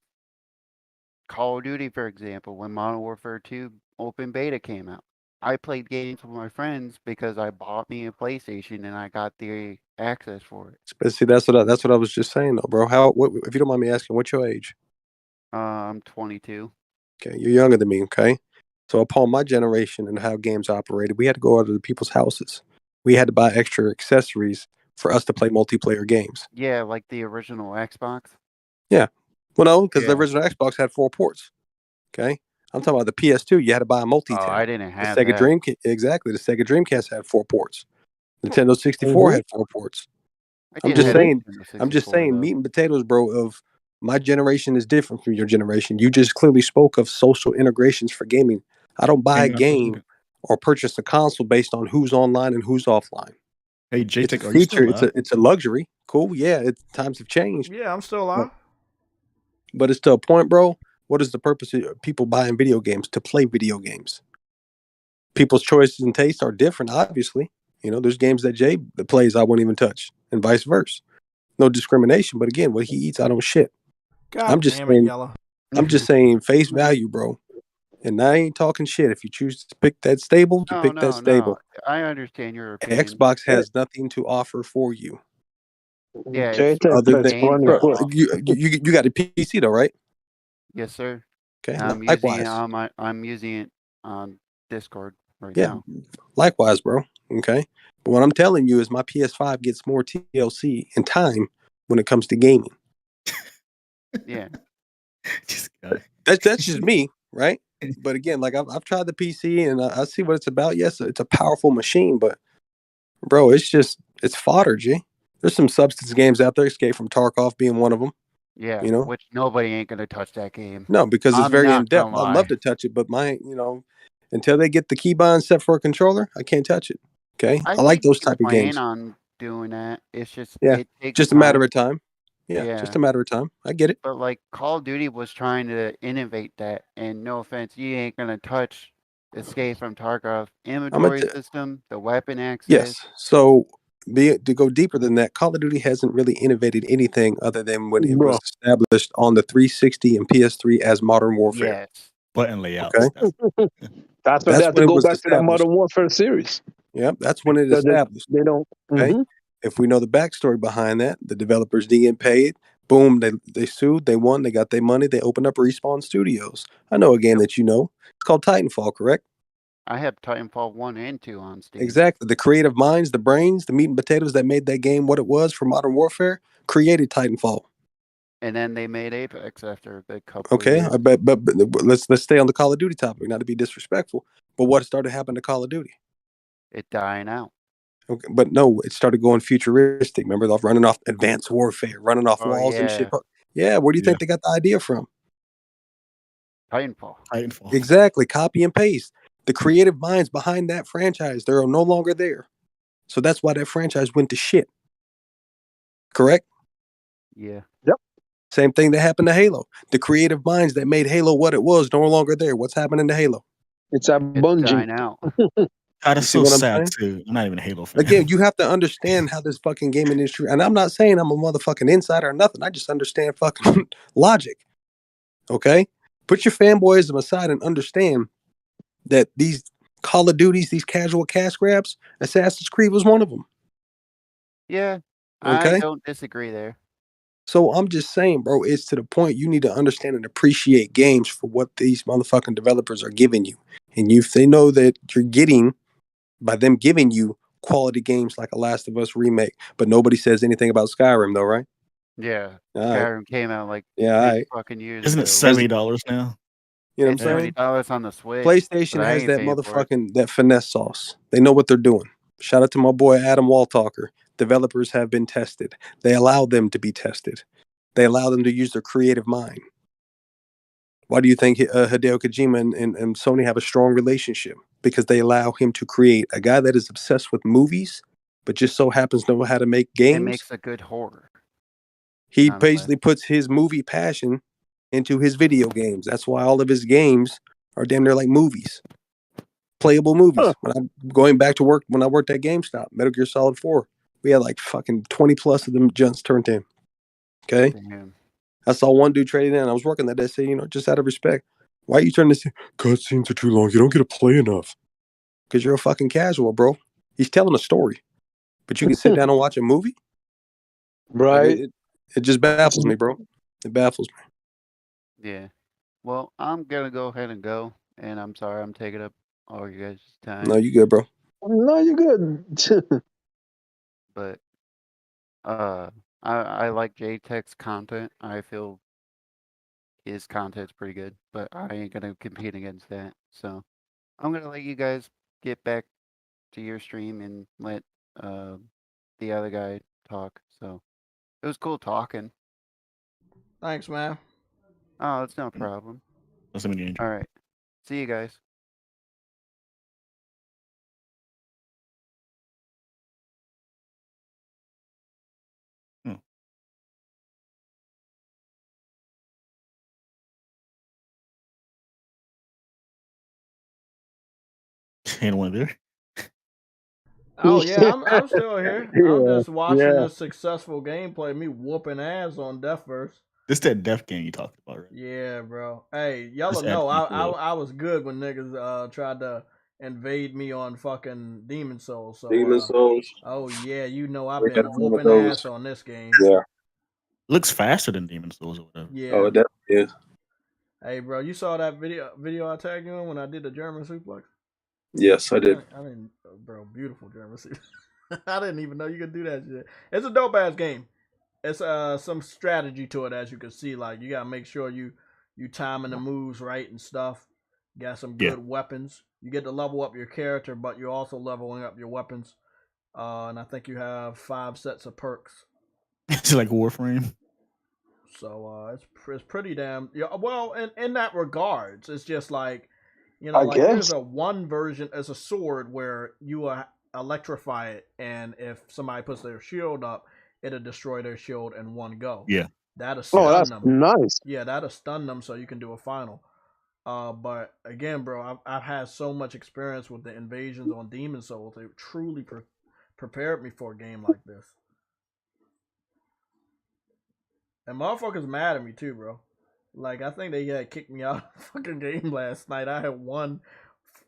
Call of Duty, for example, when Modern Warfare 2 open beta came out. I played games with my friends because I bought me a PlayStation and I got the access for it.
But see, that's what I was just saying, though, bro. If you don't mind me asking, what's your age?
I'm 22.
Okay, you're younger than me. Okay, so upon my generation and how games operated, we had to go out to the people's houses. We had to buy extra accessories for us to play multiplayer games.
Yeah, like the original Xbox.
Yeah, well, no, because the
Yeah.
original Xbox had 4 ports. Okay, I'm talking about the PS2. You had to buy a
Oh,
multi-tap.
I didn't
The
have
Sega
that.
Exactly. The Sega Dreamcast had 4 ports. Nintendo 64
Mhm.
had 4 ports.
I
I'm
did
just
have
Mhm.
saying.
Nintendo
I'm just
64
saying,
though.
meat and potatoes, bro. Of my generation is different from your generation. You just clearly spoke of social integrations for gaming. I don't buy a
And
game or purchase a console based on who's online and who's offline.
hey,
It's a
JTech, are you still
feature.
alive?
It's a luxury. Cool. Yeah. Times have changed,
Yeah, I'm still
but
alive.
it's to a point, bro. What is the purpose of people buying video games? To play video games. People's choices and tastes are different. Obviously, there's games that Jay plays I won't even touch, and vice versa. No discrimination, but again, what he eats, I don't shit. I'm
God
just
damn it,
saying.
Yellow.
I'm just saying face value, bro. And I ain't talking shit. If you choose to pick that stable, you
No,
pick that
no, no.
stable.
I understand your opinion.
Xbox has nothing to offer for you
Yeah, it's
JTech
other
the
than
has
games
running
that
bro.
foot.
offer.
You got a PC though, right?
Yes, sir.
Okay,
I'm using it
likewise.
on I'm using it on Discord right
Yeah,
now.
likewise, bro. Okay, but what I'm telling you is my PS5 gets more TLC in time when it comes to gaming.
Yeah.
This guy.
That's just me, right? But again, like I've tried the PC and I see what it's about. Yes, it's a powerful machine, but bro, it's fodder, G. There's some substance games out there, Escape from Tarkov being one of them.
Yeah,
You know,
which nobody ain't gonna touch that game.
no, because it's
I'm
very in
not
depth.
gonna
I'd love
lie.
to touch it, but until they get the keybind set for a controller, I can't touch it. Okay,
I
I like those
can
type of
plan
games.
on doing that. It's just
Yeah,
it takes
just a matter
time.
of time. Yeah, just
Yeah.
a matter of time. I get it.
But like Call of Duty was trying to innovate that, and no offense, you ain't gonna touch Escape from Tarkov
I'm a
inventory system, the weapon access.
yes. So to go deeper than that, Call of Duty hasn't really innovated anything other than when it was
Bro,
established on the 360 and PS3 as Modern Warfare.
Yes.
Button
Okay,
layouts. That's
that's why they
that's
have to
when it
go
was
back to that
established.
Modern Warfare series.
Yep, that's when it
Because
established.
they don't.
Okay,
Mhm.
if we know the backstory behind that, the developers didn't get paid. Boom, they sued, they won, they got their money, they opened up Respawn Studios. I know a game
Yep.
that you know. It's called Titanfall, correct?
I have Titanfall 1 and 2 on Steam.
Exactly. The creative minds, the brains, the meat and potatoes that made that game what it was for Modern Warfare created Titanfall.
And then they made Apex after a couple of
Okay,
years.
but let's stay on the Call of Duty topic, not to be disrespectful. But what started happening to Call of Duty?
It dying out.
Okay, but no, it started going futuristic. Remember, running off advanced warfare, running off
Oh,
walls and shit.
yeah.
Yeah, where do you
Yeah.
think they got the idea from?
Titanfall.
Titanfall.
Exactly, copy and paste. The creative minds behind that franchise, they're no longer there. So that's why that franchise went to shit. Correct?
Yeah.
Same thing that happened to Halo. The creative minds that made Halo what it was no longer there. What's happening to Halo?
It's a
It's
Bungie.
dying out.
God,
You
it's
see
so
what I'm
sad
saying?
too. I'm not even a Halo fan.
Again, you have to understand how this fucking gaming industry, and I'm not saying I'm a motherfucking insider or nothing. I just understand fucking logic. Okay? Put your fanboyism aside and understand that these Call of Duties, these casual cash grabs, Assassin's Creed was one of them.
Yeah. I
Okay?
don't disagree there.
So I'm just saying, bro, it's to the point you need to understand and appreciate games for what these motherfucking developers are giving you. And if they know that you're getting, by them giving you quality games like a Last of Us remake, but nobody says anything about Skyrim though, right?
Yeah.
All right.
Skyrim came out like
Yeah, all
8
right.
fucking years
Isn't
ago.
it $70 now?
You know
It's
what I'm saying?
$70 on the Switch.
PlayStation
but I
has
ain't
that
paying for it.
motherfucking that finesse sauce. They know what they're doing. Shout out to my boy Adam Waltalker. Developers have been tested. They allow them to be tested. They allow them to use their creative mind. Why do you think Hideo Kojima and Sony have a strong relationship? Because they allow him to create a guy that is obsessed with movies, but just so happens to know how to make
It
games.
makes a good horror.
He
nonetheless.
basically puts his movie passion into his video games. That's why all of his games are damn near like movies, playable movies.
Huh.
When I'm going back to work, when I worked at GameStop, Metal Gear Solid 4, we had like fucking 20 plus of them junts turned in. Okay.
Damn.
I saw one dude trading in. I was working that day. Say, just out of respect, why are you turning this in? Cutscenes are too long. You don't get to play enough. Because you're a fucking casual, bro. He's telling a story, but you can sit down and watch a movie.
Right.
Like, it just baffles me, bro. It baffles me.
Yeah. Well, I'm gonna go ahead and go, and I'm sorry I'm taking up all you guys' time.
No, you good, bro.
No, you're good.
But I like JTech's content. I feel his content's pretty good, but I ain't gonna compete against that. So I'm gonna let you guys get back to your stream and let the other guy talk. So it was cool talking.
Thanks, man.
Oh, it's no problem.
That's what I mean.
All right. See you guys.
Anyone there?
Oh yeah, I'm still here. I'm
Yeah,
just watching
yeah.
this successful gameplay, me whooping ass on Deathverse.
This that death game you talked about, right?
Yeah, bro. Hey, y'all
Just
know
add people up.
I was good when niggas tried to invade me on fucking Demon Souls. So
Demon Souls.
oh yeah, I've
We had
been
one of
whooping
those.
ass on this game.
Yeah.
Looks faster than Demon Souls or whatever.
Yeah.
Oh, it definitely is.
Hey, bro, you saw that video I tagged you in when I did the German suplex?
Yes, I did.
I didn't, bro. Beautiful German suplex. I didn't even know you could do that shit. It's a dope ass game. It's some strategy to it, as you can see. Like you gotta make sure you timing the moves right and stuff. You got some good weapons. You get to level up your character, but you're also leveling up your weapons. And I think you have 5 sets of perks.
It's like Warframe.
So it's pretty damn well in that regards. It's just like
I
like
guess.
there's a one version as a sword where you electrify it, and if somebody puts their shield up, it'll destroy their shield in one go.
Yeah.
That'll
Oh,
stun
that's
them.
nice.
Yeah, that'll stun them so you can do a final. But again, bro, I've had so much experience with the invasions on Demon Souls. They truly prepared me for a game like this. And motherfuckers mad at me too, bro. Like I think they had kicked me out of the fucking game last night. I had won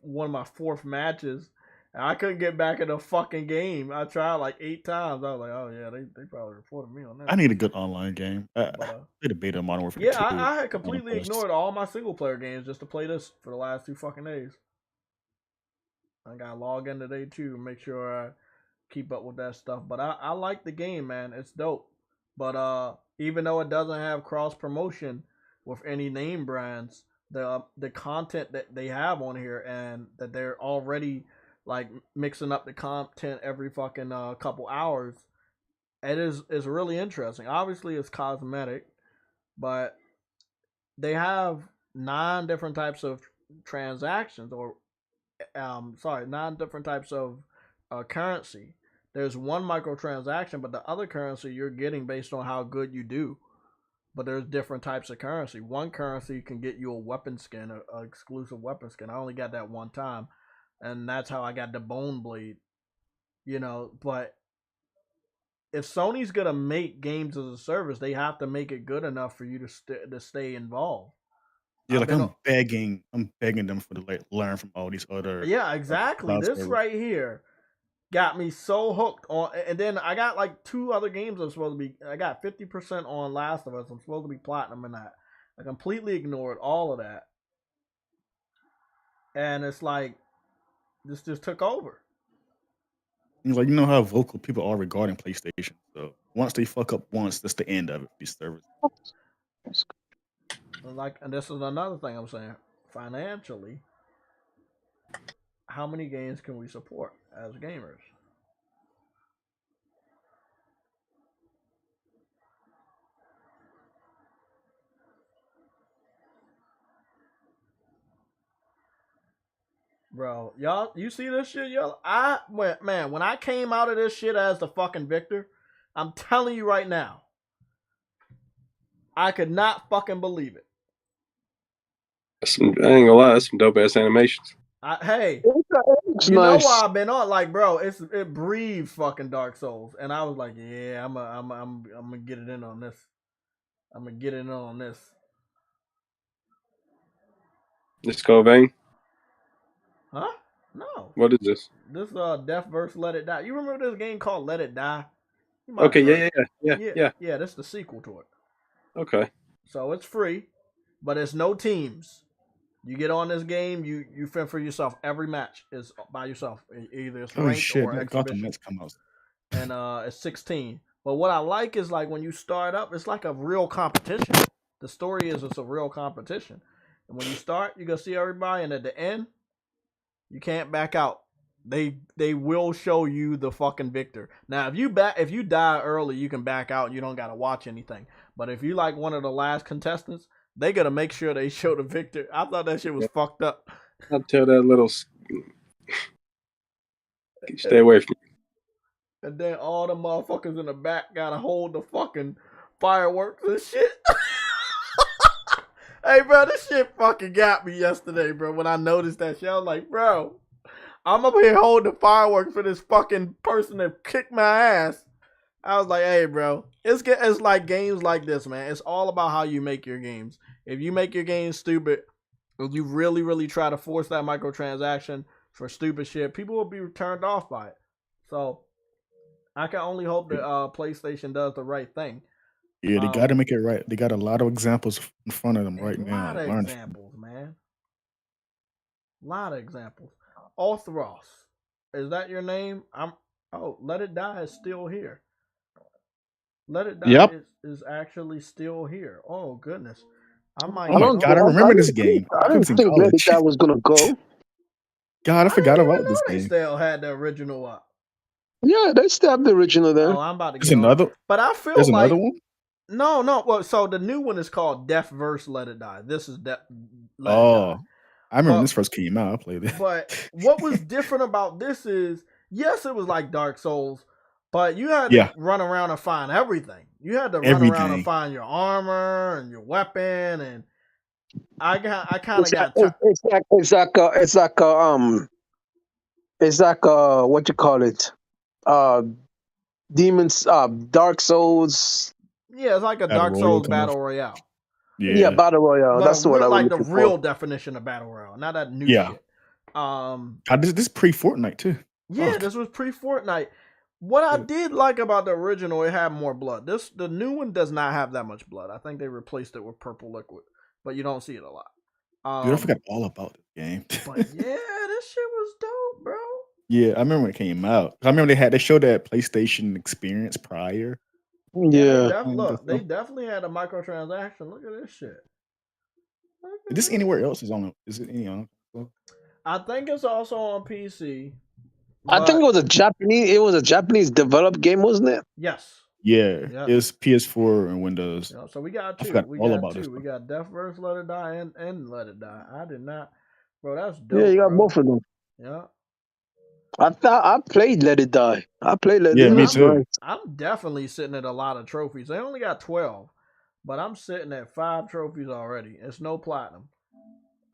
one of my 4th matches. And I couldn't get back in the fucking game. I tried like 8 times. I was like, oh yeah, they probably reported me on that.
I need a good online game. I did a beta of Modern Warfare 2.
Yeah, I had completely ignored all my single player games just to play this for the last 2 fucking days. I gotta log in today too, make sure I keep up with that stuff. But I like the game, man. It's dope. But even though it doesn't have cross promotion with any name brands, the content that they have on here and that they're already like mixing up the content every fucking couple hours, it is really interesting. Obviously, it's cosmetic, but they have 9 different types of transactions, or 9 different types of currency. There's one microtransaction, but the other currency you're getting based on how good you do. But there's different types of currency. One currency can get you a weapon skin, a exclusive weapon skin. I only got that one time, and that's how I got the Bone Blade. But if Sony's gonna make games as a service, they have to make it good enough for you to stay involved.
Yeah,
I've
like
been
I'm begging them for to learn from all these other
Yeah, exactly.
cloud
This
servers.
right here got me so hooked on, and then I got like 2 other games I'm supposed to be. I got 50% on Last of Us. I'm supposed to be platinum in that. I completely ignored all of that, and it's like this just took over.
It's like, you know how vocal people are regarding PlayStation. So once they fuck up once, that's the end of it for these servers.
And this is another thing I'm saying. Financially, how many games can we support as gamers? Bro, y'all, you see this shit, y'all? When I came out of this shit as the fucking victor, I'm telling you right now, I could not fucking believe it.
I ain't gonna lie, that's some dope ass animations.
Hey,
It's
you know
nice.
why I've been on? Like, bro, it breathes fucking Dark Souls, and I was like, yeah, I'm gonna get it in on this. I'm gonna get it in on this.
This Cobain.
Huh? No.
What is this?
This Death vs. Let It Die. You remember this game called Let It Die?
Okay, yeah.
Yeah, that's the sequel to it.
Okay.
So it's free, but it's no teams. You get on this game, you fend for yourself. Every match is by yourself. Either it's
Oh
ranked
shit,
or
that Gotham
exhibition.
Knights come out.
And it's 16. But what I like is like when you start up, it's like a real competition. The story is it's a real competition. And when you start, you go see everybody, and at the end, you can't back out. They will show you the fucking victor. Now, if you die early, you can back out and you don't gotta watch anything. But if you like one of the last contestants, they gotta make sure they show the victor. I thought that shit was fucked up.
I'll tell that little. Stay away from me.
And then all the motherfuckers in the back gotta hold the fucking fireworks and shit. Hey, bro, this shit fucking got me yesterday, bro. When I noticed that shit, I was like, bro, I'm up here holding the fireworks for this fucking person that kicked my ass. I was like, hey, bro, it's like games like this, man. It's all about how you make your games. If you make your games stupid, if you really, really try to force that microtransaction for stupid shit, people will be turned off by it. So I can only hope that PlayStation does the right thing.
Yeah, they got to make it right. They got a lot of examples in front of them right now.
A lot of examples, man. A lot of examples. Orthros, is that your name? Let It Die is still here. Let It Die is actually still here. Oh goodness. I
gotta remember this game.
I didn't think Let It Die was gonna go.
God, I forgot about this
they
game.
still had the original up.
Yeah, they still have the original there.
Oh, I'm about to
There's
get
another.
on. But I feel
There's
like
another one.
No. Well, so the new one is called Death vs. Let It Die. This is Let It Die.
I remember when this first came out. I played it.
But what was different about this is, yes, it was like Dark Souls, but you had to run around and find everything. You had to run around and find your armor and your weapon, and I kind of got.
It's like what you call it, Demons, Dark Souls.
Yeah, it's like a Dark Souls Battle Royale.
Yeah, Battle Royale. That's what I was
like the
looking
real
for.
definition of Battle Royale, not that new shit.
This pre-Fortnite too.
Yeah, this was pre-Fortnite. What I did like about the original, it had more blood. The new one does not have that much blood. I think they replaced it with purple liquid, but you don't see it a lot.
Dude, I forgot all about this game.
But yeah, this shit was dope, bro.
Yeah, I remember when it came out. I remember they showed that PlayStation experience prior.
Yeah.
They definitely had a microtransaction. Look at this shit.
Is this anywhere else? Is it any on?
I think it's also on PC.
I think it was a Japanese. It was a Japanese developed game, wasn't it?
Yes.
Yeah,
Yeah.
it's PS4 and Windows.
Yeah, so we got
I
two.
forgot
We
all
got
about this
two. We
stuff.
got Death vs. Let It Die and Let It Die. I did not, bro. That's dope.
Yeah, you got
bro.
both of them.
Yeah.
I thought I played Let It Die. I played Let It Die.
Yeah, me
It's
too.
nice.
I'm definitely sitting at a lot of trophies. They only got 12, but I'm sitting at 5 trophies already. It's no platinum.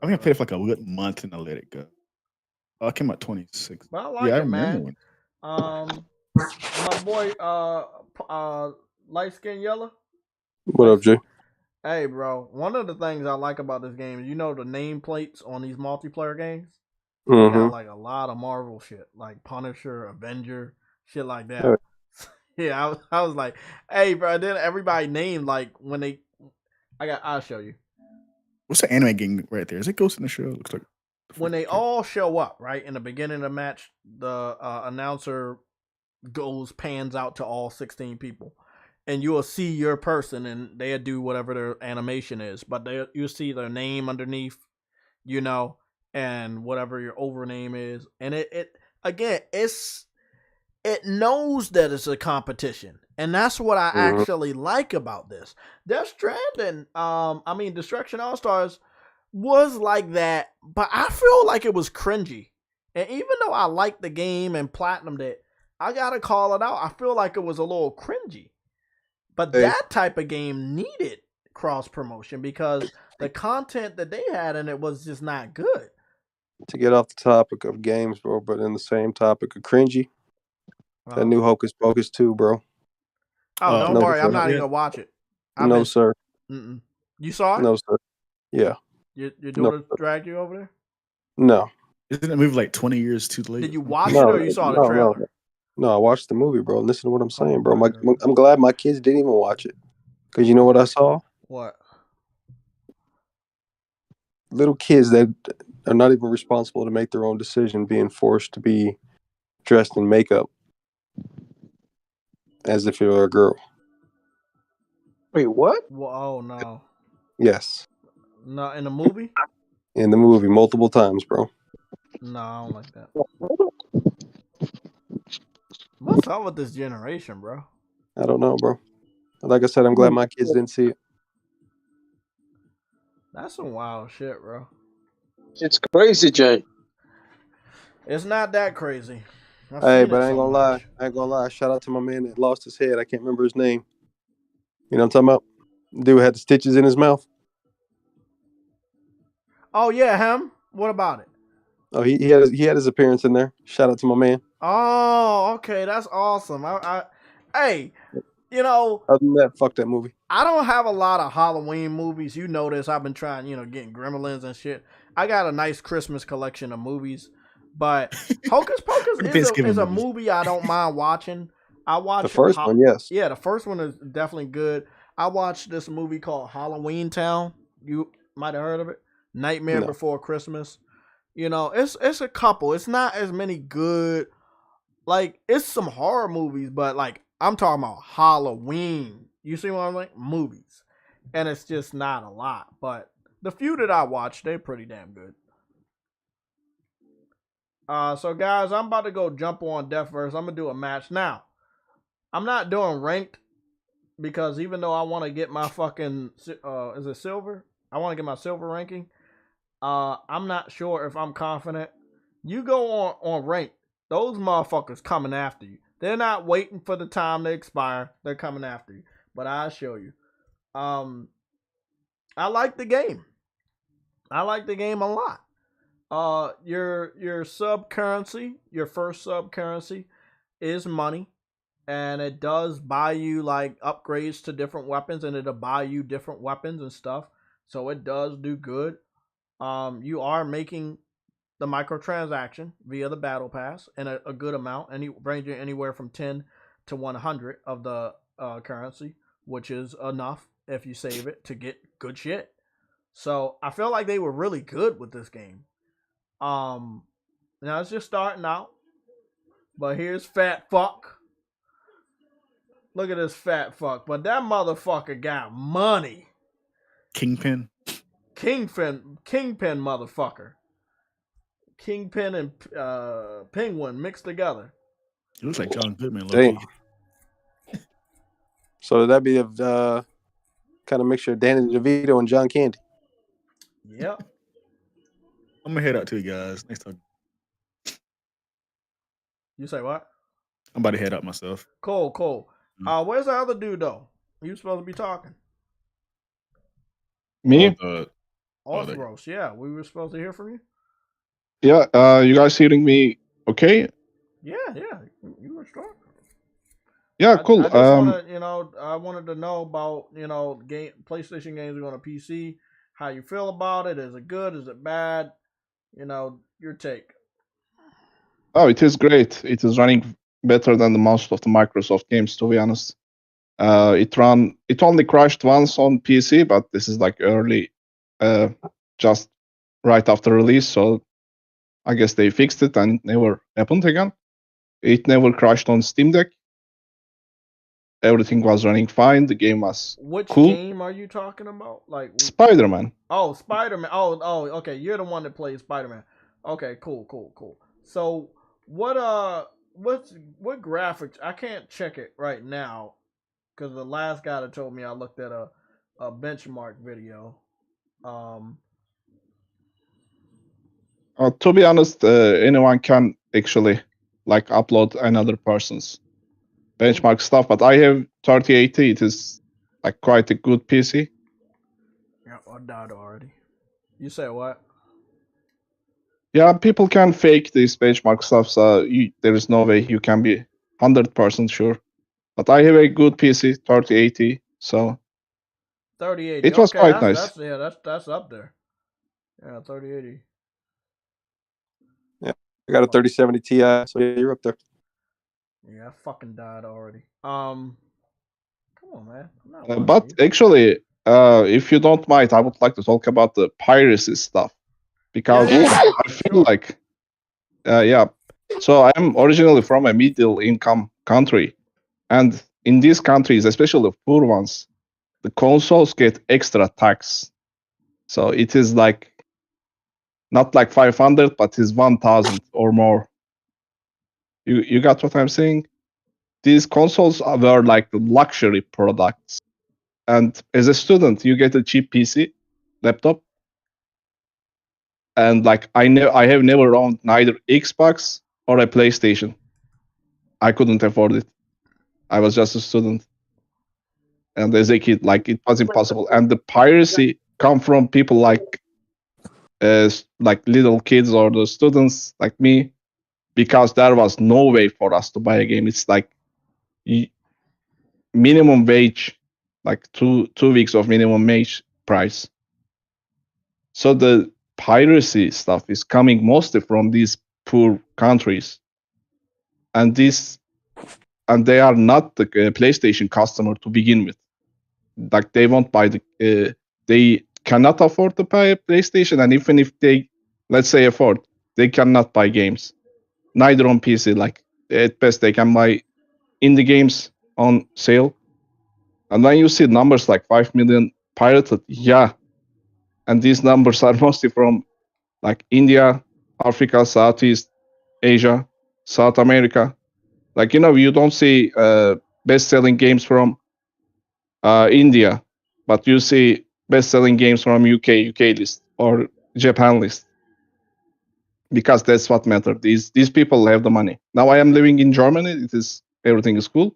I think I played for like a good month and I let it go. Oh, it came out 26.
But I like
Yeah, I
it, man.
remember when.
My boy, light skin yellow.
What up, Jay?
Hey, bro. One of the things I like about this game is, you know, the nameplates on these multiplayer games. They got like a lot of Marvel shit, like Punisher, Avenger, shit like that.
Oh.
Yeah, I was like, hey, bro. Then everybody named like when they. I'll show you.
What's the anime game right there? Is it Ghost in the Shell? Looks like
When they all show up, right in the beginning of the match, the announcer pans out to all 16 people, and you will see your person, and they'll do whatever their animation is, but you'll see their name underneath, you know, and whatever your overname is, and it again, it knows that it's a competition, and that's what I actually like about this. Death Stranding, Destruction All Stars was like that, but I feel like it was cringy. And even though I liked the game and platinumed it, I gotta call it out. I feel like it was a little cringy. But that type of game needed cross promotion because the content that they had in it was just not good.
To get off the topic of games, bro, but in the same topic of cringy, that new Hocus Pocus 2, bro.
Oh, don't
no,
worry. I'm
sir.
not even gonna watch it.
No, sir.
Mm-mm. You saw it?
No, sir. Yeah.
Your daughter dragged you over there?
No.
Isn't that movie like 20 years too late?
Did you watch it or you saw the trailer?
No, I watched the movie, bro. Listen to what I'm saying, bro. I'm glad my kids didn't even watch it. Because you know what I saw?
What?
Little kids that are not even responsible to make their own decision being forced to be dressed in makeup as if you're a girl.
Wait, what?
Well, oh, no.
Yes.
No, in the movie?
In the movie, multiple times, bro.
No, I don't like that. What's up with this generation, bro?
I don't know, bro. Like I said, I'm glad my kids didn't see it.
That's some wild shit, bro.
It's crazy, Jay.
It's not that crazy.
Hey, but I ain't gonna lie. I ain't gonna lie. Shout out to my man that lost his head. I can't remember his name. You know what I'm talking about? Dude had the stitches in his mouth.
Oh yeah, him. What about it?
Oh, he had his appearance in there. Shout out to my man.
Oh, okay, that's awesome. Hey, you know.
Other than that, fuck that movie.
I don't have a lot of Halloween movies. You know this. I've been trying, getting Gremlins and shit. I got a nice Christmas collection of movies, but Hocus Pocus is a movie I don't mind watching. I watched
the first one, yes.
Yeah, the first one is definitely good. I watched this movie called Halloween Town. You might have heard of it. Nightmare Before Christmas. It's a couple. It's not as many good. Like, it's some horror movies, but like I'm talking about Halloween. You see what I'm like? Movies. And it's just not a lot. But the few that I watched, they're pretty damn good. So guys, I'm about to go jump on Deathverse. I'm going to do a match. Now, I'm not doing ranked because even though I want to get my fucking, is it silver? I want to get my silver ranking. I'm not sure if I'm confident. You go on rank. Those motherfuckers coming after you. They're not waiting for the time to expire. They're coming after you. But I'll show you. I like the game. I like the game a lot. Your sub currency, your first sub currency, is money, and it does buy you like upgrades to different weapons, and it'll buy you different weapons and stuff. So it does do good. You are making the microtransaction via the battle pass, and a good amount, and it brings you anywhere from 10 to 100 of the currency, which is enough if you save it to get good shit. So I feel like they were really good with this game. Now it's just starting out. But here's fat fuck. Look at this fat fuck. But that motherfucker got money.
Kingpin.
Kingpin motherfucker. Kingpin and Penguin mixed together.
It looks like John Goodman.
Damn. So that'd be a kind of mixture of Danny DeVito and John Candy.
Yep.
I'm gonna head out too, guys. Next time.
You say what?
I'm about to head out myself.
Cool. Where's the other dude though? You supposed to be talking.
Me?
Osros, yeah. We were supposed to hear from you.
Yeah. You guys hearing me? Okay.
Yeah. You were strong.
Yeah. Cool.
I just wanna, I wanted to know about, PlayStation games going to PC. How you feel about it? Is it good? Is it bad? Your take.
Oh, it is great. It is running better than the most of the Microsoft games, to be honest. It only crashed once on PC, but this is like early, just right after release. So I guess they fixed it and it never happened again. It never crashed on Steam Deck. Everything was running fine. The game was
Which
cool.
game are you talking about? Like
Spider-Man.
Oh, Spider-Man. Oh, okay. You're the one that plays Spider-Man. Okay, cool. So what graphics? I can't check it right now because the last guy that told me I looked at a benchmark video.
To be honest, anyone can actually like upload another person's benchmark stuff, but I have 3080. It is like quite a good PC.
Yeah, I died already. You say what?
Yeah, people can fake this benchmark stuff, so there is no way you can be 100% sure. But I have a good PC, 3080, so
3080.
it was quite nice.
That's up there. Yeah, 3080.
Yeah, I got a 3070 Ti, so yeah, you're up there.
Yeah, I fucking died already. Come on, man.
But actually, if you don't mind, I would like to talk about the piracy stuff because I feel like, So I am originally from a middle-income country, and in these countries, especially the poor ones, the consoles get extra tax. So it is like not like 500, but is 1,000 or more. You got what I'm saying? These consoles were like luxury products. And as a student, you get a cheap PC, laptop. And like I have never owned neither Xbox or a PlayStation. I couldn't afford it. I was just a student. And as a kid, like it was impossible. And the piracy come from people like little kids or the students like me, because there was no way for us to buy a game. It's like minimum wage, like two weeks of minimum wage price. So the piracy stuff is coming mostly from these poor countries, and they are not the PlayStation customer to begin with. Like they won't buy they cannot afford to buy a PlayStation, and even if they, let's say, afford, they cannot buy games, neither on PC. Like at best, they can buy indie games on sale. And when you see numbers like 5 million pirated, yeah, and these numbers are mostly from like India, Africa, Southeast Asia, South America. Like, you don't see best-selling games from India, but you see best-selling games from UK list or Japan list, because that's what matters. These people have the money. Now I am living in Germany. Everything is cool.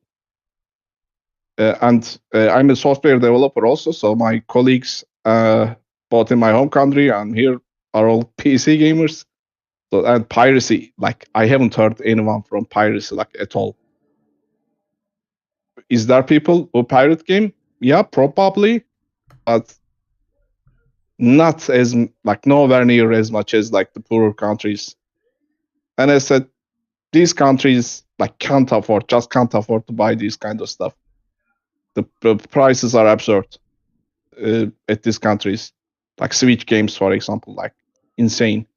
And I'm a software developer also, so my colleagues, both in my home country and here, are all PC gamers. So, and piracy, like I haven't heard anyone from piracy like at all. Is there people who pirate game? Yeah, probably, but not as like nowhere near as much as like the poorer countries. And I said, these countries like can't afford to buy this kind of stuff. The prices are absurd at these countries, like Switch games, for example, like insane.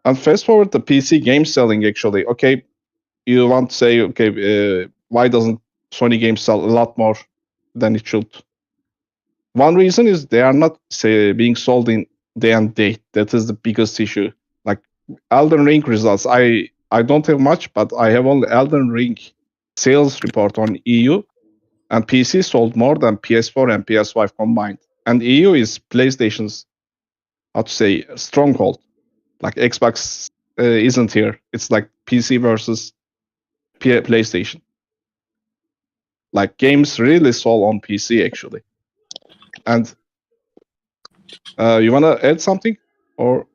And fast forward the PC game selling, actually, okay, you want to say, okay, why doesn't Sony games sell a lot more than it should? One reason is they are not being sold in day and date. That is the biggest issue. Like Elden Ring results, I don't have much, but I have only Elden Ring sales report on EU, and PC sold more than PS4 and PS5 combined. And EU is PlayStation's, how to say, stronghold. Like Xbox isn't here. It's like PC versus PlayStation. Like games really sold on PC actually. And you wanna add something or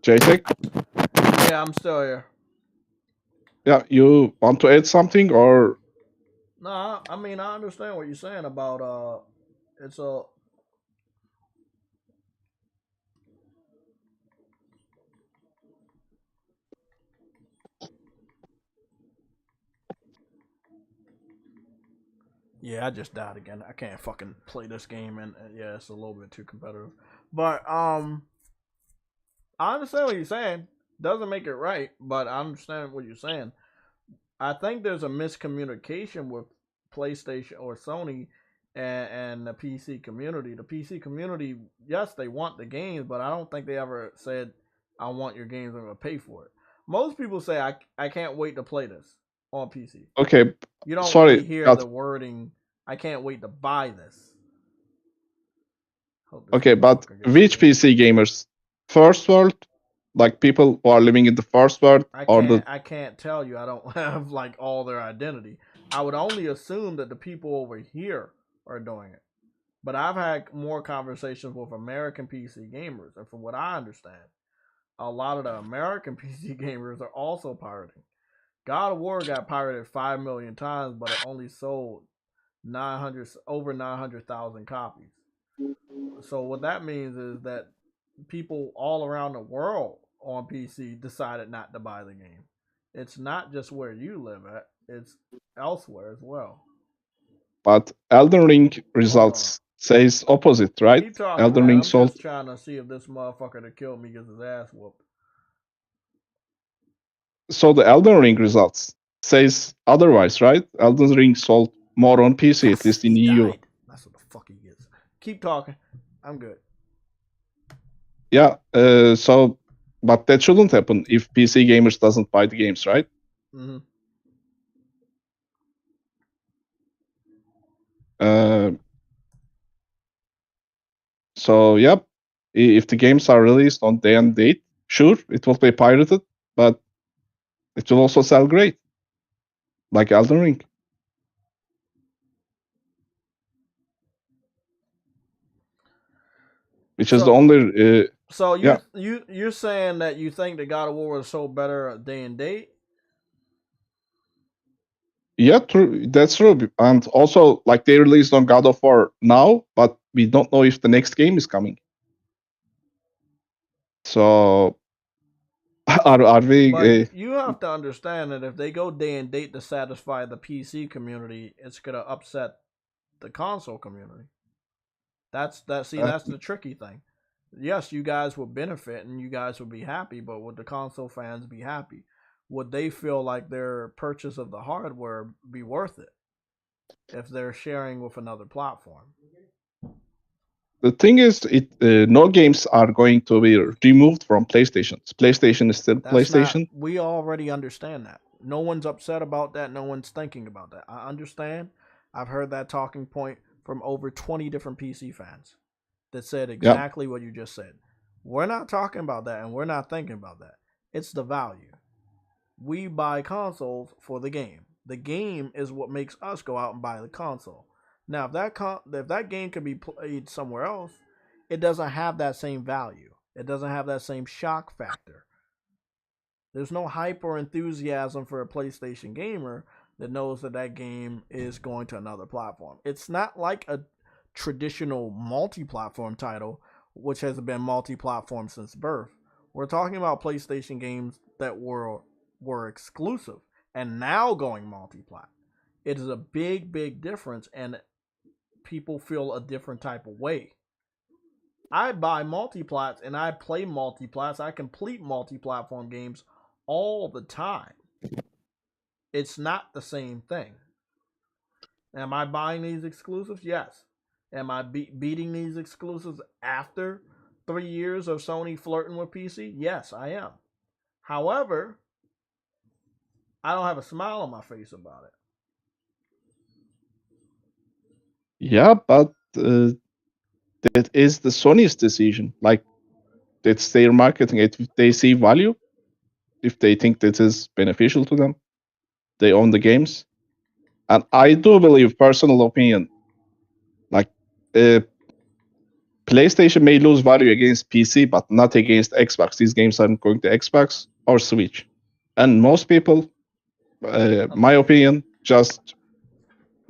JTech?
Yeah, I'm still here.
Yeah, you want to add something or
No, I mean I understand what you're saying about it's a yeah, I just died again. I can't fucking play this game, and yeah, it's a little bit too competitive. But I understand what you're saying. Doesn't make it right, but I understand what you're saying. I think there's a miscommunication with PlayStation or Sony and the PC community. The PC community, yes, they want the games, but I don't think they ever said, "I want your games. I'm gonna pay for it." Most people say, "I can't wait to play this on PC."
okay?
You don't
Sorry,
really hear
but
the wording, "I can't wait to buy this." Hope this
okay, but
motherfucker gets
which
away.
PC gamers? First world, like people who are living in the first world, or the
I can't tell you. I don't have like all their identity. I would only assume that the people over here are doing it. But I've had more conversations with American PC gamers, and from what I understand, a lot of the American PC gamers are also pirating. God of War got pirated 5 million times, but it only sold 900 over 900,000 copies. So what that means is that people all around the world on PC decided not to buy the game. It's not just where you live at; it's elsewhere as well.
but Elden Ring
Hold on.
results says opposite, right?
Keep talking,
Elden
man.
Ring
I'm
sold.
just trying to see if this motherfucker that killed me gets his ass whooped.
So the Elden Ring results says otherwise, right? Elden Ring sold more on PC, at least in
He
EU.
died. That's what the fuck he gets. Keep talking. I'm good.
Yeah. So, but that shouldn't happen if PC gamers doesn't buy the games, right?
Mm-hmm.
So, yep. If the games are released on day and date, sure, it will be pirated, but it will also sell great, like Elden Ring. Which is the only.
So
Yeah.
you're saying that you think that God of War was so better day and date?
Yeah, true. That's true. And also, like they released on God of War now, but we don't know if the next game is coming. So, are we?
But you have to understand that if they go day and date to satisfy the PC community, it's gonna upset the console community. That's the tricky thing. Yes, you guys would benefit and you guys would be happy, but would the console fans be happy? Would they feel like their purchase of the hardware be worth it if they're sharing with another platform?
The thing is, no games are going to be removed from PlayStation. PlayStation is still
That's
PlayStation.
not. We already understand that. No one's upset about that. No one's thinking about that. I understand. I've heard that talking point from over 20 different PC fans that said exactly what you just said. We're not talking about that and we're not thinking about that. It's the value. We buy consoles for the game. The game is what makes us go out and buy the console. Now, if that game can be played somewhere else, it doesn't have that same value. It doesn't have that same shock factor. There's no hype or enthusiasm for a PlayStation gamer that knows that that game is going to another platform. It's not like a traditional multi-platform title, which has been multi-platform since birth. We're talking about PlayStation games that were exclusive and now going multi-plat. It is a big, big difference, and people feel a different type of way. I buy multiplats and I play multiplats. I complete multi-platform games all the time. It's not the same thing. Am I buying these exclusives? Yes. Am I beating these exclusives after 3 years of Sony flirting with PC? Yes, I am. However, I don't have a smile on my face about it.
Yeah, but that is the Sony's decision. Like, it's their marketing. If they see value, if they think this is beneficial to them, they own the games. And I do believe, personal opinion, like PlayStation may lose value against PC, but not against Xbox. These games aren't going to Xbox or Switch. And most people, my opinion, just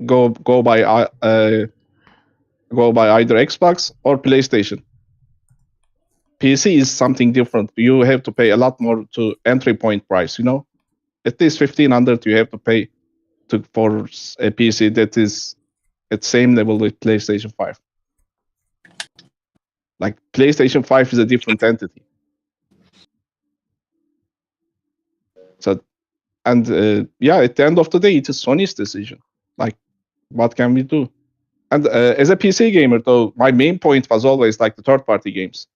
go by either Xbox or PlayStation. PC is something different. You have to pay a lot more to entry point price. At least 1,500 you have to pay for a PC that is at same level with PlayStation 5. Like, PlayStation 5 is a different entity. So, and at the end of the day, it is Sony's decision. Like, what can we do? And as a PC gamer, though, my main point was always like the third-party games,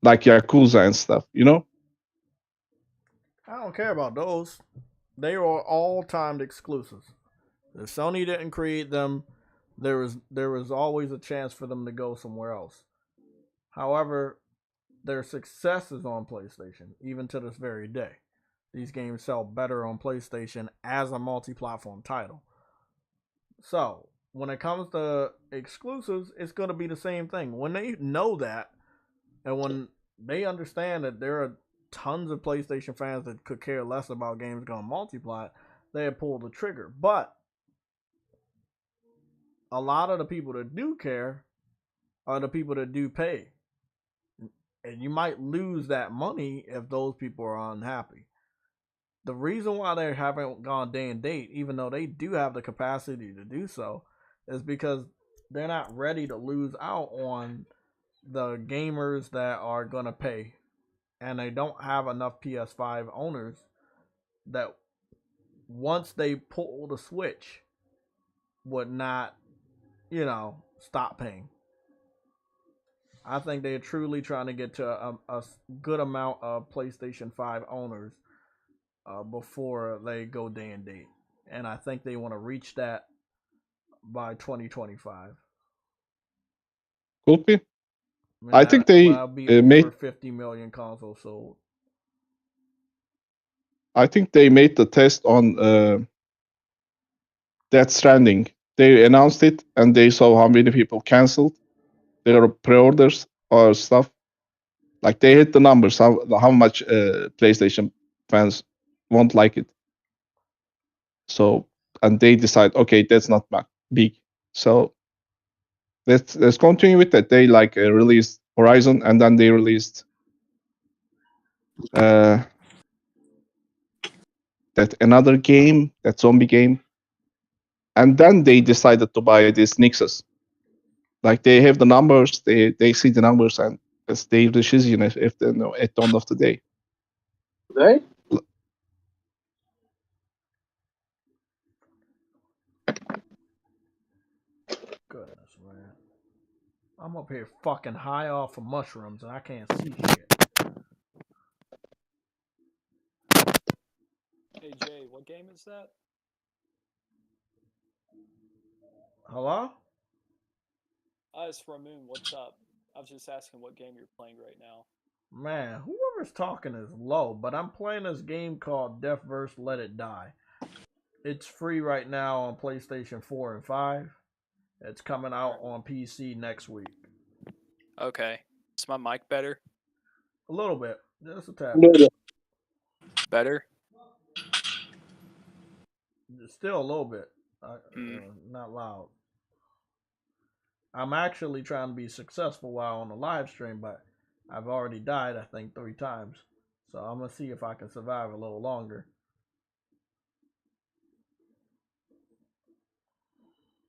like Yakuza and stuff.
I don't care about those. They are all timed exclusives. If Sony didn't create them, there was always a chance for them to go somewhere else. However, their success is on PlayStation, even to this very day. These games sell better on PlayStation as a multi-platform title. So, when it comes to exclusives, it's going to be the same thing. When they know that, and when they understand that there are tons of PlayStation fans that could care less about games going multiplat, they have pulled the trigger. But a lot of the people that do care are the people that do pay. And you might lose that money if those people are unhappy. The reason why they haven't gone day and date, even though they do have the capacity to do so, is because they're not ready to lose out on the gamers that are going to pay. And they don't have enough PS5 owners that once they pull the switch would not, stop paying. I think they're truly trying to get to a good amount of PlayStation 5 owners before they go day and date. And I think they want to reach that by 2025.
Could be.
And
I think they
that'll be over
made
50 million consoles sold.
I think they made the test on Death Stranding. They announced it, and they saw how many people canceled their pre-orders or stuff. Like, they hit the numbers, how much PlayStation fans won't like it. So, and they decide, okay, that's not big. So let's continue with that. They released Horizon, and then they released that another game, that zombie game, and then they decided to buy this Nixus. Like, they have the numbers, they see the numbers, and it's their decision if they know at the end of the day.
Right?
Goodness, man. I'm up here fucking high off of mushrooms and I can't see shit.
Hey Jay, what game is that?
Hello?
It's Ramoon, what's up? I was just asking what game you're playing right now.
Man, whoever's talking is low, but I'm playing this game called Deathverse Let It Die. It's free right now on PlayStation 4 and 5. It's coming out on PC next week.
Okay. Is my mic better?
A little bit. Just a tad.
Better?
Still a little bit. Not loud. I'm actually trying to be successful while on the live stream, but I've already died, I think, 3 times. So I'm going to see if I can survive a little longer.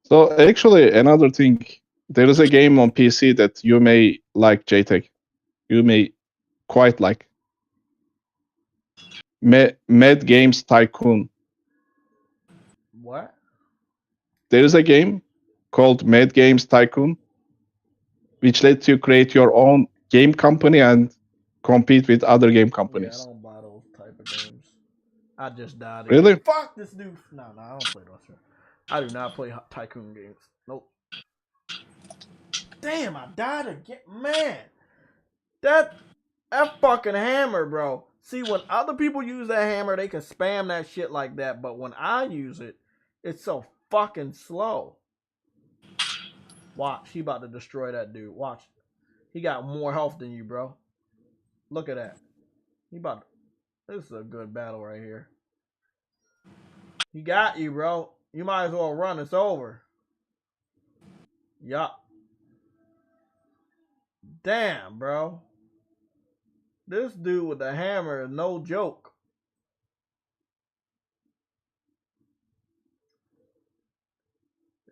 So actually, another thing, there is a game on PC that you may like, JTech. You may quite like. Mad Games Tycoon.
What?
There is a game called Mad Games Tycoon, which lets you create your own game company and compete with other game
Yeah, I
companies.
don't buy those type of games. I just died
Really?
again. Fuck this dude. No, I don't play those shit. I do not play tycoon games. Nope. Damn, I died again. Man, that fucking hammer, bro. See, when other people use that hammer, they can spam that shit like that. But when I use it, it's so fucking slow. Watch, he about to destroy that dude. Watch. He got more health than you, bro. Look at that. He about to, this is a good battle right here. He got you, bro. You might as well run. It's over. Yup. Damn, bro. This dude with the hammer is no joke.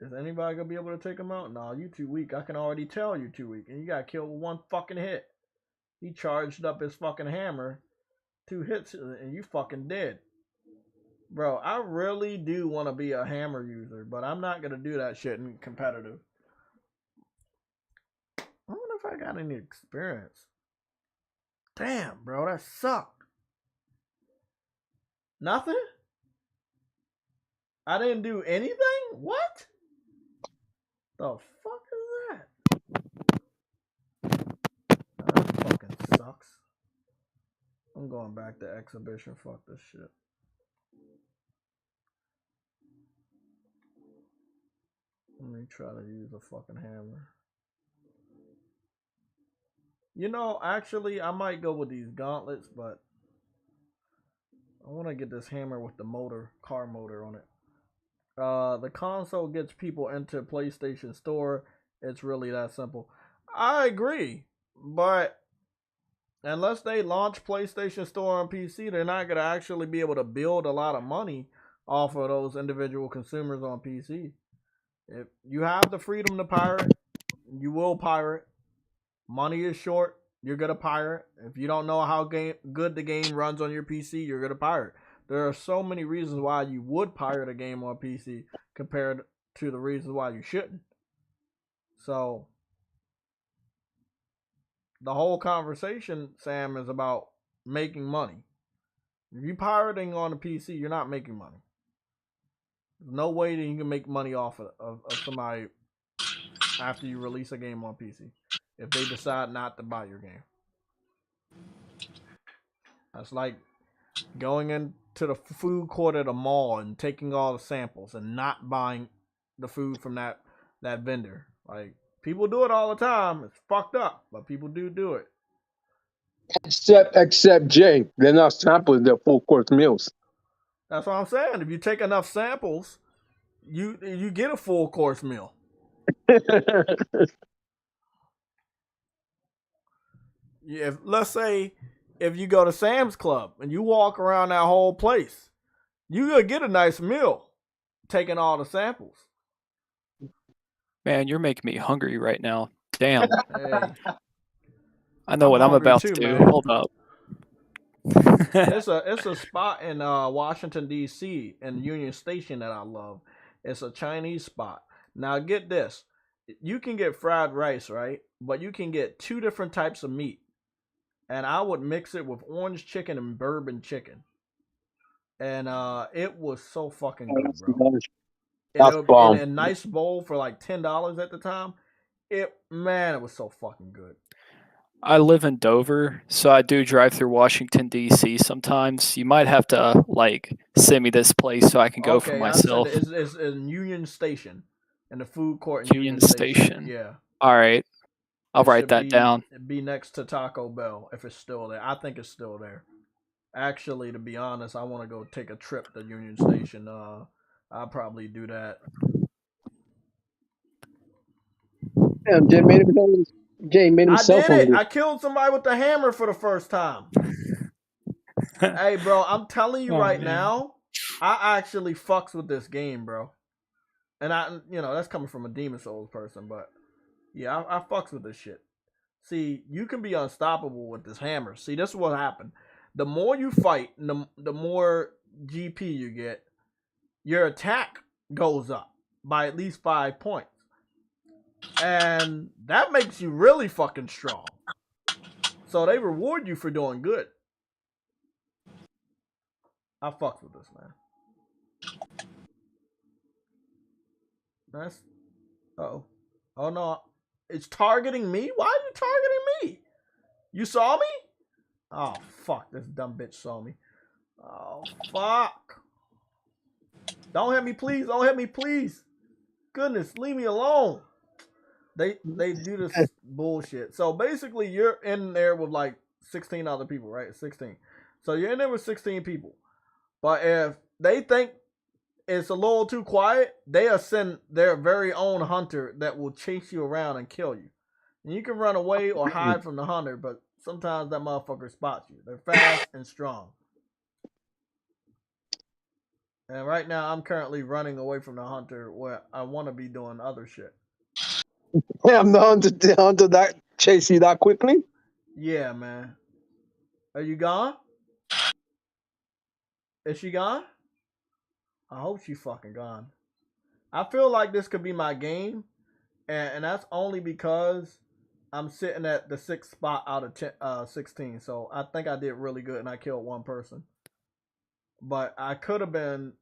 Is anybody gonna be able to take him out? No, you too weak. I can already tell you too weak. And you got killed with one fucking hit. He charged up his fucking hammer. 2 hits and you fucking dead. Bro, I really do want to be a hammer user, but I'm not gonna do that shit in competitive. I wonder if I got any experience. Damn, bro, that sucked. Nothing? I didn't do anything? What? The fuck is that? That fucking sucks. I'm going back to exhibition. Fuck this shit. Let me try to use a fucking hammer. You know, actually, I might go with these gauntlets, but I want to get this hammer with the motor, car motor on it. The console gets people into PlayStation Store. It's really that simple. I agree, but unless they launch PlayStation Store on PC, they're not going to actually be able to build a lot of money off of those individual consumers on PC. If you have the freedom to pirate, you will pirate. Money is short, you're going to pirate. If you don't know how good the game runs on your PC, you're going to pirate. There are so many reasons why you would pirate a game on PC compared to the reasons why you shouldn't. So, the whole conversation, Sam, is about making money. If you're pirating on a PC, you're not making money. There's no way that you can make money off of somebody after you release a game on PC if they decide not to buy your game. That's like going into the food court at a mall and taking all the samples and not buying the food from that vendor. Like, people do it all the time. It's fucked up, but people do it.
Except Jay, they're not samples; they're full course meals.
That's what I'm saying. If you take enough samples, you get a full course meal. If let's say if you go to Sam's Club and you walk around that whole place, you gonna get a nice meal taking all the samples.
Man, you're making me hungry right now. Damn.
Hey,
I know what I'm
hungry
about
too,
to do.
man.
Hold up.
It's a spot in Washington D.C. in Union Station that I love. It's a Chinese spot. Now get this, you can get fried rice, right? But you can get 2 different types of meat, and I would mix it with orange chicken and bourbon chicken, and it was so fucking good, bro.
That's
And
bomb.
in a nice bowl for like $10 at the time. It was so fucking good.
I live in Dover, so I do drive through Washington D.C. sometimes. You might have to like send me this place so I can go for
Okay, I'll send
myself.
it. It's in Union Station, in the food court in
Union
Union
Station.
Yeah.
All right, I'll
It
write
should
that down.
It'd be next to Taco Bell if it's still there. I think it's still there. Actually, to be honest, I want to go take a trip to Union Station. I'll probably do that.
Damn, Jay made
I
himself
did it.
hungry.
I killed somebody with the hammer for the first time. Hey, bro, I'm telling you
Oh,
right
man.
now, I actually fucks with this game, bro. And that's coming from a Demon Souls person, but yeah, I fucks with this shit. See, you can be unstoppable with this hammer. See, this is what happened. The more you fight, the more GP you get, your attack goes up by at least 5 points. And that makes you really fucking strong. So they reward you for doing good. I fucks with this, man. That's oh no, it's targeting me. Why are you targeting me? You saw me? Oh fuck, this dumb bitch saw me. Oh fuck! Don't hit me, please. Don't hit me, please. Goodness, leave me alone. They do this bullshit. So basically, you're in there with like 16 other people, right? 16. So you're in there with 16 people. But if they think it's a little too quiet, they'll send their very own hunter that will chase you around and kill you. And you can run away or hide from the hunter, but sometimes that motherfucker spots you. They're fast and strong. And right now, I'm currently running away from the hunter where I want to be doing other shit.
Damn, the hunter that chase you that quickly?
Yeah, man. Are you gone? Is she gone? I hope she fucking gone. I feel like this could be my game, and that's only because I'm sitting at the 6th spot out of 16. So I think I did really good, and I killed one person. But I could have been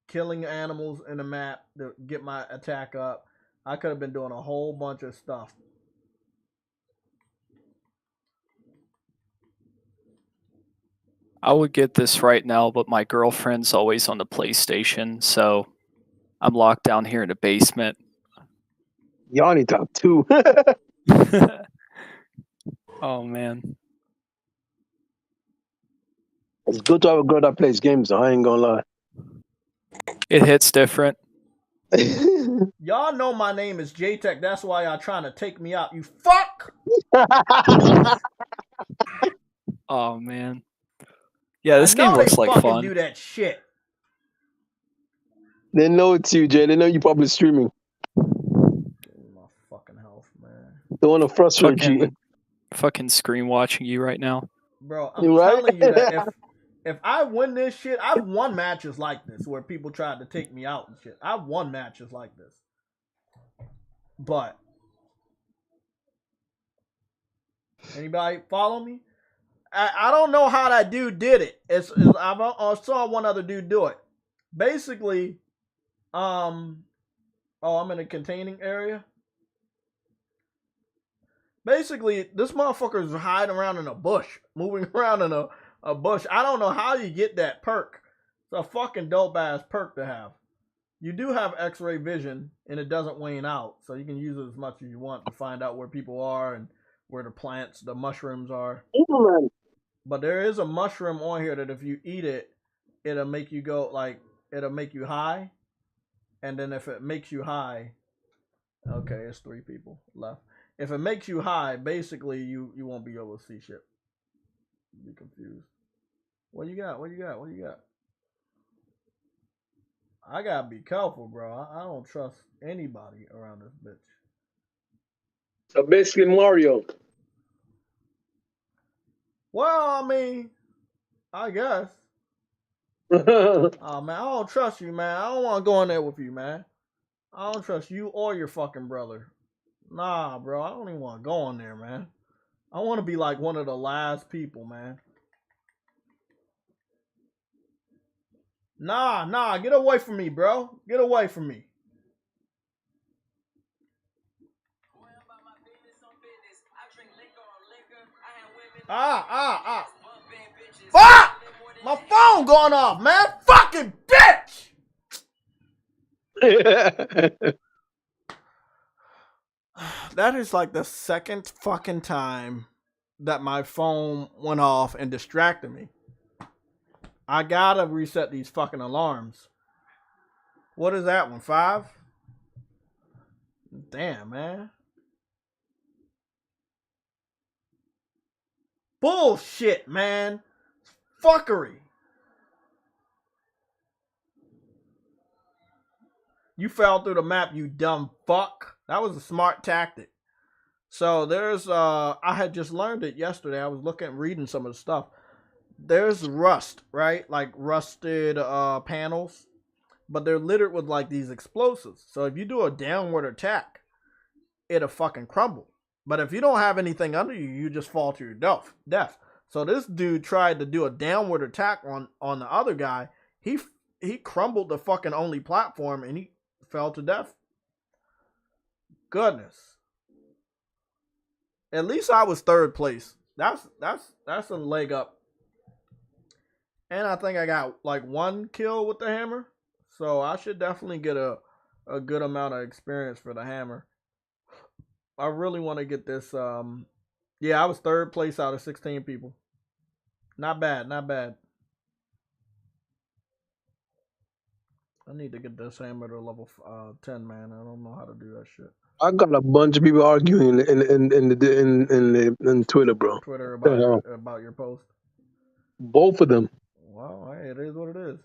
killing animals in the map to get my attack up. I could have been doing a whole bunch of stuff.
I would get this right now, but my girlfriend's always on the PlayStation, so I'm locked down here in the basement.
Y'all need to have two.
Oh man.
It's good to have a girl that plays games, though. I ain't gonna lie.
It hits different.
Y'all know my name is J-Tech. That's why y'all trying to take me out. You fuck!
Oh man. Yeah, this game looks like fun.
Do that shit.
They know it's you, Jay. They know you probably streaming.
My fucking health, man.
They want to frustrate you.
Fucking screen watching you right now.
Bro, I'm telling you that if I win this shit, I've won matches like this where people tried to take me out and shit. I've won matches like this. But anybody follow me? I don't know how that dude did it. I saw one other dude do it. Basically, I'm in a containing area. Basically, this motherfucker is hiding around in a bush, moving around in a bush. I don't know how you get that perk. It's a fucking dope ass perk to have. You do have X-ray vision, and it doesn't wane out, so you can use it as much as you want to find out where people are and where the plants, the mushrooms are. But there is a mushroom on here that if you eat it, it'll make you it'll make you high. And then if it makes you high, okay, it's 3 people left. If it makes you high, basically you won't be able to see shit. You'll be confused. What you got? I gotta be careful, bro. I don't trust anybody around this bitch.
So basically, Mario.
Well, I mean, I guess. Oh man, I don't trust you, man. I don't want to go in there with you, man. I don't trust you or your fucking brother. Nah, bro. I don't even want to go in there, man. I want to be like one of the last people, man. Nah. Get away from me, bro. Get away from me. Fuck! My phone going off, man. Fucking bitch! That is like the second fucking time that my phone went off and distracted me. I gotta reset these fucking alarms. What is that one? 5? Damn, man. Bullshit, man. Fuckery. You fell through the map, you dumb fuck. That was a smart tactic. So there's I had just learned it yesterday. I was reading some of the stuff. There's rust, right? Like rusted panels, but they're littered with like these explosives. So if you do a downward attack, it'll fucking crumble. But if you don't have anything under you, you just fall to your death. So this dude tried to do a downward attack on the other guy. He crumbled the fucking only platform and he fell to death. Goodness. At least I was third place. That's a leg up. And I think I got like 1 kill with the hammer. So I should definitely get a good amount of experience for the hammer. I really want to get this. Yeah, I was third place out of 16 people. Not bad, not bad. I need to get this hammer to level 10, man. I don't know how to do that shit.
I got a bunch of people arguing in Twitter, bro.
Twitter about your post.
Both of them.
Well, hey, it is what it is.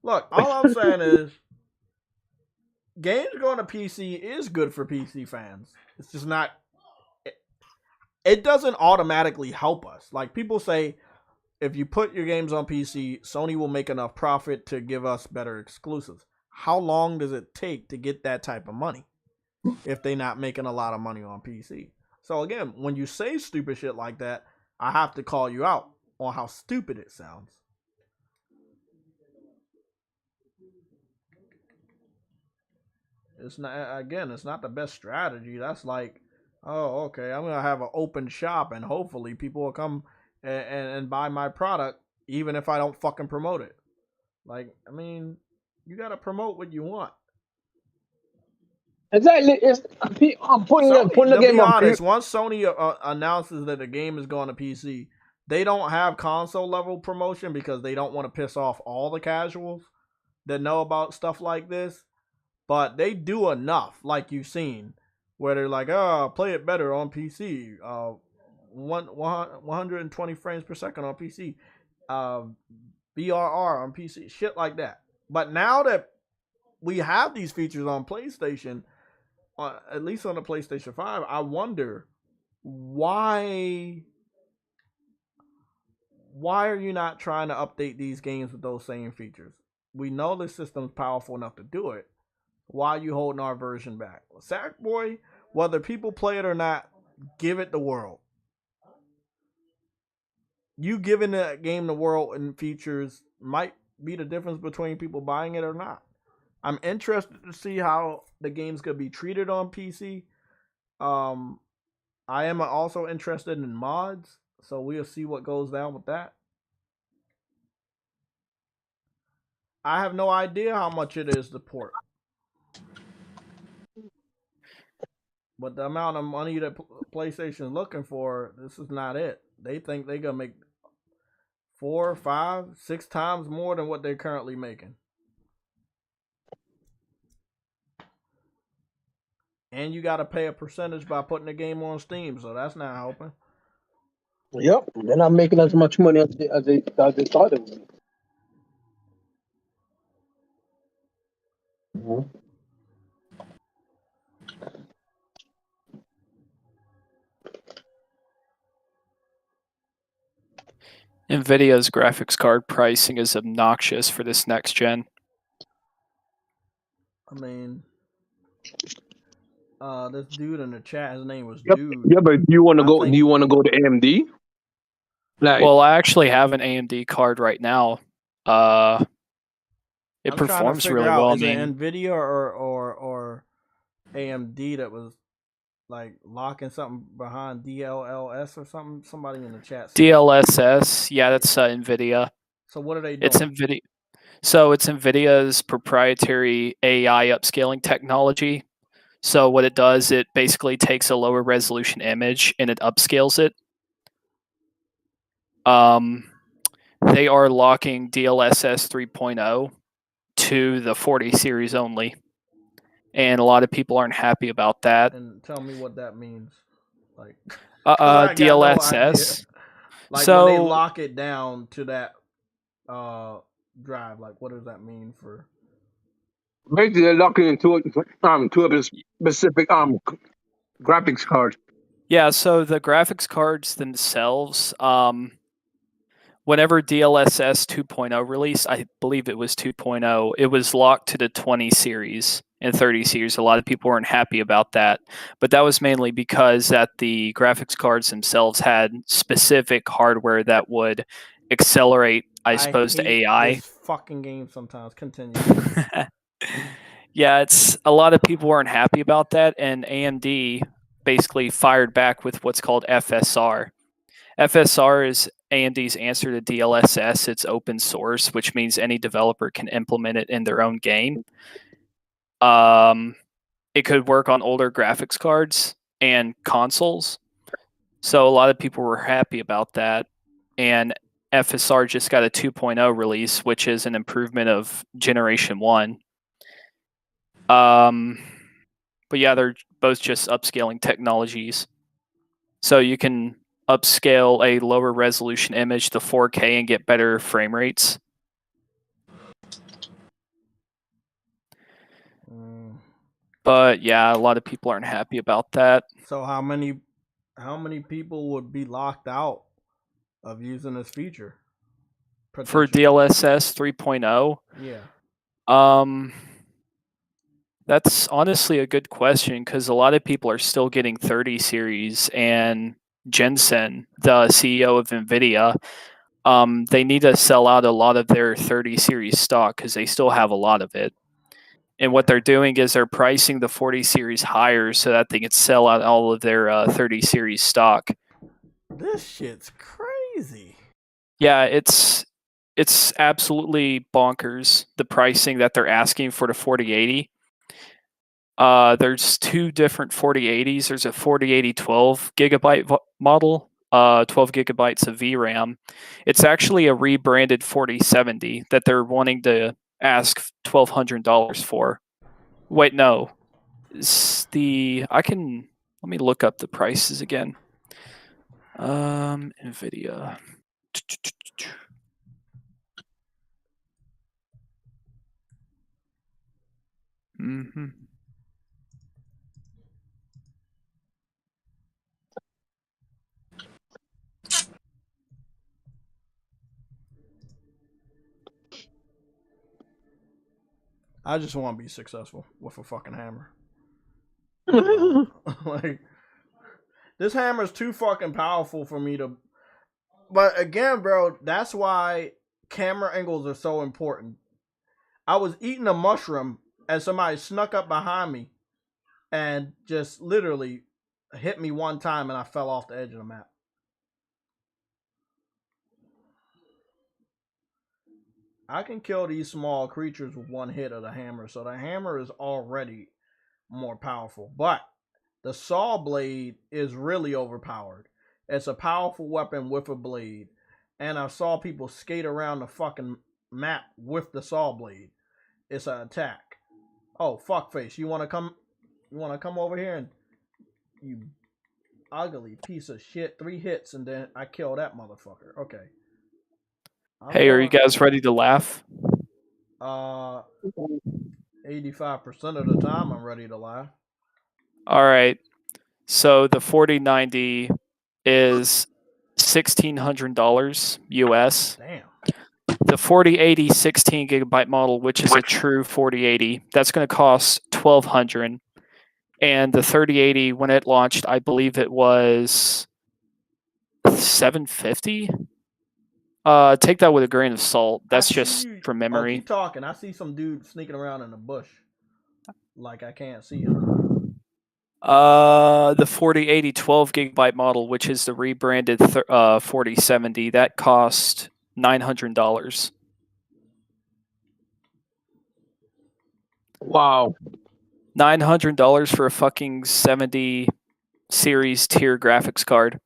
Look, all I'm saying is, games going to PC is good for PC fans. It's just not. It doesn't automatically help us. Like people say, if you put your games on PC, Sony will make enough profit to give us better exclusives. How long does it take to get that type of money if they're not making a lot of money on PC? So again, when you say stupid shit like that, I have to call you out on how stupid it sounds. It's not the best strategy. That's like, oh, okay, I'm gonna have an open shop and hopefully people will come and buy my product even if I don't fucking promote it. Like, I mean, you gotta promote what you want.
Exactly. I'm putting the game on.
Honest, once Sony announces that the game is going to PC, they don't have console level promotion because they don't want to piss off all the casuals that know about stuff like this. But they do enough, like you've seen, where they're like, oh, play it better on PC. 120 frames per second on PC. BRR on PC. Shit like that. But now that we have these features on PlayStation, at least on the PlayStation 5, I wonder why are you not trying to update these games with those same features? We know the system's powerful enough to do it. Why are you holding our version back? Sackboy, whether people play it or not, give it the world. You giving the game the world and features might be the difference between people buying it or not. I'm interested to see how the game's going to be treated on PC. I am also interested in mods, so we'll see what goes down with that. I have no idea how much it is to port. But the amount of money that PlayStation's looking for, this is not it. They think they're going to make 4, 5, 6 times more than what they're currently making. And you got to pay a percentage by putting the game on Steam, so that's not helping.
Yep, they're not making as much money as they thought they would. Mm-hmm.
NVIDIA's graphics card pricing is obnoxious for this next gen.
I mean, this dude in the chat, his name was
Yep.
Dude.
Yeah, but do you want to go? Do you want to go to AMD? Like,
well, I actually have an AMD card right now. It performs really well.
Is it NVIDIA or AMD that was like locking something behind DLSS or something? Somebody in the chat said.
DLSS, yeah, that's NVIDIA.
So what are they doing?
It's NVIDIA. So it's NVIDIA's proprietary AI upscaling technology. So what it does, it basically takes a lower resolution image and it upscales it. They are locking DLSS 3.0 to the 40 series only. And a lot of people aren't happy about that.
And tell me what that means. Like
DLSS.
No like so, when they lock it down to that drive, like what does that mean for?
Basically, they're locking into a specific graphics card.
Yeah, so the graphics cards themselves, whenever DLSS 2.0 released, I believe it was 2.0, it was locked to the 20 series and 30 series. A lot of people weren't happy about that, but that was mainly because that the graphics cards themselves had specific hardware that would accelerate, I suppose, the
hate
AI.
this fucking game sometimes. Continue.
Yeah, it's a lot of people weren't happy about that, and AMD basically fired back with what's called FSR. FSR is AMD's answer to DLSS. It's open source, which means any developer can implement it in their own game. It could work on older graphics cards and consoles. So a lot of people were happy about that. And FSR just got a 2.0 release, which is an improvement of Generation 1. But yeah, they're both just upscaling technologies. So you can upscale a lower resolution image to 4K and get better frame rates. But yeah, a lot of people aren't happy about that.
So how many people would be locked out of using this feature?
For DLSS 3.0?
Yeah.
That's honestly a good question because a lot of people are still getting 30 series, and Jensen, the CEO of NVIDIA, they need to sell out a lot of their 30 series stock because they still have a lot of it. And what they're doing is they're pricing the 40 series higher so that they can sell out all of their 30 series stock.
This shit's crazy.
Yeah, it's absolutely bonkers, the pricing that they're asking for the 4080. There's two different 4080s. There's a 4080 12 gigabyte model, 12 gigabytes of VRAM. It's actually a rebranded 4070 that they're wanting to ask $1,200 for. Wait, no. Let me look up the prices again. NVIDIA. Mm-hmm.
I just want to be successful with a fucking hammer. Like, this hammer is too fucking powerful for me to. But again, bro, that's why camera angles are so important. I was eating a mushroom and somebody snuck up behind me and just literally hit me one time and I fell off the edge of the map. I can kill these small creatures with one hit of the hammer, so the hammer is already more powerful. But the saw blade is really overpowered. It's a powerful weapon with a blade. And I saw people skate around the fucking map with the saw blade. It's an attack. Oh, fuckface. You wanna come over here and you ugly piece of shit. 3 hits and then I kill that motherfucker. Okay.
Hey, are you guys ready to laugh?
85% of the time I'm ready to laugh.
All right. So the 4090 is $1,600 US.
Damn.
The 4080 16 gigabyte model, which is a true 4080, that's going to cost $1,200. And the 3080, when it launched, I believe it was $750. Take that with a grain of salt. That's just from memory.
Keep talking. I see some dude sneaking around in the bush. Like I can't see him.
The 4080 12 gigabyte model, which is the rebranded 4070, that cost $900.
Wow.
$900 for a fucking 70 series tier graphics card.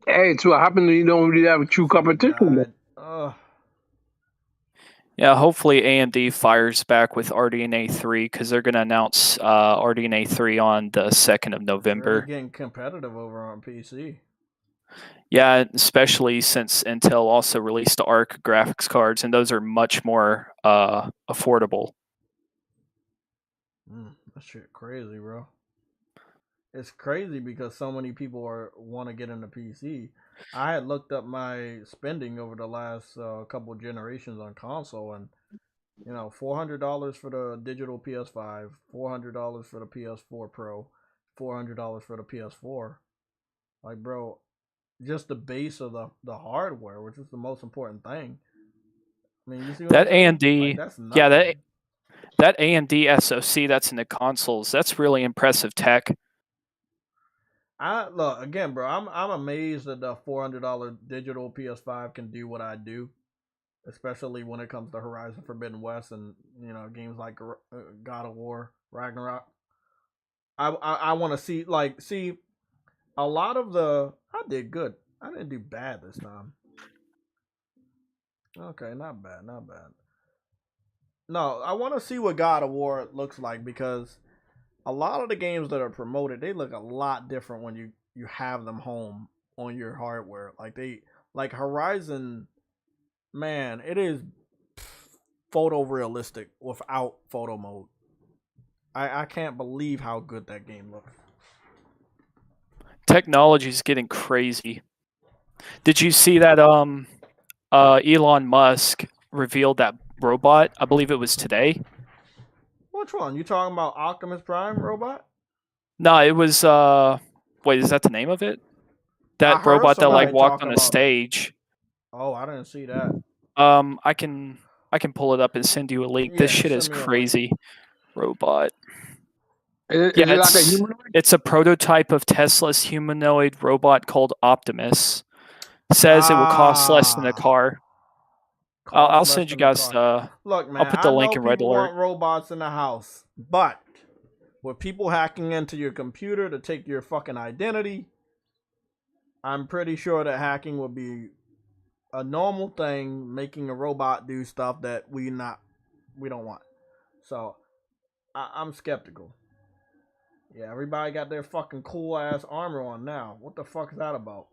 Hey, it's what happened when you don't really have a true competition.
Yeah,
Yeah, hopefully AMD fires back with RDNA 3 because they're going to announce RDNA 3 on the 2nd of
Really
November.
getting competitive over on PC.
Yeah, especially since Intel also released the ARC graphics cards, and those are much more affordable.
That shit crazy, bro. It's crazy because so many people want to get into PC. I had looked up my spending over the last couple generations on console, and $400 for the digital PS5, $400 for the PS4 Pro, $400 for the PS4. Like, bro, just the base of the hardware, which is the most important thing. I mean, you see what
That
I'm saying?
AMD,
Like, that's nothing.
yeah, that AMD SoC that's in the consoles, that's really impressive tech.
Look again, bro. I'm amazed that the $400 digital PS5 can do what I do, especially when it comes to Horizon Forbidden West and games like God of War, Ragnarok. I want to see a lot of the. I did good. I didn't do bad this time. Okay, not bad, not bad. No, I want to see what God of War looks like because a lot of the games that are promoted, they look a lot different when you have them home on your hardware. Like Horizon, man, it is photorealistic without photo mode. I can't believe how good that game looks.
Technology is getting crazy. Did you see that Elon Musk revealed that robot? I believe it was today.
Which one? You talking about Optimus Prime robot?
No, it was wait, is that the name of it?
I
That
heard
robot that like
somebody
walked
talk
on the
about.
stage.
Oh, I didn't see that.
I can pull it up and send you a link. This
Yeah,
shit is
send me a link.
crazy. Robot.
Is
Yeah,
it like a humanoid?
it's a prototype of Tesla's humanoid robot called Optimus. Says it will cost less than a car. I'll
Costs less
send you
than a
guys
car. Look,
I'll
man,
put the
I
link
know
in Red
people
Alert.
want robots in the house, but with people hacking into your computer to take your fucking identity, I'm pretty sure that hacking would be a normal thing, making a robot do stuff that we don't want. So I'm skeptical. Yeah, everybody got their fucking cool ass armor on now. What the fuck is that about?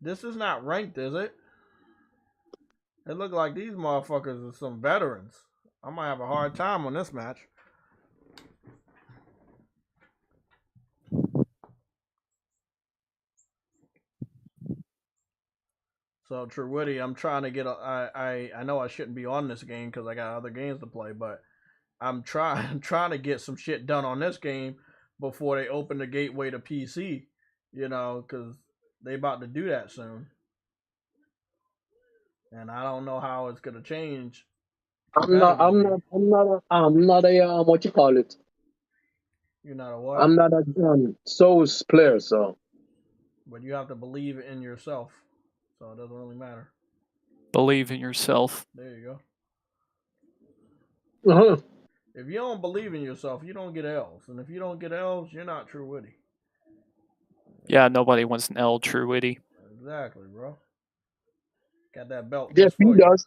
This is not ranked, is it? It look like these motherfuckers are some veterans. I might have a hard time on this match. So True Witty, I'm trying to get. I know I shouldn't be on this game because I got other games to play, but I'm trying trying to get some shit done on this game before they open the gateway to PC. Because they about to do that soon, and I don't know how it's gonna change.
I'm not a what you call it?
You're not a what?
I'm not a Souls player, so.
But you have to believe in yourself, so it doesn't really matter.
Believe in yourself.
There you
go. Uh-huh.
If you don't believe in yourself, you don't get L's, and if you don't get L's, you're not True Witty.
Yeah, nobody wants an L, True Witty.
Exactly, bro. Got that belt.
Jeff B does.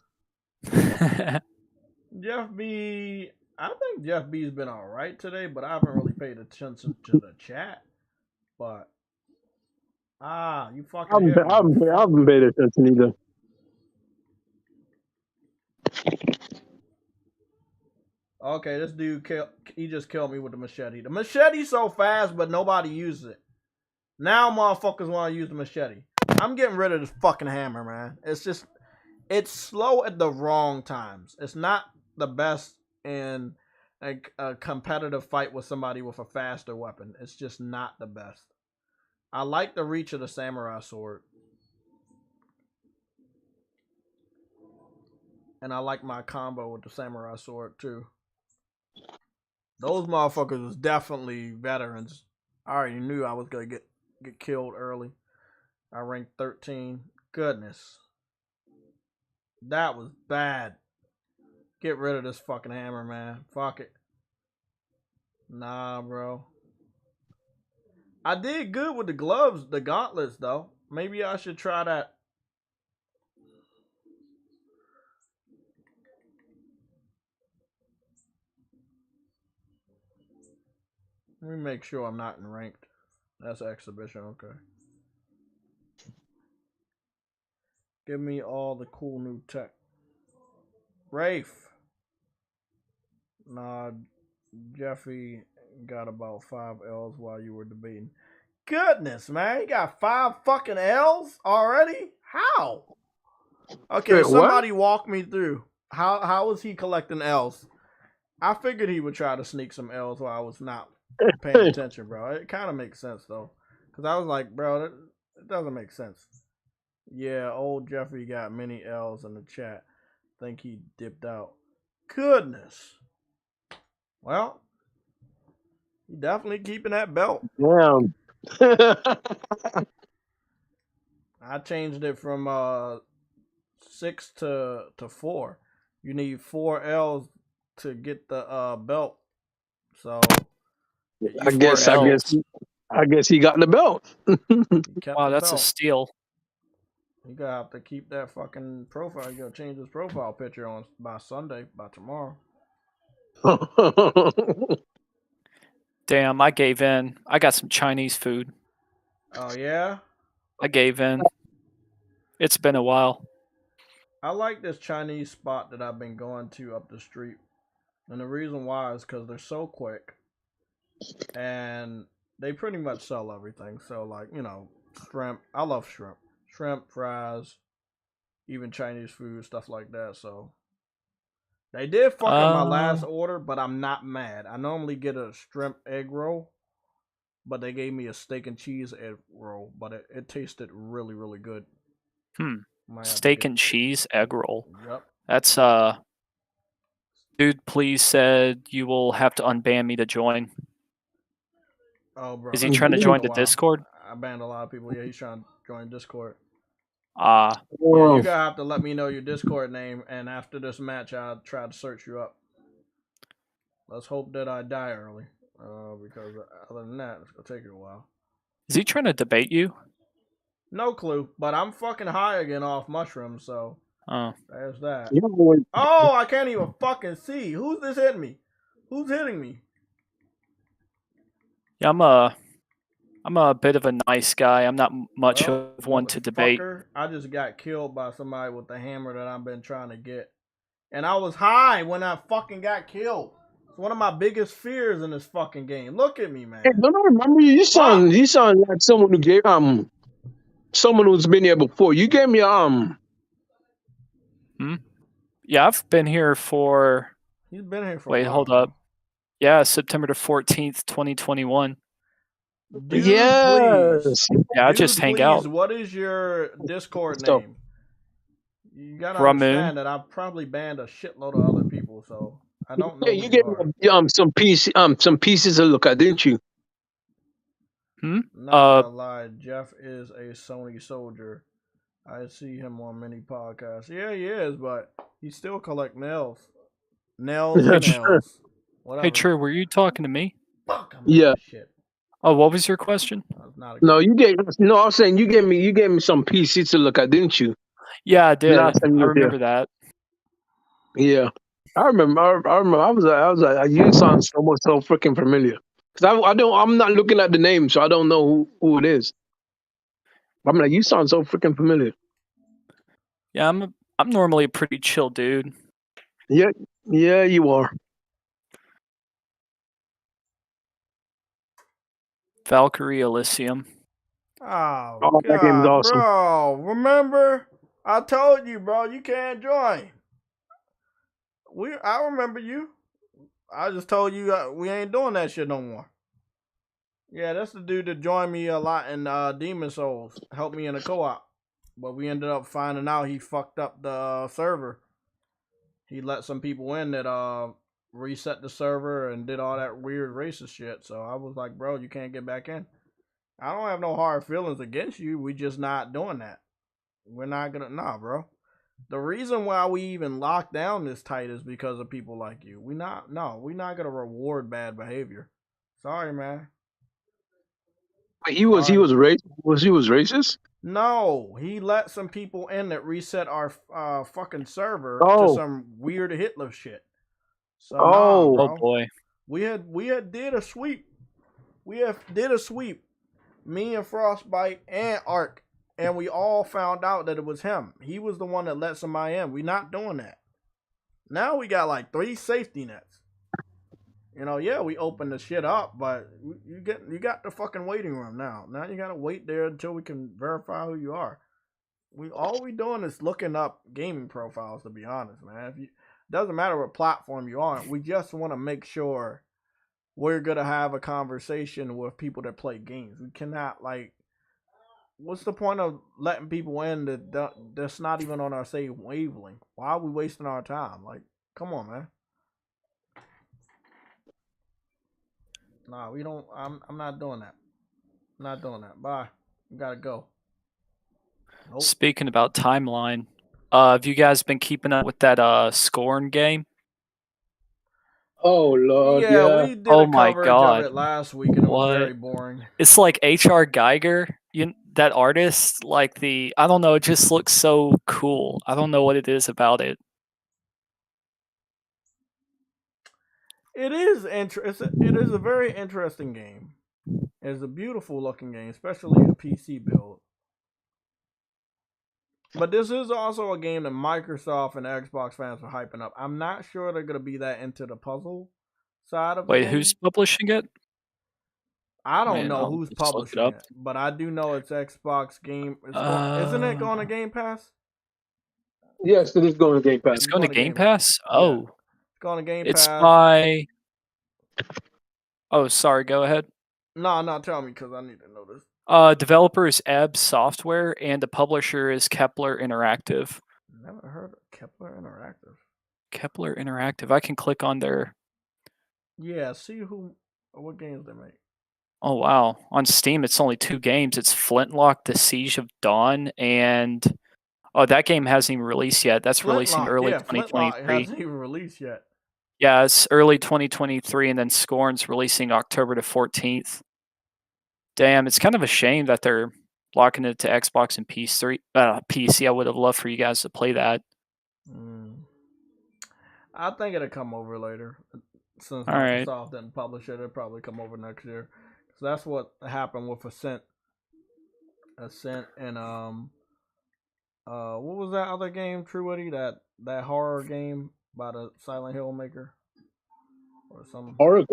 Jeff B. I think Jeff B's been all right today, but I haven't really paid attention to the chat. But you fucking.
I haven't paid attention either.
Okay, this dude he just killed me with the machete. The machete's so fast, but nobody uses it. Now motherfuckers want to use the machete. I'm getting rid of this fucking hammer, man. It's slow at the wrong times. It's not the best in a competitive fight with somebody with a faster weapon. It's just not the best. I like the reach of the samurai sword. And I like my combo with the samurai sword too. Those motherfuckers was definitely veterans. I already knew I was gonna get killed early. I ranked 13. Goodness. That was bad. Get rid of this fucking hammer, man. Fuck it. Nah, bro. I did good with the gloves, the gauntlets, though. Maybe I should try that. Let me make sure I'm not in ranked. That's exhibition, okay. Give me all the cool new tech. Rafe. Nah, Jeffy got about 5 L's while you were debating. Goodness, man. He got 5 fucking L's already? How? Okay,
Wait, what?
somebody walk me through. How is he collecting L's? I figured he would try to sneak some L's while I was not paying attention, bro. It kind of makes sense, though. Because I was like, bro, it doesn't make sense. Yeah, old Jeffrey got many L's in the chat. Think he dipped out. Goodness. Well, he definitely keeping that belt.
Damn.
I changed it from 6 to 4. You need 4 L's to get the belt. So
I guess he got the belt.
Wow, that's a steal.
You gotta have to keep that fucking profile. You gotta change his profile picture on by Sunday, by tomorrow.
Damn, I gave in. I got some Chinese food.
Oh yeah?
I gave in. It's been a while.
I like this Chinese spot that I've been going to up the street. And the reason why is because they're so quick. And they pretty much sell everything. So, like, you know, shrimp. I love shrimp. Shrimp, fries, even Chinese food, stuff like that. So, they did fuck up my last order, but I'm not mad. I normally get a shrimp egg roll, but they gave me a steak and cheese egg roll. But it tasted really, really good.
Steak and cheese egg roll.
Yep.
That's dude, please said you will have to unban me to join.
Oh, bro.
Is he trying to join the Discord?
I banned a lot of people. Yeah, he's trying to join Discord.
Yeah,
you gotta have to let me know your Discord name, and after this match, I'll try to search you up. Let's hope that I die early, because other than that, it's gonna take you a while.
Is he trying to debate you?
No clue, but I'm fucking high again off mushrooms, so there's that. Oh, I can't even fucking see. Who's this hitting me? Who's hitting me?
Yeah, I'm a bit of a nice guy. I'm not much of one to debate.
I just got killed by somebody with the hammer that I've been trying to get. And I was high when I fucking got killed. It's one of my biggest fears in this fucking game. Look at me, man.
Hey, don't I remember you? You sound like someone who gave someone who's been here before. You gave me
Yeah, I've been here for.
He's been here for.
Wait, hold up. Yeah, September the 14th, 2021.
Dude,
yes.
Please.
Yeah, I just hang out.
What is your Discord name? You gotta understand that I've probably banned a shitload of other people, so I don't know.
Yeah, you gave me some pieces to look at, didn't you?
Not gonna lie, Jeff is a Sony soldier. I see him on many podcasts. Yeah, he is, but he still collect nails. Nails and nails. Whatever.
Hey, True, were you talking to me?
Fuck,
yeah.
Shit.
Oh, what was your question?
No, I was saying you gave me some PCs to look at, didn't you?
Yeah, I did.
Last time
I remember that.
Yeah, I remember. I was like, you sound so freaking familiar. Because I'm not looking at the name, so I don't know who it is. I'm like, you sound so freaking familiar.
Yeah, I'm normally a pretty chill dude.
Yeah, you are.
Valkyrie Elysium.
Oh
that game's
God,
awesome.
bro! Remember, I told you, bro, you can't join. I remember you. I just told you we ain't doing that shit no more. Yeah, that's the dude that joined me a lot in Demon Souls. Helped me in the co-op. But we ended up finding out he fucked up the server. He let some people in that reset the server and did all that weird racist shit. So I was like, bro, you can't get back in. I don't have no hard feelings against you. We just not doing that. We're not gonna, nah, bro. The reason why we even lock down this tight is because of people like you. We're not gonna reward bad behavior. Sorry, man.
He was racist. He was racist?
No, he let some people in that reset our fucking server to some weird Hitler shit. So nah, bro.
Oh boy.
We had did a sweep. did a sweep, me and Frostbite and Ark, and we all found out that it was him. He was the one that let somebody in. We not doing that. Now we got like 3 safety nets. Yeah, we opened the shit up, but you got the fucking waiting room now. Now you gotta wait there until we can verify who you are. All we doing is looking up gaming profiles. To be honest, man, doesn't matter what platform you're on. We just want to make sure we're gonna have a conversation with people that play games. We cannot what's the point of letting people in that's not even on our same wavelength? Why are we wasting our time? Come on, man. Nah, we don't. I'm not doing that. I'm not doing that. Bye. We gotta go. Nope.
Speaking about timeline, have you guys been keeping up with that Scorn game?
Oh Lord,
Yeah, we did
Oh
a
my
coverage of
God.
it last week, and it was
What?
very boring.
It's like H.R. Geiger, that artist. I don't know. It just looks so cool. I don't know what it is about it.
It is It is a very interesting game. It's a beautiful looking game, especially the PC build. But this is also a game that Microsoft and Xbox fans are hyping up. I'm not sure they're gonna be that into the puzzle side of the
Wait,
game.
who's publishing it?
I don't
Man,
know
I'll
who's
just look it
publishing
up.
it, but I do know it's Xbox game. Isn't it going to Game Pass?
yes, it is going to Game Pass.
It's going to Game
Pass.
Pass? Oh.
It's going to Game
It's
Pass.
by... Oh, sorry, go ahead.
No, tell me, because I need to know this.
Developer is Ebb Software, and the publisher is Kepler Interactive.
Never heard of Kepler Interactive.
Kepler Interactive. I can click on their...
Yeah, see what games they make.
Oh, wow. On Steam, it's only 2 games. It's Flintlock, The Siege of Dawn, and... Oh, that game hasn't even released yet. That's releasing early 2023.
Flintlock hasn't even released yet.
Yeah, it's early 2023, and then Scorn's releasing October the 14th. Damn, it's kind of a shame that they're locking it to Xbox and PC. I would have loved for you guys to play that.
I think it'll come over later. Since
All right.
Microsoft didn't publish it, it'll probably come over next year. So that's what happened with Ascent. And what was that other game, Truity? That horror game by the Silent Hill maker, or something.
Horror.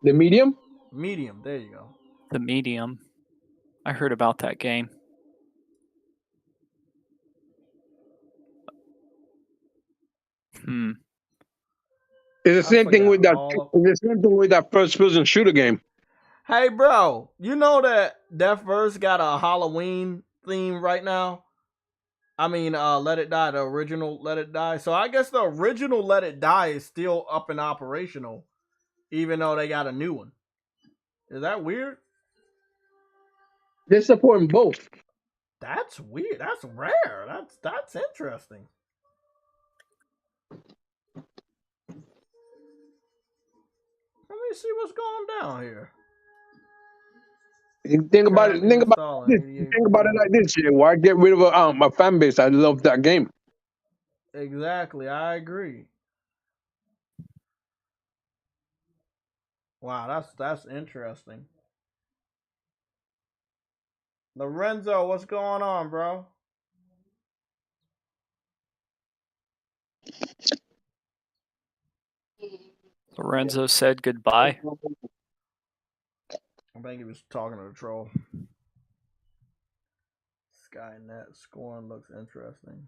The Medium.
Medium. There you go.
The Medium. I heard about that game.
It's the same thing with that. It's the same thing with that first-person shooter game.
Hey, bro, you know that Deathverse got a Halloween theme right now? I mean, Let It Die, the original Let It Die. So I guess the original Let It Die is still up and operational, even though they got a new one. Is that weird?
They're supporting both.
That's weird. That's rare. That's interesting. Let me see what's going down here.
Think about it. Think about it like this: why get rid of a fan base? I love that game.
Exactly, I agree. Wow, that's interesting. Lorenzo, what's going on, bro?
Lorenzo said goodbye.
I think he was talking to the troll. Skynet Scorn looks interesting.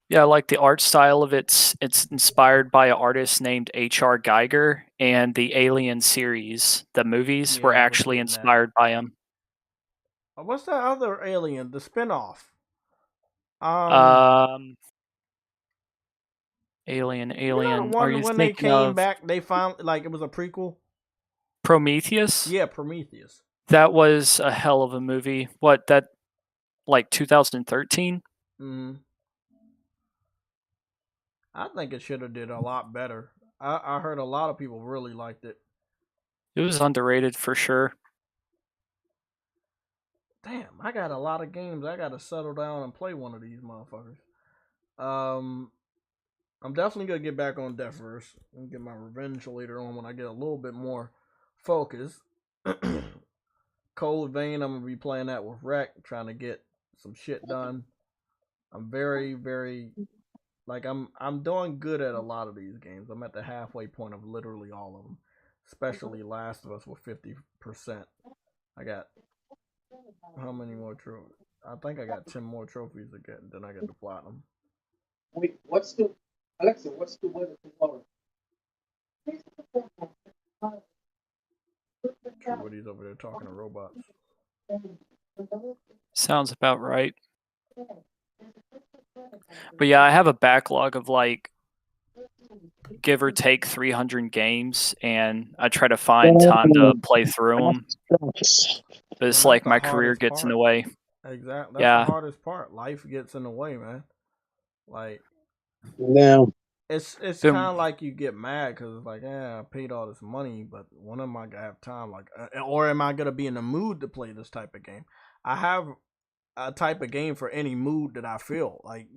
Yeah, I like the art style of it. It's inspired by an artist named H.R. Geiger, and the Alien series, the movies, were actually inspired by him.
What's that other Alien? The spinoff.
Alien.
You know the one when they came back, they found it was a prequel.
Prometheus?
Yeah, Prometheus.
That was a hell of a movie. What, 2013?
Mm-hmm. I think it should have did a lot better. I heard a lot of people really liked it.
It was underrated for sure.
Damn, I got a lot of games. I got to settle down and play one of these motherfuckers. I'm definitely gonna get back on Death Verse and get my revenge later on when I get a little bit more focus. Cold Vein, I'm gonna be playing that with Rec, trying to get some shit done. I'm very, very like I'm doing good at a lot of these games. I'm at the halfway point of literally all of them, especially Last of Us with 50%. I got how many more trophies? I think I got 10 more trophies to get, then I get the platinum.
Wait, what's the Alexa? What's the weather tomorrow?
Everybody's over there talking to robots.
Sounds about right. But yeah, I have a backlog of like give or take 300 games, and I try to find time to play through them. But it's like my career gets in the way.
Exactly. That's
Yeah.
the hardest part. Life gets in the way, man. Like,
Now,
it's
Then-
kind of like you get mad because it's like, I paid all this money, but when am I gonna have time? Like, or am I gonna be in the mood to play this type of game? I have a type of game for any mood that I feel. Like,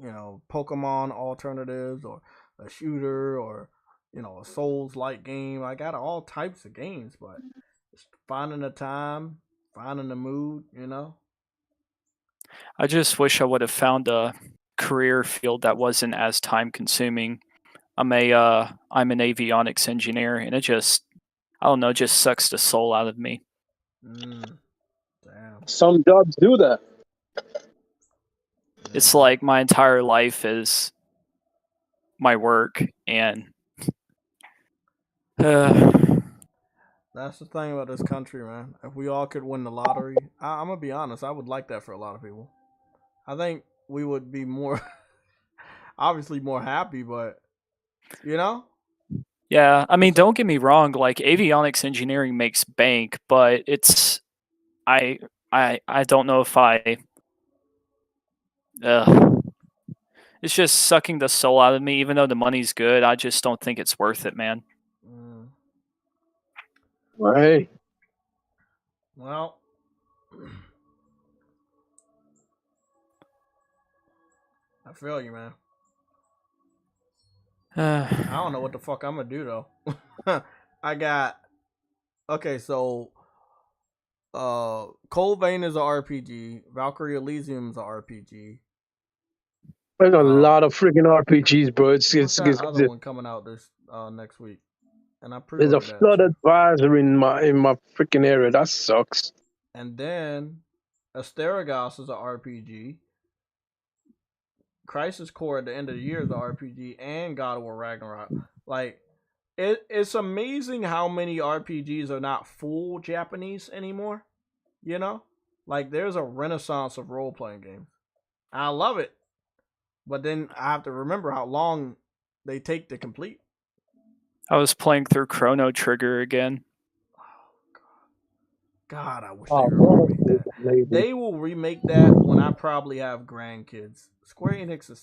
Pokemon alternatives or a shooter or a Souls-like game. I got all types of games, but it's finding the time, finding the mood.
I just wish I would have found a career field that wasn't as time consuming. I'm an avionics engineer, and it just sucks the soul out of me.
Damn.
some jobs do that.
It's like my entire life is my work, and
That's the thing about this country, man. If we all could win the lottery, I'm gonna be honest. I would like that for a lot of people. I think we would be more, obviously more happy, but
yeah, I mean, don't get me wrong. Like avionics engineering makes bank, but it's I don't know if it's just sucking the soul out of me. Even though the money's good, I just don't think it's worth it, man.
Right.
Well, I feel you, man. I don't know what the fuck I'm gonna do though. I got so Cold Vein is a RPG. Valkyrie Elysium is a RPG.
There's a lot of freaking RPGs, bro. It's
that other one coming out this next week, and I
there's a
pre-ordered that.
flood advisor in my freaking area. That sucks.
And then Asterigos is a RPG. Crisis Core at the end of the year is a RPG, and God of War Ragnarok. Like, it's amazing how many RPGs are not full Japanese anymore. Like there's a renaissance of role playing games. I love it, but then I have to remember how long they take to complete.
I was playing through Chrono Trigger again.
God, I wish they would remake that. They will remake that when I probably have grandkids. Square Enix is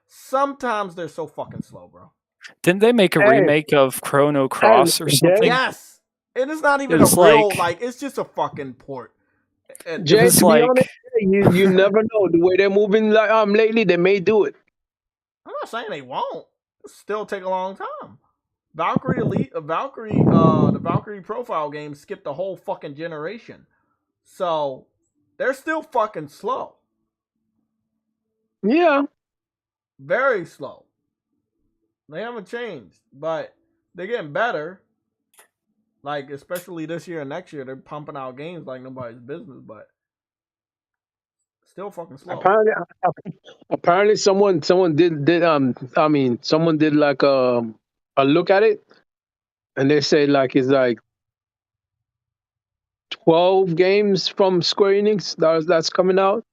sometimes they're so fucking slow, bro.
Didn't they make a remake of Chrono Cross or something?
Yes. And it's not even a real, it's just a fucking port.
Jay, to be honest, you never know. The way they're moving lately, they may do it.
I'm not saying they won't. It'll still take a long time. The Valkyrie profile game skipped the whole fucking generation. So they're still fucking slow.
Yeah.
Very slow. They haven't changed, but they're getting better. Like, especially this year and next year, they're pumping out games like nobody's business, but still fucking slow.
Apparently someone did someone did like a look at it, and they say like it's like 12 games from Square Enix that's coming out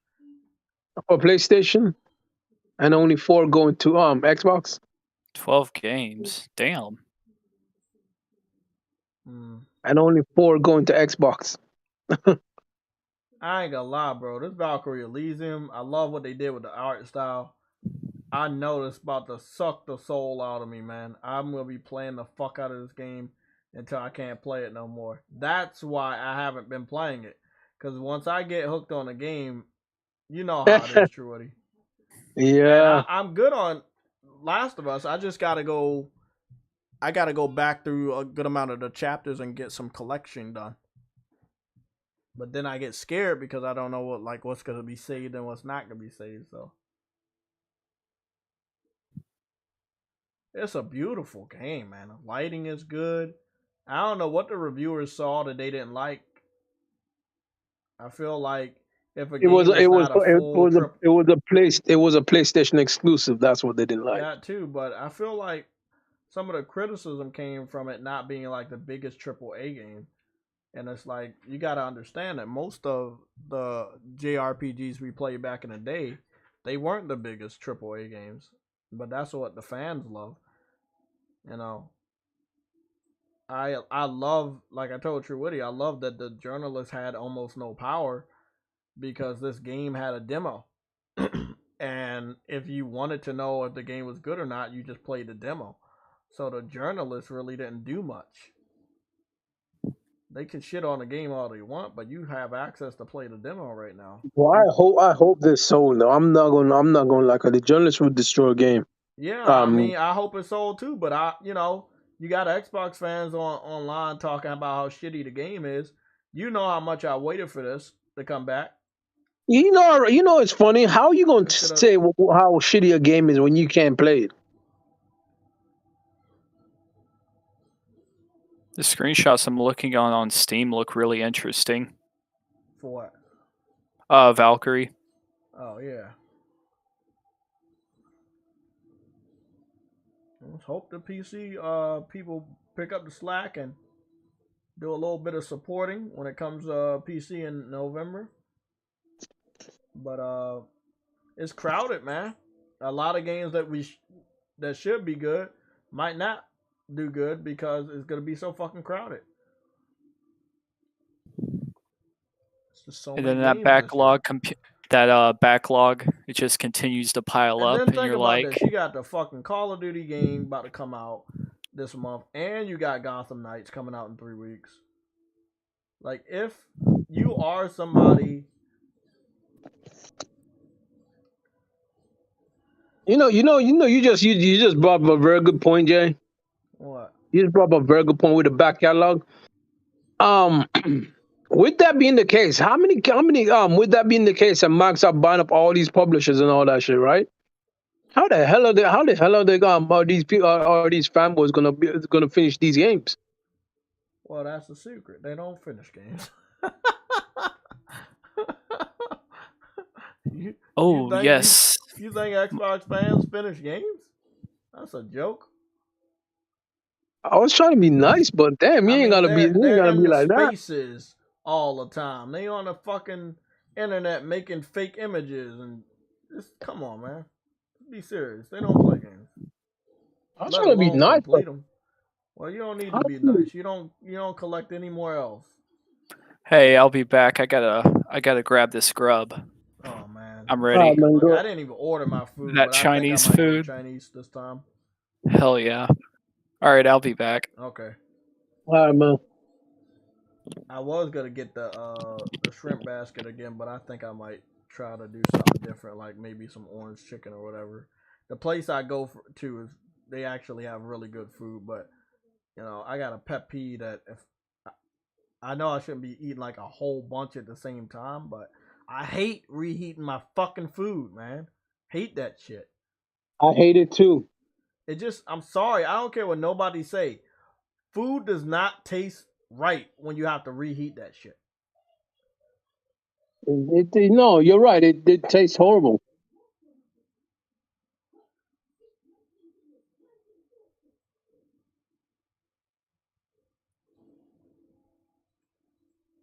for PlayStation, and only 4 going to Xbox.
12 games, damn.
And only 4 going to Xbox.
I ain't gonna lie, bro. This Valkyrie Elysium, I love what they did with the art style. I know it's about to suck the soul out of me, man. I'm gonna be playing the fuck out of this game until I can't play it no more. That's why I haven't been playing it. Because once I get hooked on a game, you know how it is, Truity.
Yeah.
And I'm good on Last of Us, I just gotta go. I gotta go back through a good amount of the chapters and get some collection done. But then I get scared because I don't know what's gonna be saved and what's not gonna be saved. So it's a beautiful game, man. The lighting is good. I don't know what the reviewers saw that they didn't like. I feel like if a game is not a full trip,
it was a PlayStation exclusive. That's what they didn't like.
that too. But I feel like some of the criticism came from it not being like the biggest AAA game. And it's like, you got to understand that most of the JRPGs we played back in the day, they weren't the biggest AAA games. But that's what the fans love. You know, I love, like I told True Witty, I love that the journalists had almost no power because this game had a demo. And if you wanted to know if the game was good or not, you just played the demo. So the journalists really didn't do much. They can shit on the game all they want, but you have access to play the demo right now.
Well, I hope they're sold. Though I'm not going to like the journalists would destroy a game.
Yeah, I mean, I hope it's sold too, but you got Xbox fans online talking about how shitty the game is. You know how much I waited for this to come back.
You know, it's funny. How are you going to say how shitty a game is when you can't play it?
The screenshots I'm looking on Steam look really interesting.
For what?
Valkyrie.
Oh yeah. Let's hope the PC people pick up the slack and do a little bit of supporting when it comes to PC in November. But it's crowded, man. A lot of games that should be good might not do good because it's gonna be so fucking crowded. It's just so
And
many
then that
games
backlog, backlog, it just continues to pile
and
up,
then
and
think
you're
about
like,
this: you got the fucking Call of Duty game about to come out this month, and you got Gotham Knights coming out in 3 weeks. Like, if you are somebody,
you just brought up a very good point, Jay.
what?
You just brought up a very good point with the back catalog. With that being the case, how many with that being the case, and Microsoft buying up all these publishers and all that shit, right? How the hell are they are these people are these fanboys gonna finish these games?
Well, that's the secret. They don't finish games.
yes.
You think Xbox fans finish games? That's a joke.
I was trying to be nice, but damn, you ain't gotta be
the
like that.
spaces all the time. They on the fucking internet making fake images and just come on, man. Be serious. They don't play games.
I was
Let
trying to be
alone
nice.
complete them. Well, you don't need to be nice. You don't collect anywhere else.
Hey, I'll be back. I gotta grab this grub.
Oh man,
I'm ready.
Look, I didn't even order my food.
That
but
Chinese
I think I might
food.
Go Chinese this time.
Hell yeah! All right, I'll be back.
Okay.
All right, man.
I was gonna get the shrimp basket again, but I think I might try to do something different, like maybe some orange chicken or whatever. The place I go to is they actually have really good food, but I got a pet peeve that if I know I shouldn't be eating like a whole bunch at the same time, but I hate reheating my fucking food, man. Hate that shit.
I hate it too.
I'm sorry, I don't care what nobody say. Food does not taste right when you have to reheat that shit.
No, you're right. It tastes horrible.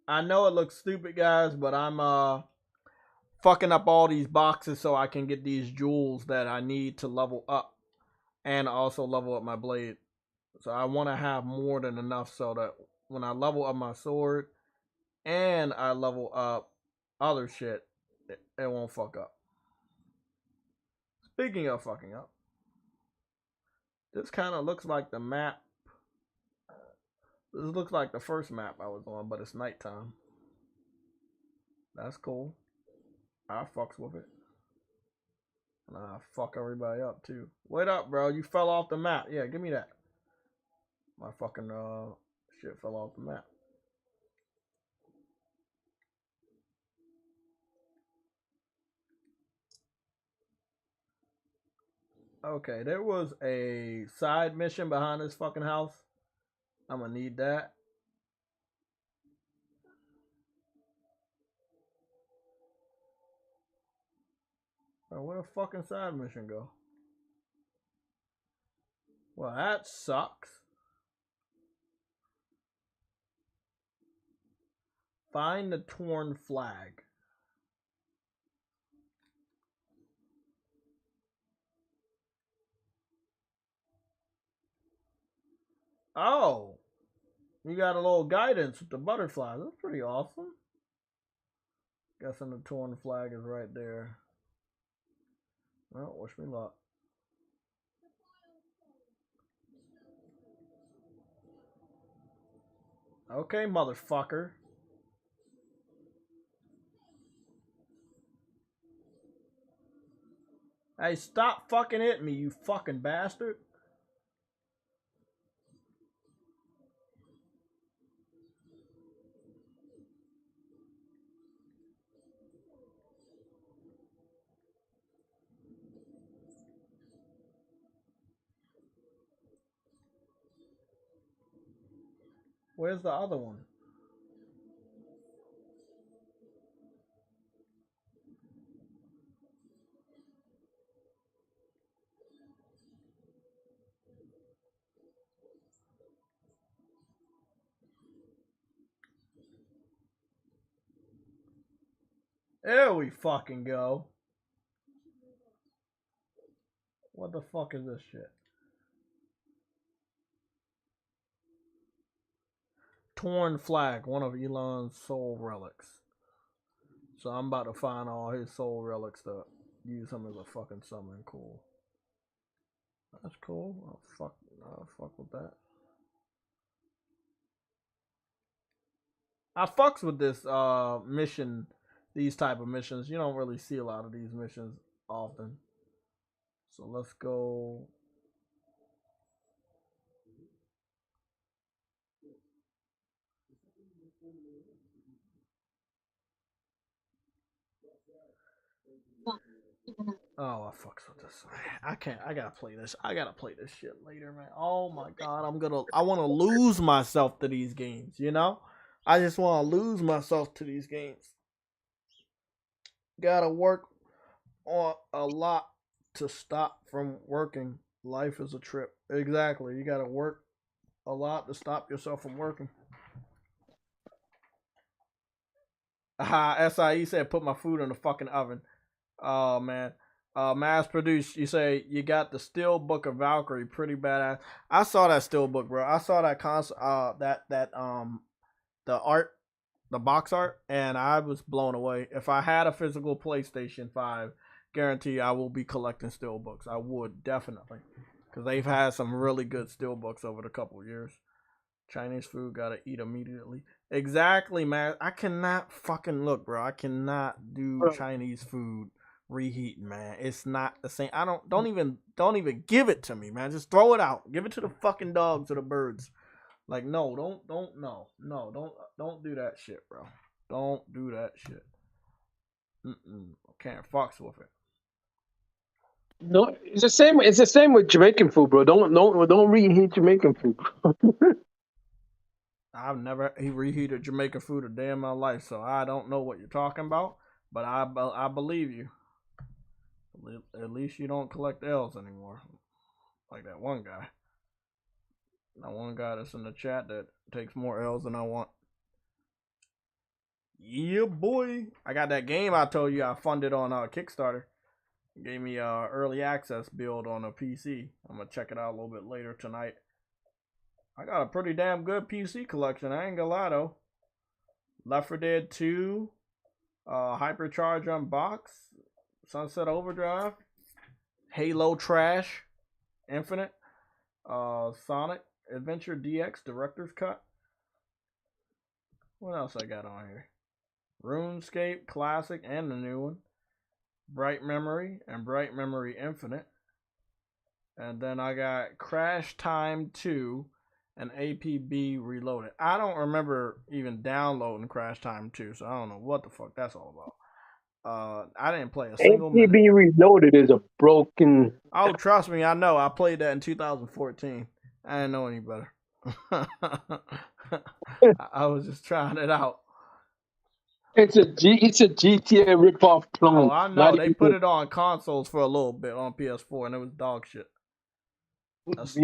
I know it looks stupid, guys, but I'm fucking up all these boxes so I can get these jewels that I need to level up and also level up my blade. So I want to have more than enough so that when I level up my sword and I level up other shit, it won't fuck up. Speaking of fucking up, this kind of looks like the map. This looks like the first map I was on, but it's nighttime. That's cool. I fucks with it. Nah, fuck everybody up too. Wait up, bro. You fell off the map. Yeah, give me that. My fucking shit fell off the map. Okay, there was a side mission behind this fucking house. I'm gonna need that. Oh, where the fucking side mission go? Well, that sucks. Find the torn flag. Oh, you got a little guidance with the butterflies. That's pretty awesome. Guessing the torn flag is right there. Well, wish me luck. Okay, motherfucker. Hey, stop fucking hitting me, you fucking bastard. Where's the other one? There we fucking go. What the fuck is this shit? Torn flag, one of Elon's soul relics. So I'm about to find all his soul relics to use him as a fucking summon. Cool. That's cool. I'll fuck with that. I fucks with this mission, these type of missions. You don't really see a lot of these missions often. So let's go. Oh, I fucks with this. I can't. I gotta play this. I gotta play this shit later, man. Oh my god, I want to lose myself to these games. You know, I just want to lose myself to these games. Gotta work on a lot to stop from working. Life is a trip. Exactly. You gotta work a lot to stop yourself from working. SIE said, put my food in the fucking oven. Oh man. Mass produced. You say you got the steel book of Valkyrie, pretty badass. I saw that steel book, bro. I saw that the art, the box art, and I was blown away. If I had a physical PlayStation 5, guarantee I will be collecting steel books. I would definitely, because they've had some really good steel books over the couple years. Chinese food gotta eat immediately. Exactly, man. I cannot fucking look, bro. I cannot do Chinese food reheating, man. It's not the same. I don't even give it to me, man. Just throw it out. Give it to the fucking dogs or the birds. Like, no, don't do that shit, bro. Don't do that shit. Can't fucks with it.
No, it's the same. It's the same with Jamaican food, bro. Don't reheat Jamaican food.
I've never reheated Jamaican food a day in my life, so I don't know what you're talking about. But I believe you. At least you don't collect L's anymore, like that one guy. That one guy that's in the chat that takes more L's than I want. Yeah, boy. I got that game I told you I funded on Kickstarter. It gave me a early access build on a PC. I'm gonna check it out a little bit later tonight. I got a pretty damn good PC collection. I ain't gonna lie though. Left 4 Dead 2, Hypercharge Unbox, Sunset Overdrive, Halo Trash, Infinite, Sonic Adventure DX Director's Cut. What else I got on here? RuneScape Classic and the new one. Bright Memory, and Bright Memory Infinite. And then I got Crash Time 2 and APB Reloaded. I don't remember even downloading Crash Time 2, so I don't know what the fuck that's all about. I didn't play a single minute.
ATB Reloaded is a broken.
Oh, trust me, I know. I played that in 2014. I didn't know any better. I was just trying it out.
It's a GTA ripoff clone.
Oh, I know. They put it on consoles for a little bit on PS4, and it was dog shit. That's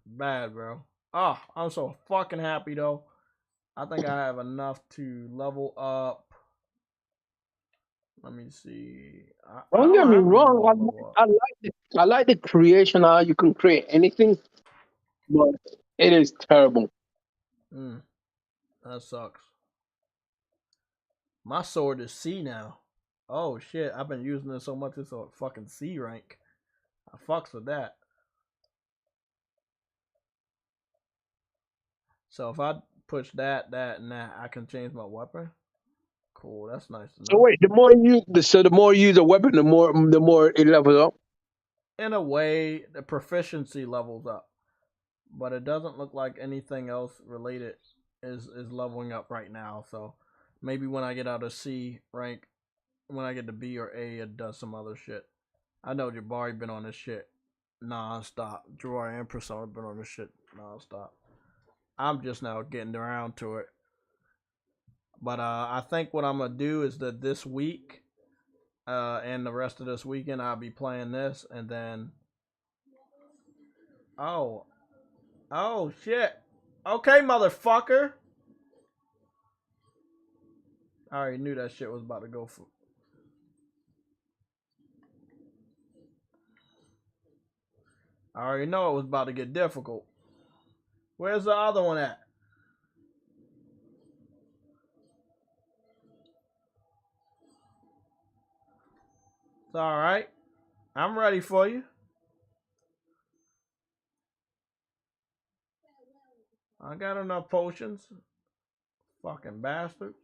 bad, bro. Oh, I'm so fucking happy though. I think I have enough to level up. Let me see.
Don't get me wrong. I like the creation how you can create anything, but it is terrible.
That sucks. My sword is C now. Oh shit! I've been using it so much it's a fucking C rank. I fucks with that. So if I push that, and that, I can change my weapon. Cool, that's nice to know.
So wait, the more you use a weapon, the more it levels up.
In a way, the proficiency levels up, but it doesn't look like anything else related is leveling up right now. So maybe when I get out of C rank, when I get to B or A, it does some other shit. I know Jabari been on this shit non-stop. Jabari and Persona been on this shit non-stop. I'm just now getting around to it. But I think what I'm going to do is that this week and the rest of this weekend, I'll be playing this. And then... Oh, shit. Okay, motherfucker. I already knew that shit was about to go for... I already know it was about to get difficult. Where's the other one at? It's alright. I'm ready for you. I got enough potions. Fucking bastards.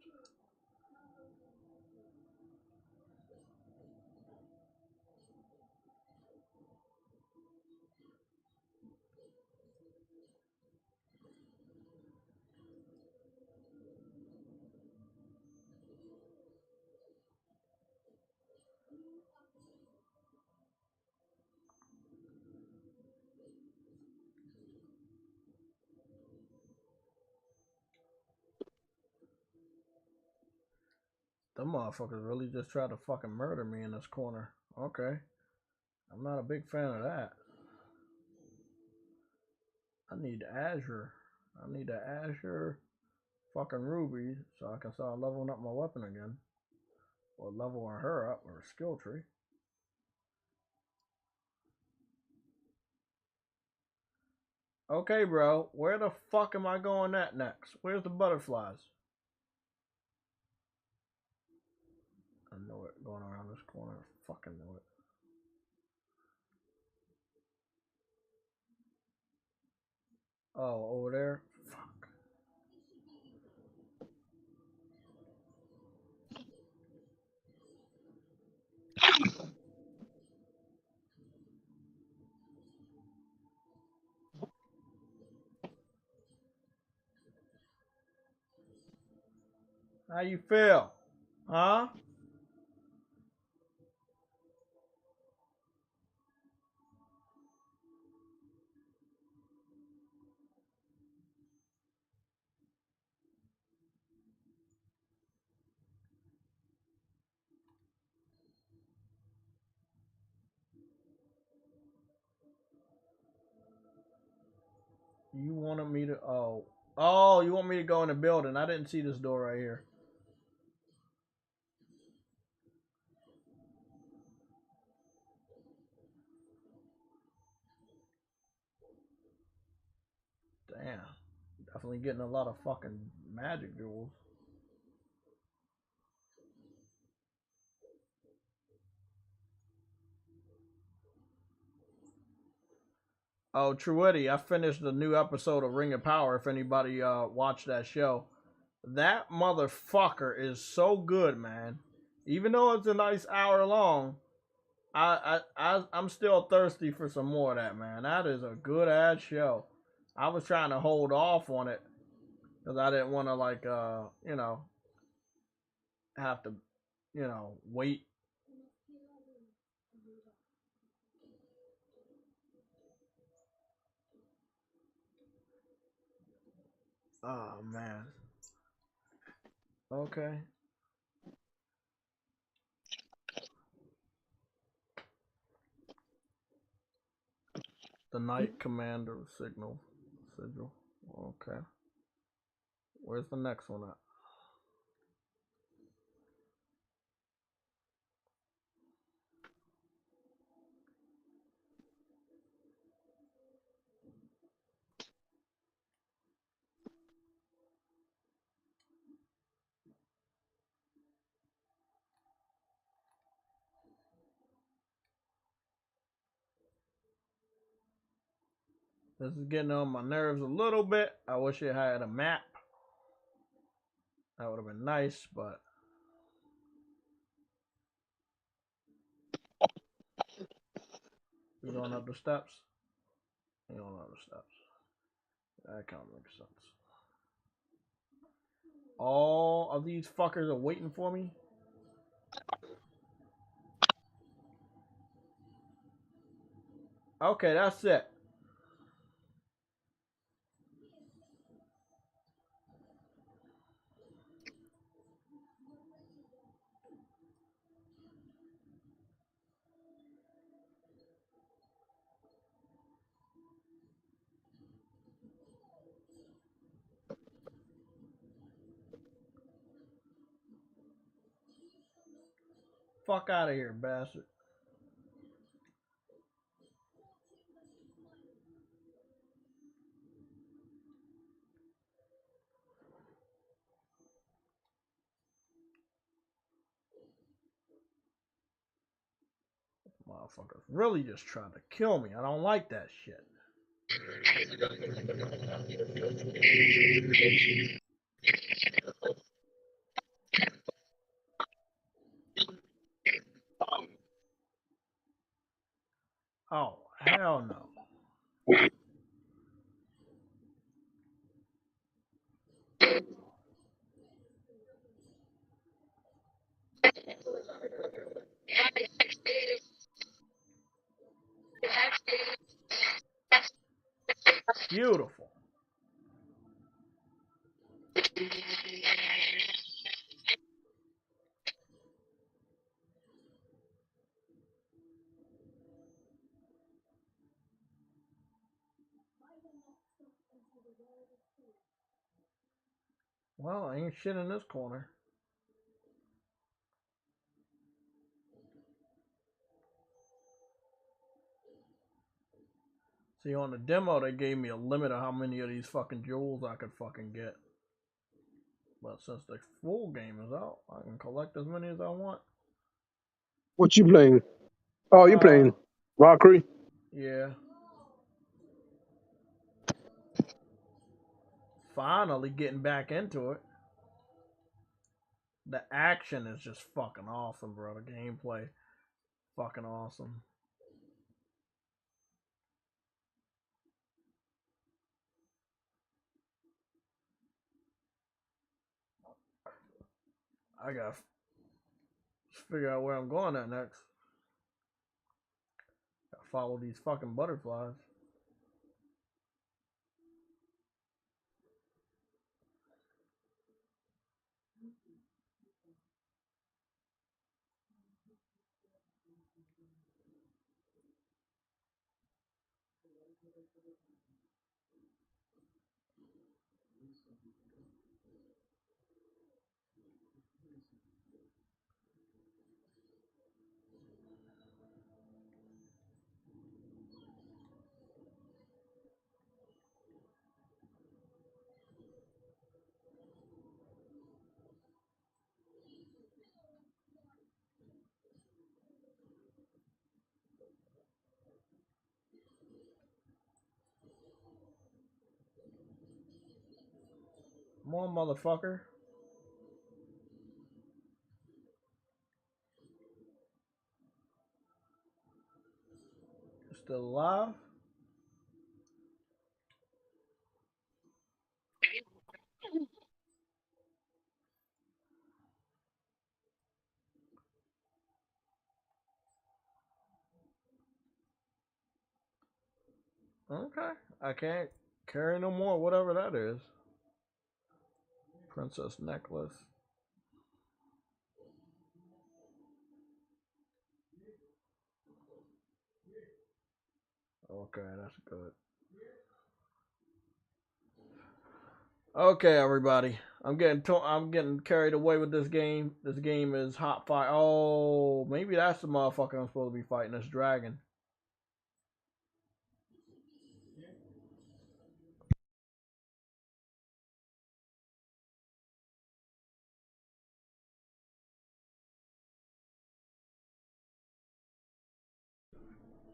Them motherfuckers really just tried to fucking murder me in this corner. Okay. I'm not a big fan of that. I need Azure. I need the Azure fucking ruby so I can start leveling up my weapon again. Or leveling her up or a skill tree. Okay, bro. Where the fuck am I going at next? Where's the butterflies? I know it. Going around this corner. I fucking know it. Oh, over there? Fuck. How you feel? Huh? You wanted me to... Oh, you want me to go in the building. I didn't see this door right here. Damn. Definitely getting a lot of fucking magic jewels. Oh, Truetti, I finished the new episode of Ring of Power. If anybody watched that show, that motherfucker is so good, man. Even though it's a nice hour long, I'm still thirsty for some more of that, man. That is a good ass show. I was trying to hold off on it because I didn't want to have to, wait. Oh man. Okay. The Night Commander sigil. Okay. Where's the next one at? This is getting on my nerves a little bit. I wish it had a map. That would have been nice, but we going up the steps. We going up the steps. That kind of makes sense. All of these fuckers are waiting for me. Okay, that's it. Fuck out of here, bastard. Motherfuckers really just trying to kill me. I don't like that shit. Oh, hell no. Beautiful. Well, ain't shit in this corner. See, on the demo, they gave me a limit of how many of these fucking jewels I could fucking get. But since the full game is out, I can collect as many as I want.
What you playing? Oh, you're playing Valkyrie.
Yeah. Finally getting back into it. The action is just fucking awesome, bro. The gameplay, fucking awesome. I gotta figure out where I'm going at next. Gotta follow these fucking butterflies. Come on, motherfucker. Still alive? Okay. I can't carry no more, whatever that is. Princess necklace. Okay, that's good. Okay, everybody. I'm getting carried away with this game. This game is hot fire. Oh, maybe that's the motherfucker I'm supposed to be fighting. This dragon.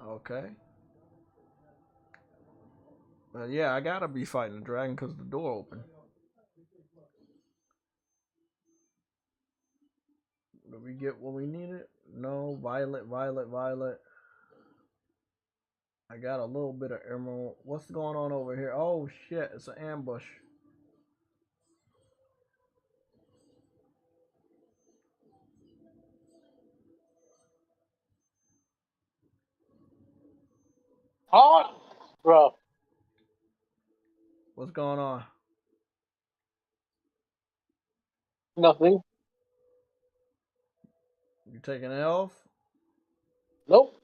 Okay. Yeah, I gotta be fighting the dragon because the door open. Did we get what we needed? No. Violet, violet, violet. I got a little bit of emerald. What's going on over here? Oh shit, it's an ambush.
Oh, bro.
What's going on?
Nothing.
You taking L's?
Nope.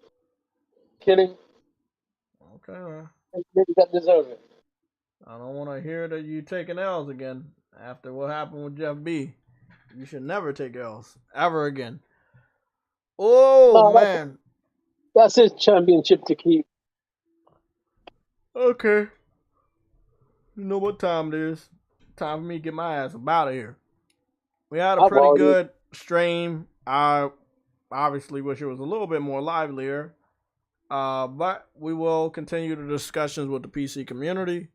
Kidding.
Okay, man.
Maybe that deserve it.
I don't want to hear that you taking L's again after what happened with Jeff B. You should never take L's ever again. Oh
No,
man.
that's his championship to keep.
Okay. You know what time it is? Time for me to get my ass up out of here. We had a
I've
pretty
already.
good stream. I obviously wish it was a little bit more livelier. But we will continue the discussions with the PC community.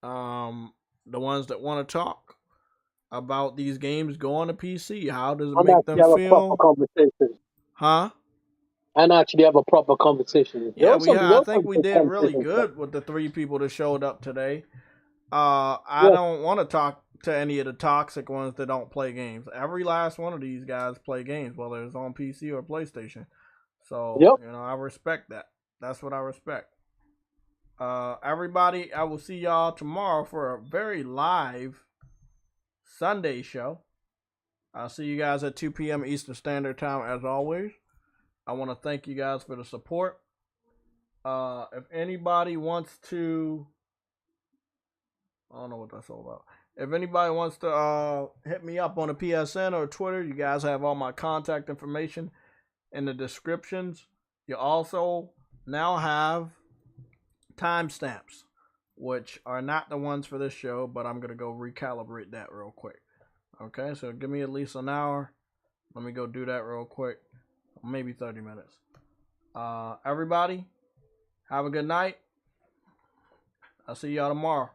The ones that want to talk about these games going to PC. How does it
I'm
make
actually
them
have a proper
feel?
conversation.
Huh?
And actually have a proper conversation. There
Yeah,
was some.
I
There was
think
some
we
good
did really
conversation.
good with the 3 people that showed up today. I
Yeah.
don't want to talk to any of the toxic ones that don't play games. Every last one of these guys play games, whether it's on PC or PlayStation. So,
Yep.
I respect that. That's what I respect. Everybody, I will see y'all tomorrow for a very live Sunday show. I'll see you guys at 2 p.m. Eastern Standard Time as always. I want to thank you guys for the support. If anybody wants to, I don't know what that's all about. If anybody wants to hit me up on the PSN or Twitter, you guys have all my contact information in the descriptions. You also now have timestamps, which are not the ones for this show, but I'm going to go recalibrate that real quick. Okay, so give me at least an hour. Let me go do that real quick. Maybe 30 minutes. Everybody, have a good night. I'll see y'all tomorrow.